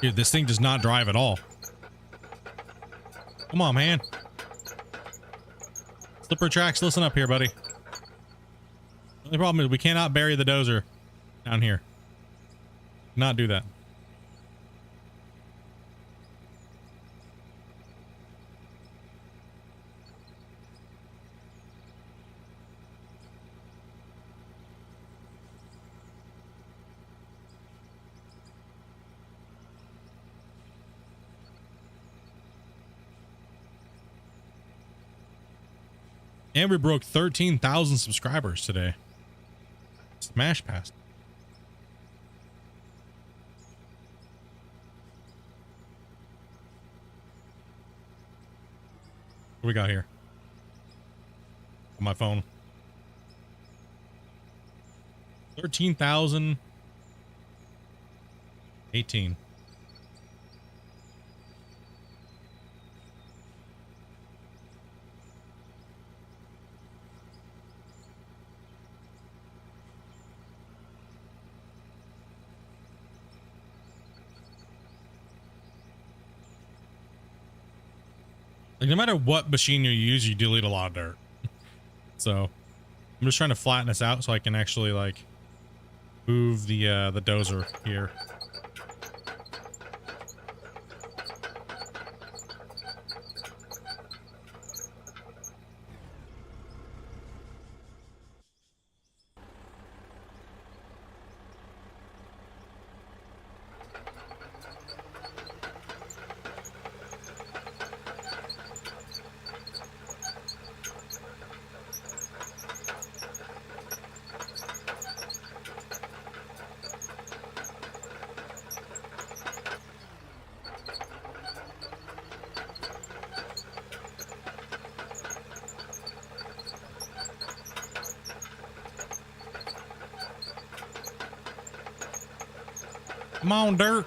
Dude, this thing does not drive at all. Come on, man. Slipper tracks, listen up here, buddy. The only problem is we cannot bury the dozer down here. Not do that. And we broke 13,000 subscribers today. Smash pass. What we got here? On my phone. 13,018. Like, no matter what machine you use, you delete a lot of dirt. So I'm just trying to flatten this out so I can actually like move the dozer here. Come on, dirt.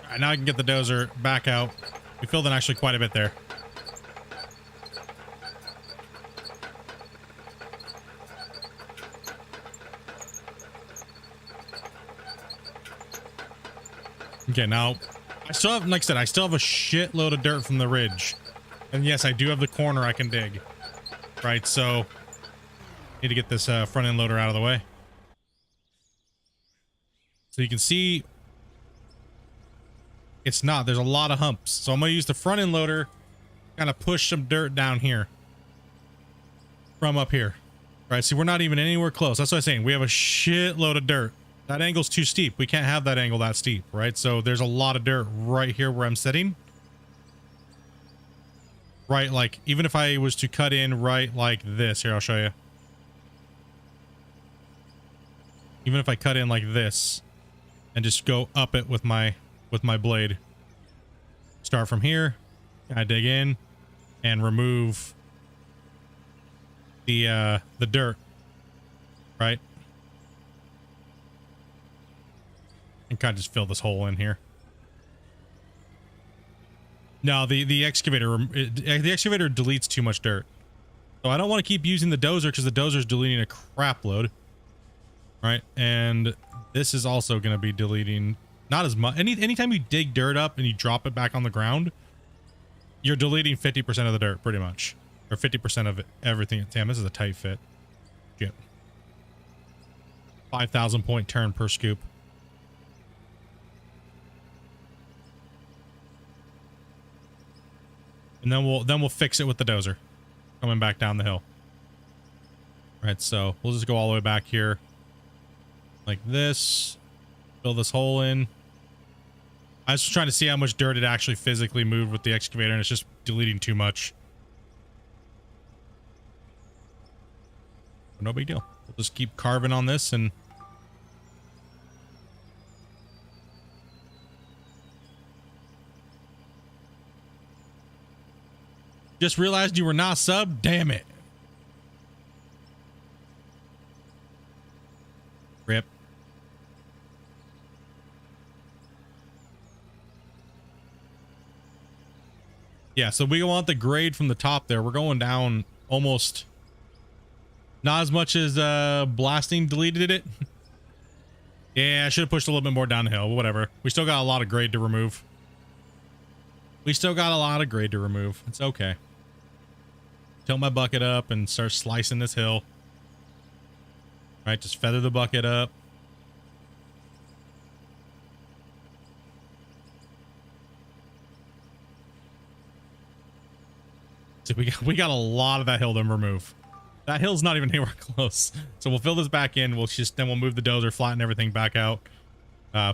All right, now I can get the dozer back out. We filled in actually quite a bit there. Okay, now I still have, like I said, I still have a shitload of dirt from the ridge. And yes, I do have the corner I can dig. Right, so need to get this front end loader out of the way. So you can see it's not, there's a lot of humps. So I'm gonna use the front end loader, kind of push some dirt down here from up here. Right, see, we're not even anywhere close. That's what I'm saying. We have a shitload of dirt. That angle's too steep. We can't have that angle that steep, right? So there's a lot of dirt right here where I'm sitting. Right, like, even if I was to cut in right like this, here, I'll show you. Even if I cut in like this and just go up it with my blade. Start from here, I dig in and remove the dirt, right? And kind of just fill this hole in here. No, the excavator deletes too much dirt. So I don't want to keep using the dozer because the dozer is deleting a crap load. Right? And this is also going to be deleting not as much. Anytime you dig dirt up and you drop it back on the ground, you're deleting 50% of the dirt pretty much. Or 50% of it, everything. Damn, this is a tight fit. Shit. 5,000 point turn per scoop. And then we'll fix it with the dozer coming back down the hill. Right, so we'll just go all the way back here like this. Fill this hole in. I was just trying to see how much dirt it actually physically moved with the excavator, and it's just deleting too much. No big deal. We'll just keep carving on this and just realized you were not subbed. Damn it. Rip. Yeah, so we want the grade from the top there. We're going down almost not as much as blasting deleted it. Yeah, I should have pushed a little bit more down the hill, but whatever. We still got a lot of grade to remove. It's okay. Tilt my bucket up and start slicing this hill. Right, just feather the bucket up. See, we got a lot of that hill to remove. That hill's not even anywhere close. So we'll fill this back in. Then we'll move the dozer, flatten everything back out,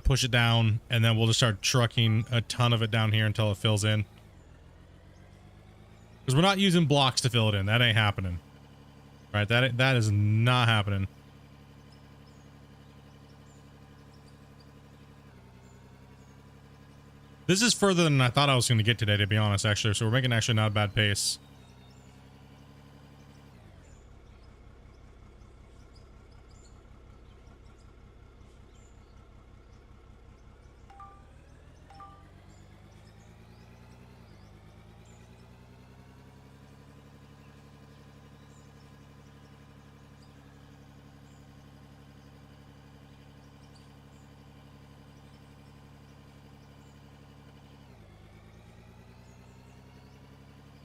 push it down, and then we'll just start trucking a ton of it down here until it fills in. Because we're not using blocks to fill it in. That ain't happening. Right? That is not happening. This is further than I thought I was going to get today, to be honest, actually. So we're making actually not a bad pace.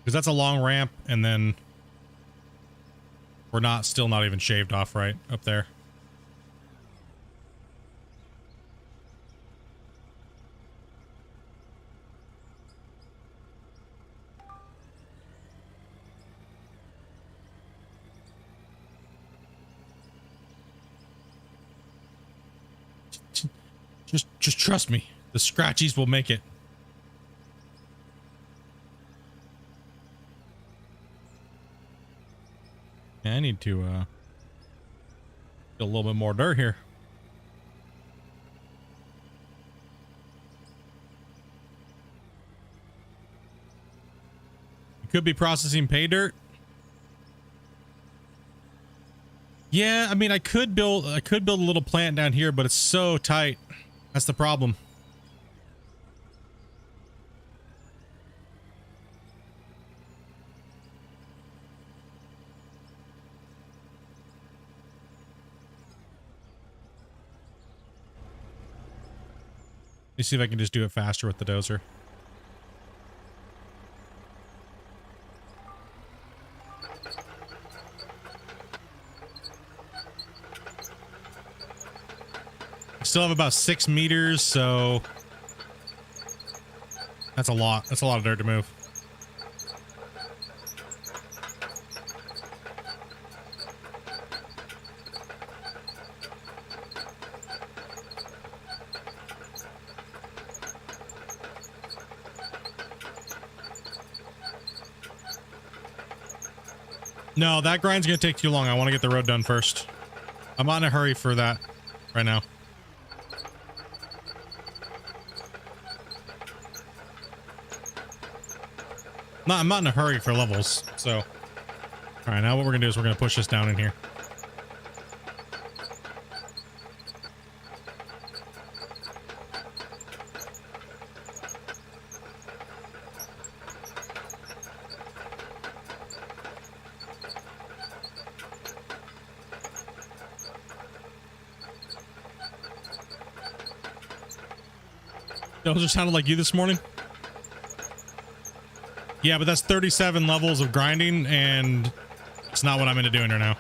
Because that's a long ramp, and then we're still not even shaved off right up there. Just trust me. The scratchies will make it. Yeah, I need to get a little bit more dirt here. You could be processing pay dirt. Yeah, I mean, I could build a little plant down here, but it's so tight. That's the problem. Let me see if I can just do it faster with the dozer. I still have about 6 meters, so that's a lot. That's a lot of dirt to move. No, that grind's gonna take too long. I want to get the road done first. I'm not in a hurry for that right now. I'm not in a hurry for levels, so. All right, now what we're gonna do is we're gonna push this down in here. Those sounded like you this morning? Yeah, but that's 37 levels of grinding, and it's not what I'm into doing right now.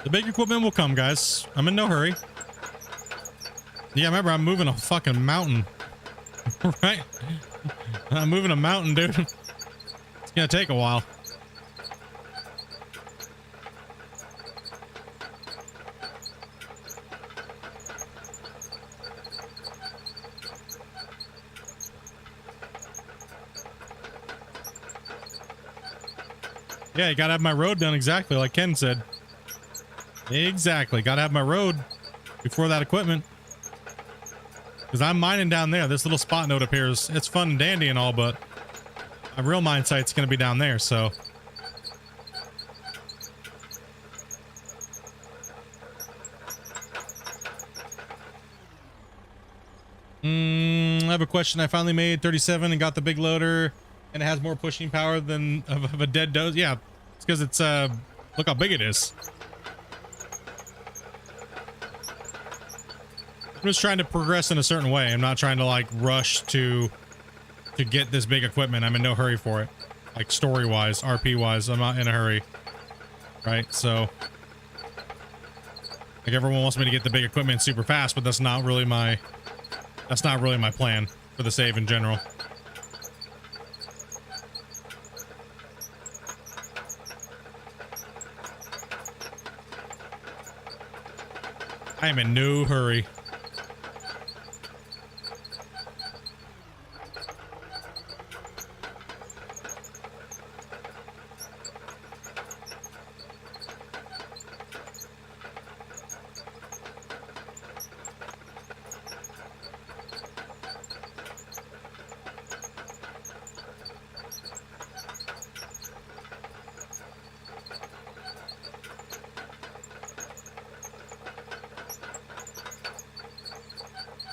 The big equipment will come, guys. I'm in no hurry. Yeah, remember, I'm moving a fucking mountain. Right? I'm moving a mountain, dude. It's gonna take a while. Yeah, you gotta have my road done exactly like Ken said. Exactly. Gotta have my road before that equipment. Because I'm mining down there. This little spot node appears. It's fun and dandy and all, but my real mine site's going to be down there, so. I have a question. I finally made 37 and got the big loader, and it has more pushing power than of a dead doze. Yeah, it's because it's, look how big it is. I'm just trying to progress in a certain way. I'm not trying to like rush to get this big equipment. I'm in no hurry for it. Like story wise, RP wise, I'm not in a hurry. Right? So like everyone wants me to get the big equipment super fast, but that's not really my plan for the save in general. I am in no hurry.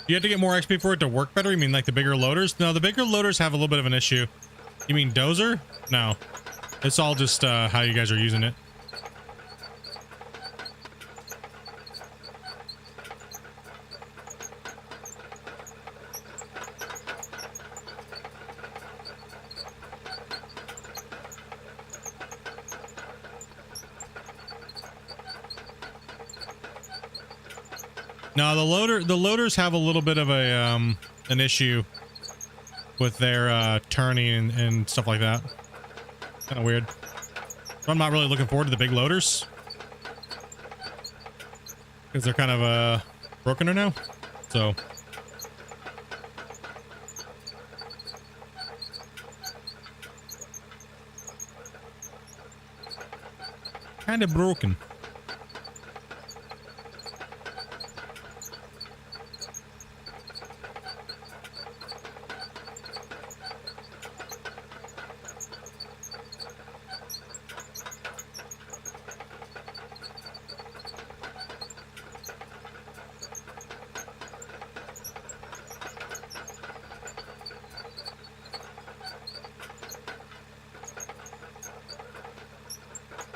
You have to get more XP for it to work better? You mean like the bigger loaders? No, the bigger loaders have a little bit of an issue. You mean dozer? No. It's all just how you guys are using it. No, the loaders have a little bit of a an issue with their turning and stuff like that. Kind of weird. So I'm not really looking forward to the big loaders because they're kind of broken now. So kind of broken.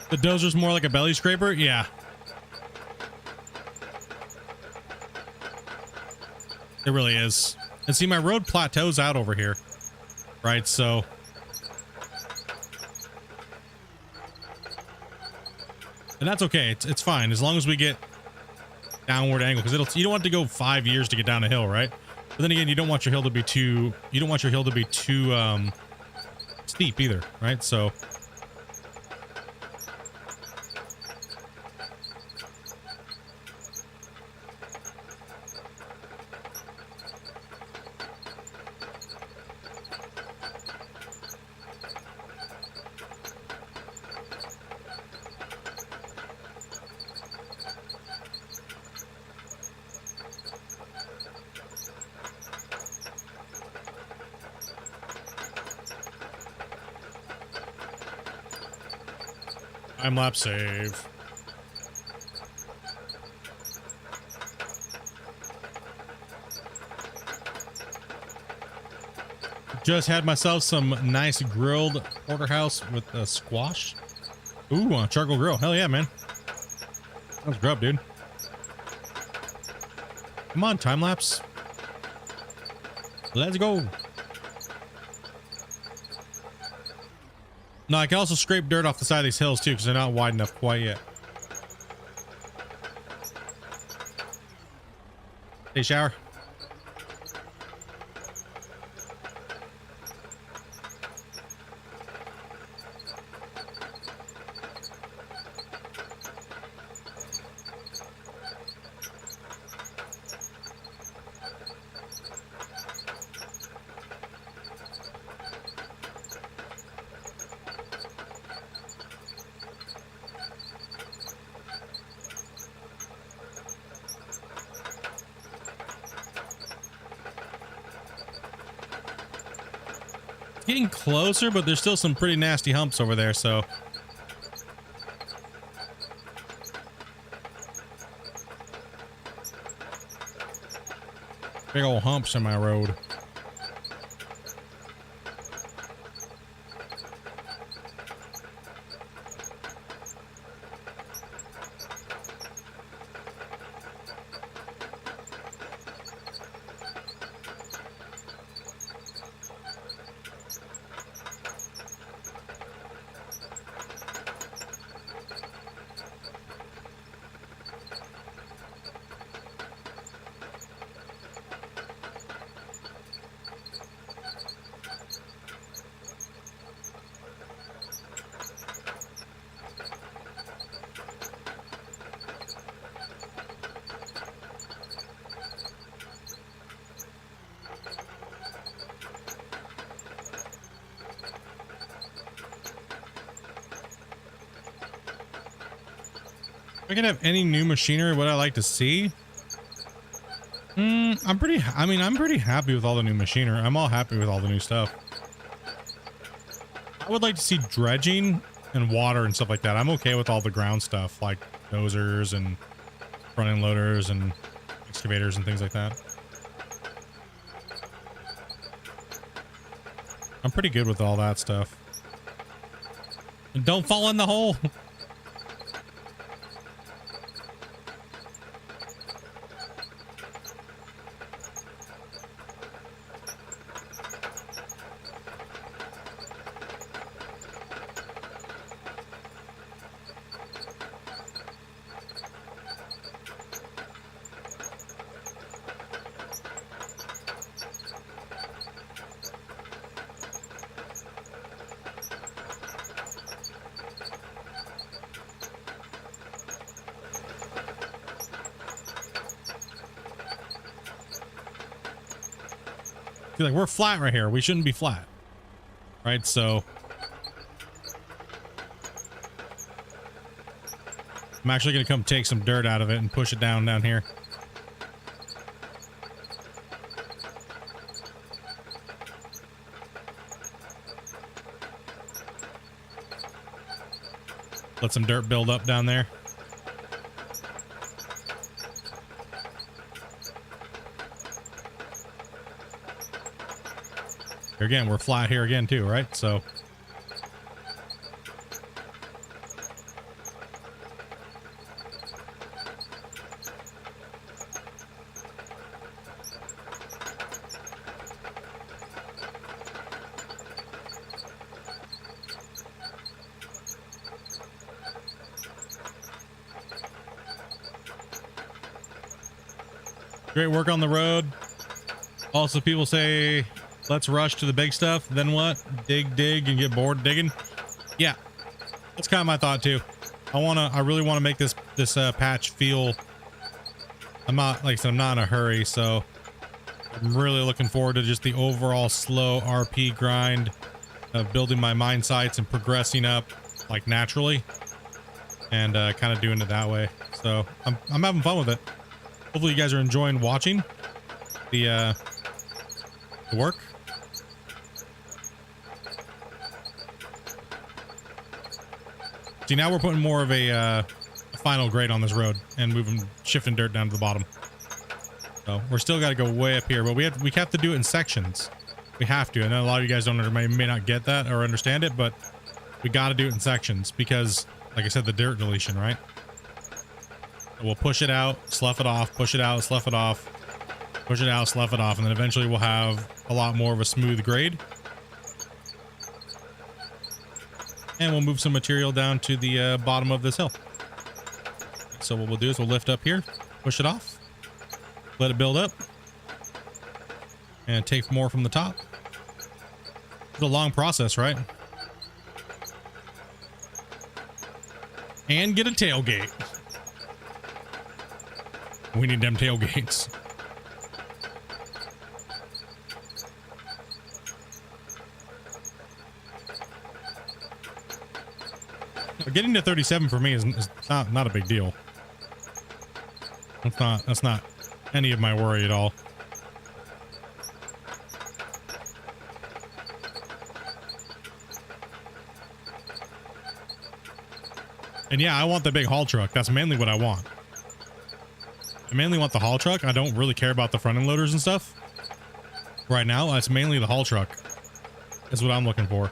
The dozer's more like a belly scraper? Yeah. It really is. And see, my road plateaus out over here. Right, so... And that's okay. It's fine. As long as we get downward angle. Because you don't want to go 5 years to get down a hill, right? But then again, you don't want your hill to be too... You don't want your hill to be too steep either, right? So... Time lapse save. Just had myself some nice grilled porterhouse with a squash. Ooh, on a charcoal grill. Hell yeah, man. That was grub, dude. Come on, time lapse. Let's go. No, I can also scrape dirt off the side of these hills too, because they're not wide enough quite yet. Hey, shower. Getting closer, but there's still some pretty nasty humps over there, so big old humps in my road. If I could have any new machinery, what I like to see. I'm pretty happy with all the new machinery. I'm all happy with all the new stuff. I would like to see dredging and water and stuff like that. I'm okay with all the ground stuff like dozers and front end loaders and excavators and things like that. I'm pretty good with all that stuff. And don't fall in the hole. Be like, we're flat right here. We shouldn't be flat. Right? So I'm actually going to come take some dirt out of it and push it down here. Let some dirt build up down there. Here again, we're flat here again too, right? So great work on the road. Also, people say, let's rush to the big stuff. Then what? Dig, and get bored digging. Yeah, that's kind of my thought too. I really want to make this patch feel. I'm not, like I said, I'm not in a hurry, so I'm really looking forward to just the overall slow RP grind of building my mine sites and progressing up like naturally, and kind of doing it that way. So I'm having fun with it. Hopefully you guys are enjoying watching the work. See, now we're putting more of a final grade on this road and shifting dirt down to the bottom. So we're still got to go way up here, but we have to do it in sections. We have to. And a lot of you guys may not get that or understand it, but we got to do it in sections because, like I said, the dirt deletion, right? We'll push it out, slough it off, push it out, slough it off, push it out, slough it off, and then eventually we'll have a lot more of a smooth grade. And we'll move some material down to the bottom of this hill. So what we'll do is we'll lift up here, push it off, let it build up, and take more from the top. It's a long process, right? And get a tailgate. We need them tailgates. Getting to 37 for me is not a big deal. That's not any of my worry at all. And yeah, I want the big haul truck. That's mainly what I want. I mainly want the haul truck. I don't really care about the front end loaders and stuff. Right now, it's mainly the haul truck. That's what I'm looking for.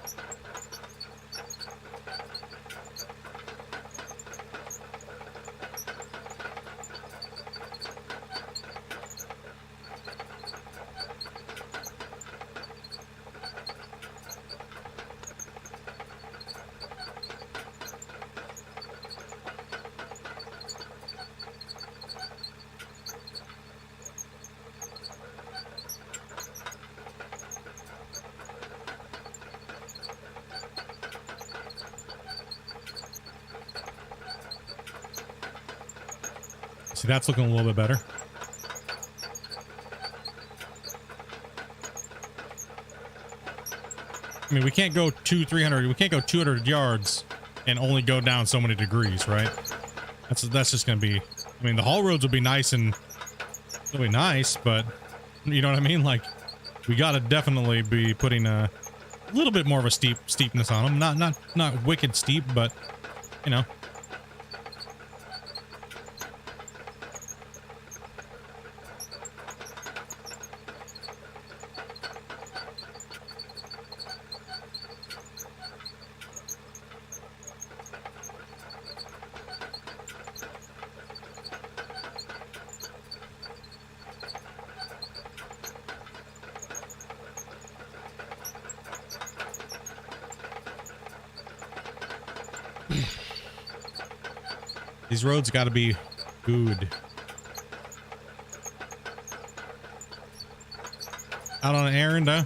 See, that's looking a little bit better. I mean, we can't go 300. We can't go 200 yards and only go down so many degrees, right? That's just gonna be. I mean, the haul roads will be nice and it'll be nice, but you know what I mean. Like, we gotta definitely be putting a little bit more of a steepness on them. Not wicked steep, but you know. These roads got to be good. Out on an errand, huh?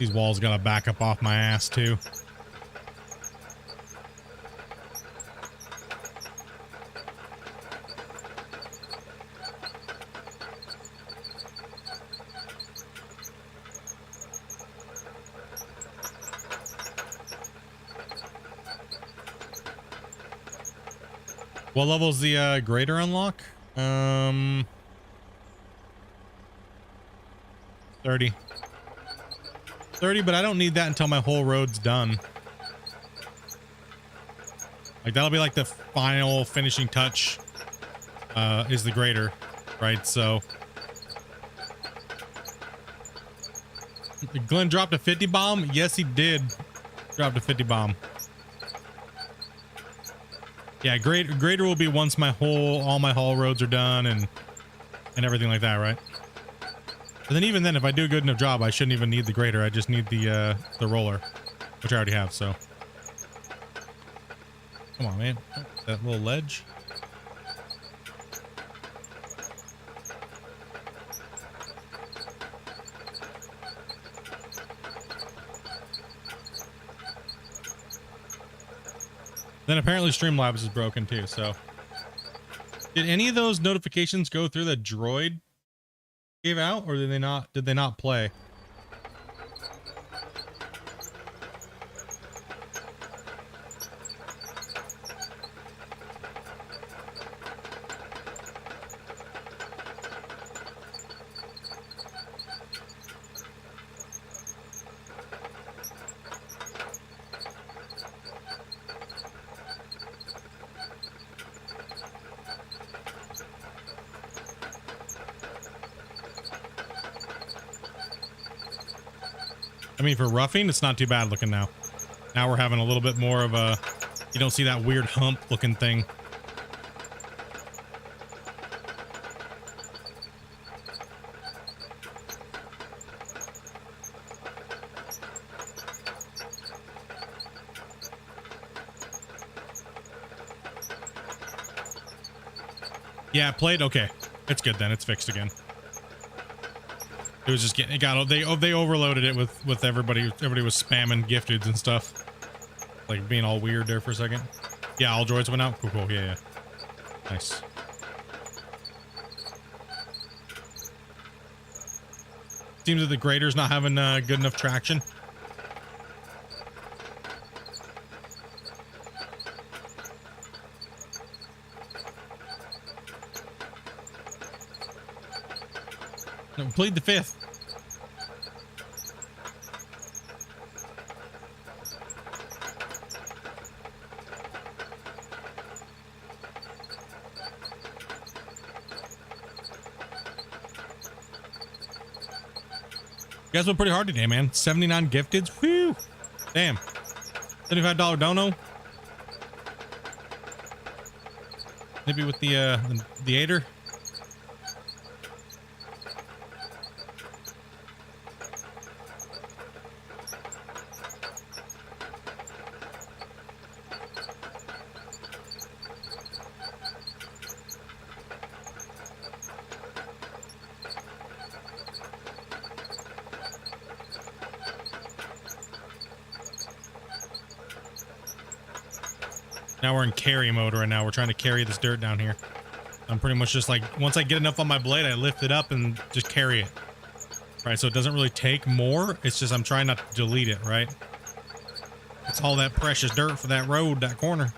These walls gotta back up off my ass too. What level's the grader unlock? 30. 30, but I don't need that until my whole road's done. Like that'll be like the final finishing touch is the grader, right? So Glenn dropped a 50 bomb. Yes, he did. Dropped a 50 bomb. Yeah, grader will be once all my haul roads are done and everything like that, right? But then even then, if I do a good enough job, I shouldn't even need the grader. I just need the roller, which I already have. So, come on, man, that little ledge. Then apparently Streamlabs is broken too. So, did any of those notifications go through the droid gave out, or did they not? Did they not play? I mean, for roughing, it's not too bad looking now. Now we're having a little bit more of a, you don't see that weird hump looking thing. Yeah, it played. Okay, it's good then. It's fixed again. It was just getting, they overloaded it with everybody. Everybody was spamming gifteds and stuff, like being all weird there for a second. Yeah, all droids went out. Cool, cool. Yeah, yeah. Nice. Seems that the grader's not having good enough traction. No, plead the fifth. You guys went pretty hard today, man. 79 gifteds. Whew. Damn. $75 dono. Maybe with the aider. Now we're in carry mode right now. We're trying to carry this dirt down here. I'm pretty much just like, once I get enough on my blade, I lift it up and just carry it. Right, so it doesn't really take more. It's just I'm trying not to delete it, right? It's all that precious dirt for that road, that corner.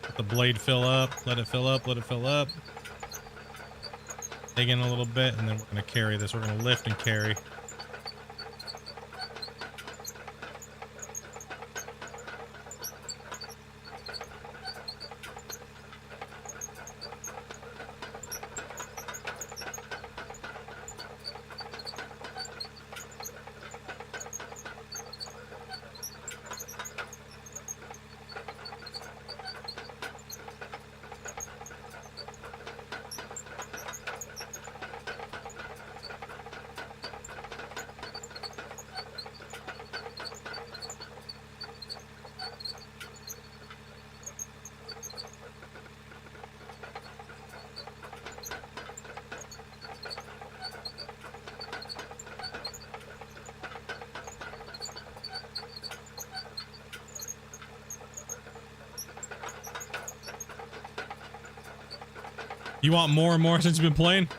Let the blade fill up. Let it fill up. Let it fill up. Dig in a little bit, and then we're going to carry this. We're going to lift and carry. You want more and more since you've been playing?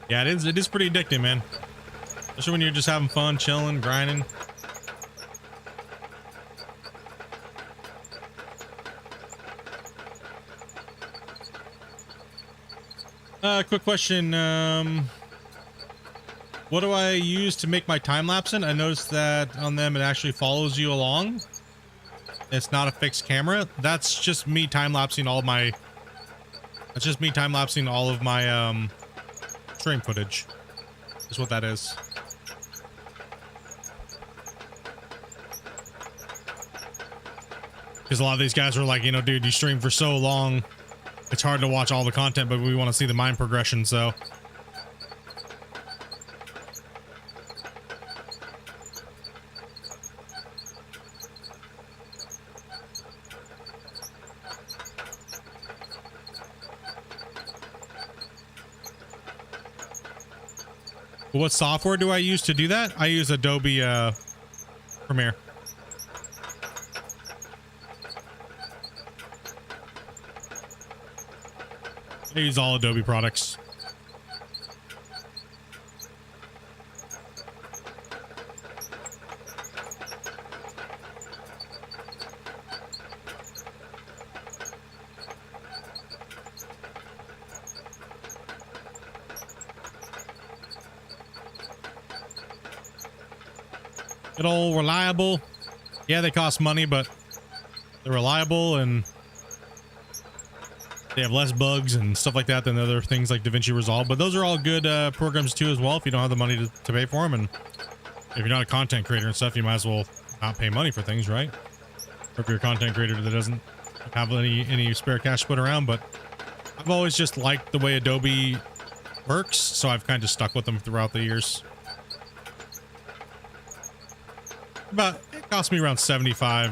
Yeah, it is pretty addicting, man. Especially when you're just having fun, chilling, grinding. Quick question. What do I use to make my time lapsing? I noticed that on them it actually follows you along. It's not a fixed camera. That's just me time lapsing all of my. That's just me time lapsing all of my stream footage. Is what that is. Because a lot of these guys are like, you know, dude, you stream for so long, it's hard to watch all the content, but we want to see the mind progression, so. What software do I use to do that? I use Adobe Premiere. I use all Adobe products. Good old reliable. Yeah, they cost money, but they're reliable and they have less bugs and stuff like that than other things like DaVinci Resolve. But those are all good programs too as well if you don't have the money to pay for them. And if you're not a content creator and stuff, you might as well not pay money for things, right? Or if you're a content creator that doesn't have any spare cash to put around. But I've always just liked the way Adobe works, so I've kind of stuck with them throughout the years. It cost me around 75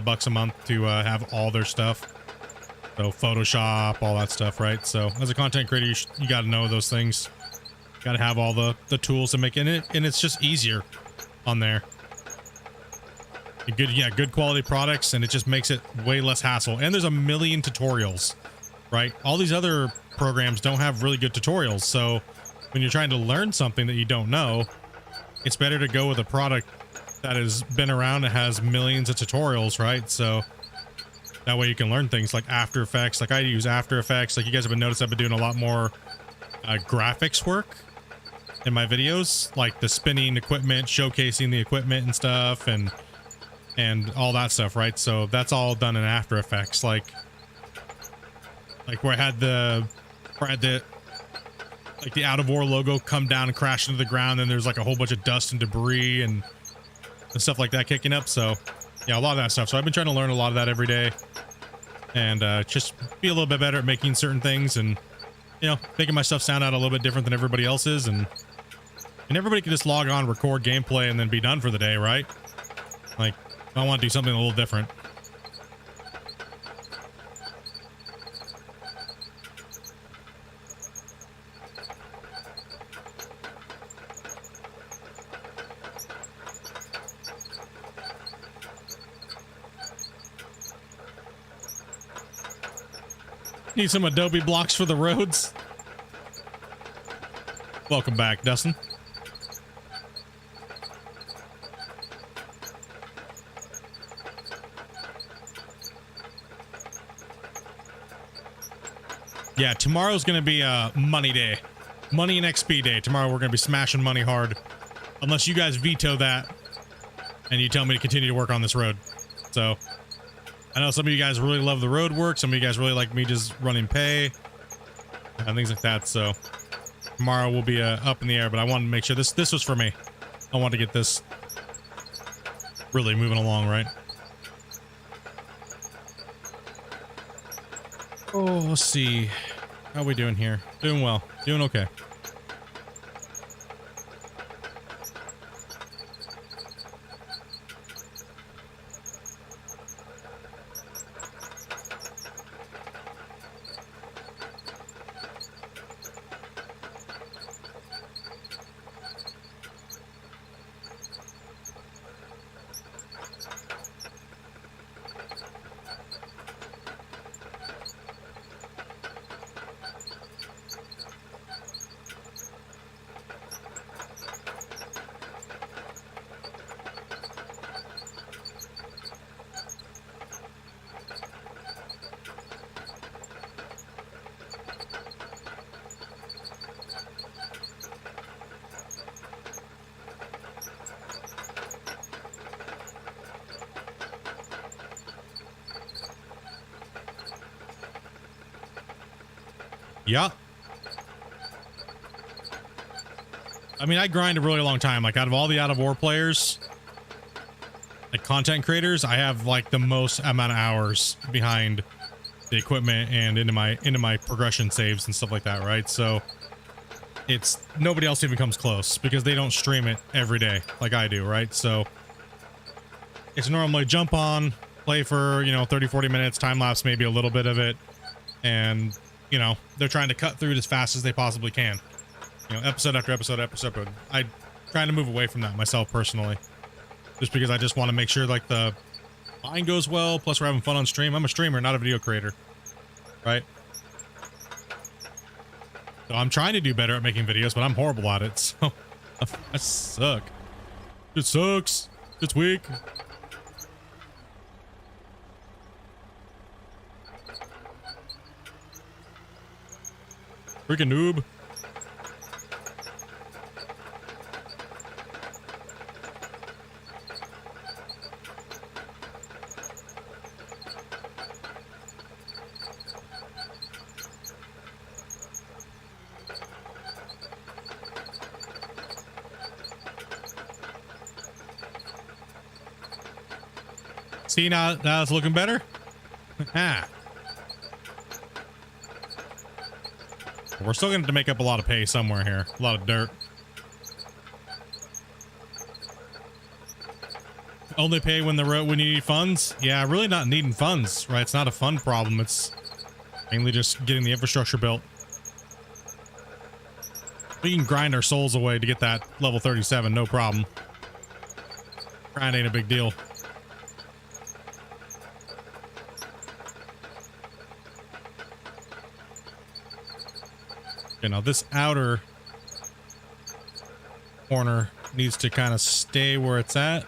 bucks a month to have all their stuff. So Photoshop, all that stuff, right? So as a content creator, you got to know those things. Got to have all the tools to make it, and it's just easier on there. Good quality products, and it just makes it way less hassle. And there's a million tutorials, right? All these other programs don't have really good tutorials. So when you're trying to learn something that you don't know, it's better to go with a product that has been around and has millions of tutorials, right? So that way you can learn things like After Effects. Like I use After Effects. Like you guys have been noticed, I've been doing a lot more graphics work in my videos, like the spinning equipment, showcasing the equipment and stuff, and all that stuff, right? So that's all done in After Effects. Like where I had the like the Out of War logo come down and crash into the ground, and there's like a whole bunch of dust and debris and stuff like that kicking up. So yeah, a lot of that stuff. So I've been trying to learn a lot of that every day, and just be a little bit better at making certain things, and you know, making my stuff sound out a little bit different than everybody else's, and everybody can just log on, record gameplay, and then be done for the day, right? Like I want to do something a little different. Need some Adobe blocks for the roads. Welcome back, Dustin. Yeah, tomorrow's going to be a money day. Money and XP day. Tomorrow we're going to be smashing money hard. Unless you guys veto that and you tell me to continue to work on this road. So I know some of you guys really love the road work. Some of you guys really like me just running pay and things like that. So tomorrow will be up in the air, but I wanted to make sure this was for me. I want to get this really moving along, right? Oh, let's see. How are we doing here? Doing well. Doing okay. Yeah. I mean, I grind a really long time. Like out of all the out of war players, like content creators, I have like the most amount of hours behind the equipment and into my progression saves and stuff like that, right? So it's nobody else even comes close because they don't stream it every day like I do, right? So it's normally jump on, play for, you know, 30-40 minutes, time lapse maybe a little bit of it, and you know, they're trying to cut through it as fast as they possibly can. You know, episode after episode after episode. I trying to move away from that myself personally, just because I just want to make sure like the line goes well. Plus, we're having fun on stream. I'm a streamer, not a video creator, right? So I'm trying to do better at making videos, but I'm horrible at it. So I suck. It sucks. It's weak. Freaking noob. See, now it's looking better. Ah. We're still going to make up a lot of pay somewhere here. A lot of dirt. Only pay when when you need funds? Yeah, really not needing funds, right? It's not a fund problem. It's mainly just getting the infrastructure built. We can grind our souls away to get that level 37, no problem. Grind ain't a big deal. Okay, now this outer corner needs to kind of stay where it's at.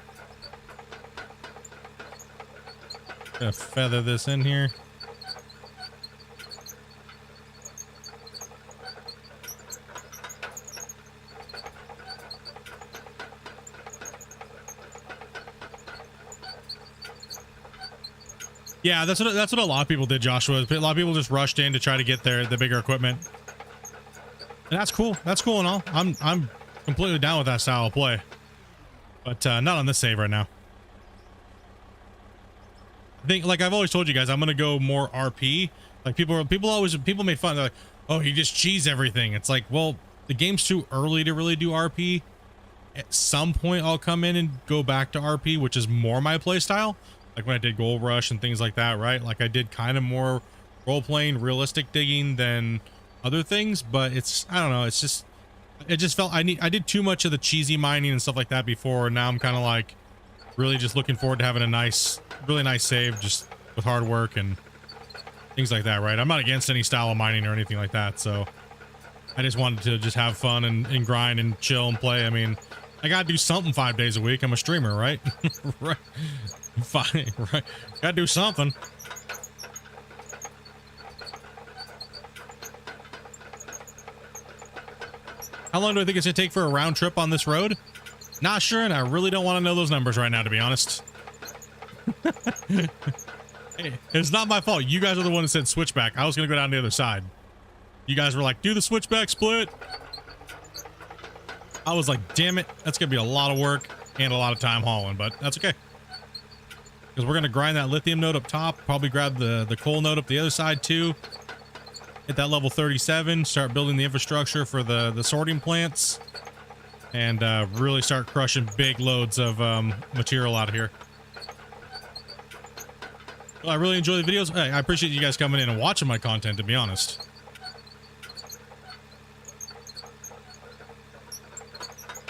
Gonna feather this in here. Yeah, that's what a lot of people did, Joshua. A lot of people just rushed in to try to get the bigger equipment. And that's cool. That's cool and all. I'm completely down with that style of play. But not on this save right now. I think, like I've always told you guys, I'm gonna go more RP. Like people made fun. They're like, oh, you just cheese everything. It's like, well, the game's too early to really do RP. At some point I'll come in and go back to RP, which is more my play style. Like when I did Gold Rush and things like that, right? Like I did kind of more role playing, realistic digging than other things, but it's, I don't know, it's just, it just felt I did too much of the cheesy mining and stuff like that before, and now I'm kind of like really just looking forward to having a really nice save just with hard work and things like that, right? I'm not against any style of mining or anything like that, so I just wanted to just have fun and grind and chill and play. I mean, I gotta do something 5 days a week. I'm a streamer, right? Right. Fine, right? Gotta do something. How long do I think it's gonna take for a round trip on this road? Not sure, and I really don't want to know those numbers right now, to be honest. Hey, it's not my fault. You guys are the one that said switchback. I was gonna go down the other side. You guys were like, do the switchback split. I was like, damn it, that's gonna be a lot of work and a lot of time hauling, but that's okay. Because we're gonna grind that lithium node up top, probably grab the coal node up the other side too. Hit that level 37, start building the infrastructure for the sorting plants, and really start crushing big loads of material out of here. Well, I really enjoy the videos. Hey, I appreciate you guys coming in and watching my content, to be honest.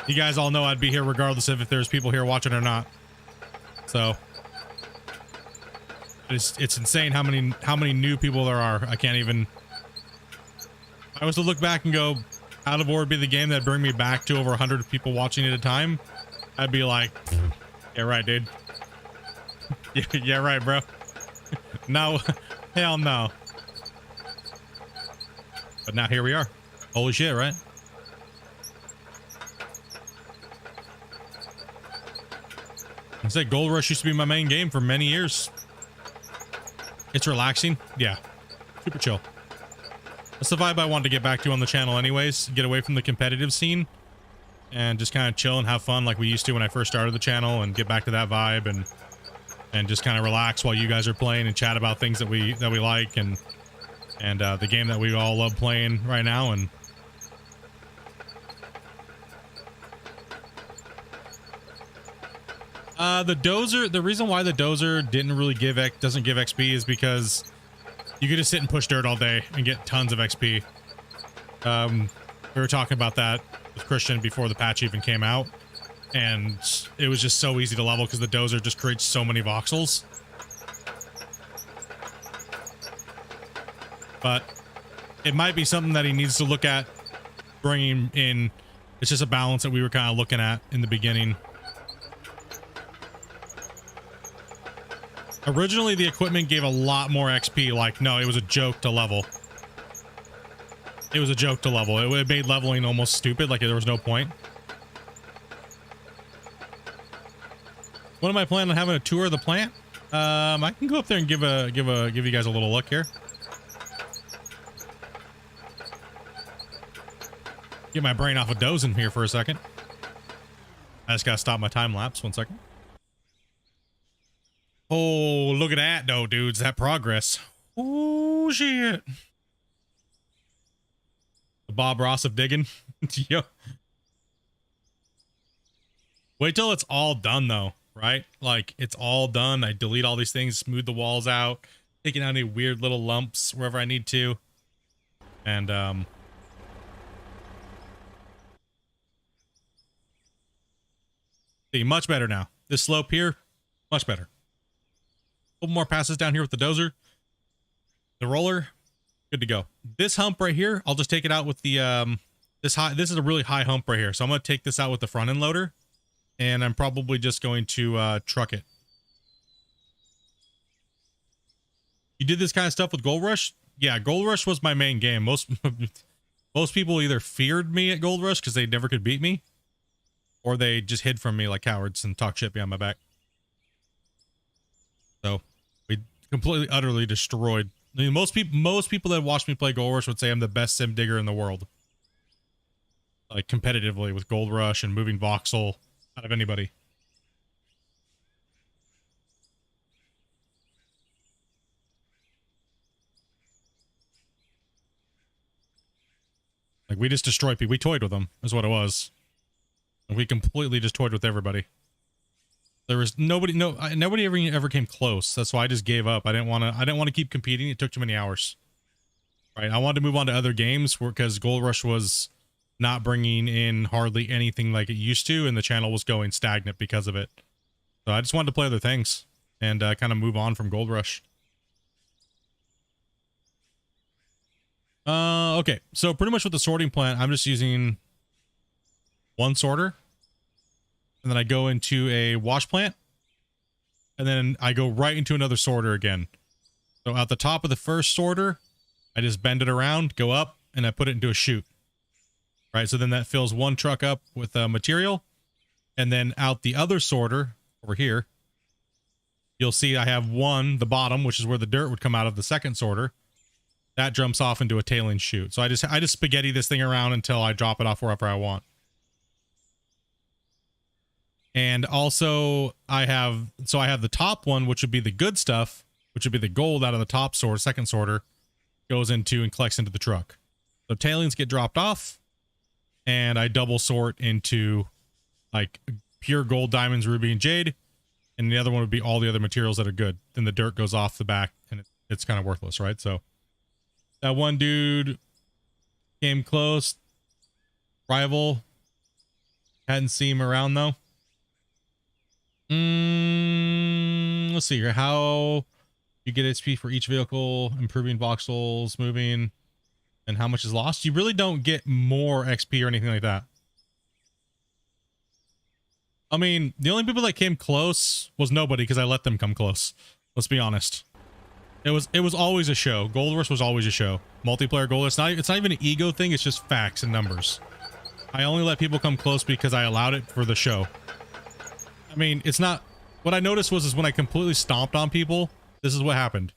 You guys all know I'd be here regardless of if there's people here watching or not. So it's insane how many new people there are. I can't even. If I was to look back and go, Out of War would be the game that bring me back to over 100 people watching at a time, I'd be like, yeah, right, dude. Yeah, right, bro. No, hell no. But now here we are. Holy shit, right? I said Gold Rush used to be my main game for many years. It's relaxing. Yeah. Super chill. That's the vibe I wanted to get back to on the channel anyways. Get away from the competitive scene and just kind of chill and have fun like we used to when I first started the channel, and get back to that vibe and just kind of relax while you guys are playing and chat about things that we like and the game that we all love playing right now. And the dozer, the reason why the dozer doesn't give XP is because you could just sit and push dirt all day and get tons of XP. We were talking about that with Christian before the patch even came out, and it was just so easy to level because the dozer just creates so many voxels. But it might be something that he needs to look at bringing in. It's just a balance that we were kind of looking at in the beginning. Originally, the equipment gave a lot more XP. Like, no, it was a joke to level. It was a joke to level. It made leveling almost stupid. Like, there was no point. When am I planning on having a tour of the plant? I can go up there and give you guys a little look here. Get my brain off of dozing here for a second. I just gotta stop my time lapse. 1 second. Oh, look at that though, dudes. That progress. Oh shit. The Bob Ross of digging. Yo. Wait till it's all done though, right? Like, it's all done. I delete all these things, smooth the walls out, taking out any weird little lumps wherever I need to. And see, much better now. This slope here, much better. A couple more passes down here with the dozer. The roller, good to go. This hump right here, I'll just take it out with the this is a really high hump right here. So I'm gonna take this out with the front end loader, and I'm probably just going to truck it. You did this kind of stuff with Gold Rush? Yeah, Gold Rush was my main game. Most people either feared me at Gold Rush because they never could beat me, or they just hid from me like cowards and talk shit behind my back. So we completely, utterly destroyed. I mean, most people that watch me play Gold Rush would say I'm the best sim digger in the world. Like, competitively with Gold Rush and moving voxel out of anybody. Like, we just destroyed people. We toyed with them, is what it was. We completely just toyed with everybody. There was nobody ever came close. That's why I just gave up. I didn't want to keep competing. It took too many hours. Right? I wanted to move on to other games because Gold Rush was not bringing in hardly anything like it used to, and the channel was going stagnant because of it. So I just wanted to play other things and kind of move on from Gold Rush. Okay, so pretty much with the sorting plant, I'm just using one sorter, and then I go into a wash plant, and then I go right into another sorter again. So at the top of the first sorter, I just bend it around, go up, and I put it into a chute. Right, so then that fills one truck up with material, and then out the other sorter over here, you'll see I have one, the bottom, which is where the dirt would come out of the second sorter. That jumps off into a tailing chute. So I just spaghetti this thing around until I drop it off wherever I want. And also I have the top one, which would be the good stuff, which would be the gold out of the top sorter, second sorter, goes into and collects into the truck. So tailings get dropped off, and I double sort into like pure gold, diamonds, ruby, and jade. And the other one would be all the other materials that are good. Then the dirt goes off the back, and it's kind of worthless, right? So that one dude came close. Rival. Hadn't seen him around though. Let's see here. How you get HP for each vehicle, improving voxels, moving, and how much is lost. You really don't get more XP or anything like that. I mean, the only people that came close was nobody because I let them come close. Let's be honest. It was always a show. Gold Rush was always a show. Multiplayer Gold. It's not even an ego thing. It's just facts and numbers. I only let people come close because I allowed it for the show. I mean, it's not. What I noticed was when I completely stomped on people. This is what happened.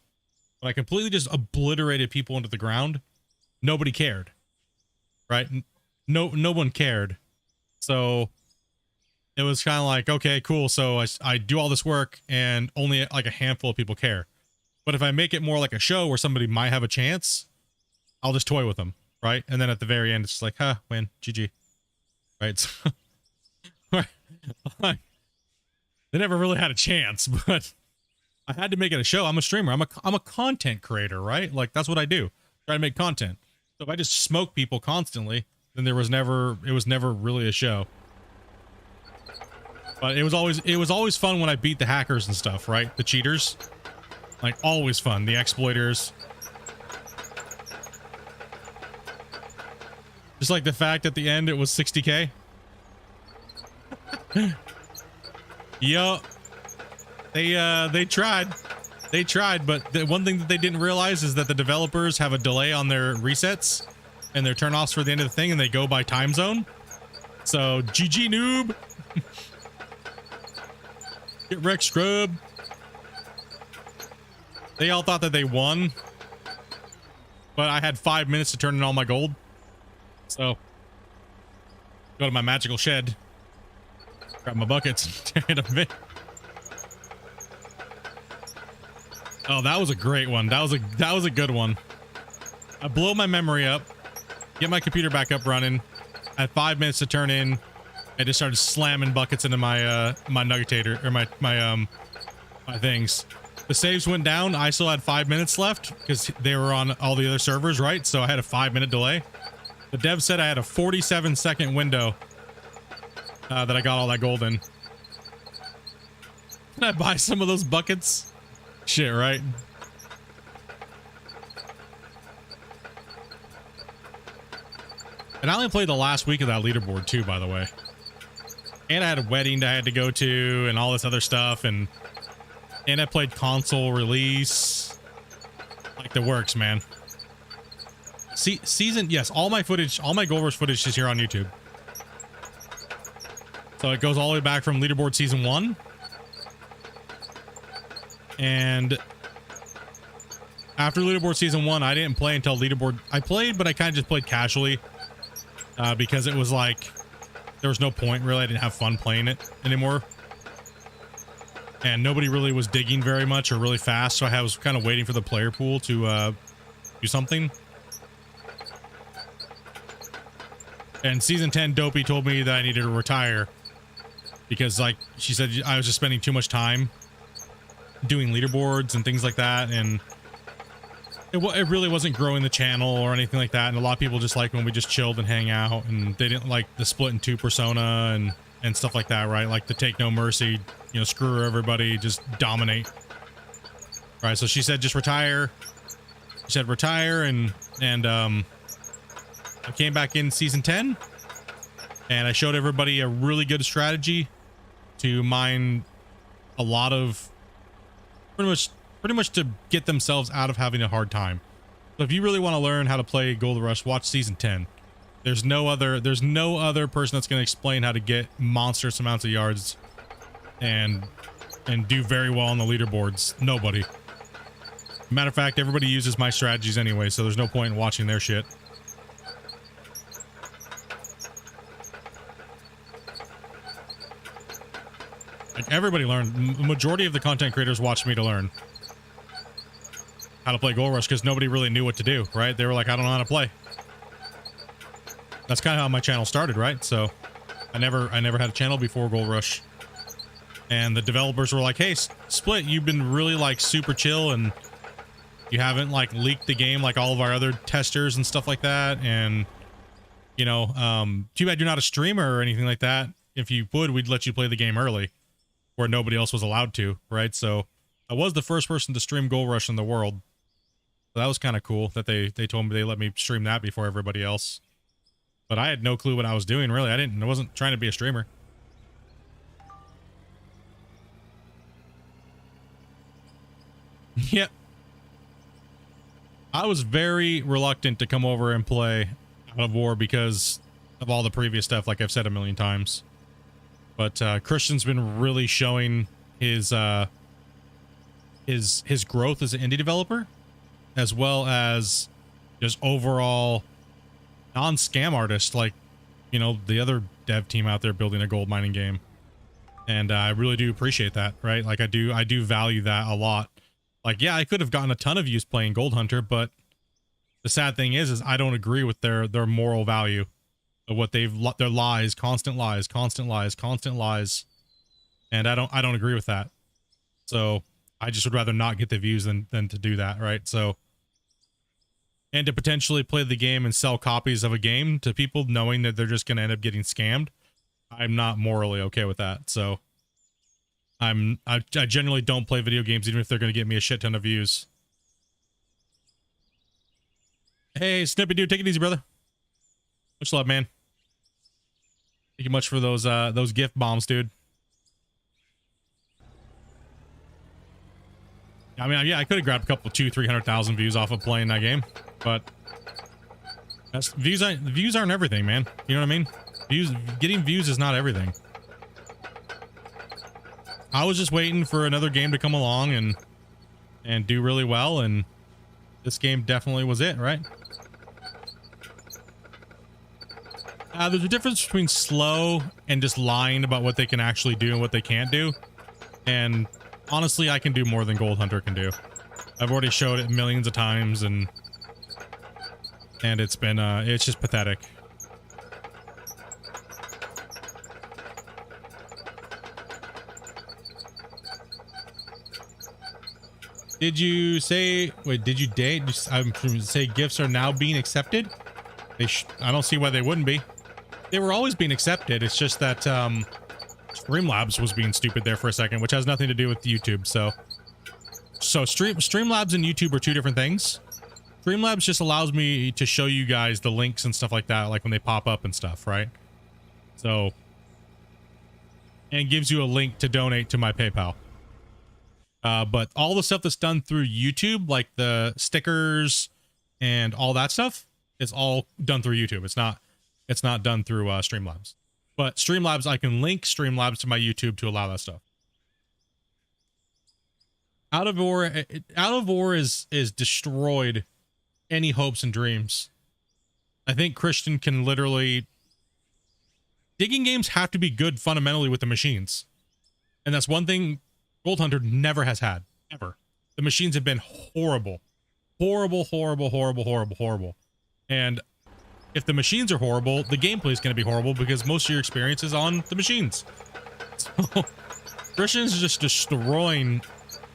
When I completely just obliterated people into the ground, nobody cared, right? No one cared. So it was kind of like, okay, cool. So I do all this work and only like a handful of people care. But if I make it more like a show where somebody might have a chance, I'll just toy with them, right? And then at the very end, it's just like, win, GG, right? So, they never really had a chance, but I had to make it a show. I'm a streamer. I'm a content creator, right? Like that's what I do. Try to make content. So if I just smoke people constantly, then it was never really a show. But it was always fun when I beat the hackers and stuff, right? The cheaters. Like always fun. The exploiters. Just like the fact at the end it was 60K. Yo, they tried, but the one thing that they didn't realize is that the developers have a delay on their resets and their turnoffs for the end of the thing, and they go by time zone. So GG noob. Get wrecked, scrub. They all thought that they won, but I had 5 minutes to turn in all my gold. So go to my magical shed, grab my buckets, and a bit. Oh, that was a great one. That was a good one. I blow my memory up, get my computer back up running. I had 5 minutes to turn in. I just started slamming buckets into my my nuggetator or my things. The saves went down. I still had 5 minutes left because they were on all the other servers, right? So I had a 5-minute delay. The dev said I had a 47-second window that I got all that gold in. Can I buy some of those buckets? Shit, right? And I only played the last week of that leaderboard too, by the way. And I had a wedding that I had to go to and all this other stuff. And I played console release. Like the works, man. Yes, all my footage, all my Gold Rush footage is here on YouTube. So it goes all the way back from leaderboard season 1. And after leaderboard season 1, I didn't play until leaderboard. I played, but I kind of just played casually because it was like there was no point really. I didn't have fun playing it anymore, and nobody really was digging very much or really fast. So I was kind of waiting for the player pool to do something. And season 10, Dopey told me that I needed to retire because, like, she said I was just spending too much time doing leaderboards and things like that, and it really wasn't growing the channel or anything like that. And a lot of people just like when we just chilled and hang out, and they didn't like the Splitintwo persona and stuff like that, right? Like the take no mercy, you know, screw everybody, just dominate. Right, so she said just retire. She said retire, and I came back in season 10, and I showed everybody a really good strategy to mine a lot of pretty much to get themselves out of having a hard time. So if you really want to learn how to play Gold Rush, watch season 10. There's no other person that's going to explain how to get monstrous amounts of yards and do very well on the leaderboards. Nobody. Matter of fact, everybody uses my strategies anyway, so there's no point in watching their shit. Like everybody learned. Majority of the content creators watched me to learn how to play Gold Rush because nobody really knew what to do, right? They were like, I don't know how to play. That's kind of how my channel started, right? So I never had a channel before Gold Rush. And the developers were like, hey, Split, you've been really like super chill and you haven't like leaked the game like all of our other testers and stuff like that. And, you know, too bad you're not a streamer or anything like that. If you would, we'd let you play the game early where nobody else was allowed to, right? So I was the first person to stream Gold Rush in the world. So that was kind of cool that they told me they let me stream that before everybody else. But I had no clue what I was doing, really. I wasn't trying to be a streamer. Yep. I was very reluctant to come over and play Out of War because of all the previous stuff, like I've said a million times. But Christian's been really showing his growth as an indie developer, as well as just overall non-scam artist, like, you know, the other dev team out there building a gold mining game. And I really do appreciate that, right? Like I do value that a lot. Like, yeah, I could have gotten a ton of views playing Gold Hunter, but the sad thing is I don't agree with their moral value of what their lies, constant lies, constant lies, constant lies. And I don't agree with that. So I just would rather not get the views than to do that, right? So, and to potentially play the game and sell copies of a game to people knowing that they're just going to end up getting scammed, I'm not morally okay with that. So I generally don't play video games even if they're going to get me a shit ton of views. Hey, Snippy dude, take it easy, brother. Much love, man. Thank you much for those gift bombs, dude. I mean, yeah, I could have grabbed a couple 200,000-300,000 views off of playing that game, but views aren't everything, man. You know what I mean? Getting views is not everything. I was just waiting for another game to come along and do really well, and this game definitely was it, right? There's a difference between slow and just lying about what they can actually do and what they can't do. And honestly, I can do more than Gold Hunter can do. I've already showed it millions of times, and it's been it's just pathetic. Did you say, wait, did you date? I'm say gifts are now being accepted? I don't see why they wouldn't be. They were always being accepted. It's just that Streamlabs was being stupid there for a second, which has nothing to do with YouTube. So Streamlabs and YouTube are two different things. Streamlabs just allows me to show you guys the links and stuff like that, like when they pop up and stuff, right? So, and gives you a link to donate to my PayPal. But all the stuff that's done through YouTube, like the stickers and all that stuff, is all done through YouTube. It's not done through Streamlabs. But Streamlabs, I can link Streamlabs to my YouTube to allow that stuff. Out of War is destroyed any hopes and dreams. I think Christian can literally... Digging games have to be good fundamentally with the machines. And that's one thing Gold Hunter never has had. Ever. The machines have been horrible. Horrible, horrible, horrible, horrible, horrible. And if the machines are horrible, the gameplay is going to be horrible because most of your experience is on the machines. So Christian's just destroying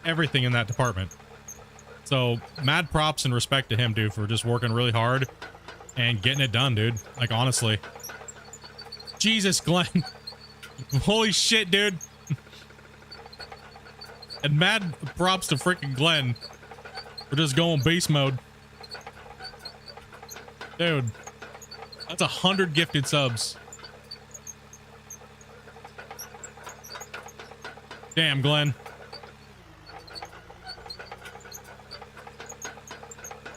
everything in that department. So mad props and respect to him, dude, for just working really hard and getting it done, dude. Like, honestly. Jesus, Glenn. Holy shit, dude. And mad props to freaking Glenn for just going beast mode. Dude. That's 100 gifted subs. Damn, Glenn.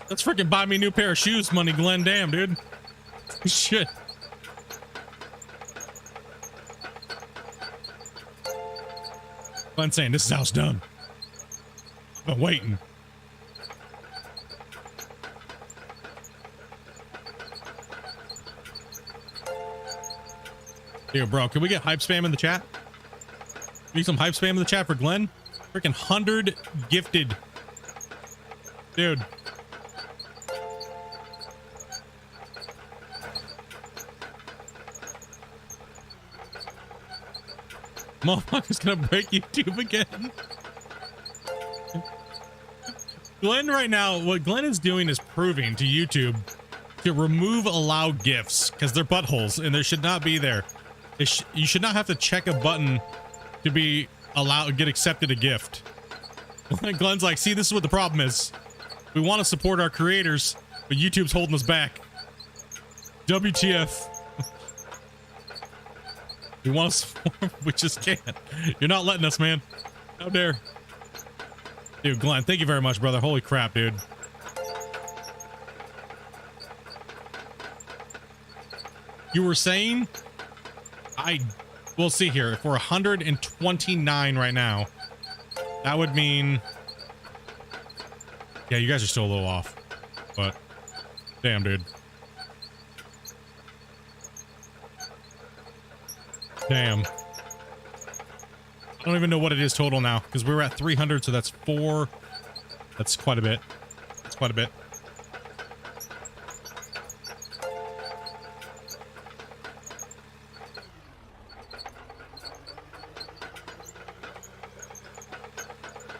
Let's freaking buy me a new pair of shoes money, Glenn. Damn, dude. Shit. Glenn saying, this is how it's done. I've been waiting. Dude, bro, can we get hype spam in the chat? Need some hype spam in the chat for Glenn? Freaking 100 gifted. Dude. Motherfucker's gonna break YouTube again. Glenn right now, what Glenn is doing is proving to YouTube to remove allowed gifts because they're buttholes and they should not be there. You should not have to check a button to be allowed, get accepted a gift. Glenn's like, see, this is what the problem is. We want to support our creators, but YouTube's holding us back. WTF. We want to support, we just can't. You're not letting us, man. How dare. Dude, Glenn, thank you very much, brother. Holy crap, dude. You were saying... we'll see here. If we're 129 right now, that would mean... Yeah, you guys are still a little off. But Damn, dude. Damn. I don't even know what it is total now because we're at 300, so that's 4. That's quite a bit. That's quite a bit.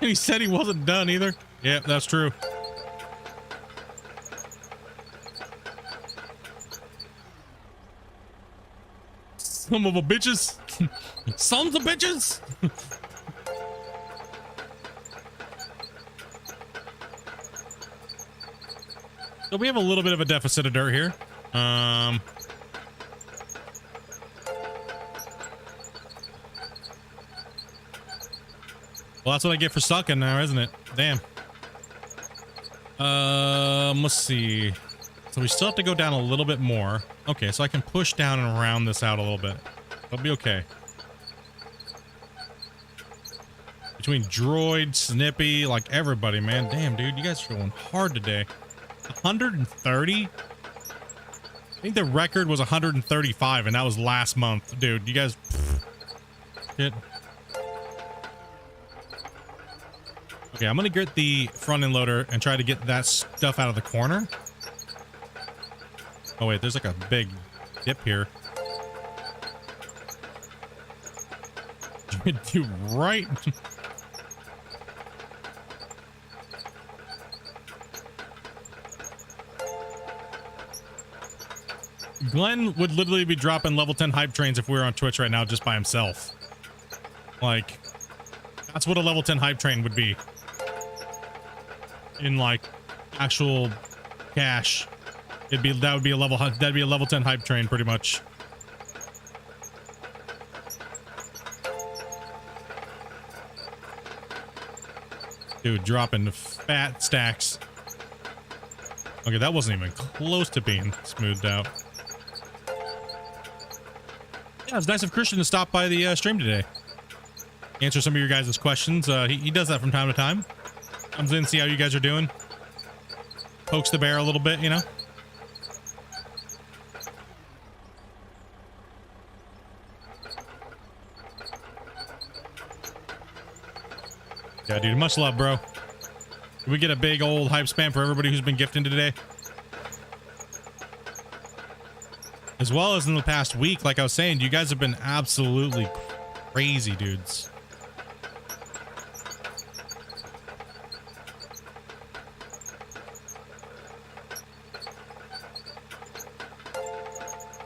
And he said he wasn't done either. Yeah, that's true. Some of a bitches. Sons of bitches. So we have a little bit of a deficit of dirt here. Well, that's what I get for sucking now, isn't it? Damn. Let's see. So we still have to go down a little bit more. Okay, so I can push down and round this out a little bit. It'll be okay. Between Droid, Snippy, like everybody, man. Damn, dude, you guys are going hard today. 130? I think the record was 135, and that was last month. Dude, you guys... Shit. Okay, I'm gonna get the front end loader and try to get that stuff out of the corner. Oh wait, there's like a big dip here. Dude, right? Glenn would literally be dropping level 10 hype trains if we were on Twitch right now just by himself. Like, that's what a level 10 hype train would be. In like actual cash. That'd be a level 10 hype train pretty much. Dude, dropping fat stacks. Okay, that wasn't even close to being smoothed out. Yeah, it's nice of Christian to stop by the stream today. Answer some of your guys' questions. He does that from time to time. Comes in, see how you guys are doing. Pokes the bear a little bit, you know? Yeah, dude, much love, bro. Can we get a big old hype spam for everybody who's been gifting today? As well as in the past week, like I was saying, you guys have been absolutely crazy, dudes.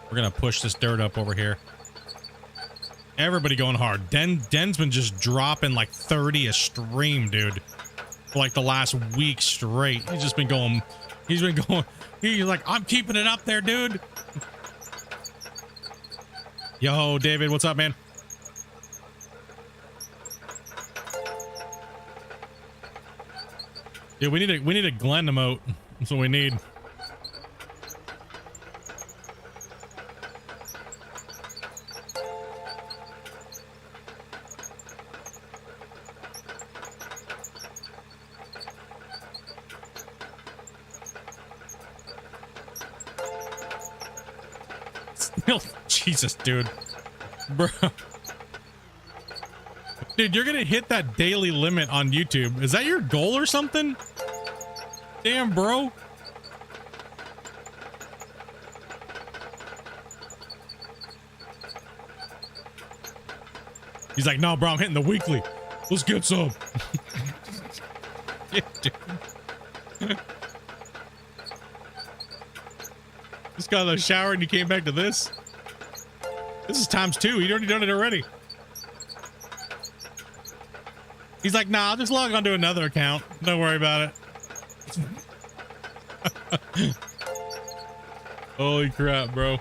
We're gonna push this dirt up over here. Everybody going hard. Den's been just dropping like 30 a stream, dude. For like the last week straight. He's just been going. He's like, I'm keeping it up there, dude. Yo, David, what's up, man? Dude, we need a Glenn emote. That's what we need. Jesus, dude. Bro. Dude, you're gonna hit that daily limit on YouTube. Is that your goal or something? Damn, bro. He's like, no, bro, I'm hitting the weekly. Let's get some. Yeah, dude. Just got out of the shower and you came back to this? This is ×2. You'd already done it already. He's like, nah, I'll just log on to another account. Don't worry about it. Holy crap, bro.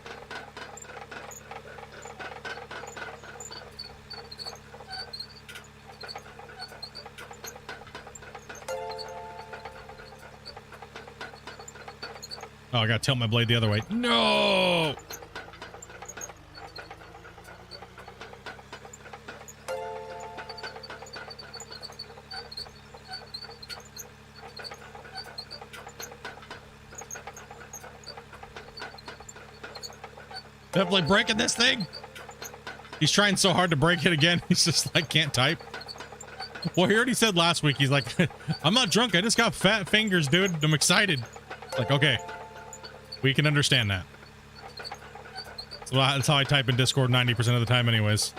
Oh, I gotta tilt my blade the other way. No! Definitely breaking this thing. He's trying so hard to break it again. He's just like, can't type. Well, he already said last week, he's like, I'm not drunk. I just got fat fingers, dude. I'm excited. Like, okay. We can understand that. So that's how I type in Discord 90% of the time anyways.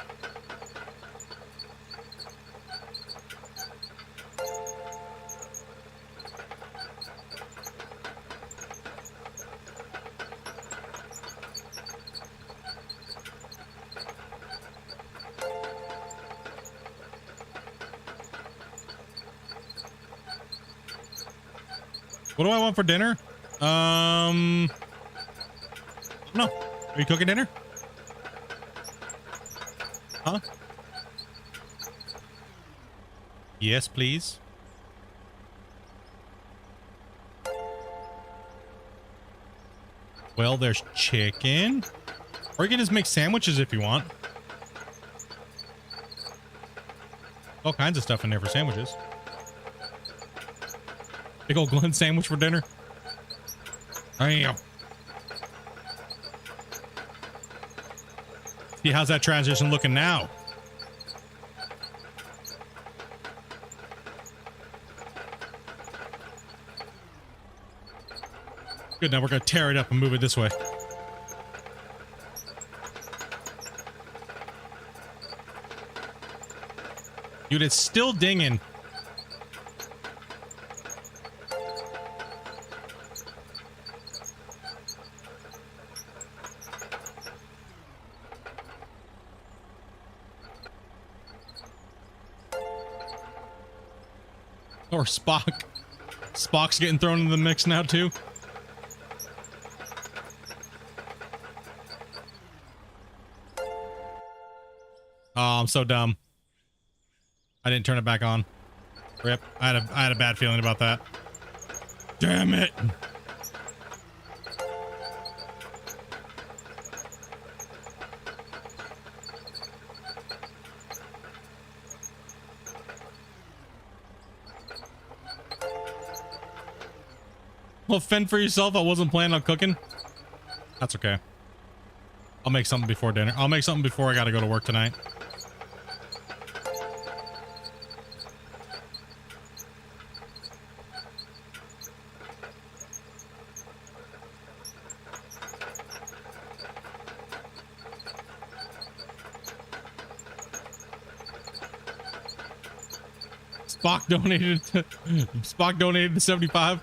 What do I want for dinner? No. Are you cooking dinner? Huh? Yes, please. Well, there's chicken. Or you can just make sandwiches if you want. All kinds of stuff in there for sandwiches. Big old Glenn sandwich for dinner. Damn. See, how's that transition looking now? Good, now we're gonna tear it up and move it this way. Dude, it's still dinging. Or Spock. Spock's getting thrown into the mix now, too. Oh, I'm so dumb. I didn't turn it back on. Rip. I had a bad feeling about that. Damn it. Well, fend for yourself. I wasn't planning on cooking. That's okay. I'll make something before dinner. I'll make something before I gotta go to work tonight. Spock donated to 75.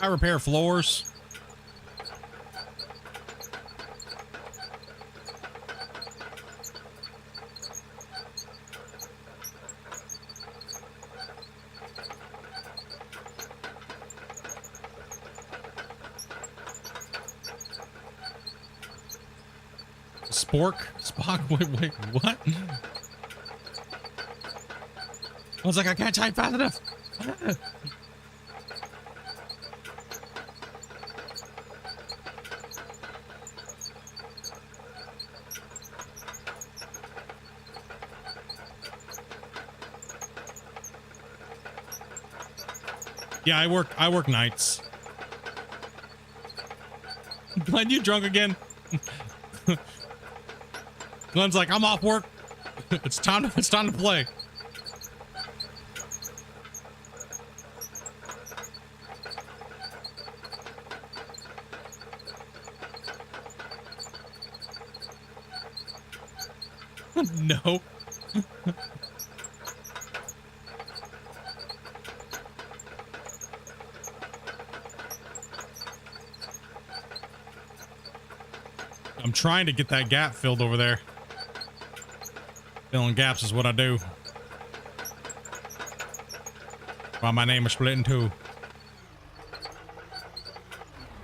I repair floors. Spock? Wait, what? I was like, I can't type fast enough. Yeah, I work nights. Glenn, you drunk again? Glenn's like, I'm off work. It's time to play. No. I'm trying to get that gap filled over there. Filling gaps is what I do. Why my name is Splitintwo Tee.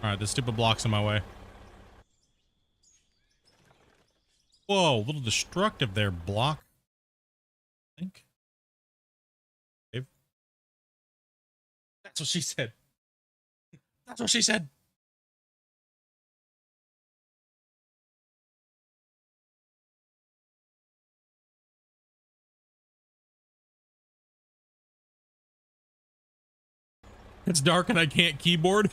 Alright, this stupid block's in my way. Whoa, a little destructive there, block. I think. Dave? That's what she said. That's what she said. It's dark and I can't keyboard.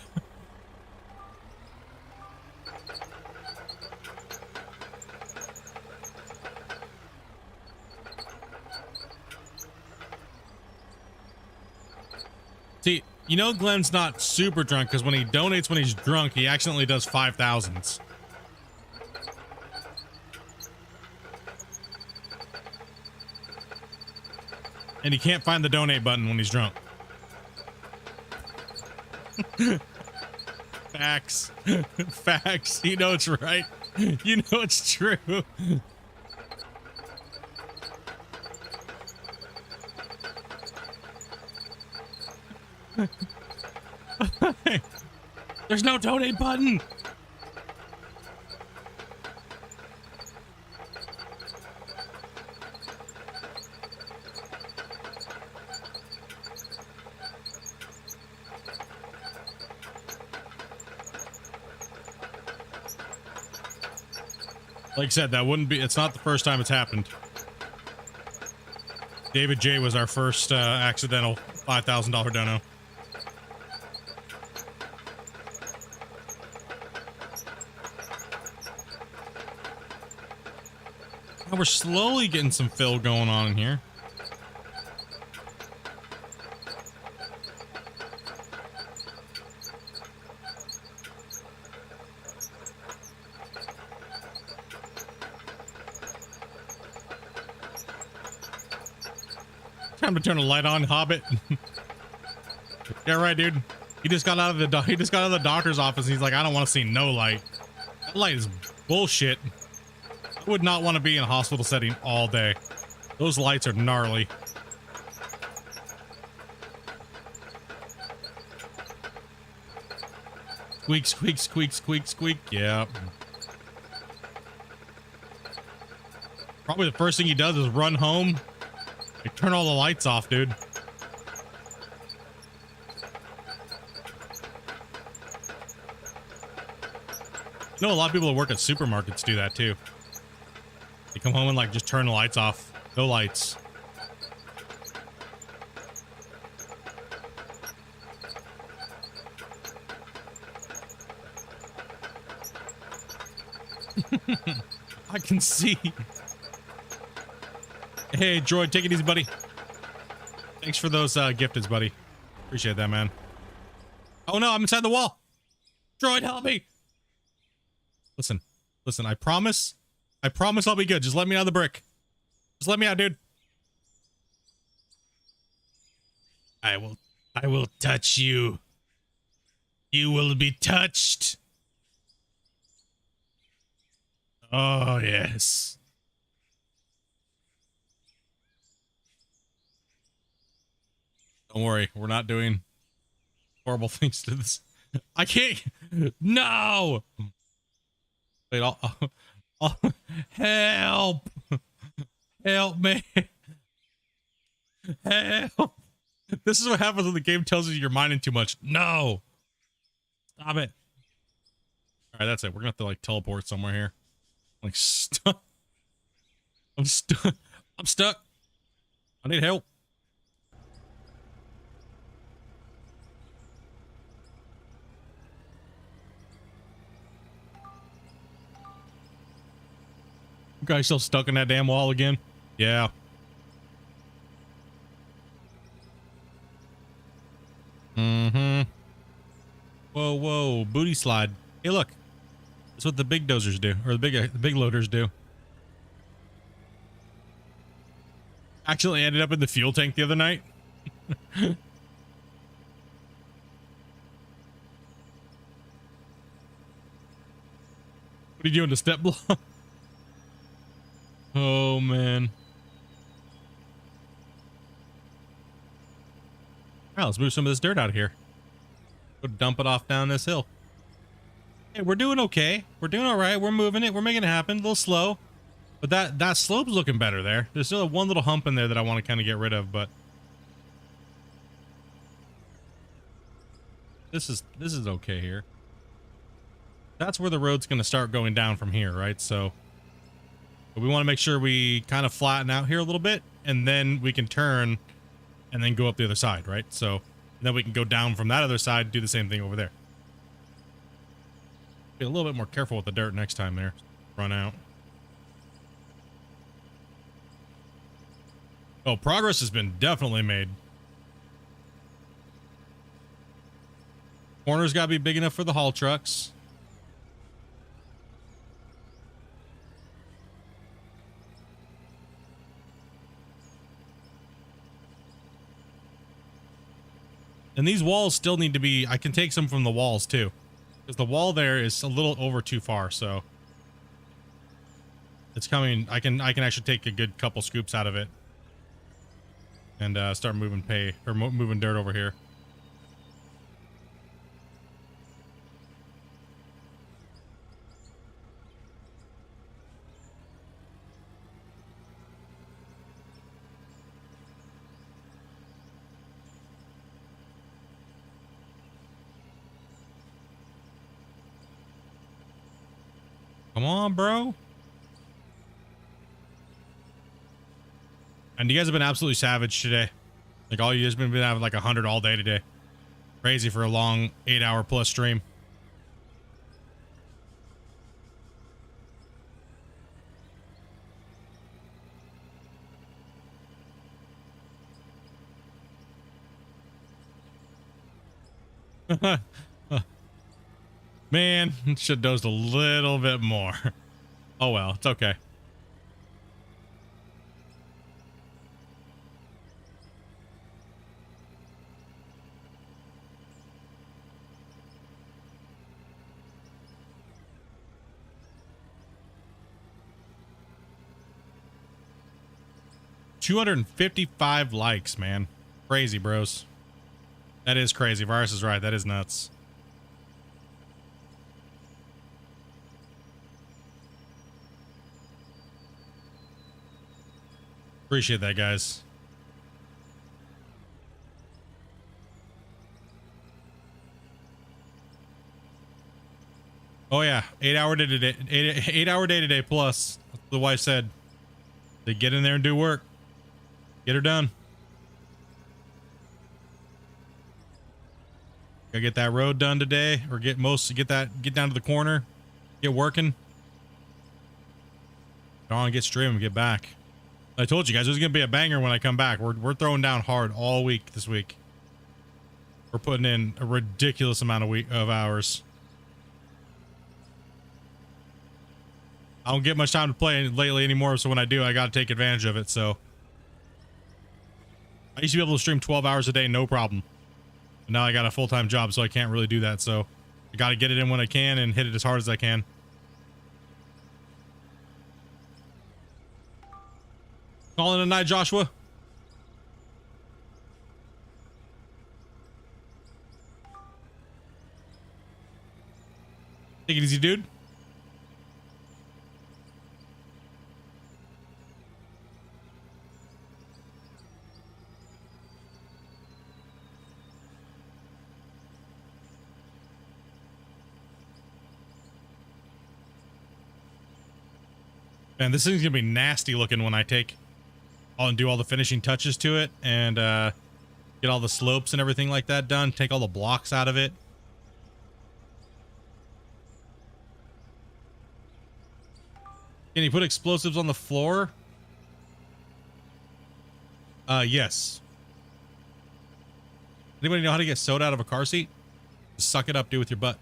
See, you know Glenn's not super drunk because when he donates when he's drunk, he accidentally does 5,000s. And he can't find the donate button when he's drunk. Facts. Facts. You know it's right. You know it's true. There's no donate button. Like I said, that wouldn't be, it's not the first time it's happened. David J was our first accidental $5,000 dono. Now we're slowly getting some fill going on in here. Time to turn a light on, Hobbit. Yeah, right, dude. He just got out of the doctor's office. And he's like, I don't want to see no light. That light is bullshit. I would not want to be in a hospital setting all day. Those lights are gnarly. Squeak, squeak, squeak, squeak, squeak. Yeah. Probably the first thing he does is run home. Like, turn all the lights off, dude. You know, a lot of people that work at supermarkets do that too. They come home and like just turn the lights off. No lights. I can see. Hey, Droid, take it easy, buddy. Thanks for those gifteds, buddy. Appreciate that, man. Oh no, I'm inside the wall. Droid, help me. Listen, I promise I'll be good. Just let me out of the brick. Just let me out, dude. I will touch you. You will be touched. Oh, yes. Don't worry, we're not doing horrible things to this. I can't. No. Wait, I'll help. Help me. Help. This is what happens when the game tells you you're mining too much. No. Stop it. All right, that's it. We're gonna have to like teleport somewhere here. Like stuck. I'm stuck. I'm stuck. I need help. You guys still stuck in that damn wall again? Yeah. Mm-hmm. Whoa, whoa, booty slide. Hey, look. That's what the big dozers do, or the big loaders do. Actually ended up in the fuel tank the other night. What are you doing, the step block? Oh, man. All right, let's move some of this dirt out of here. Go dump it off down this hill. Hey, we're doing okay. We're doing all right. We're moving it. We're making it happen. A little slow. But that slope's looking better there. There's still one little hump in there that I want to kind of get rid of, but this is okay here. That's where the road's going to start going down from here, right? So but we want to make sure we kind of flatten out here a little bit, and then we can turn and then go up the other side, right? So then we can go down from that other side, do the same thing over there. Be a little bit more careful with the dirt next time there. Run out. Oh, progress has been definitely made. Corner's got to be big enough for the haul trucks. And these walls still need to be, I can take some from the walls too. Because the wall there is a little over too far, so. It's coming, I can actually take a good couple scoops out of it. And start moving moving dirt over here. Come on, bro. And you guys have been absolutely savage today. Like all you guys been having like 100 all day today. Crazy for a long 8-hour plus stream. Man, should dozed a little bit more. Oh well, it's okay. $255 likes, man. Crazy, bros. That is crazy. Virus is right. That is nuts. Appreciate that, guys. Oh yeah, 8-hour day today. 8-hour day today plus. The wife said, "They get in there and do work. Get her done." Gotta get that road done today, or get down to the corner, get working. Go on, get streaming, get back. I told you guys there's gonna be a banger when I come back. We're throwing down hard all week this week. We're putting in a ridiculous amount of hours. I don't get much time to play lately anymore, so when I do, I gotta take advantage of it. So I used to be able to stream 12 hours a day, no problem. But now I got a full-time job, so I can't really do that. So I gotta get it in when I can and hit it as hard as I can. Calling it a night, Joshua. Take it easy, dude. Man, this thing's gonna be nasty looking when I take and do all the finishing touches to it and get all the slopes and everything like that done. Take all the blocks out of it. Can you put explosives on the floor? Yes. Anybody know how to get soda out of a car seat? Just suck it up, do it with your butt.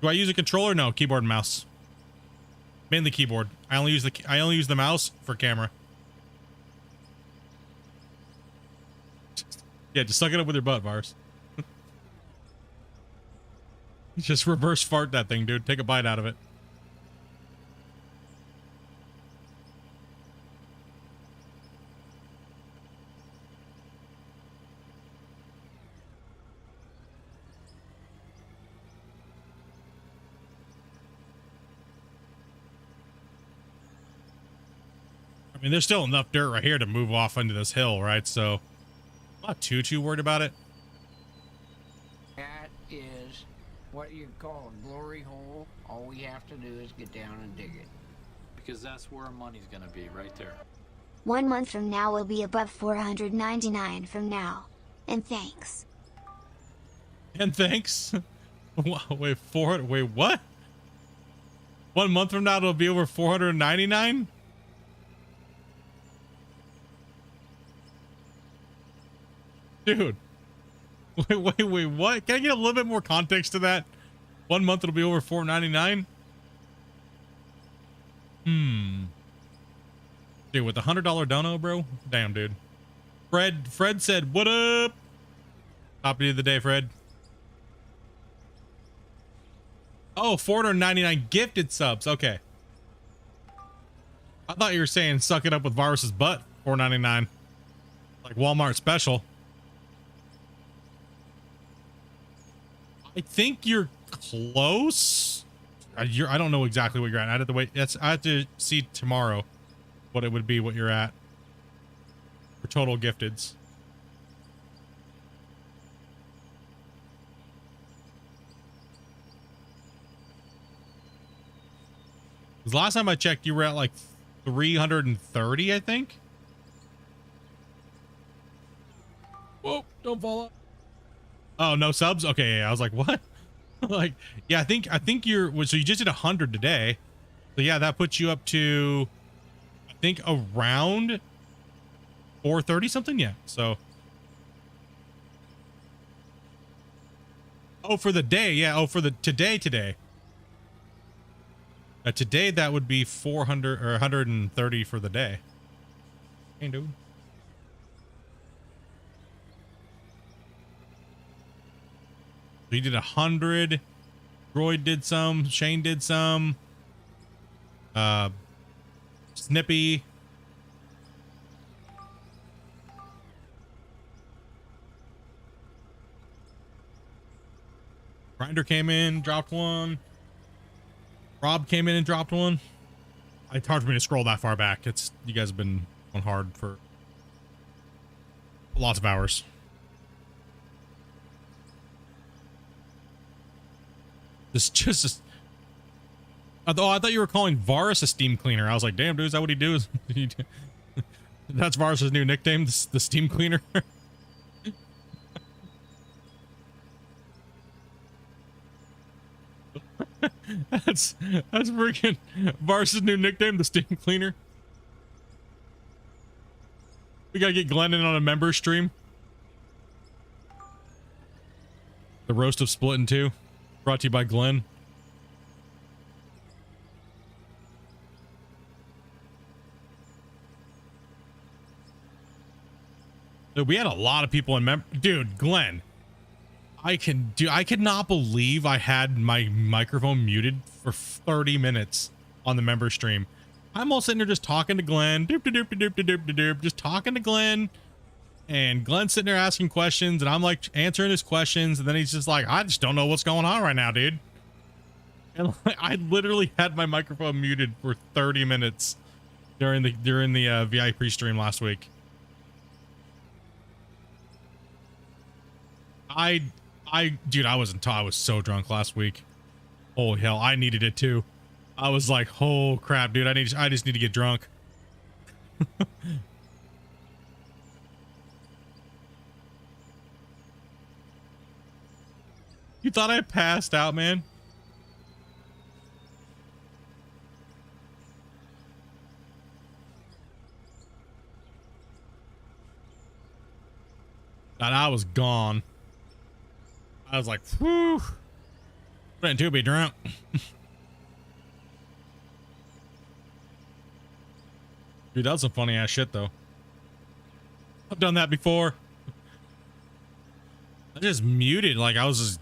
Do I use a controller? No, keyboard and mouse. Mainly keyboard. I only use the mouse for camera. Yeah, just suck it up with your butt, Vars. Just reverse fart that thing, dude. Take a bite out of it. I mean, there's still enough dirt right here to move off into this hill, right? So I'm not too worried about it. That is what you call a glory hole. All we have to do is get down and dig it. Because that's where our money's gonna be, right there. 1 month from now will be above 499 from now. And thanks. And thanks. Wait, wait, what? 1 month from now it'll be over 499? Dude. Wait, what? Can I get a little bit more context to that? 1 month it'll be over 499? Dude, with the $100 dono, bro? Damn, dude. Fred said, what up? Top of the day, Fred. Oh, 499 gifted subs. Okay. I thought you were saying suck it up with Virus's butt. 499. Like Walmart special. I think you're close. I don't know exactly what you're at. I have to wait. I have to see tomorrow what it would be, what you're at for total gifteds. Because last time I checked, you were at like 330, I think. Whoa, don't fall off. Oh, no subs? Okay, yeah, I was like, what? Like, yeah, I think you're, so you just did 100 today. So yeah, that puts you up to, I think around 430 something. Yeah. So. Oh, for the day. Yeah. Oh, for the today. Today that would be 400 or 130 for the day. Hey, dude. So you did 100. Droid did some. Shane did some. Snippy. Grinder came in, dropped one. Rob came in and dropped one. It's hard for me to scroll that far back. You guys have been on hard for lots of hours. I thought you were calling Varus a steam cleaner. I was like, damn, dude, is that what he do? That's Varus's new nickname, the steam cleaner. That's freaking Varus's new nickname, the steam cleaner. We gotta get Glenn in on a member stream. The roast of Splitintwo Tee, brought to you by Glenn. Dude, we had a lot of people in dude, Glenn. I could not believe I had my microphone muted for 30 minutes on the member stream. I'm all sitting there just talking to Glenn, just talking to Glenn, and Glenn's sitting there asking questions, and I'm like answering his questions, and then he's just like, I just don't know what's going on right now, dude. And like, I literally had my microphone muted for 30 minutes during the VIP stream last week. Dude, I was so drunk last week. Holy hell, I needed it too. I was like, oh crap, dude, I just need to get drunk. You thought I passed out, man? And I was gone. I was like, whew. Trying to be drunk. Dude, that was some funny ass shit though. I've done that before. I just muted, like I was just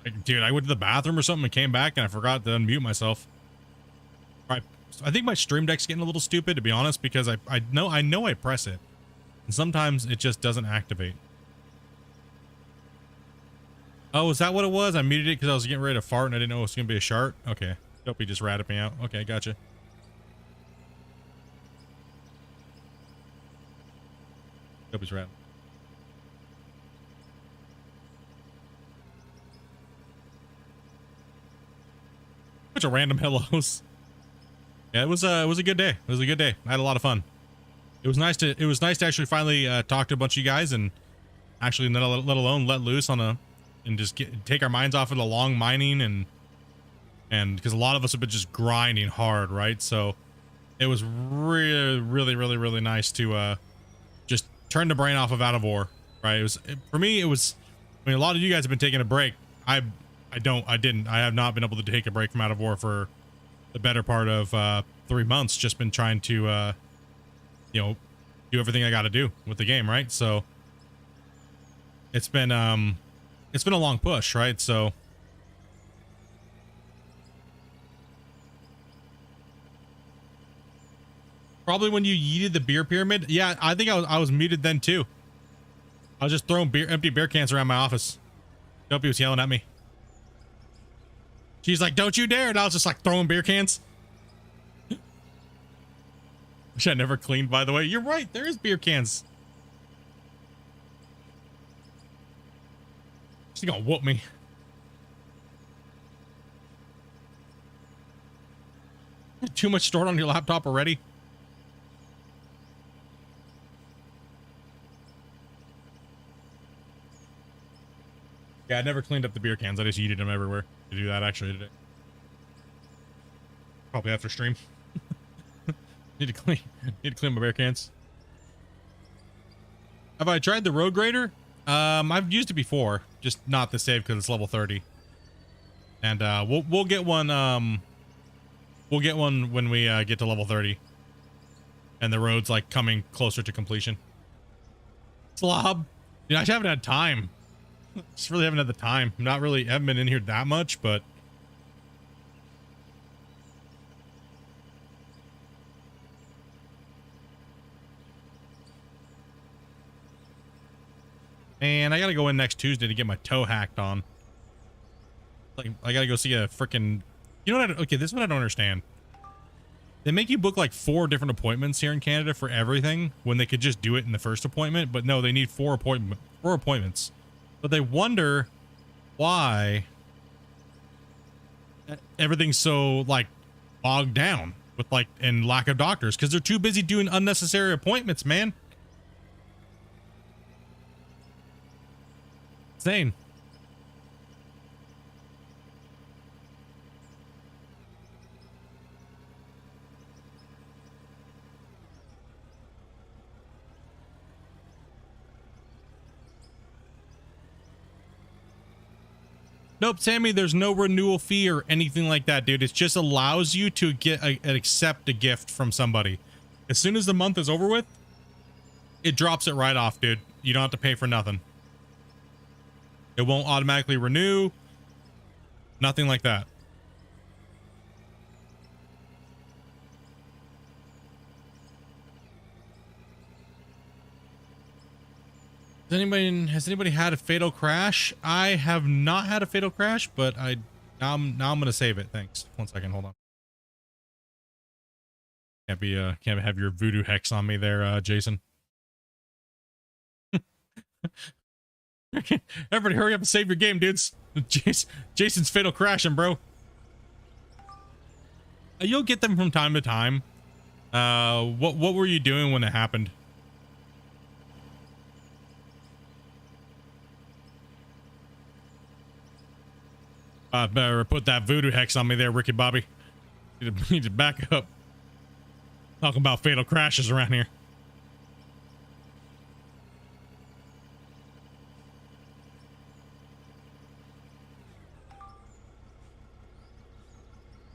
like, dude, I went to the bathroom or something and came back and I forgot to unmute myself. Right. I think my stream deck's getting a little stupid, to be honest, because I know I press it. And sometimes it just doesn't activate. Oh, is that what it was? I muted it because I was getting ready to fart and I didn't know it was going to be a shart. Okay. Dopey just ratted me out. Okay, gotcha. Hope he's right. Bunch of random hellos. Yeah, it was a good day. It was a good day. I had a lot of fun. It was nice to actually finally talk to a bunch of you guys and actually let alone let loose on and just take our minds off of the long mining and because a lot of us have been just grinding hard, right? So it was really nice to just turn the brain off of Out of War, right? For me, I mean, a lot of you guys have been taking a break. I have not been able to take a break from Out of War for the better part of 3 months. Just been trying to you know, do everything I got to do with the game, right? So it's been a long push, right? So probably when you yeeted the beer pyramid. Yeah, I think I was muted then too. I was just throwing empty beer cans around my office. Dopey was yelling at me. She's like, "Don't you dare!" And I was just like throwing beer cans. Which I never cleaned, by the way. You're right. There is beer cans. She's gonna whoop me. Too much stored on your laptop already. Yeah, I never cleaned up the beer cans. I just yeeted them everywhere to do that actually today. Probably after stream. Need to clean my beer cans. Have I tried the road grader? I've used it before, just not the save because it's level 30. And we'll get one. We'll get one when we get to level 30, and the road's like coming closer to completion. Slob, dude, I just haven't had time. Just really haven't had the time. Haven't been in here that much, but man, I gotta go in next Tuesday to get my toe hacked on. Like, I gotta go see a freaking. You know what? Okay, this is what I don't understand. They make you book like 4 different appointments here in Canada for everything when they could just do it in the first appointment. But no, they need 4 appointments. But they wonder why everything's so like bogged down with like and lack of doctors because they're too busy doing unnecessary appointments, man. Insane. Nope, Sammy, there's no renewal fee or anything like that, dude. It just allows you to get accept a gift from somebody. As soon as the month is over with, it drops it right off, dude. You don't have to pay for nothing. It won't automatically renew. Nothing like that. Has anybody had a fatal crash? I have not had a fatal crash, but now I'm gonna save it. Thanks. 1 second, hold on. Can't have your voodoo hex on me there, Jason. Everybody hurry up and save your game, dudes. Jason's fatal crashing, bro. You'll get them from time to time. What were you doing when it happened? Better put that voodoo hex on me there, Ricky Bobby. Need to back up. Talking about fatal crashes around here.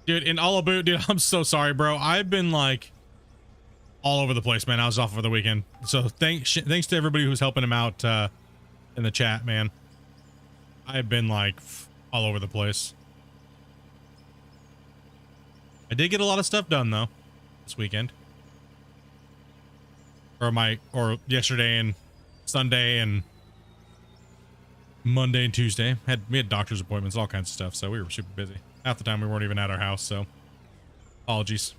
Dude, in all about, dude, I'm so sorry, bro. I've been like all over the place, man. I was off for the weekend. So thanks to everybody who's helping him out in the chat, man. I've been like all over the place. I did get a lot of stuff done though this weekend. Or yesterday and Sunday and Monday and Tuesday. We had doctor's appointments, all kinds of stuff, so we were super busy. Half the time we weren't even at our house, so apologies.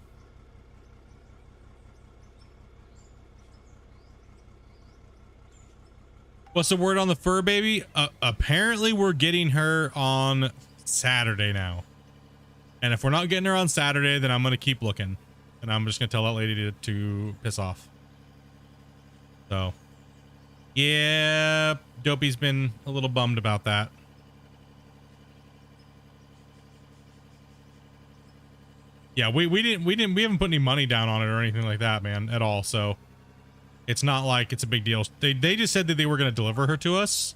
What's the word on the fur baby? Apparently we're getting her on Saturday now. And if we're not getting her on Saturday, then I'm going to keep looking. And I'm just going to tell that lady to piss off. So, yeah, Dopey's been a little bummed about that. Yeah, we haven't put any money down on it or anything like that, man, at all. So it's not like it's a big deal. They just said that they were going to deliver her to us,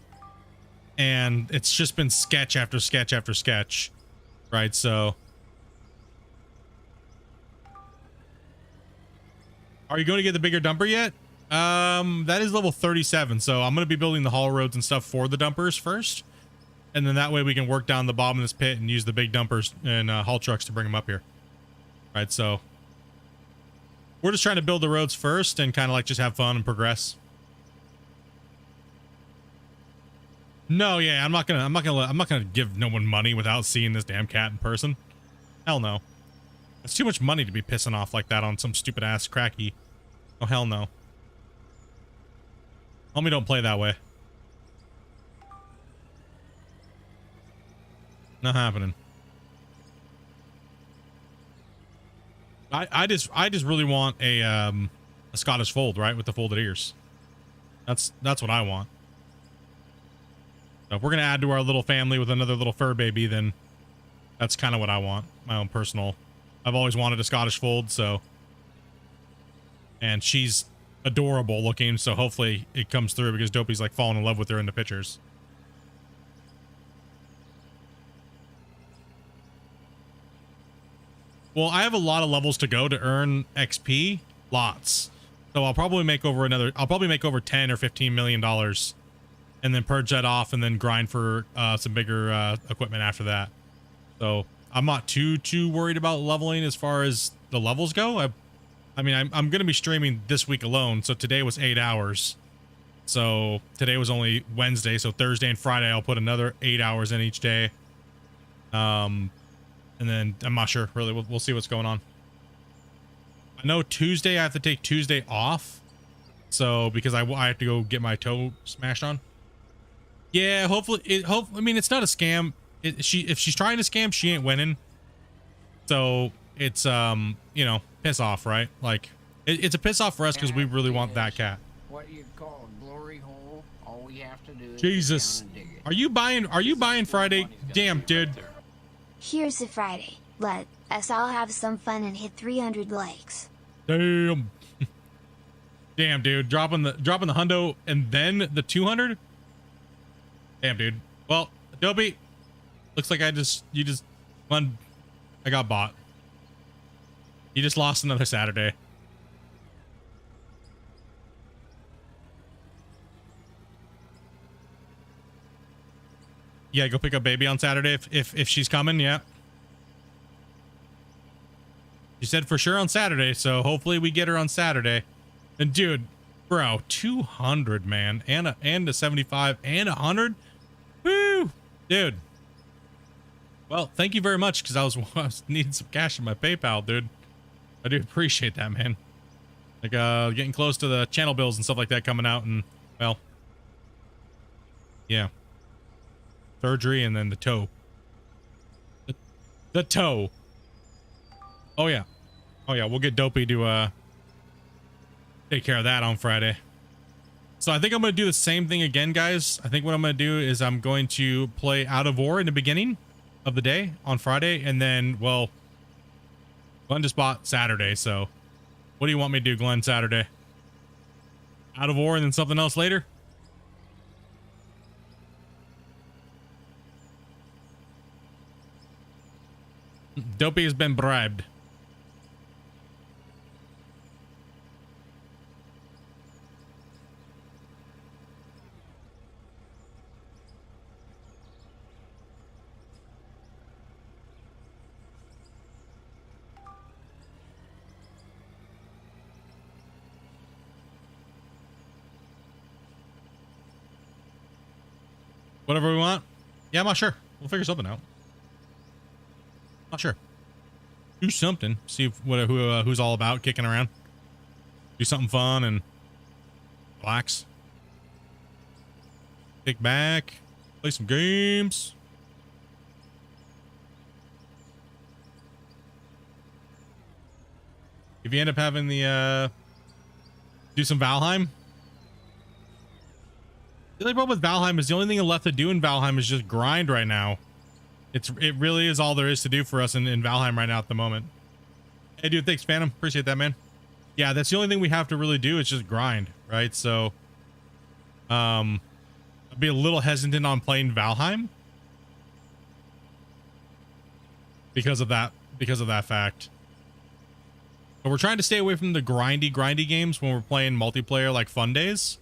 and it's just been sketch after sketch after sketch, right? So are you going to get the bigger dumper yet? That is level 37. So I'm going to be building the haul roads and stuff for the dumpers first. And then that way we can work down the bottom of this pit and use the big dumpers and haul trucks to bring them up here. Right, so we're just trying to build the roads first and kind of like just have fun and progress. No, yeah, I'm not gonna give no one money without seeing this damn cat in person. Hell no. It's too much money to be pissing off like that on some stupid ass cracky. Oh hell no. Homie, don't play that way. Not happening. I just really want a Scottish fold, right, with the folded ears. That's what I want. So if we're gonna add to our little family with another little fur baby, then that's kind of what I want. My own personal. I've always wanted a Scottish fold, so. And she's adorable looking, so hopefully it comes through because Dopey's like falling in love with her in the pictures. Well, I have a lot of levels to go to earn XP, lots. So I'll probably make over 10 or 15 million dollars, and then purge that off, and then grind for some bigger equipment after that. So I'm not too worried about leveling as far as the levels go. I mean, I'm going to be streaming this week alone. So today was 8 hours. So today was only Wednesday. So Thursday and Friday, I'll put another 8 hours in each day. And then I'm not sure really. We'll see what's going on. I know Tuesday I have to take Tuesday off. So because I have to go get my toe smashed on. Yeah, hopefully I mean, it's not a scam. If she's trying to scam, she ain't winning. So it's you know, piss off, right? Like it's a piss off for us because we really want that cat. What you call a glory hole. All we have to do is Jesus. get down and dig it. Are you buying Friday? Damn, dude. Here's the Friday. Let us all have some fun and hit 300 likes. Damn. Damn, dude. Dropping the hundo and then the 200. Damn, dude. Well, Adobe, looks like I got bought. You just lost another Saturday. Yeah, go pick up baby on Saturday if she's coming. Yeah. You said for sure on Saturday, so hopefully we get her on Saturday. And dude, bro, 200, man, and a 75 and 100. Woo, dude. Well, thank you very much, because I was needing some cash in my PayPal, dude. I do appreciate that, man. Like getting close to the channel bills and stuff like that coming out, and well, yeah. Surgery and then the toe. The toe. Oh yeah. Oh yeah, we'll get Dopey to take care of that on Friday. So I think I'm going to do the same thing again, guys. I think what I'm going to do is I'm going to play Out of War in the beginning of the day on Friday, and then, well, Glenn just bought Saturday, so what do you want me to do, Glenn, Saturday? Out of War and then something else later? Dopey has been bribed. Whatever we want. Yeah, I'm not sure. We'll figure something out. Not sure. Do something. See if, who's all about kicking around. Do something fun and relax. kick back, play some games. If you end up having the do some Valheim. The only problem with Valheim is the only thing left to do in Valheim is just grind right now. It really is all there is to do for us in Valheim right now at the moment. Hey dude, thanks Phantom, appreciate that, man. Yeah, that's the only thing we have to really do is just grind, right? So I'd be a little hesitant on playing Valheim because of that fact. But we're trying to stay away from the grindy games when we're playing multiplayer, like fun days,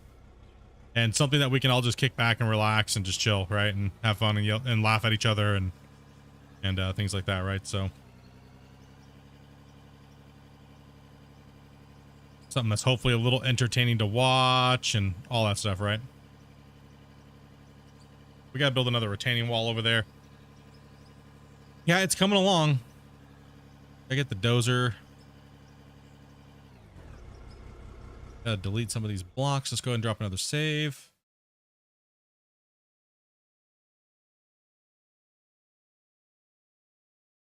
and something that we can all just kick back and relax and just chill, right, and have fun and yell and laugh at each other and things like that, right? So something that's hopefully a little entertaining to watch and all that stuff, right? We gotta build another retaining wall over there. Yeah, it's coming along. I get the dozer. Delete some of these blocks. Let's go ahead and drop another save.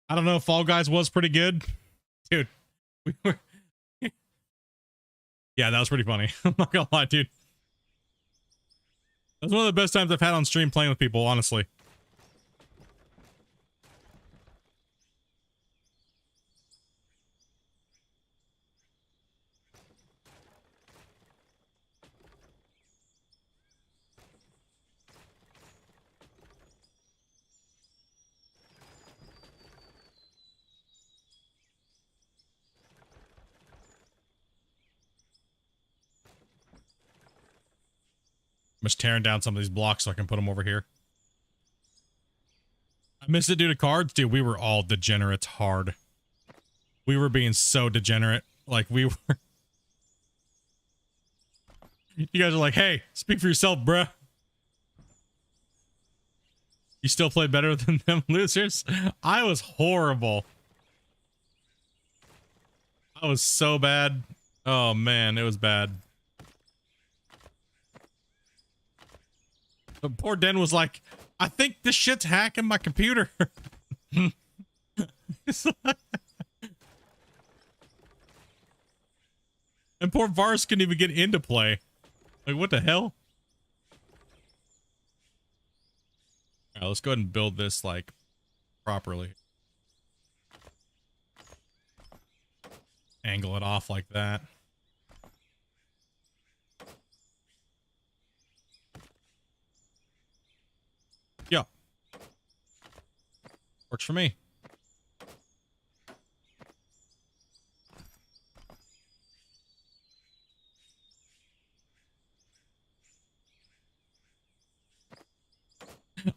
I don't know if Fall Guys was pretty good. Dude, we were... Yeah, that was pretty funny. I'm not gonna lie, dude. That's one of the best times I've had on stream playing with people, honestly. I'm just tearing down some of these blocks so I can put them over here. I missed it due to cards. Dude, we were all degenerates hard. We were being so degenerate. Like, we were... You guys are like, hey, speak for yourself, bruh. You still play better than them losers? I was horrible. I was so bad. Oh, man, it was bad. But poor Den was like, I think this shit's hacking my computer. And poor Vars couldn't even get into play. Like, what the hell? All right, let's go ahead and build this, like, properly. Angle it off like that. Yeah. Works for me.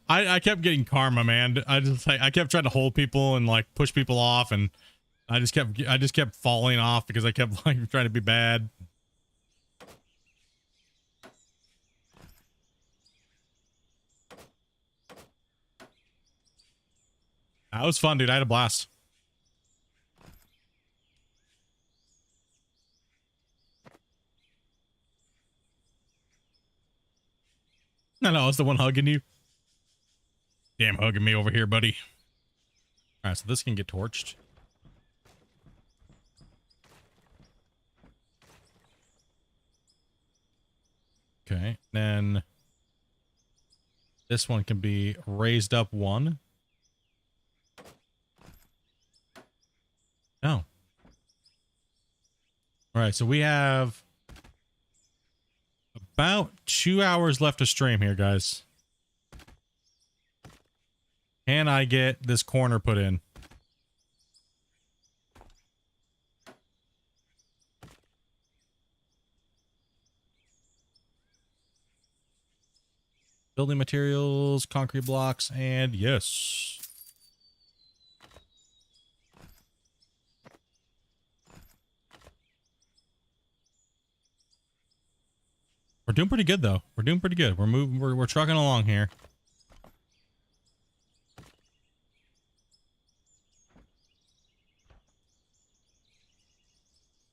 I kept getting karma, man. I kept trying to hold people and like push people off, and I just kept falling off because I kept like trying to be bad. That was fun, dude. I had a blast. No, I was the one hugging you. Damn, hugging me over here, buddy. All right, so this can get torched. Okay, then this one can be raised up one. No. All right, so we have about 2 hours left to stream here, guys. Can I get this corner put in? Building materials, concrete blocks, and yes. We're doing pretty good though. We're doing pretty good. We're moving, we're trucking along here.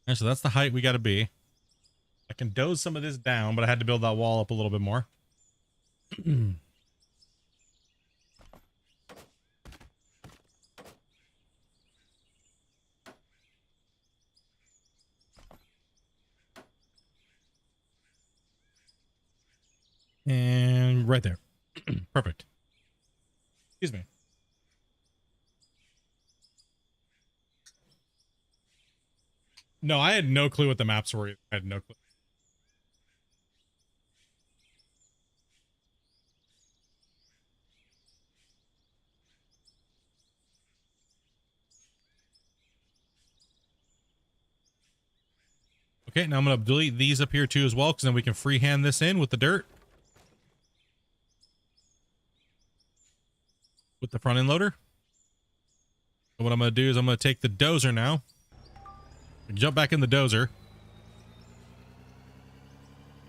Alright, so that's the height we gotta be. I can doze some of this down, but I had to build that wall up a little bit more. And right there. Perfect. Excuse me. No, I had no clue what the maps were. I had no clue. Okay, now I'm going to delete these up here too as well, because then we can freehand this in with the dirt. With the front end loader. So what I'm going to do is I'm going to take the dozer now. Jump back in the dozer.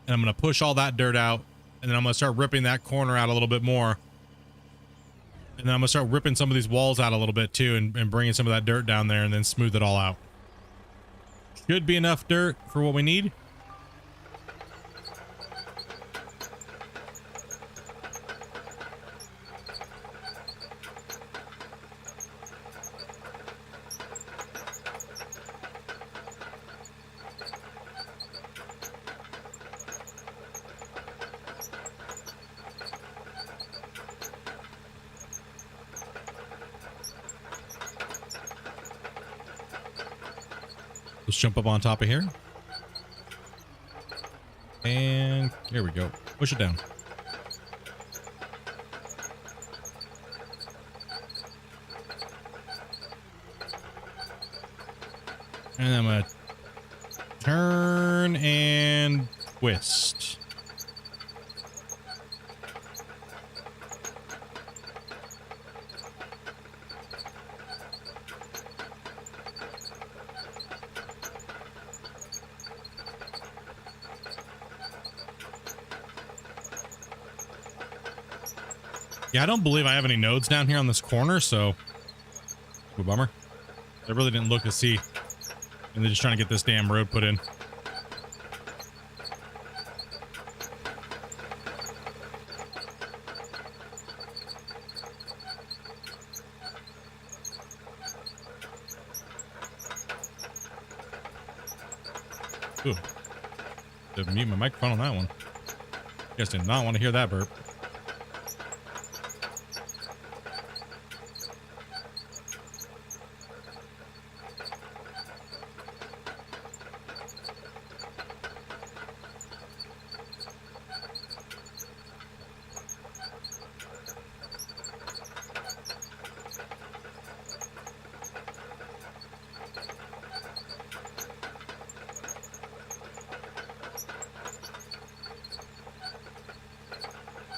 And I'm going to push all that dirt out. And then I'm going to start ripping that corner out a little bit more. And then I'm going to start ripping some of these walls out a little bit too, and bringing some of that dirt down there and then smooth it all out. Should be enough dirt for what we need. Let's jump up on top of here. And here we go. Push it down. And I'm going to turn and twist. Yeah, I don't believe I have any nodes down here on this corner, so a bummer. I really didn't look to see. And they're just trying to get this damn road put in. Ooh. To mute my microphone on that one. You guys did not want to hear that burp.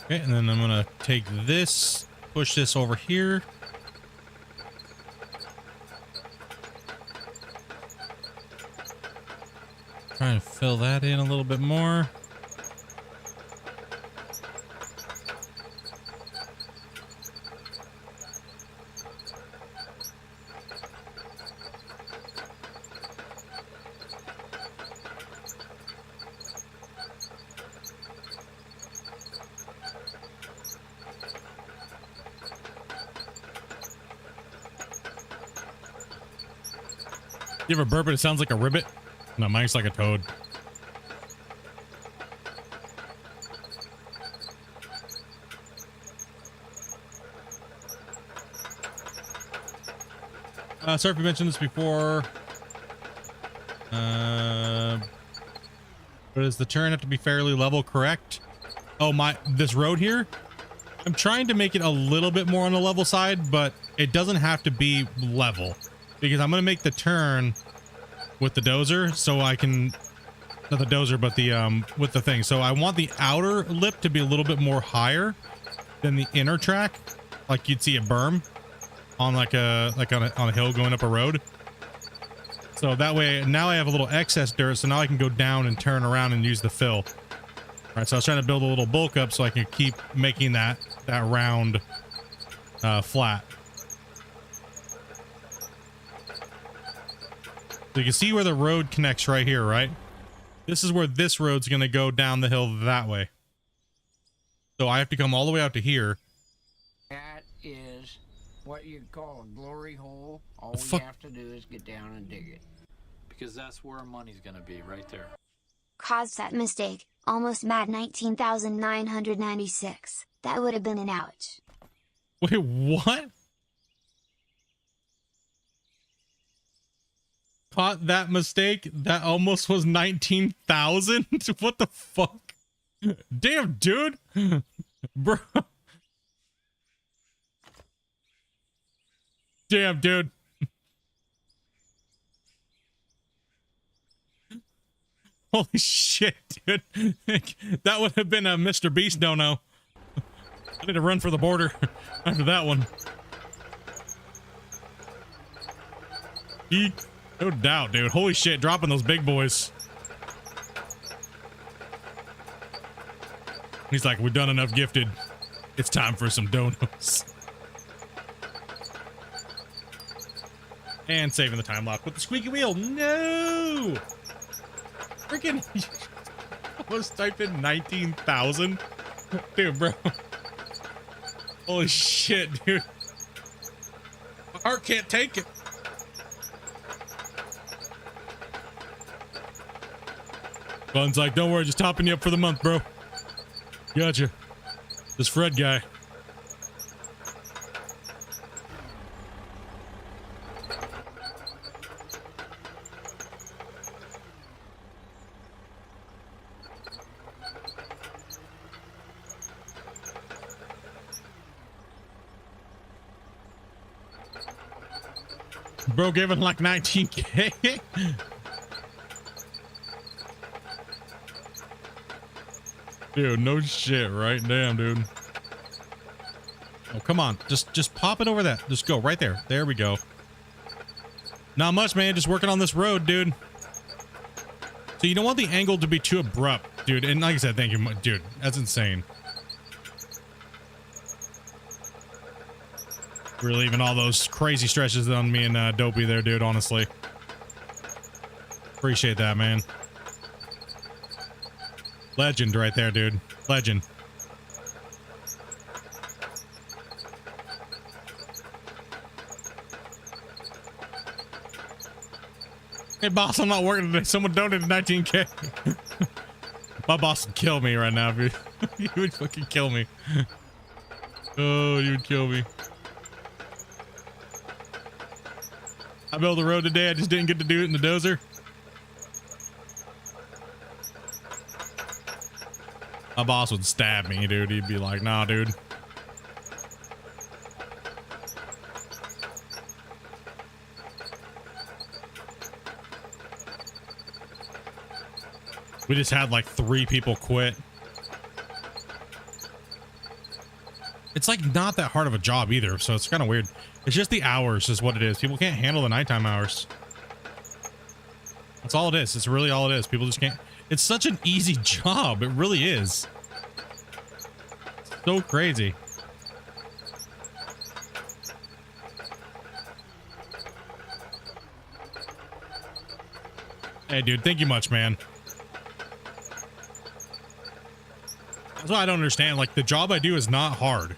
Okay, and then I'm gonna take this, push this over here. Try and fill that in a little bit more. You ever burp it? It sounds like a ribbit. No, mine's like a toad. Sorry if we mentioned this before. But does the turn have to be fairly level, correct? Oh, this road here? I'm trying to make it a little bit more on the level side, but it doesn't have to be level. Because I'm going to make the turn with the dozer, so I can, not the dozer, but the, with the thing. So I want the outer lip to be a little bit more higher than the inner track, like you'd see a berm on on a hill going up a road. So that way, now I have a little excess dirt, so now I can go down and turn around and use the fill. All right, so I was trying to build a little bulk up so I can keep making that round flat. So you can see where the road connects right here, right? This is where this road's going to go down the hill that way. So I have to come all the way out to here. That is what you call a glory hole. All we Fuck. have to do is get down and dig it. Because that's where our money's gonna be, right there. Caused that mistake, almost mad 19,996. That would have been an ouch. Wait, what? Caught that mistake? That almost was 19,000? What the fuck? Damn, dude. Bro. Damn, dude. Holy shit, dude. That would have been a Mr. Beast no-no. I need to run for the border after that one. No doubt, dude. Holy shit, dropping those big boys. He's like, we've done enough gifted. It's time for some donuts. And saving the time lock with the squeaky wheel. No! Freaking... almost typed in 19,000. Dude, bro. Holy shit, dude. My heart can't take it. Bun's like, don't worry, just topping you up for the month, bro. Gotcha. This Fred guy. Bro giving like 19K. Dude, no shit, right? Damn, dude. Oh, come on. Just pop it over that. Just go right there. There we go. Not much, man. Just working on this road, dude. So you don't want the angle to be too abrupt, dude. And like I said, thank you, dude. That's insane. Relieving all those crazy stretches on me and Dopey there, dude, honestly. Appreciate that, man. Legend right there, dude. Legend. Hey, boss, I'm not working today. Someone donated 19K. My boss would kill me right now, dude. He would fucking kill me. Oh, you would kill me. I built the road today. I just didn't get to do it in the dozer. My boss would stab me, dude. He'd be like, nah, dude. We just had like 3 people quit. It's like not that hard of a job either, so it's kind of weird. It's just the hours is what it is. People can't handle the nighttime hours. That's all it is. It's really all it is. People just can't. It's such an easy job. It really is. So crazy. Hey, dude, thank you much, man. That's why I don't understand. Like, the job I do is not hard.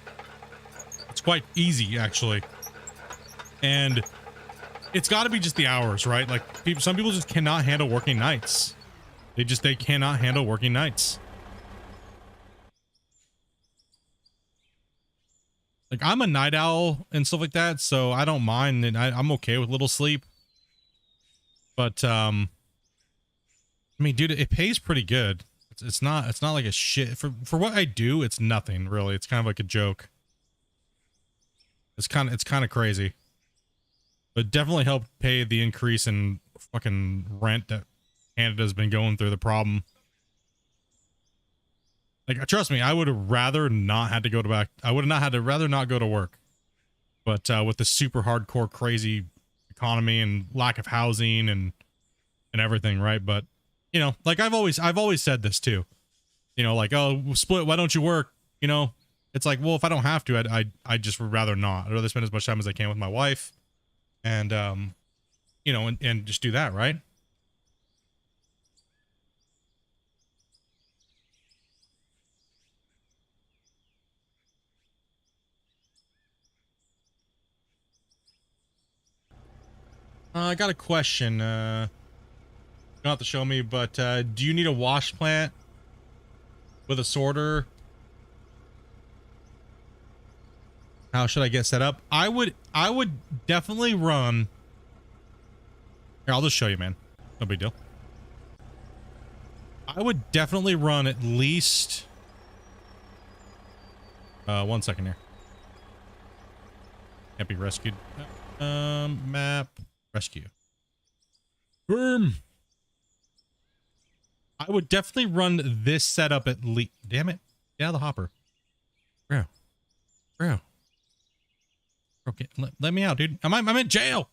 It's quite easy, actually. And it's got to be just the hours, right? Like, some people just cannot handle working nights. They cannot handle working nights. Like, I'm a night owl and stuff like that, so I don't mind, and I'm okay with little sleep. But, I mean, dude, it pays pretty good. It's not like a shit for what I do. It's nothing really. It's kind of like a joke. It's kind of crazy, but definitely helped pay the increase in fucking rent that Canada's been going through. The problem, like, trust me, I would have rather not had to go to back. I would have not had to rather not go to work, but with the super hardcore crazy economy and lack of housing and everything, right? But you know, like I've always said this too, you know, like, oh, Split, why don't you work? You know, it's like, well, if I don't have to, I just would rather not. I'd rather spend as much time as I can with my wife and, you know, and just do that. Right. I got a question. You don't have to show me, but do you need a wash plant with a sorter? How should I get set up? I would definitely run. Here, I'll just show you, man. No big deal. I would definitely run at least 1 second here. Can't be rescued. Map rescue. Boom. I would definitely run this setup at least. Damn it. Get out of the hopper. Bro. Okay, let me out, dude. I'm in jail.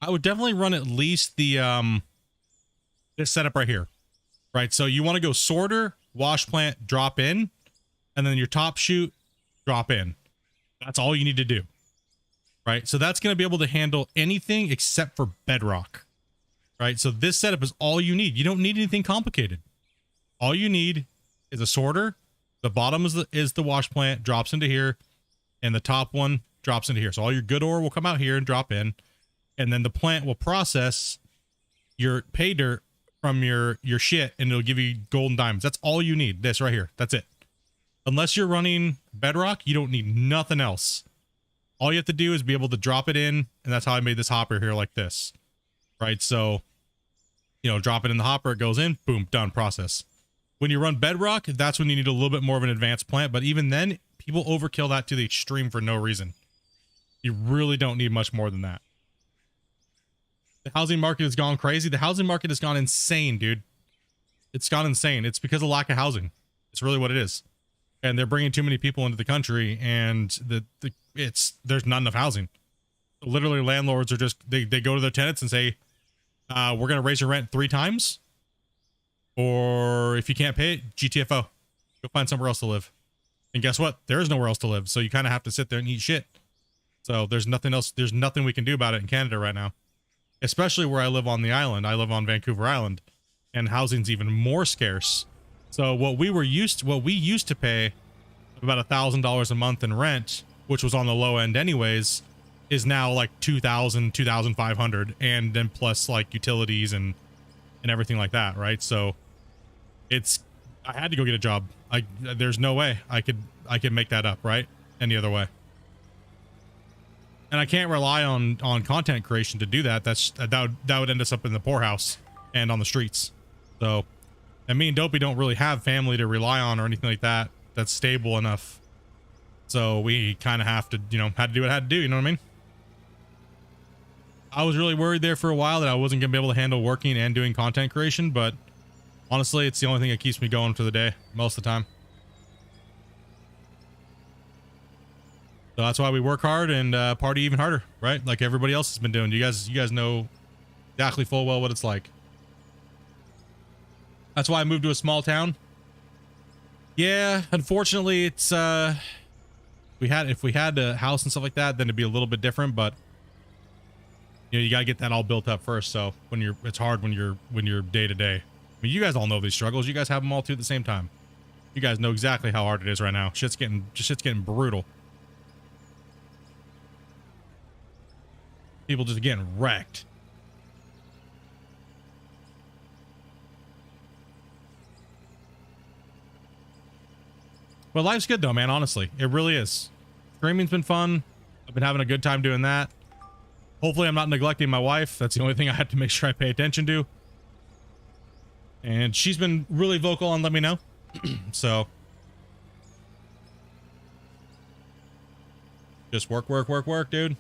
I would definitely run at least the this setup right here. Right, so you want to go sorter, wash plant, drop in, and then your top chute, drop in. That's all you need to do. Right, so that's going to be able to handle anything except for bedrock. Right, so this setup is all you need. You don't need anything complicated. All you need is a sorter. The bottom is the wash plant, drops into here, and the top one drops into here. So all your good ore will come out here and drop in, and then the plant will process your pay dirt from your shit, and it'll give you gold and diamonds. That's all you need. This right here. That's it. Unless you're running bedrock, you don't need nothing else. All you have to do is be able to drop it in, and that's how I made this hopper here like this. Right, so, you know, drop it in the hopper, it goes in, boom, done, process. When you run bedrock, that's when you need a little bit more of an advanced plant, but even then, people overkill that to the extreme for no reason. You really don't need much more than that. The housing market has gone crazy. The housing market has gone insane, dude. It's gone insane. It's because of lack of housing. It's really what it is. And they're bringing too many people into the country, and there's not enough housing. Literally, landlords are just, they go to their tenants and say, we're going to raise your rent 3 times. Or if you can't pay it, GTFO. Go find somewhere else to live. And guess what? There is nowhere else to live. So you kind of have to sit there and eat shit. So there's nothing else. There's nothing we can do about it in Canada right now. Especially where I live on the island. I live on Vancouver Island. And housing's even more scarce. So what we used to pay about $1,000 a month in rent, which was on the low end anyways, is now like 2,000, 2,500, and then plus like utilities and everything like that, right? So I had to go get a job. There's no way I could make that up, right? Any other way. And I can't rely on content creation to do that. That would end us up in the poorhouse and on the streets. So, and me and Dopey don't really have family to rely on or anything like that that's stable enough. So we kind of have to, had to do what I had to do, you know what I mean? I was really worried there for a while that I wasn't going to be able to handle working and doing content creation, but honestly, it's the only thing that keeps me going for the day most of the time. So that's why we work hard and party even harder, right? Like everybody else has been doing. You guys know exactly full well what it's like. That's why I moved to a small town. Yeah, unfortunately, it's if we had a house and stuff like that, then it'd be a little bit different, but you gotta get that all built up first. So it's hard when you're day to day. I mean, you guys all know these struggles. You guys have them all too at the same time. You guys know exactly how hard it is right now. Shit's getting brutal. People just getting wrecked. Well, life's good though, man. Honestly, it really is. Streaming's been fun. I've been having a good time doing that. Hopefully I'm not neglecting my wife. That's the only thing I have to make sure I pay attention to. And she's been really vocal on letting me know. So just work, dude.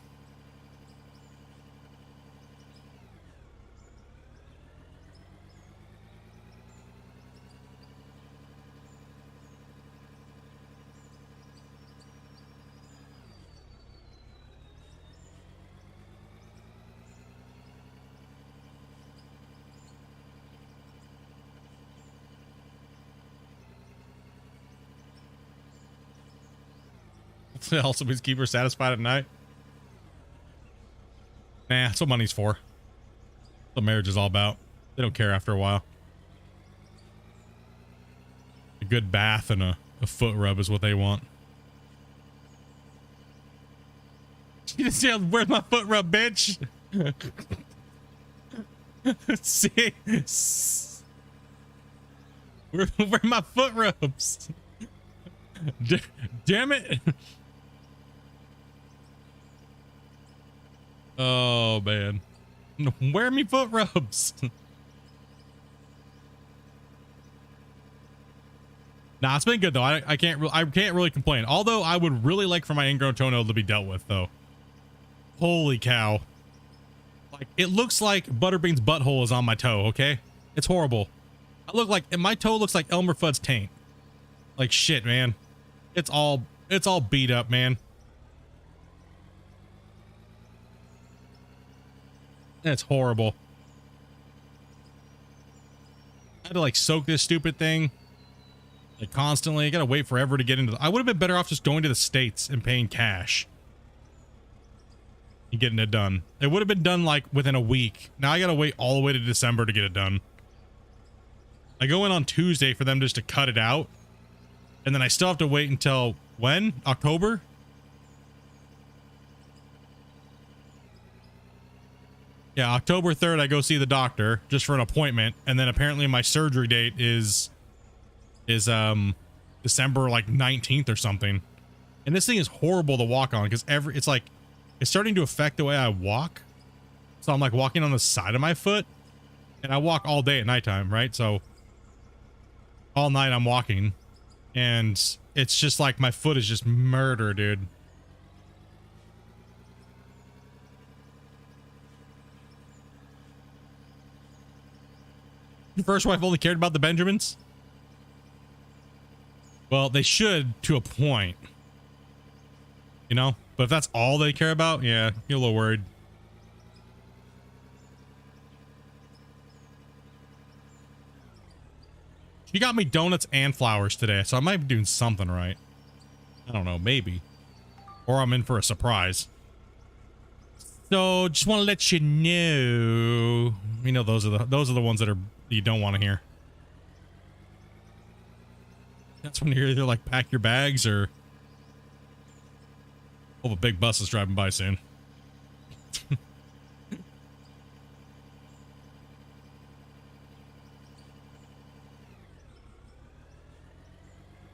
It also means keep her satisfied at night. Nah, that's what money's for. That's what marriage is all about. They don't care after a while. A good bath and a foot rub is what they want. See, where's my foot rub, bitch? See? Where my foot rubs? Damn it. Oh, man. Where are me foot rubs? Nah, it's been good though. I can't really complain. Although I would really like for my ingrown toenail to be dealt with though. Holy cow. Like it looks like Butterbean's butthole is on my toe, okay? It's horrible. I look like, and my toe looks like Elmer Fudd's taint. Like shit, man. It's all beat up, man. It's horrible. I had to like soak this stupid thing. Like constantly. I gotta wait forever to get into I would have been better off just going to the States and paying cash. And getting it done. It would have been done like within a week. Now I gotta wait all the way to December to get it done. I go in on Tuesday for them just to cut it out. And then I still have to wait until when? October? Yeah, October 3rd I go see the doctor just for an appointment. And then apparently my surgery date is December like 19th or something. And this thing is horrible to walk on because it's like it's starting to affect the way I walk. So I'm like walking on the side of my foot and I walk all day at nighttime, right? So all night I'm walking and it's just like my foot is just murder, dude. Your first wife only cared about the Benjamins? Well, they should to a point, you know, but if that's all they care about, yeah, you're a little worried. She got me donuts and flowers today, so I might be doing something right. I don't know, maybe, or I'm in for a surprise. So just want to let you know, you know, those are the ones that you don't want to hear. That's when you're either like pack your bags or hope a big bus is driving by soon.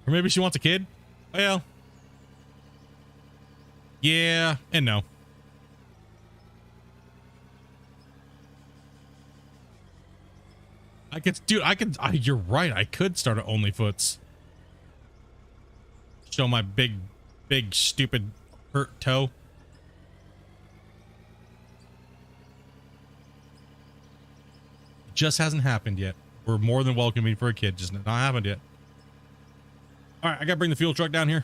Or maybe she wants a kid. Well, yeah and no. You're right. I could start an OnlyFoots. Show my big, stupid, hurt toe. Just hasn't happened yet. We're more than welcoming for a kid. Just not happened yet. All right, I gotta bring the fuel truck down here.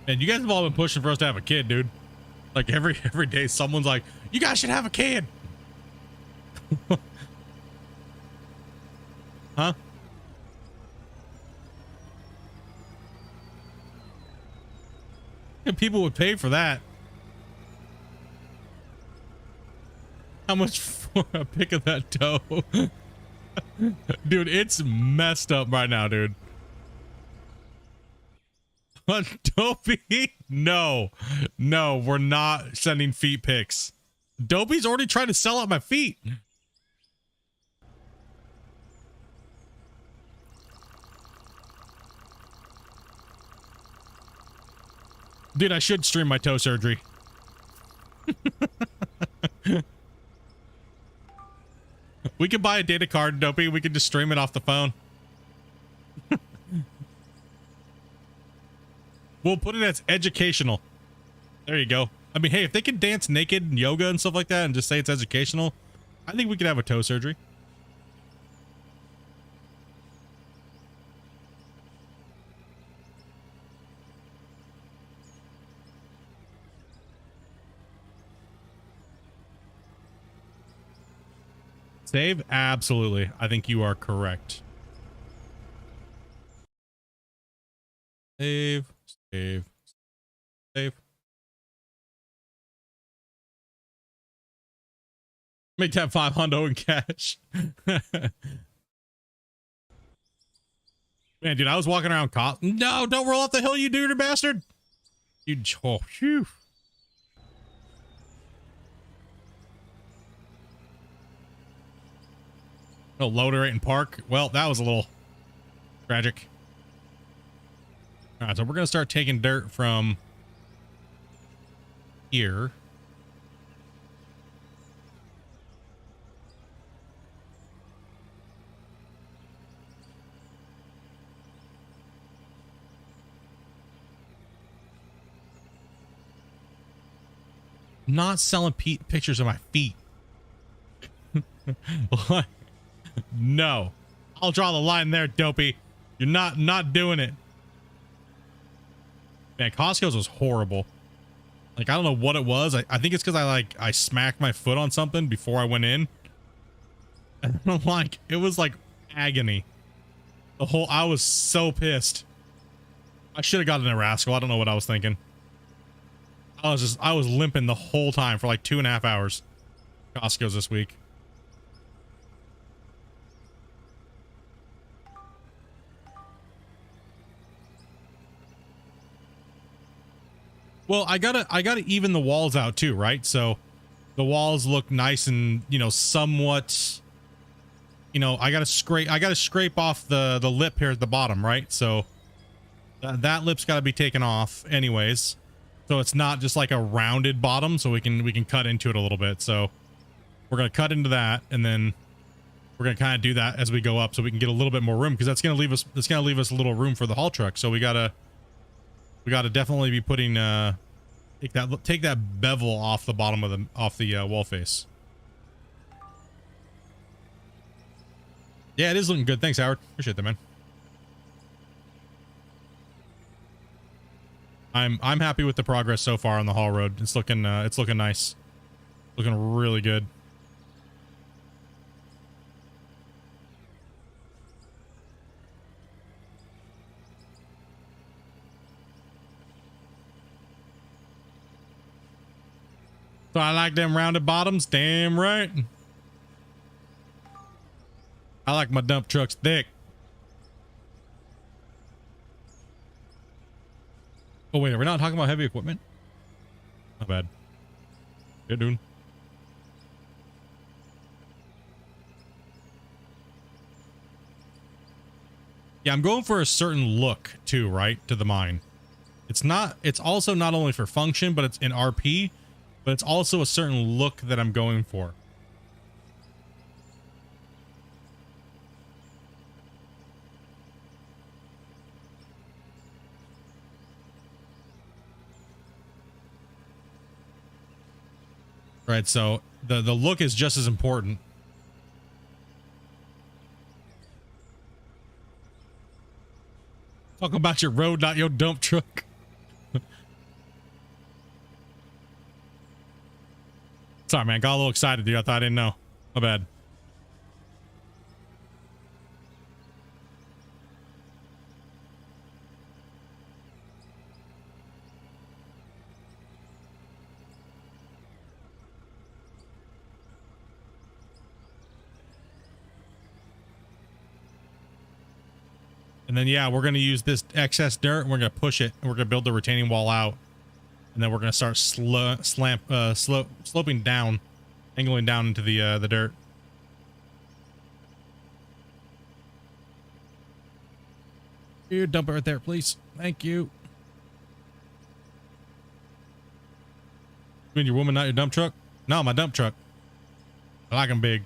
And you guys have all been pushing for us to have a kid, dude. Like every day someone's like, you guys should have a kid. Huh? And people would pay for that. How much for a pic of that toe? Dude, it's messed up right now, dude. Dopey? No, we're not sending feet pics. Dopey's already trying to sell out my feet. Dude, I should stream my toe surgery. We could buy a data card, Dopey. We could just stream it off the phone. We'll put it as educational. There you go. I mean, hey, if they can dance naked and yoga and stuff like that and just say it's educational, I think we could have a toe surgery. Save? Absolutely. I think you are correct. Save. Save. Save. Make that 500 in cash. Man, dude, I was walking around No, don't roll off the hill, you dirty bastard. You, oh, phew. Oh, loader right in park. Well, that was a little tragic. All right, so we're going to start taking dirt from here. Not selling pictures of my feet. What? No. I'll draw the line there, dopey. You're not doing it. Man, Costco's was horrible. Like, I don't know what it was. I think it's because I smacked my foot on something before I went in. And I'm like, it was like agony. I was so pissed. I should have gotten a rascal. I don't know what I was thinking. I was limping the whole time for like 2.5 hours. Costco's this week. Well, I gotta even the walls out too, right? So the walls look nice and, you know, somewhat, you know, I gotta scrape off the lip here at the bottom, right? So that lip's got to be taken off anyways. So it's not just like a rounded bottom, so we can cut into it a little bit. So we're gonna cut into that, and then we're gonna kind of do that as we go up, so we can get a little bit more room, because that's gonna leave us a little room for the haul truck. So we gotta definitely be putting take that bevel off the bottom of the wall face. Yeah, it is looking good. Thanks, Howard. Appreciate that, man. I'm happy with the progress so far on the haul road. It's looking nice. Looking really good. So I like them rounded bottoms. Damn right. I like my dump trucks thick. Oh wait, are we not talking about heavy equipment? Not bad. Good dude. Yeah, I'm going for a certain look too, right? To the mine. It's also not only for function, but it's in RP, but it's also a certain look that I'm going for. Right, so the look is just as important. Talk about your road, not your dump truck. Sorry, man. Got a little excited, dude. I thought I didn't know. My bad. And then, yeah, we're going to use this excess dirt and we're going to push it and we're going to build the retaining wall out. And then we're going to start sloping down, angling down into the dirt. Here, dump it right there, please. Thank you. You mean your woman, not your dump truck? No, my dump truck. I like them big.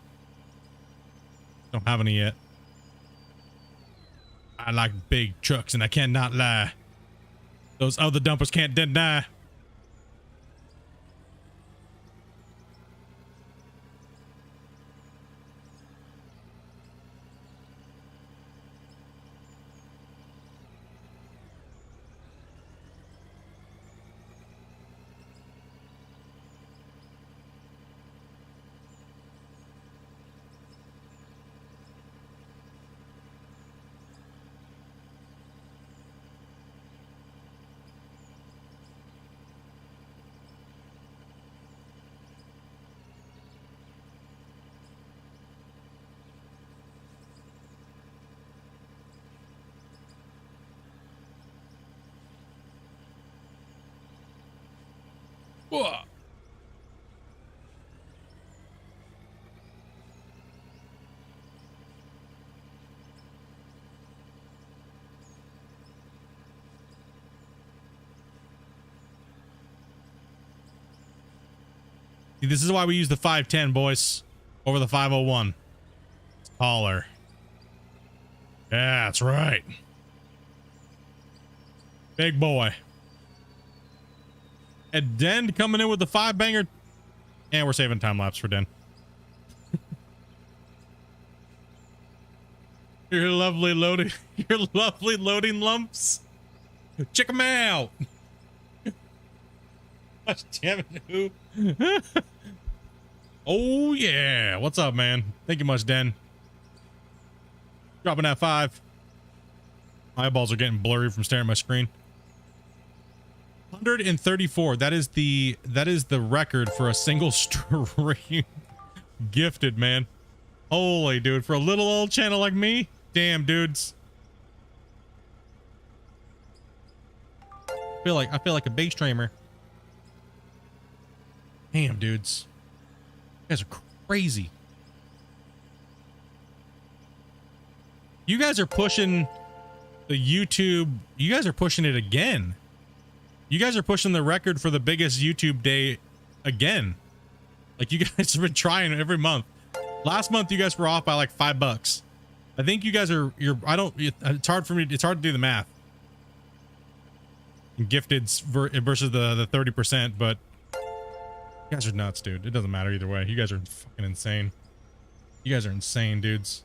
Don't have any yet. I like big trucks, and I cannot lie. Those other dumpers can't deny. Whoa. See, this is why we use the 510, boys, over the 501. It's taller. Yeah, that's right. Big boy. And Den coming in with the 5-banger. And we're saving time lapse for Den. Your lovely loading lumps. Check them out. Gosh damn it, who? Oh yeah. What's up, man? Thank you much, Den. Dropping that 5. My eyeballs are getting blurry from staring at my screen. 134. That is the record for a single stream gifted, man. Holy dude, for a little old channel like me. Damn, dudes. I feel like a big streamer. Damn, dudes. You guys are crazy. You guys are pushing the YouTube. You guys are pushing it again. You guys are pushing the record for the biggest YouTube day again. Like, you guys have been trying every month. Last month, you guys were off by like $5. I think you guys are, it's hard for me. It's hard to do the math. Gifted versus the 30%, but you guys are nuts, dude. It doesn't matter either way. You guys are fucking insane. You guys are insane, dudes.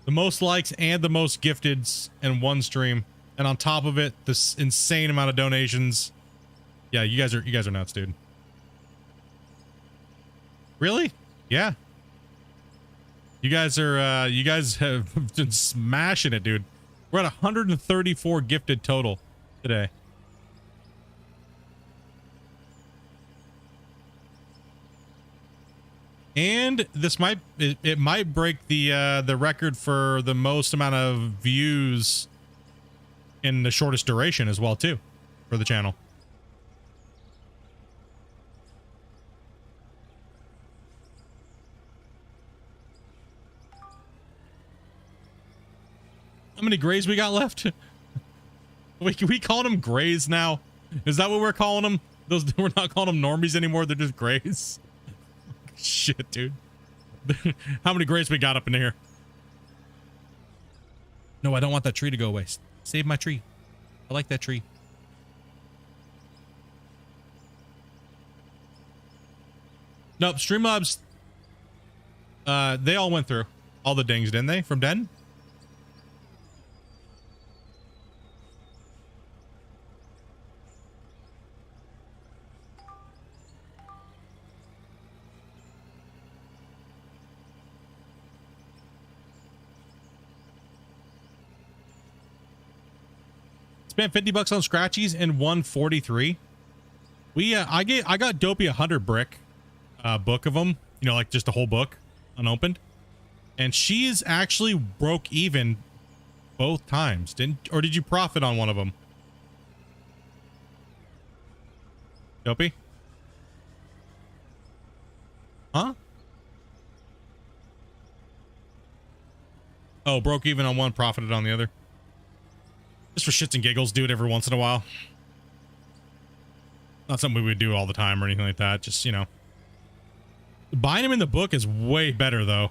The most likes and the most gifteds in one stream, and on top of it, this insane amount of donations. Yeah, you guys are nuts, dude. Really? Yeah. You guys have been smashing it, dude. We're at 134 gifted total today. And this might break the record for the most amount of views in the shortest duration as well too for the channel. How many grays we got left? we call them grays now. Is that what we're calling them? We're not calling them normies anymore. They're just grays. Shit, dude. How many grays we got up in here? No, I don't want that tree to go away. Save my tree. I like that tree. Nope, Streamlabs. They all went through all the dings, didn't they? From Den? Spent $50 on scratchies and won 43. I got Dopey 100 brick book of them, you know, like just a whole book unopened, and she's actually broke even both times. Did you profit on one of them? Dopey? Huh? Oh, broke even on one, profited on the other. Just for shits and giggles, do it every once in a while. Not something we would do all the time or anything like that. Just, you know. Buying them in the book is way better, though.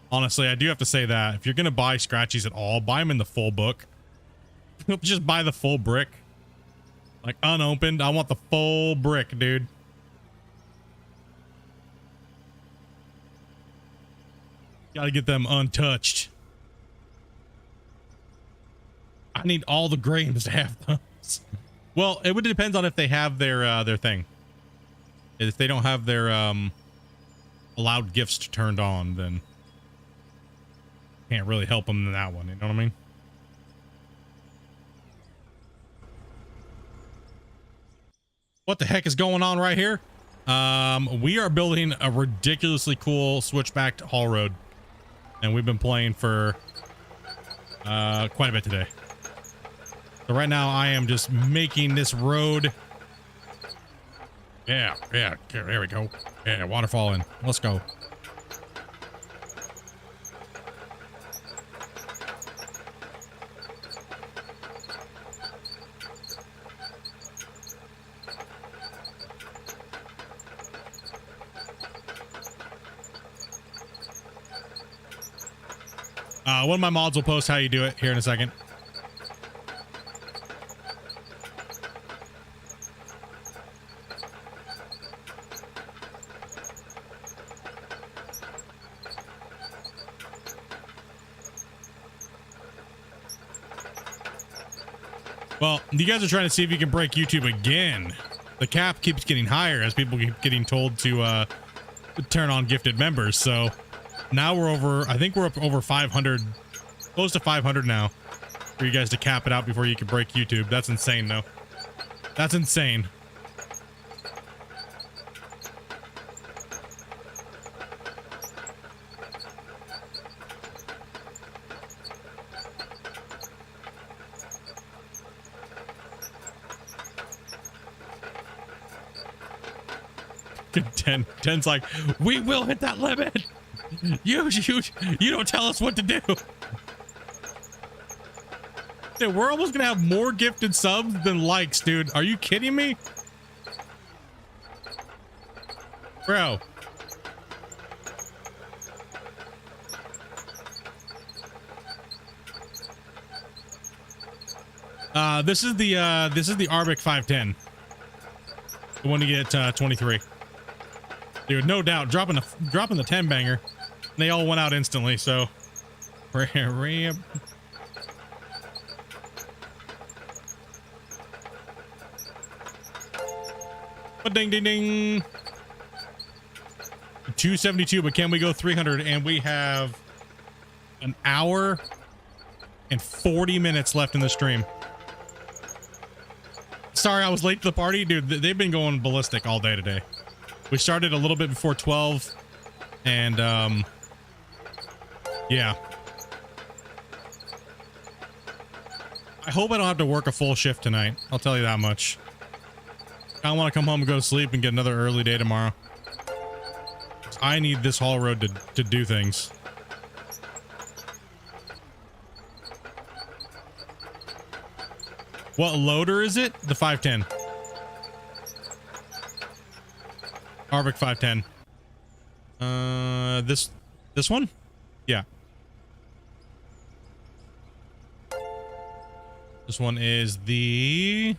Honestly, I do have to say that. If you're going to buy scratchies at all, buy them in the full book. Just buy the full brick. Like, unopened. I want the full brick, dude. Gotta get them untouched. I need all the grains to have those. Well, it would depend on if they have their thing. If they don't have their allowed gifts turned on, then can't really help them in that one. You know what I mean? What the heck is going on right here? We are building a ridiculously cool switchback haul road, and we've been playing for quite a bit today. So right now I am just making this road. Yeah, there we go. Yeah, waterfall in. Let's go. One of my mods will post how you do it here in a second. Well, you guys are trying to see if you can break YouTube again. The cap keeps getting higher as people keep getting told to turn on gifted members. So now we're over, I think we're up over 500, close to 500 now for you guys to cap it out before you can break YouTube. That's insane, though. That's insane. Ten's like, we will hit that limit. You don't tell us what to do. Dude, we're almost gonna have more gifted subs than likes, dude. Are you kidding me? Bro. This is the Arbic 510. The one to get 23. Dude, no doubt, dropping the 10 banger. They all went out instantly, so ramp. Ding ding ding. 272, but can we go 300? And we have an hour and 40 minutes left in the stream. Sorry, I was late to the party, dude. They've been going ballistic all day today. We started a little bit before 12, and yeah. I hope I don't have to work a full shift tonight. I'll tell you that much. I want to come home and go to sleep and get another early day tomorrow. I need this haul road to do things. What loader is it? The 510. Arbic 510. This one? Yeah. This one is the,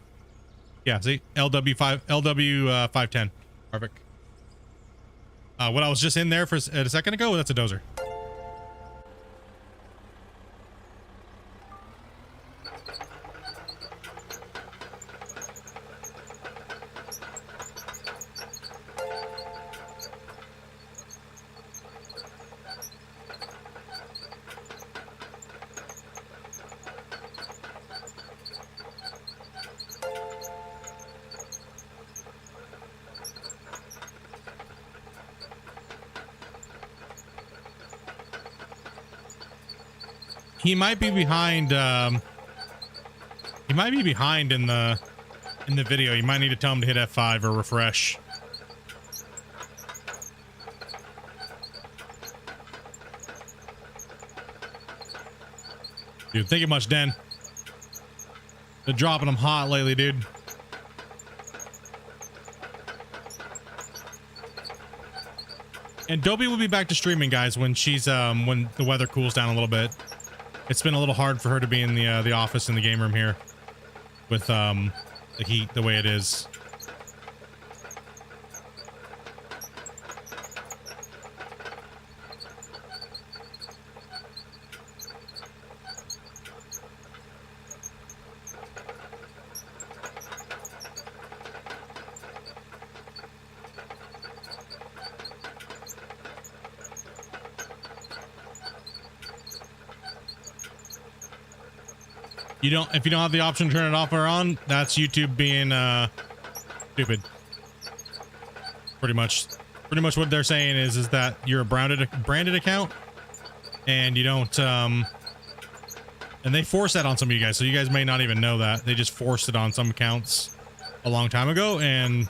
yeah, see, LW 510 Arbic. What I was just in there for a second ago, that's a dozer. He might be behind. He might be behind in the video. You might need to tell him to hit F5 or refresh. Dude, thank you much, Den. They're dropping them hot lately, dude. And Dobie will be back to streaming, guys, when she's when the weather cools down a little bit. It's been a little hard for her to be in the office in the game room here with the heat the way it is. If you don't have the option to turn it off or on, that's YouTube being stupid. Pretty much what they're saying is that you're a branded account and you don't And they force that on some of you guys, so you guys may not even know that. They just forced it on some accounts a long time ago, and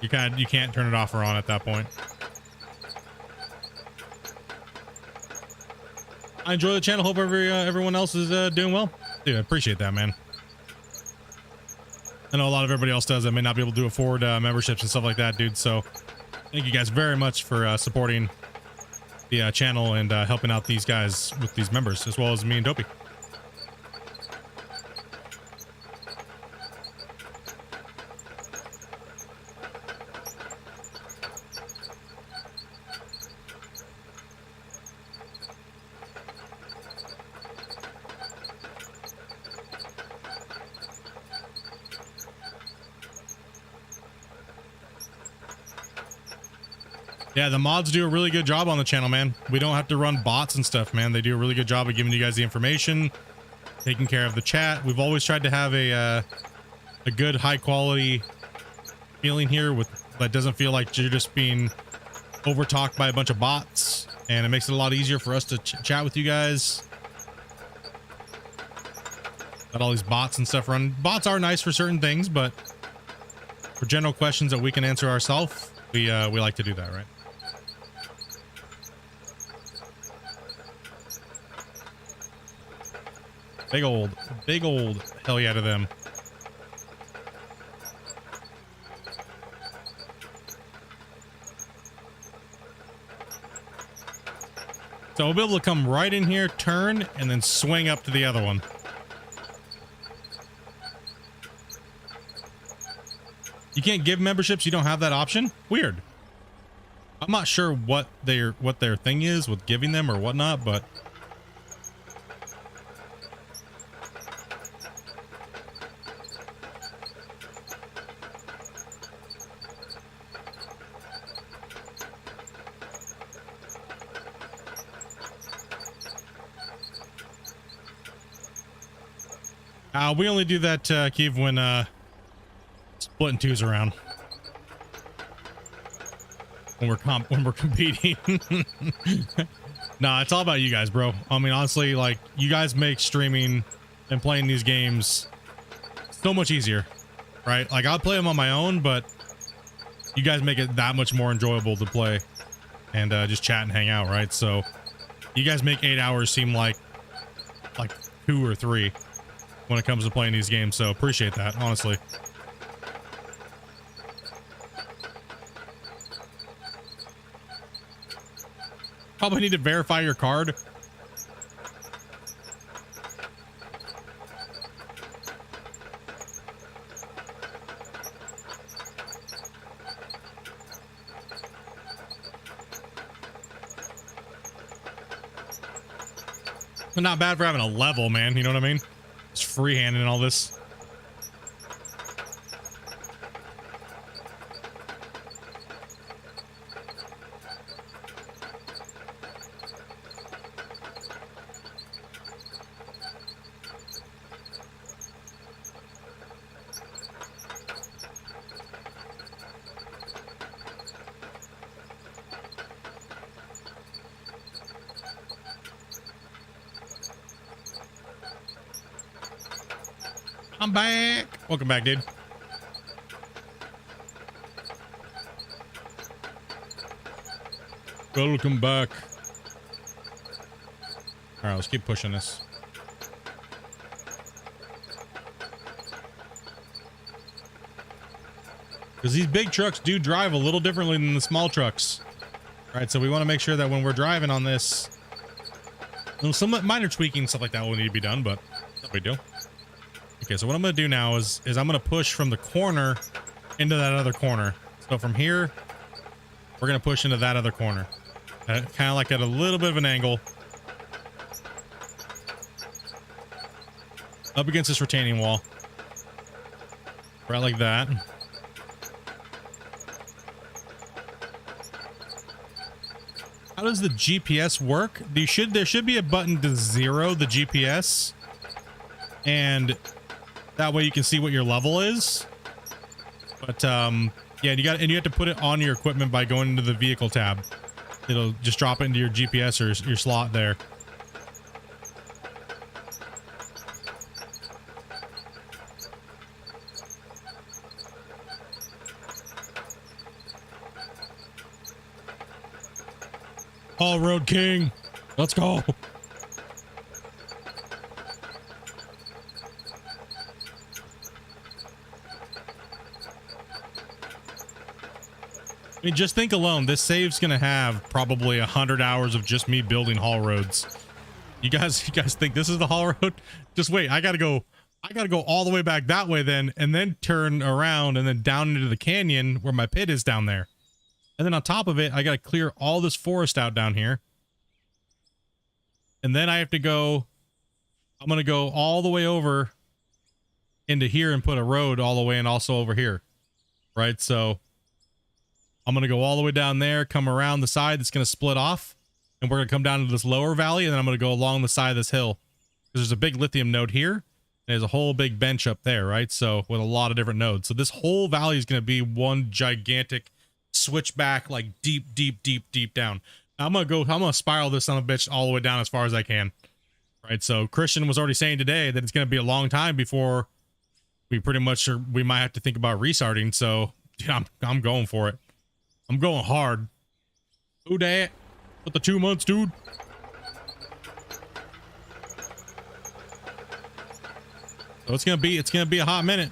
you can't turn it off or on at that point. I enjoy the channel. Hope everyone else is doing well. Dude, I appreciate that, man. I know a lot of everybody else does that may not be able to afford memberships and stuff like that, dude. So thank you guys very much for supporting the channel and helping out these guys with these members, as well as me and Dopey. Yeah, the mods do a really good job on the channel, man. We don't have to run bots and stuff, man. They do a really good job of giving you guys the information, taking care of the chat. We've always tried to have a good, high quality feeling here that doesn't feel like you're just being over talked by a bunch of bots, and it makes it a lot easier for us to chat with you guys. Got all these bots and stuff run. Bots are nice for certain things, but for general questions that we can answer ourselves, we like to do that, right? Big old hell yeah to them. So we'll be able to come right in here, turn, and then swing up to the other one. You can't give memberships, you don't have that option? Weird. I'm not sure what their thing is with giving them or whatnot, but we only do that, Keith, when Splitintwo Tee's around. When we're competing. Nah, it's all about you guys, bro. I mean, honestly, like, you guys make streaming and playing these games so much easier, right? Like, I'll play them on my own, but you guys make it that much more enjoyable to play and just chat and hang out, right? So you guys make 8 hours seem like 2 or 3 when it comes to playing these games. So appreciate that, honestly. Probably need to verify your card. But not bad for having a level, man. You know what I mean? Just freehanding all this. I'm back. Welcome back, dude. Welcome back. All right, let's keep pushing this. Because these big trucks do drive a little differently than the small trucks. All right, so we want to make sure that when we're driving on this, some minor tweaking, stuff like that will need to be done, but no big deal. Okay, so what I'm going to do now is I'm going to push from the corner into that other corner. So from here, we're going to push into that other corner. Kind of like at a little bit of an angle. Up against this retaining wall. Right like that. How does the GPS work? There should be a button to 0 the GPS. And that way you can see what your level is. But yeah, you have to put it on your equipment by going into the vehicle tab. It'll just drop it into your GPS or your slot there. All road king. Let's go. I mean, just think alone, this save's gonna have probably 100 hours of just me building haul roads. You guys think this is the haul road? Just wait, I gotta go all the way back that way then, and then turn around and then down into the canyon where my pit is down there. And then on top of it, I gotta clear all this forest out down here. And then I have to go, I'm gonna go all the way over into here and put a road all the way and also over here. Right, so I'm going to go all the way down there, come around the side that's going to split off, and we're going to come down to this lower valley, and then I'm going to go along the side of this hill. Because there's a big lithium node here, and there's a whole big bench up there, right? So, with a lot of different nodes. So this whole valley is going to be one gigantic switchback, like deep down. I'm going to spiral this son of a bitch all the way down as far as I can. Right, so Christian was already saying today that it's going to be a long time before we we might have to think about restarting, so yeah, I'm going for it. I'm going hard. Who dat? With the 2 months, dude. So it's gonna be a hot minute.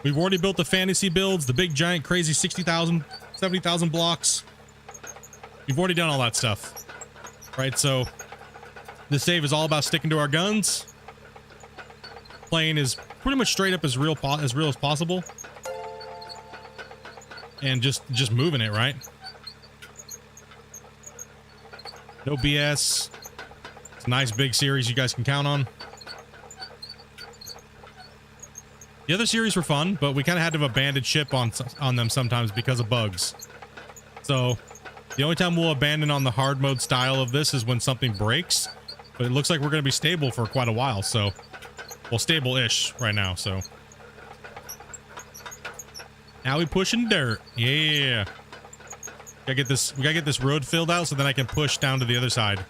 We've already built the fantasy builds, the big giant crazy 60,000, 70,000 blocks. We've already done all that stuff. Right, so this save is all about sticking to our guns. Playing is pretty much straight up as real as possible, and just moving it, right? No BS. It's a nice big series you guys can count on. The other series were fun, but we kind of had to abandon ship on them sometimes because of bugs. So the only time we'll abandon on the hard mode style of this is when something breaks, but it looks like we're going to be stable for quite a while, so well, stable-ish right now, so. Now we pushing dirt. Yeah. We gotta get this road filled out so then I can push down to the other side.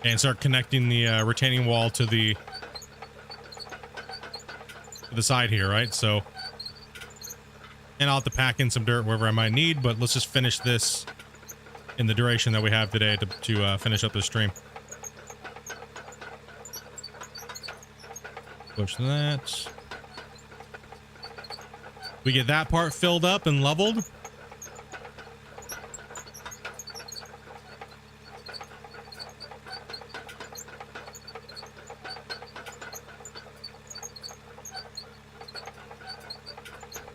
And start connecting the retaining wall to the side here, right? So, and I'll have to pack in some dirt wherever I might need, but let's just finish this in the duration that we have today to finish up this stream. Push that. We get that part filled up and leveled.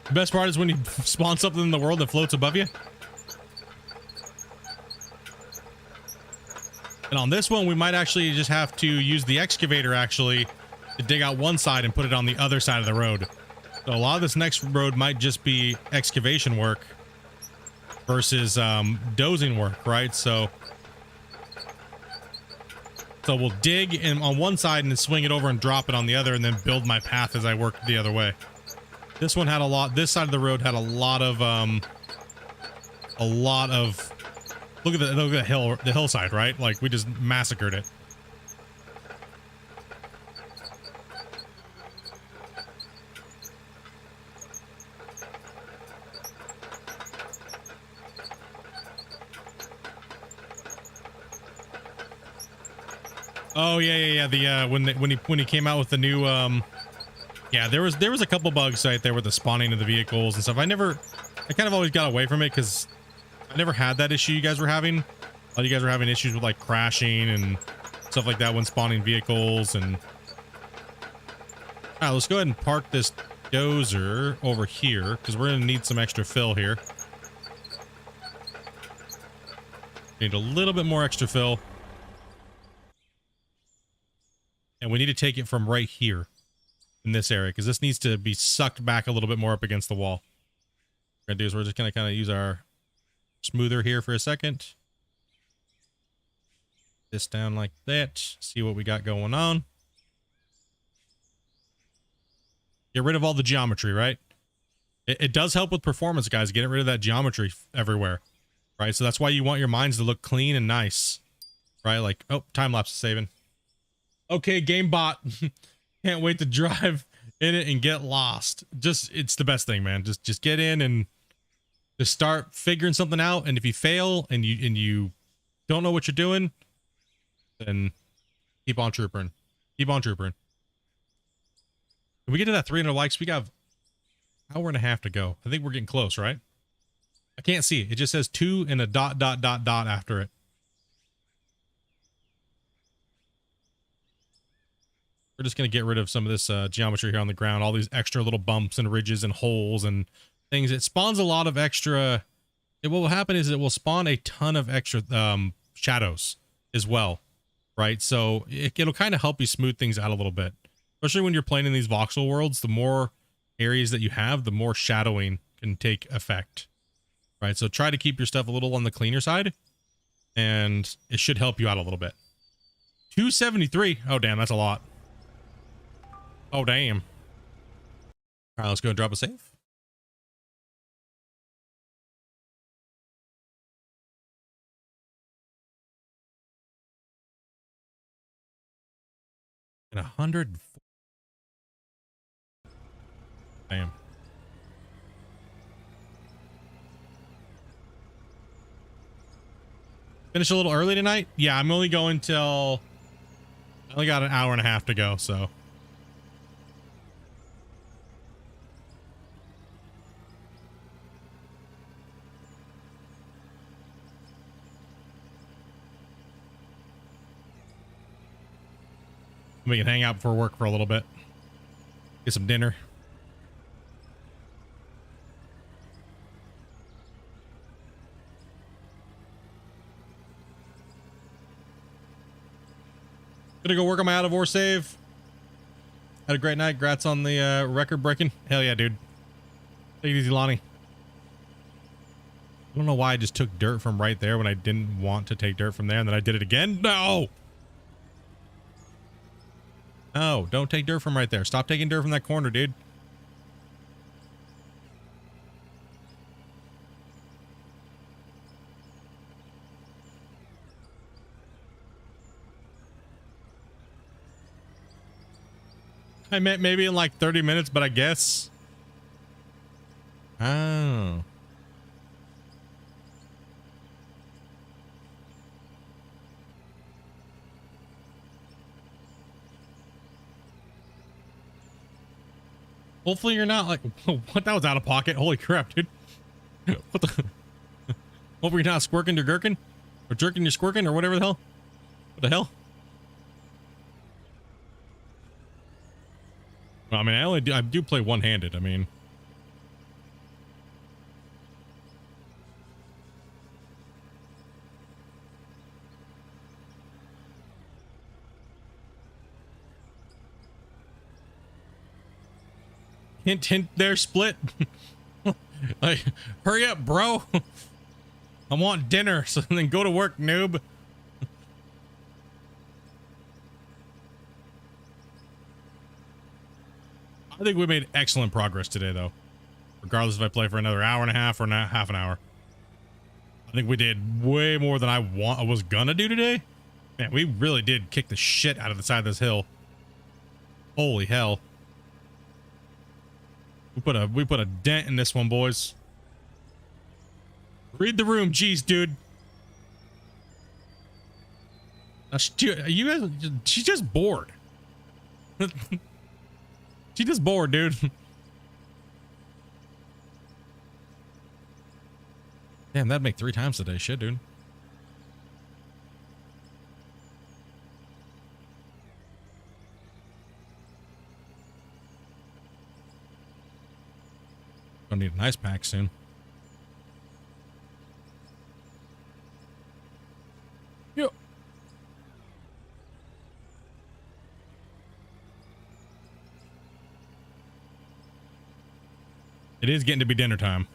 The best part is when you spawn something in the world that floats above you. And on this one, we might actually just have to use the excavator actually to dig out one side and put it on the other side of the road. So a lot of this next road might just be excavation work versus dozing work, right? So we'll dig in on one side and then swing it over and drop it on the other and then build my path as I work the other way. This one had this side of the road had a lot of look at the hillside, right? Like we just massacred it. Oh yeah. The when he came out with the new yeah, there was a couple bugs right there with the spawning of the vehicles and stuff. I kind of always got away from it because I never had that issue you guys were having. A lot of you guys were having issues with like crashing and stuff like that when spawning vehicles. And all right, let's go ahead and park this dozer over here because we're gonna need some extra fill here. Need a little bit more extra fill. And we need to take it from right here in this area because this needs to be sucked back a little bit more up against the wall. What we're gonna do is we're just gonna kind of use our smoother here for a second. This down like that. See what we got going on. Get rid of all the geometry, right? It does help with performance, guys. Getting rid of that geometry everywhere, right? So that's why you want your mines to look clean and nice, right? Like, oh, time lapse is saving. Okay, game bot. Can't wait to drive in it and get lost. Just, it's the best thing, man. Just get in and just start figuring something out. And if you fail and you don't know what you're doing, then keep on troopering. Keep on troopering. If we get to that 300 likes, we got an hour and a half to go. I think we're getting close, right? I can't see it. It just says 2 and a ... after it. We're just going to get rid of some of this geometry here on the ground. All these extra little bumps and ridges and holes and things. It spawns a lot of extra. What will happen is it will spawn a ton of extra shadows as well. Right? So it'll kind of help you smooth things out a little bit. Especially when you're playing in these voxel worlds, the more areas that you have, the more shadowing can take effect. Right? So try to keep your stuff a little on the cleaner side. And it should help you out a little bit. 273. Oh, damn. That's a lot. Oh, damn. All right, let's go and drop a save. And 100. Damn. Finish a little early tonight? Yeah, I'm only going till... I only got an hour and a half to go, so... we can hang out before work for a little bit. Get some dinner. Gonna go work on my out of war save. Had a great night. Congrats on the record breaking. Hell yeah, dude. Take it easy, Lonnie. I don't know why I just took dirt from right there when I didn't want to take dirt from there, and then I did it again. No! No, don't take dirt from right there. Stop taking dirt from that corner, dude. I meant maybe in like 30 minutes, but I guess. Oh. Hopefully you're not like, what? That was out of pocket. Holy crap, dude. What the? Hopefully you're not squirking your gherkin or jerking your squirkin or whatever the hell. What the hell? Well, I mean, I do play one-handed. I mean, hint, hint there, Split. Like, hurry up, bro. I want dinner, so then go to work, noob. I think we made excellent progress today, though. Regardless if I play for another hour and a half or not half an hour. I think we did way more than I was gonna do today. Man, we really did kick the shit out of the side of this hill. Holy hell. We put a dent in this one, boys. Read the room, jeez, dude. Now, you guys, she's just bored. She's just bored, dude. Damn, that'd make 3 times today. Shit, dude. Gonna need an ice pack soon. Yep. It is getting to be dinner time.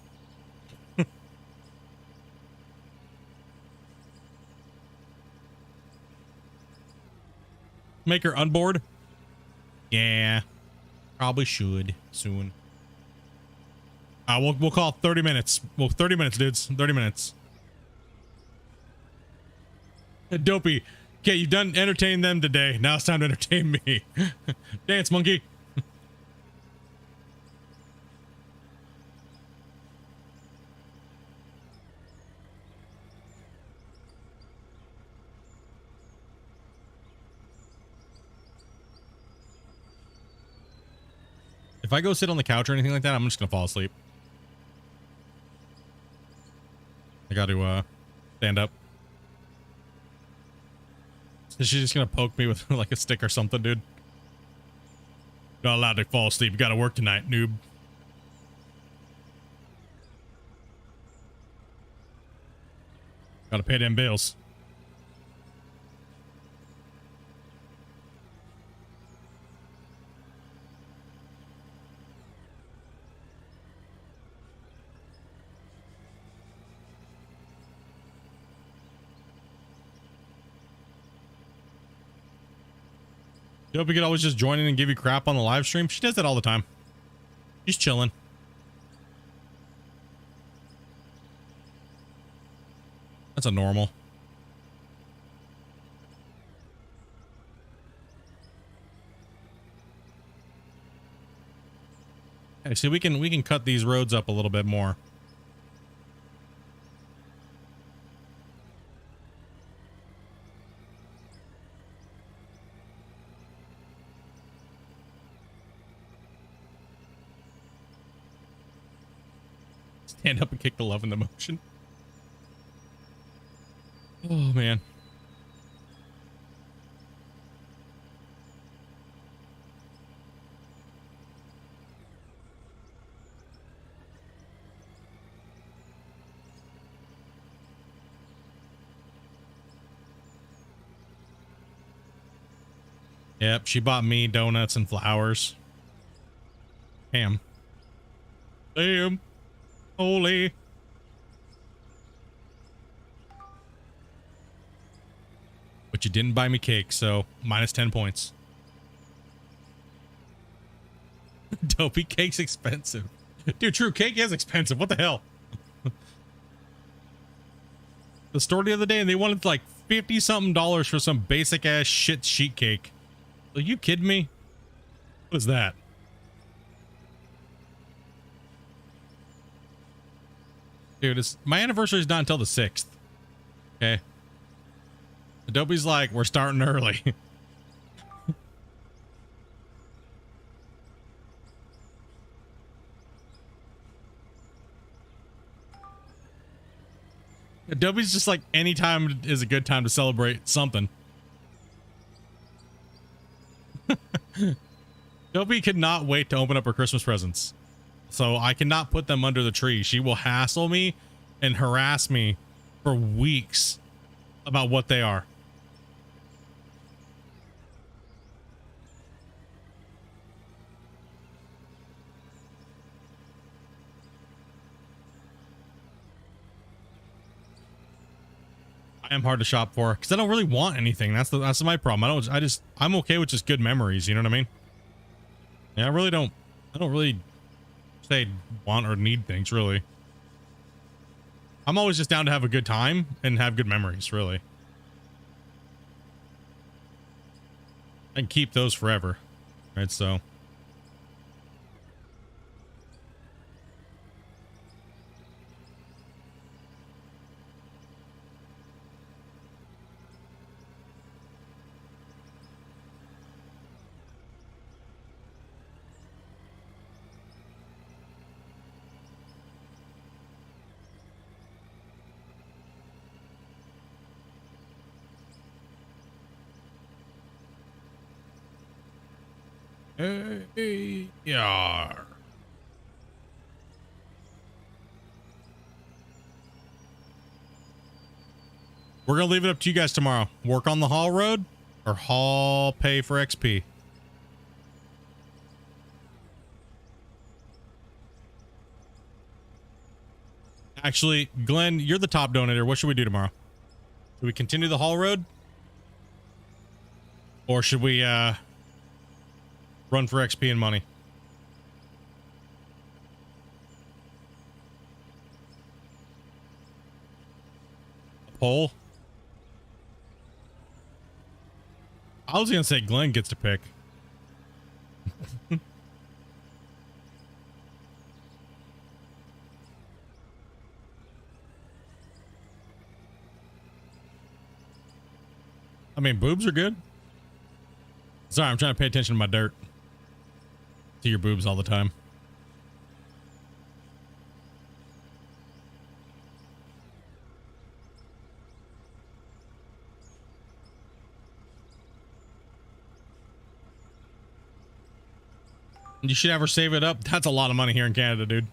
Make her unboard? Yeah. Probably should soon. We'll call it 30 minutes. Well, 30 minutes, dudes. 30 minutes. Dopey. Okay, you've done entertain them today. Now it's time to entertain me. Dance, monkey. I go sit on the couch or anything like that, I'm just gonna fall asleep. I got to stand up. Is she just gonna poke me with like a stick or something, dude? Not allowed to fall asleep. You gotta work tonight, noob. Gotta pay them bills. Dopey could always just join in and give you crap on the live stream. She does that all the time. She's chilling. That's a normal. Hey, see, we can cut these roads up a little bit more. Stand up and kick the love in the motion. Oh, man. Yep, she bought me donuts and flowers. Damn. Damn. Holy. But you didn't buy me cake, so minus 10 points. Dopey, cake's expensive. Dude, true, cake is expensive. What the hell? The store the other day, and they wanted like 50-something dollars for some basic ass shit sheet cake. Are you kidding me? What is that? Dude, my anniversary is not until the 6th. Okay. Adobe's like, we're starting early. Adobe's just like, any time is a good time to celebrate something. Adobe could not wait to open up her Christmas presents. So I cannot put them under the tree. She will hassle me and harass me for weeks about what they are. I am hard to shop for because I don't really want anything. That's my problem. I'm okay with just good memories. You know what I mean? Yeah, I don't really say want or need things, really. I'm always just down to have a good time and have good memories, really. I can keep those forever, right? So yeah. We're gonna leave it up to you guys tomorrow. Work on the haul road or haul pay for XP. Actually, Glenn, you're the top donator. What should we do tomorrow? Should we continue the haul road? Or should we run for XP and money? A poll? I was gonna say Glenn gets to pick. I mean, boobs are good. Sorry, I'm trying to pay attention to my dirt. to your boobs all the time. You should ever save it up. That's a lot of money here in Canada, dude.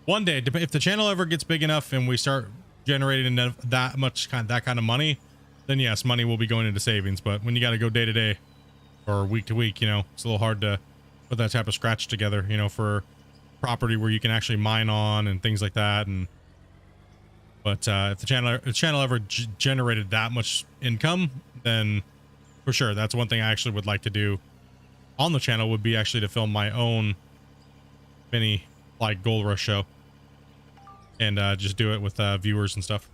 One day, if the channel ever gets big enough and we start generating that kind of money, then yes, money will be going into savings. But when you got to go day to day or week to week, you know, it's a little hard to put that type of scratch together, you know, for property where you can actually mine on and things like that. But if the channel ever generated that much income, then for sure, that's one thing I actually would like to do on the channel, would be actually to film my own mini like gold rush show and just do it with viewers and stuff.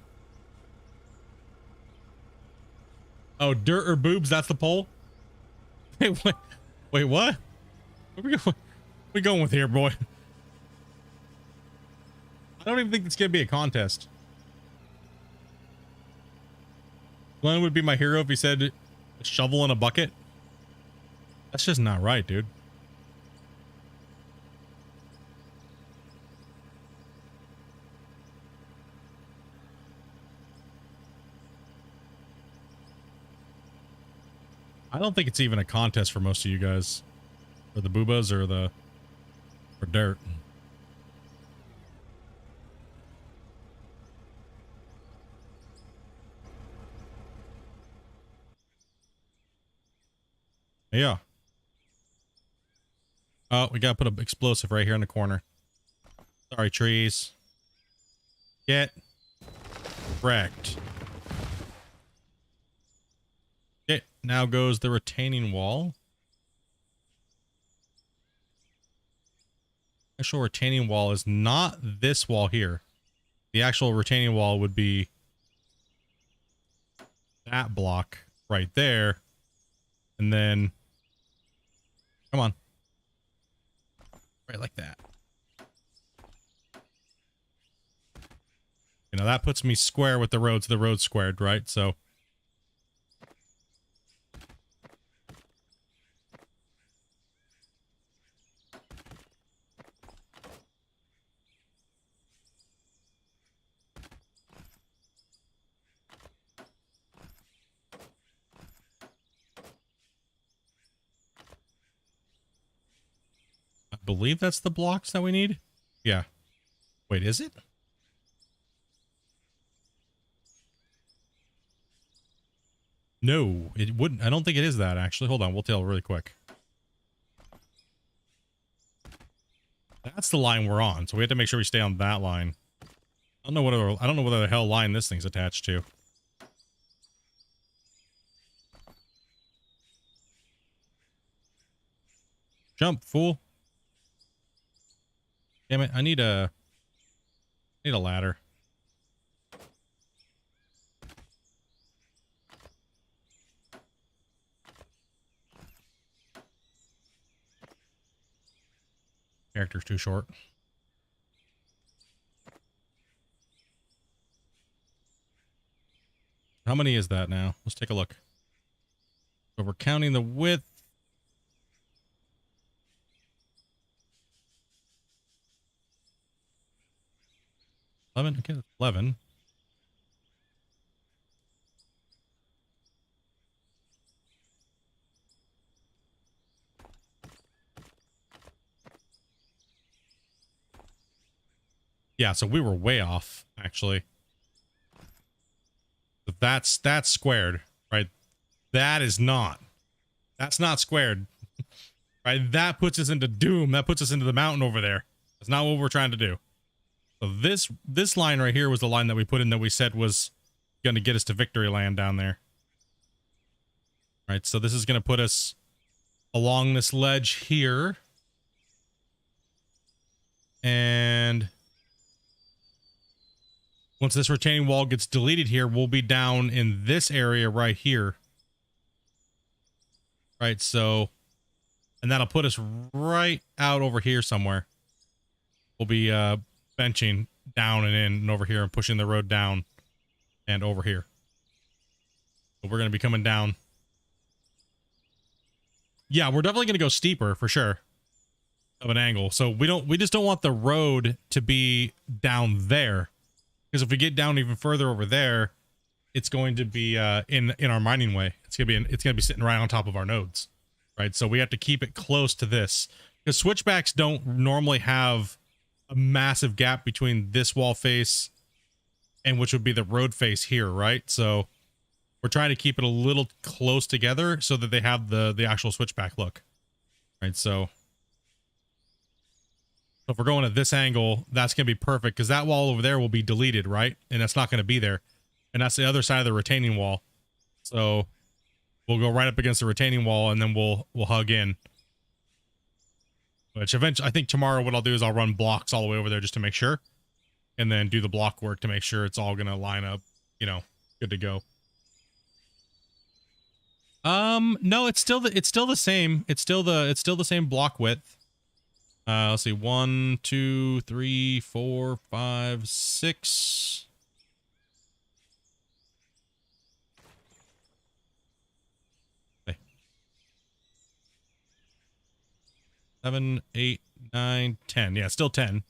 Oh, dirt or boobs, that's the poll. Wait, what? What are we going with here, boy? I don't even think it's gonna be a contest. Glenn would be my hero if he said a shovel in a bucket. That's just not right, dude. I don't think it's even a contest for most of you guys, or the boobas, or dirt. Yeah. Oh, we gotta put an explosive right here in the corner. Sorry, trees. Get wrecked. Okay, now goes the retaining wall. Actual retaining wall is not this wall here. The actual retaining wall would be that block right there. And then, come on. Right like that. You know, that puts me square with the road, so the road's squared, right? So I believe that's the blocks that we need. Yeah. Wait, is it? No, it wouldn't. I don't think it is that, actually. Hold on, we'll tell really quick. That's the line we're on, so we have to make sure we stay on that line. I don't know what the hell line this thing's attached to. Jump, fool. Damn it, I need a ladder. Character's too short. How many is that now? Let's take a look. So we're counting the width. Okay, that's 11. Yeah, so we were way off, actually. But that's squared, right? That's not squared. Right? That puts us into doom. That puts us into the mountain over there. That's not what we're trying to do. So this line right here was the line that we put in that we said was going to get us to victory land down there. Right, so this is going to put us along this ledge here. And once this retaining wall gets deleted here, we'll be down in this area right here. Right, so, and that'll put us right out over here somewhere. We'll be benching down and in and over here and pushing the road down and over here. So we're going to be coming down yeah, we're definitely going to go steeper for sure of an angle. So we just don't want the road to be down there, because if we get down even further over there, it's going to be in our mining way. It's going to be sitting right on top of our nodes, right? So we have to keep it close to this, because switchbacks don't normally have a massive gap between this wall face and which would be the road face here, right? So we're trying to keep it a little close together so that they have the actual switchback look, right? So if we're going at this angle, that's going to be perfect, because that wall over there will be deleted, right? And that's not going to be there. And that's the other side of the retaining wall. So we'll go right up against the retaining wall, and then we'll hug in. Which eventually, I think tomorrow what I'll do is I'll run blocks all the way over there just to make sure. And then do the block work to make sure it's all going to line up, you know, good to go. No, it's still the same. It's still the same block width. Let's see, 1, 2, 3, 4, 5, 6. Okay. 7, 8, 9, 10. Yeah, still 10.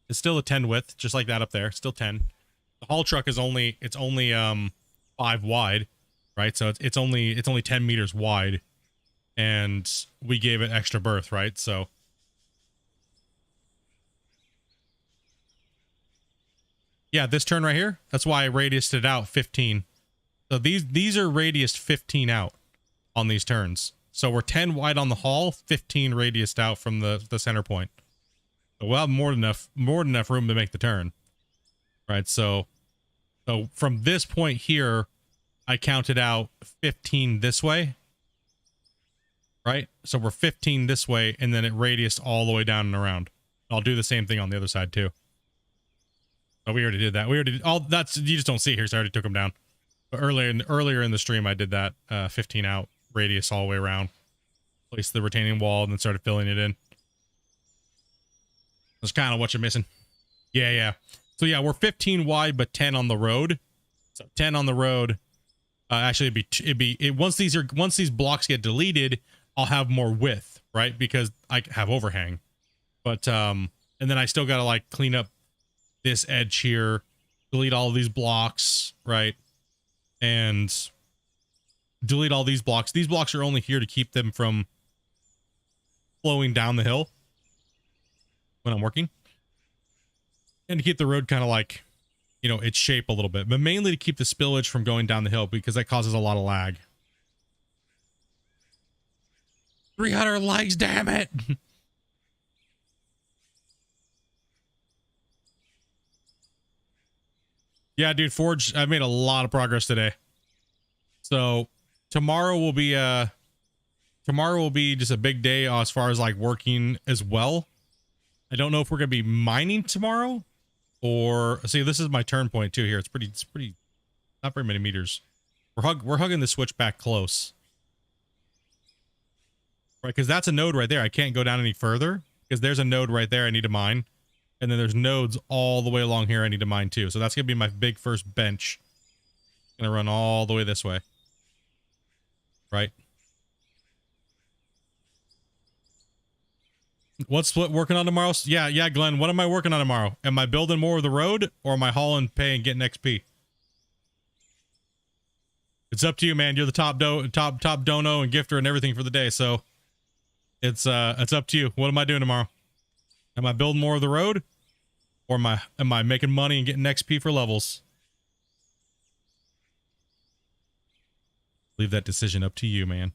It's still a 10 width, just like that up there. Still 10. The haul truck is only 5 wide, right? So it's only 10 meters wide, and we gave it extra berth, right? So yeah, this turn right here, that's why I radiused it out 15. So these are radiused 15 out on these turns. So we're 10 wide on the haul, 15 radiused out from the center point. So we'll have more than enough room to make the turn. Right, so from this point here, I counted out 15 this way. Right? So we're 15 this way, and then it radiused all the way down and around. I'll do the same thing on the other side too. Oh, we already did that. We already did all that's, you just don't see it here, so I already took them down. But earlier in the stream, I did that 15 out radius all the way around. Placed the retaining wall and then started filling it in. That's kind of what you're missing. Yeah. So yeah, we're 15 wide, but 10 on the road. So 10 on the road. Actually, once these blocks get deleted, I'll have more width, right? Because I have overhang. But and then I still gotta like clean up this edge here, delete all of these blocks, right? And delete all these blocks. These blocks are only here to keep them from flowing down the hill when I'm working, and to keep the road kind of like, you know, its shape a little bit, but mainly to keep the spillage from going down the hill, because that causes a lot of lag. 300 likes, damn it. Yeah, dude, Forge, I've made a lot of progress today. So tomorrow will be just a big day as far as like working as well. I don't know if we're gonna be mining tomorrow, or see, this is my turn point too here. It's pretty not very many meters. We're hugging the switchback close. Right, because that's a node right there. I can't go down any further because there's a node right there I need to mine. And then there's nodes all the way along here I need to mine too. So that's going to be my big first bench. Going to run all the way this way. Right? What's Split working on tomorrow? Yeah, Glenn, what am I working on tomorrow? Am I building more of the road, or am I hauling pay and getting XP? It's up to you, man. You're the top dono and gifter and everything for the day, so it's up to you. What am I doing tomorrow? Am I building more of the road, or am I making money and getting XP for levels? Leave that decision up to you, man.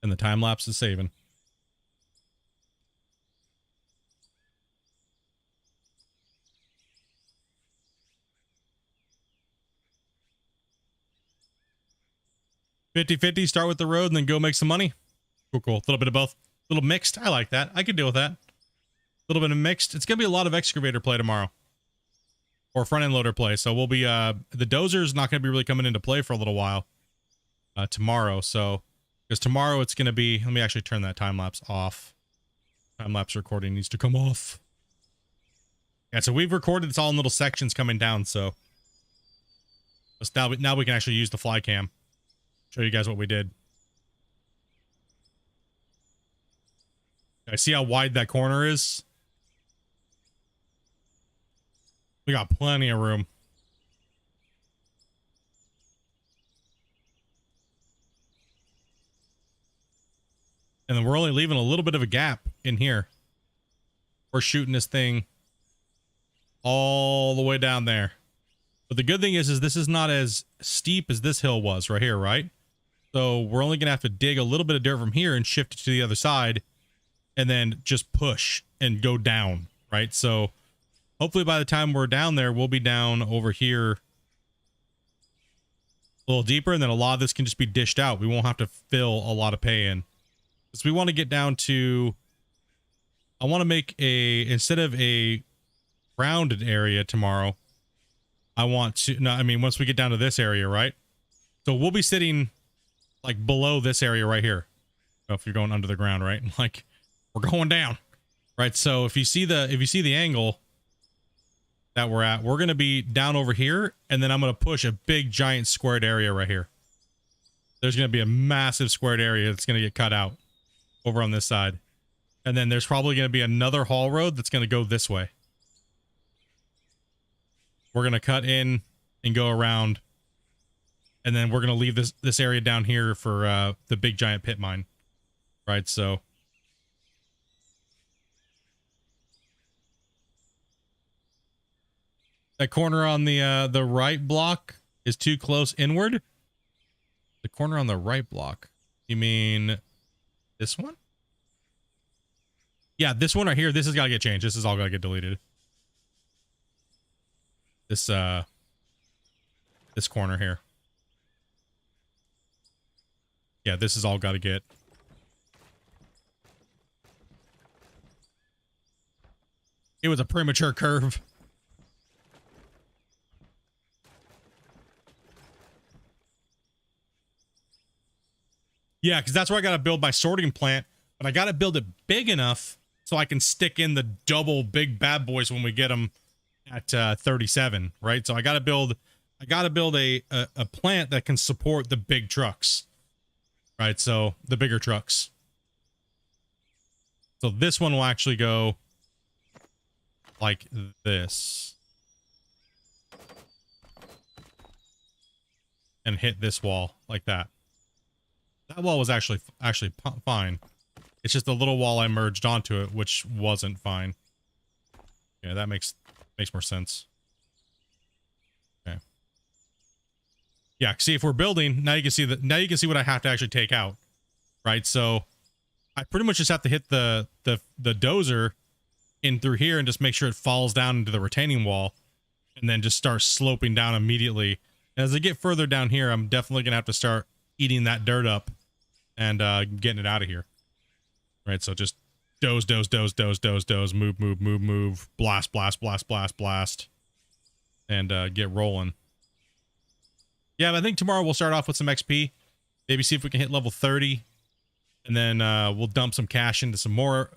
And the time lapse is saving. $50-50, start with the road and then go make some money. Cool. A little bit of both. A little mixed. I like that. I could deal with that. A little bit of mixed. It's going to be a lot of excavator play tomorrow. Or front end loader play. So we'll be, the dozer's not going to be really coming into play for a little while. Tomorrow. So, because tomorrow it's going to be, let me actually turn that time lapse off. Time lapse recording needs to come off. Yeah, so we've recorded this all in little sections coming down, so now we can actually use the fly cam. Show you guys what we did. I see how wide that corner is. We got plenty of room. And then we're only leaving a little bit of a gap in here. We're shooting this thing all the way down there. But the good thing is this is not as steep as this hill was right here, right? So we're only going to have to dig a little bit of dirt from here and shift it to the other side and then just push and go down, right? So hopefully by the time we're down there, we'll be down over here a little deeper, and then a lot of this can just be dished out. We won't have to fill a lot of pay in. So we want to get down to, I want to make instead of a rounded area tomorrow, I want to, no, I mean, once we get down to this area, right? So we'll be sitting like below this area right here. So if you're going under the ground, right? Like we're going down, right? So if you see the angle that we're at, we're going to be down over here. And then I'm going to push a big giant squared area right here. There's going to be a massive squared area that's going to get cut out over on this side. And then there's probably going to be another haul road that's going to go this way. We're going to cut in and go around. And then we're going to leave this area down here for the big giant pit mine. Right, so. That corner on the right block is too close inward. The corner on the right block. You mean this one? Yeah, this one right here. This has got to get changed. This is all got to get deleted. This corner here. Yeah, this is all got to get. It was a premature curve. Yeah, because that's where I got to build my sorting plant, but I got to build it big enough so I can stick in the double big bad boys when we get them at 37, right? So I got to build a plant that can support the big trucks, right? So the bigger trucks. So this one will actually go like this and hit this wall like that. That wall was actually fine. It's just the little wall I merged onto it, which wasn't fine. Yeah, that makes more sense. Okay. Yeah, see, if we're building, now you can see what I have to actually take out. Right? So I pretty much just have to hit the dozer in through here and just make sure it falls down into the retaining wall and then just start sloping down immediately. As I get further down here, I'm definitely gonna have to start eating that dirt up and getting it out of here. Right, so just doze, move, blast, and get rolling. Yeah, but I think tomorrow we'll start off with some XP. Maybe see if we can hit level 30, and then we'll dump some cash into some more,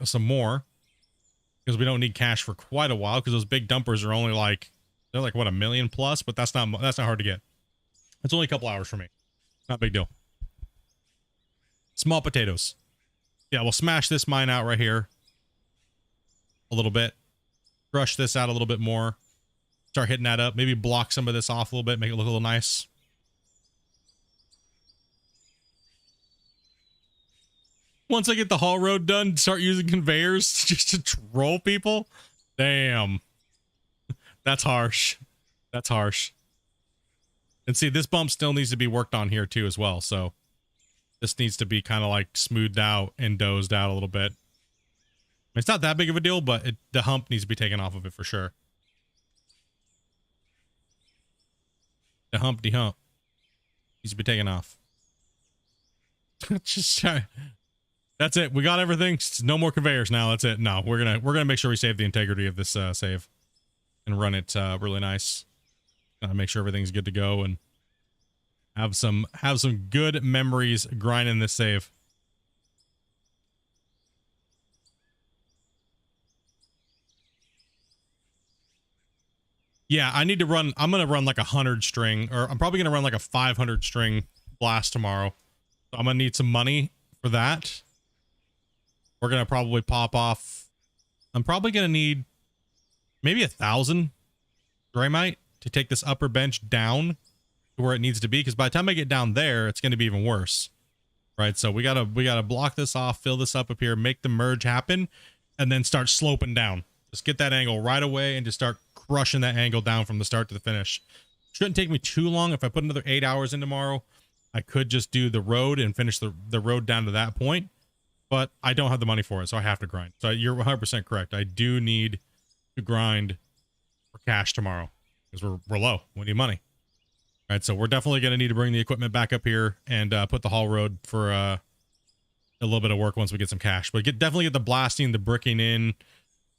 because we don't need cash for quite a while, because those big dumpers are only like, they're like, what, 1 million plus? But that's not hard to get. It's only a couple hours for me. Not a big deal. Small potatoes. Yeah, we'll smash this mine out right here a little bit. Crush this out a little bit more. Start hitting that up. Maybe block some of this off a little bit. Make it look a little nice. Once I get the haul road done, start using conveyors just to troll people. Damn. That's harsh. That's harsh. And see, this bump still needs to be worked on here too as well. So this needs to be kind of like smoothed out and dozed out a little bit. It's not that big of a deal, but the hump needs to be taken off of it for sure. The Humpty Hump needs to be taken off. Just that's it. We got everything. No more conveyors now. That's it. No, we're gonna make sure we save the integrity of this save and run it really nice. Gotta make sure everything's good to go and have some good memories grinding this save. Yeah, I need to run. I'm going to run like 100 string, or I'm probably going to run like a 500 string blast tomorrow. So I'm going to need some money for that. We're going to probably pop off. I'm probably going to need maybe 1,000 Draymite to take this upper bench down to where it needs to be. Because by the time I get down there, it's going to be even worse. Right. So we gotta block this off, fill this up here, make the merge happen, and then start sloping down. Just get that angle right away and just start crushing that angle down from the start to the finish. Shouldn't take me too long. If I put another 8 hours in tomorrow, I could just do the road and finish the road down to that point, but I don't have the money for it, so I have to grind. So you're 100% correct. I do need to grind for cash tomorrow because we're low. We need money. All right, so we're definitely going to need to bring the equipment back up here and put the haul road for a little bit of work once we get some cash. But definitely get the blasting, the bricking in,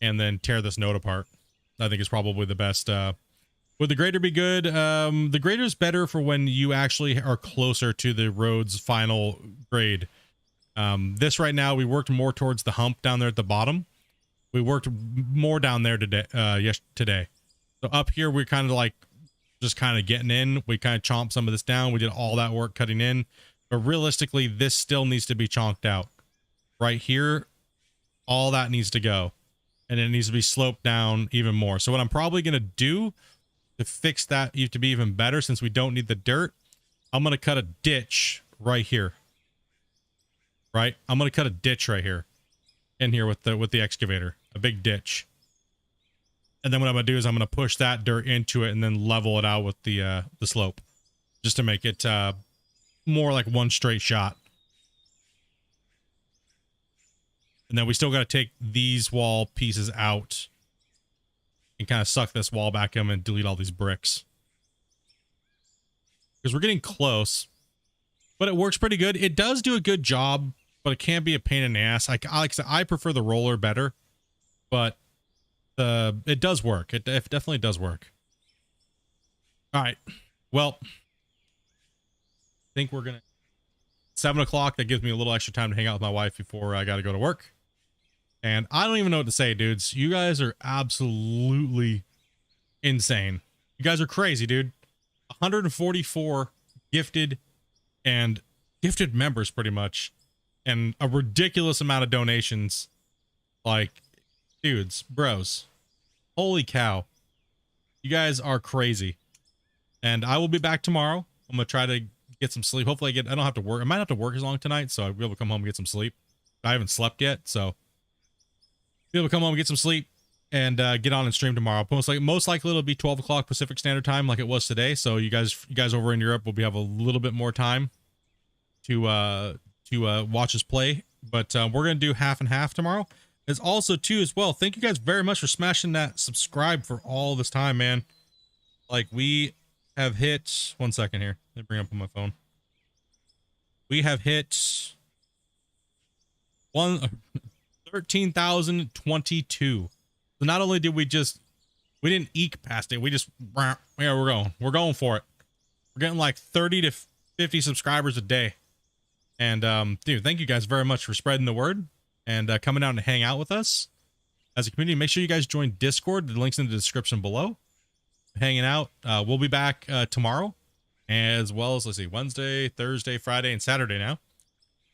and then tear this node apart. I think is probably the best. Would the grader be good? The grader is better for when you actually are closer to the road's final grade. This right now, we worked more towards the hump down there at the bottom. We worked more down there today. So up here, we're kind of like just kind of getting in. We kind of chomped some of this down. We did all that work cutting in. But realistically, this still needs to be chonked out. Right here, all that needs to go. And it needs to be sloped down even more. So what I'm probably going to do to fix that to be even better, since we don't need the dirt, I'm going to cut a ditch right here. Right? I'm going to cut a ditch right here. In here with the excavator. A big ditch. And then what I'm going to do is I'm going to push that dirt into it and then level it out with the slope. Just to make it more like one straight shot. And then we still got to take these wall pieces out and kind of suck this wall back in and delete all these bricks. Because we're getting close, but it works pretty good. It does do a good job, but it can be a pain in the ass. Like I said, I prefer the roller better, but it does work. It definitely does work. All right. Well, I think we're going to 7 o'clock. That gives me a little extra time to hang out with my wife before I got to go to work. And I don't even know what to say, dudes. You guys are absolutely insane. You guys are crazy, dude. 144 gifted members, pretty much. And a ridiculous amount of donations. Like, dudes, bros. Holy cow. You guys are crazy. And I will be back tomorrow. I'm going to try to get some sleep. Hopefully I don't have to work. I might have to work as long tonight, so I'll be able to come home and get some sleep. I haven't slept yet, so be able to come home and get some sleep and get on and stream tomorrow. Most likely it'll be 12 o'clock Pacific Standard Time like it was today. So you guys over in Europe will have a little bit more time to watch us play. But we're going to do half and half tomorrow. There's also too as well. Thank you guys very much for smashing that subscribe for all this time, man. Like we have hit 1 second here. Let me bring it up on my phone. We have hit 13,022. So not only did we didn't eke past it, we just, yeah, we're going for it. We're getting like 30 to 50 subscribers a day. And dude, thank you guys very much for spreading the word and coming out and hang out with us as a community. Make sure you guys join Discord. The link's in the description below. Hanging out. We'll be back tomorrow, as well as, let's see, Wednesday, Thursday, Friday, and Saturday now.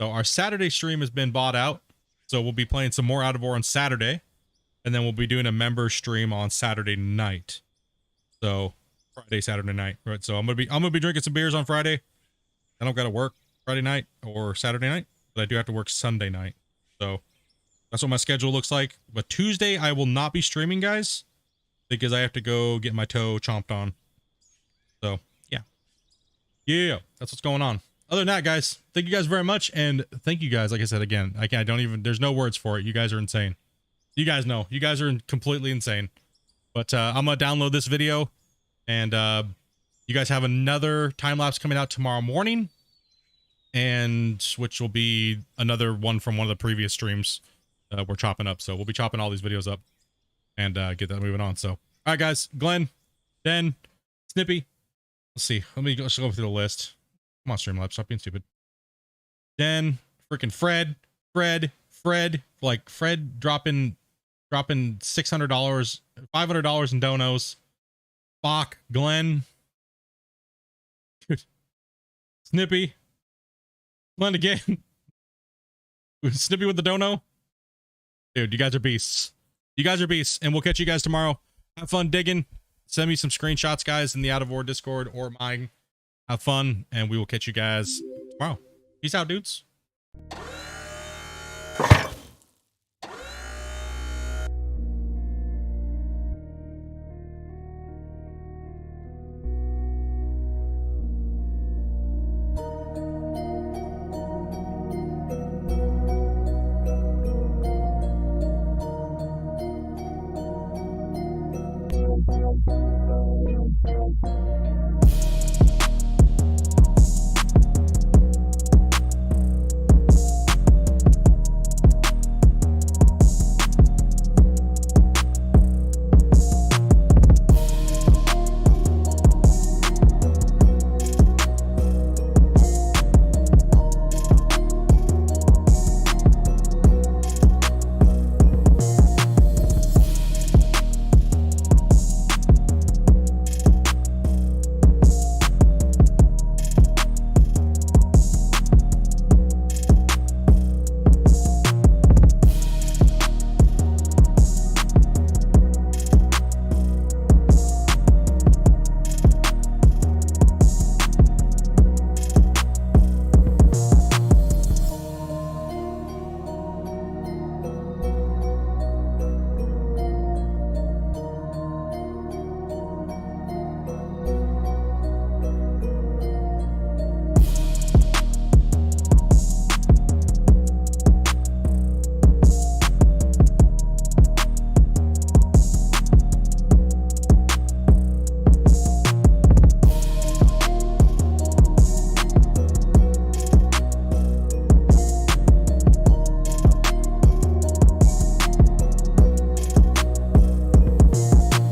So our Saturday stream has been bought out. So we'll be playing some more Out of War on Saturday, and then we'll be doing a member stream on Saturday night. So Friday, Saturday night, right? So I'm gonna be drinking some beers on Friday. I don't gotta work Friday night or Saturday night, but I do have to work Sunday night. So that's what my schedule looks like. But Tuesday I will not be streaming, guys, because I have to go get my toe chomped on. So yeah, that's what's going on. Other than that, guys, thank you guys very much. And thank you guys, like I said, again, there's no words for it. You guys are insane. You guys know, you guys are completely insane. But I'm going to download this video, and you guys have another time lapse coming out tomorrow morning, and which will be another one from one of the previous streams we're chopping up. So we'll be chopping all these videos up and get that moving on. So, all right, guys, Glenn, Den, Snippy. Let's see. Let me go through the list. Come on, Streamlabs, stop being stupid. Den, freaking Fred, like Fred dropping $600, $500 in donos. Spock, Glenn, dude, Snippy, Glenn again, Snippy with the dono. Dude, you guys are beasts. You guys are beasts, and we'll catch you guys tomorrow. Have fun digging. Send me some screenshots, guys, in the Out of War Discord or mine. Have fun, and we will catch you guys tomorrow. Peace out, dudes.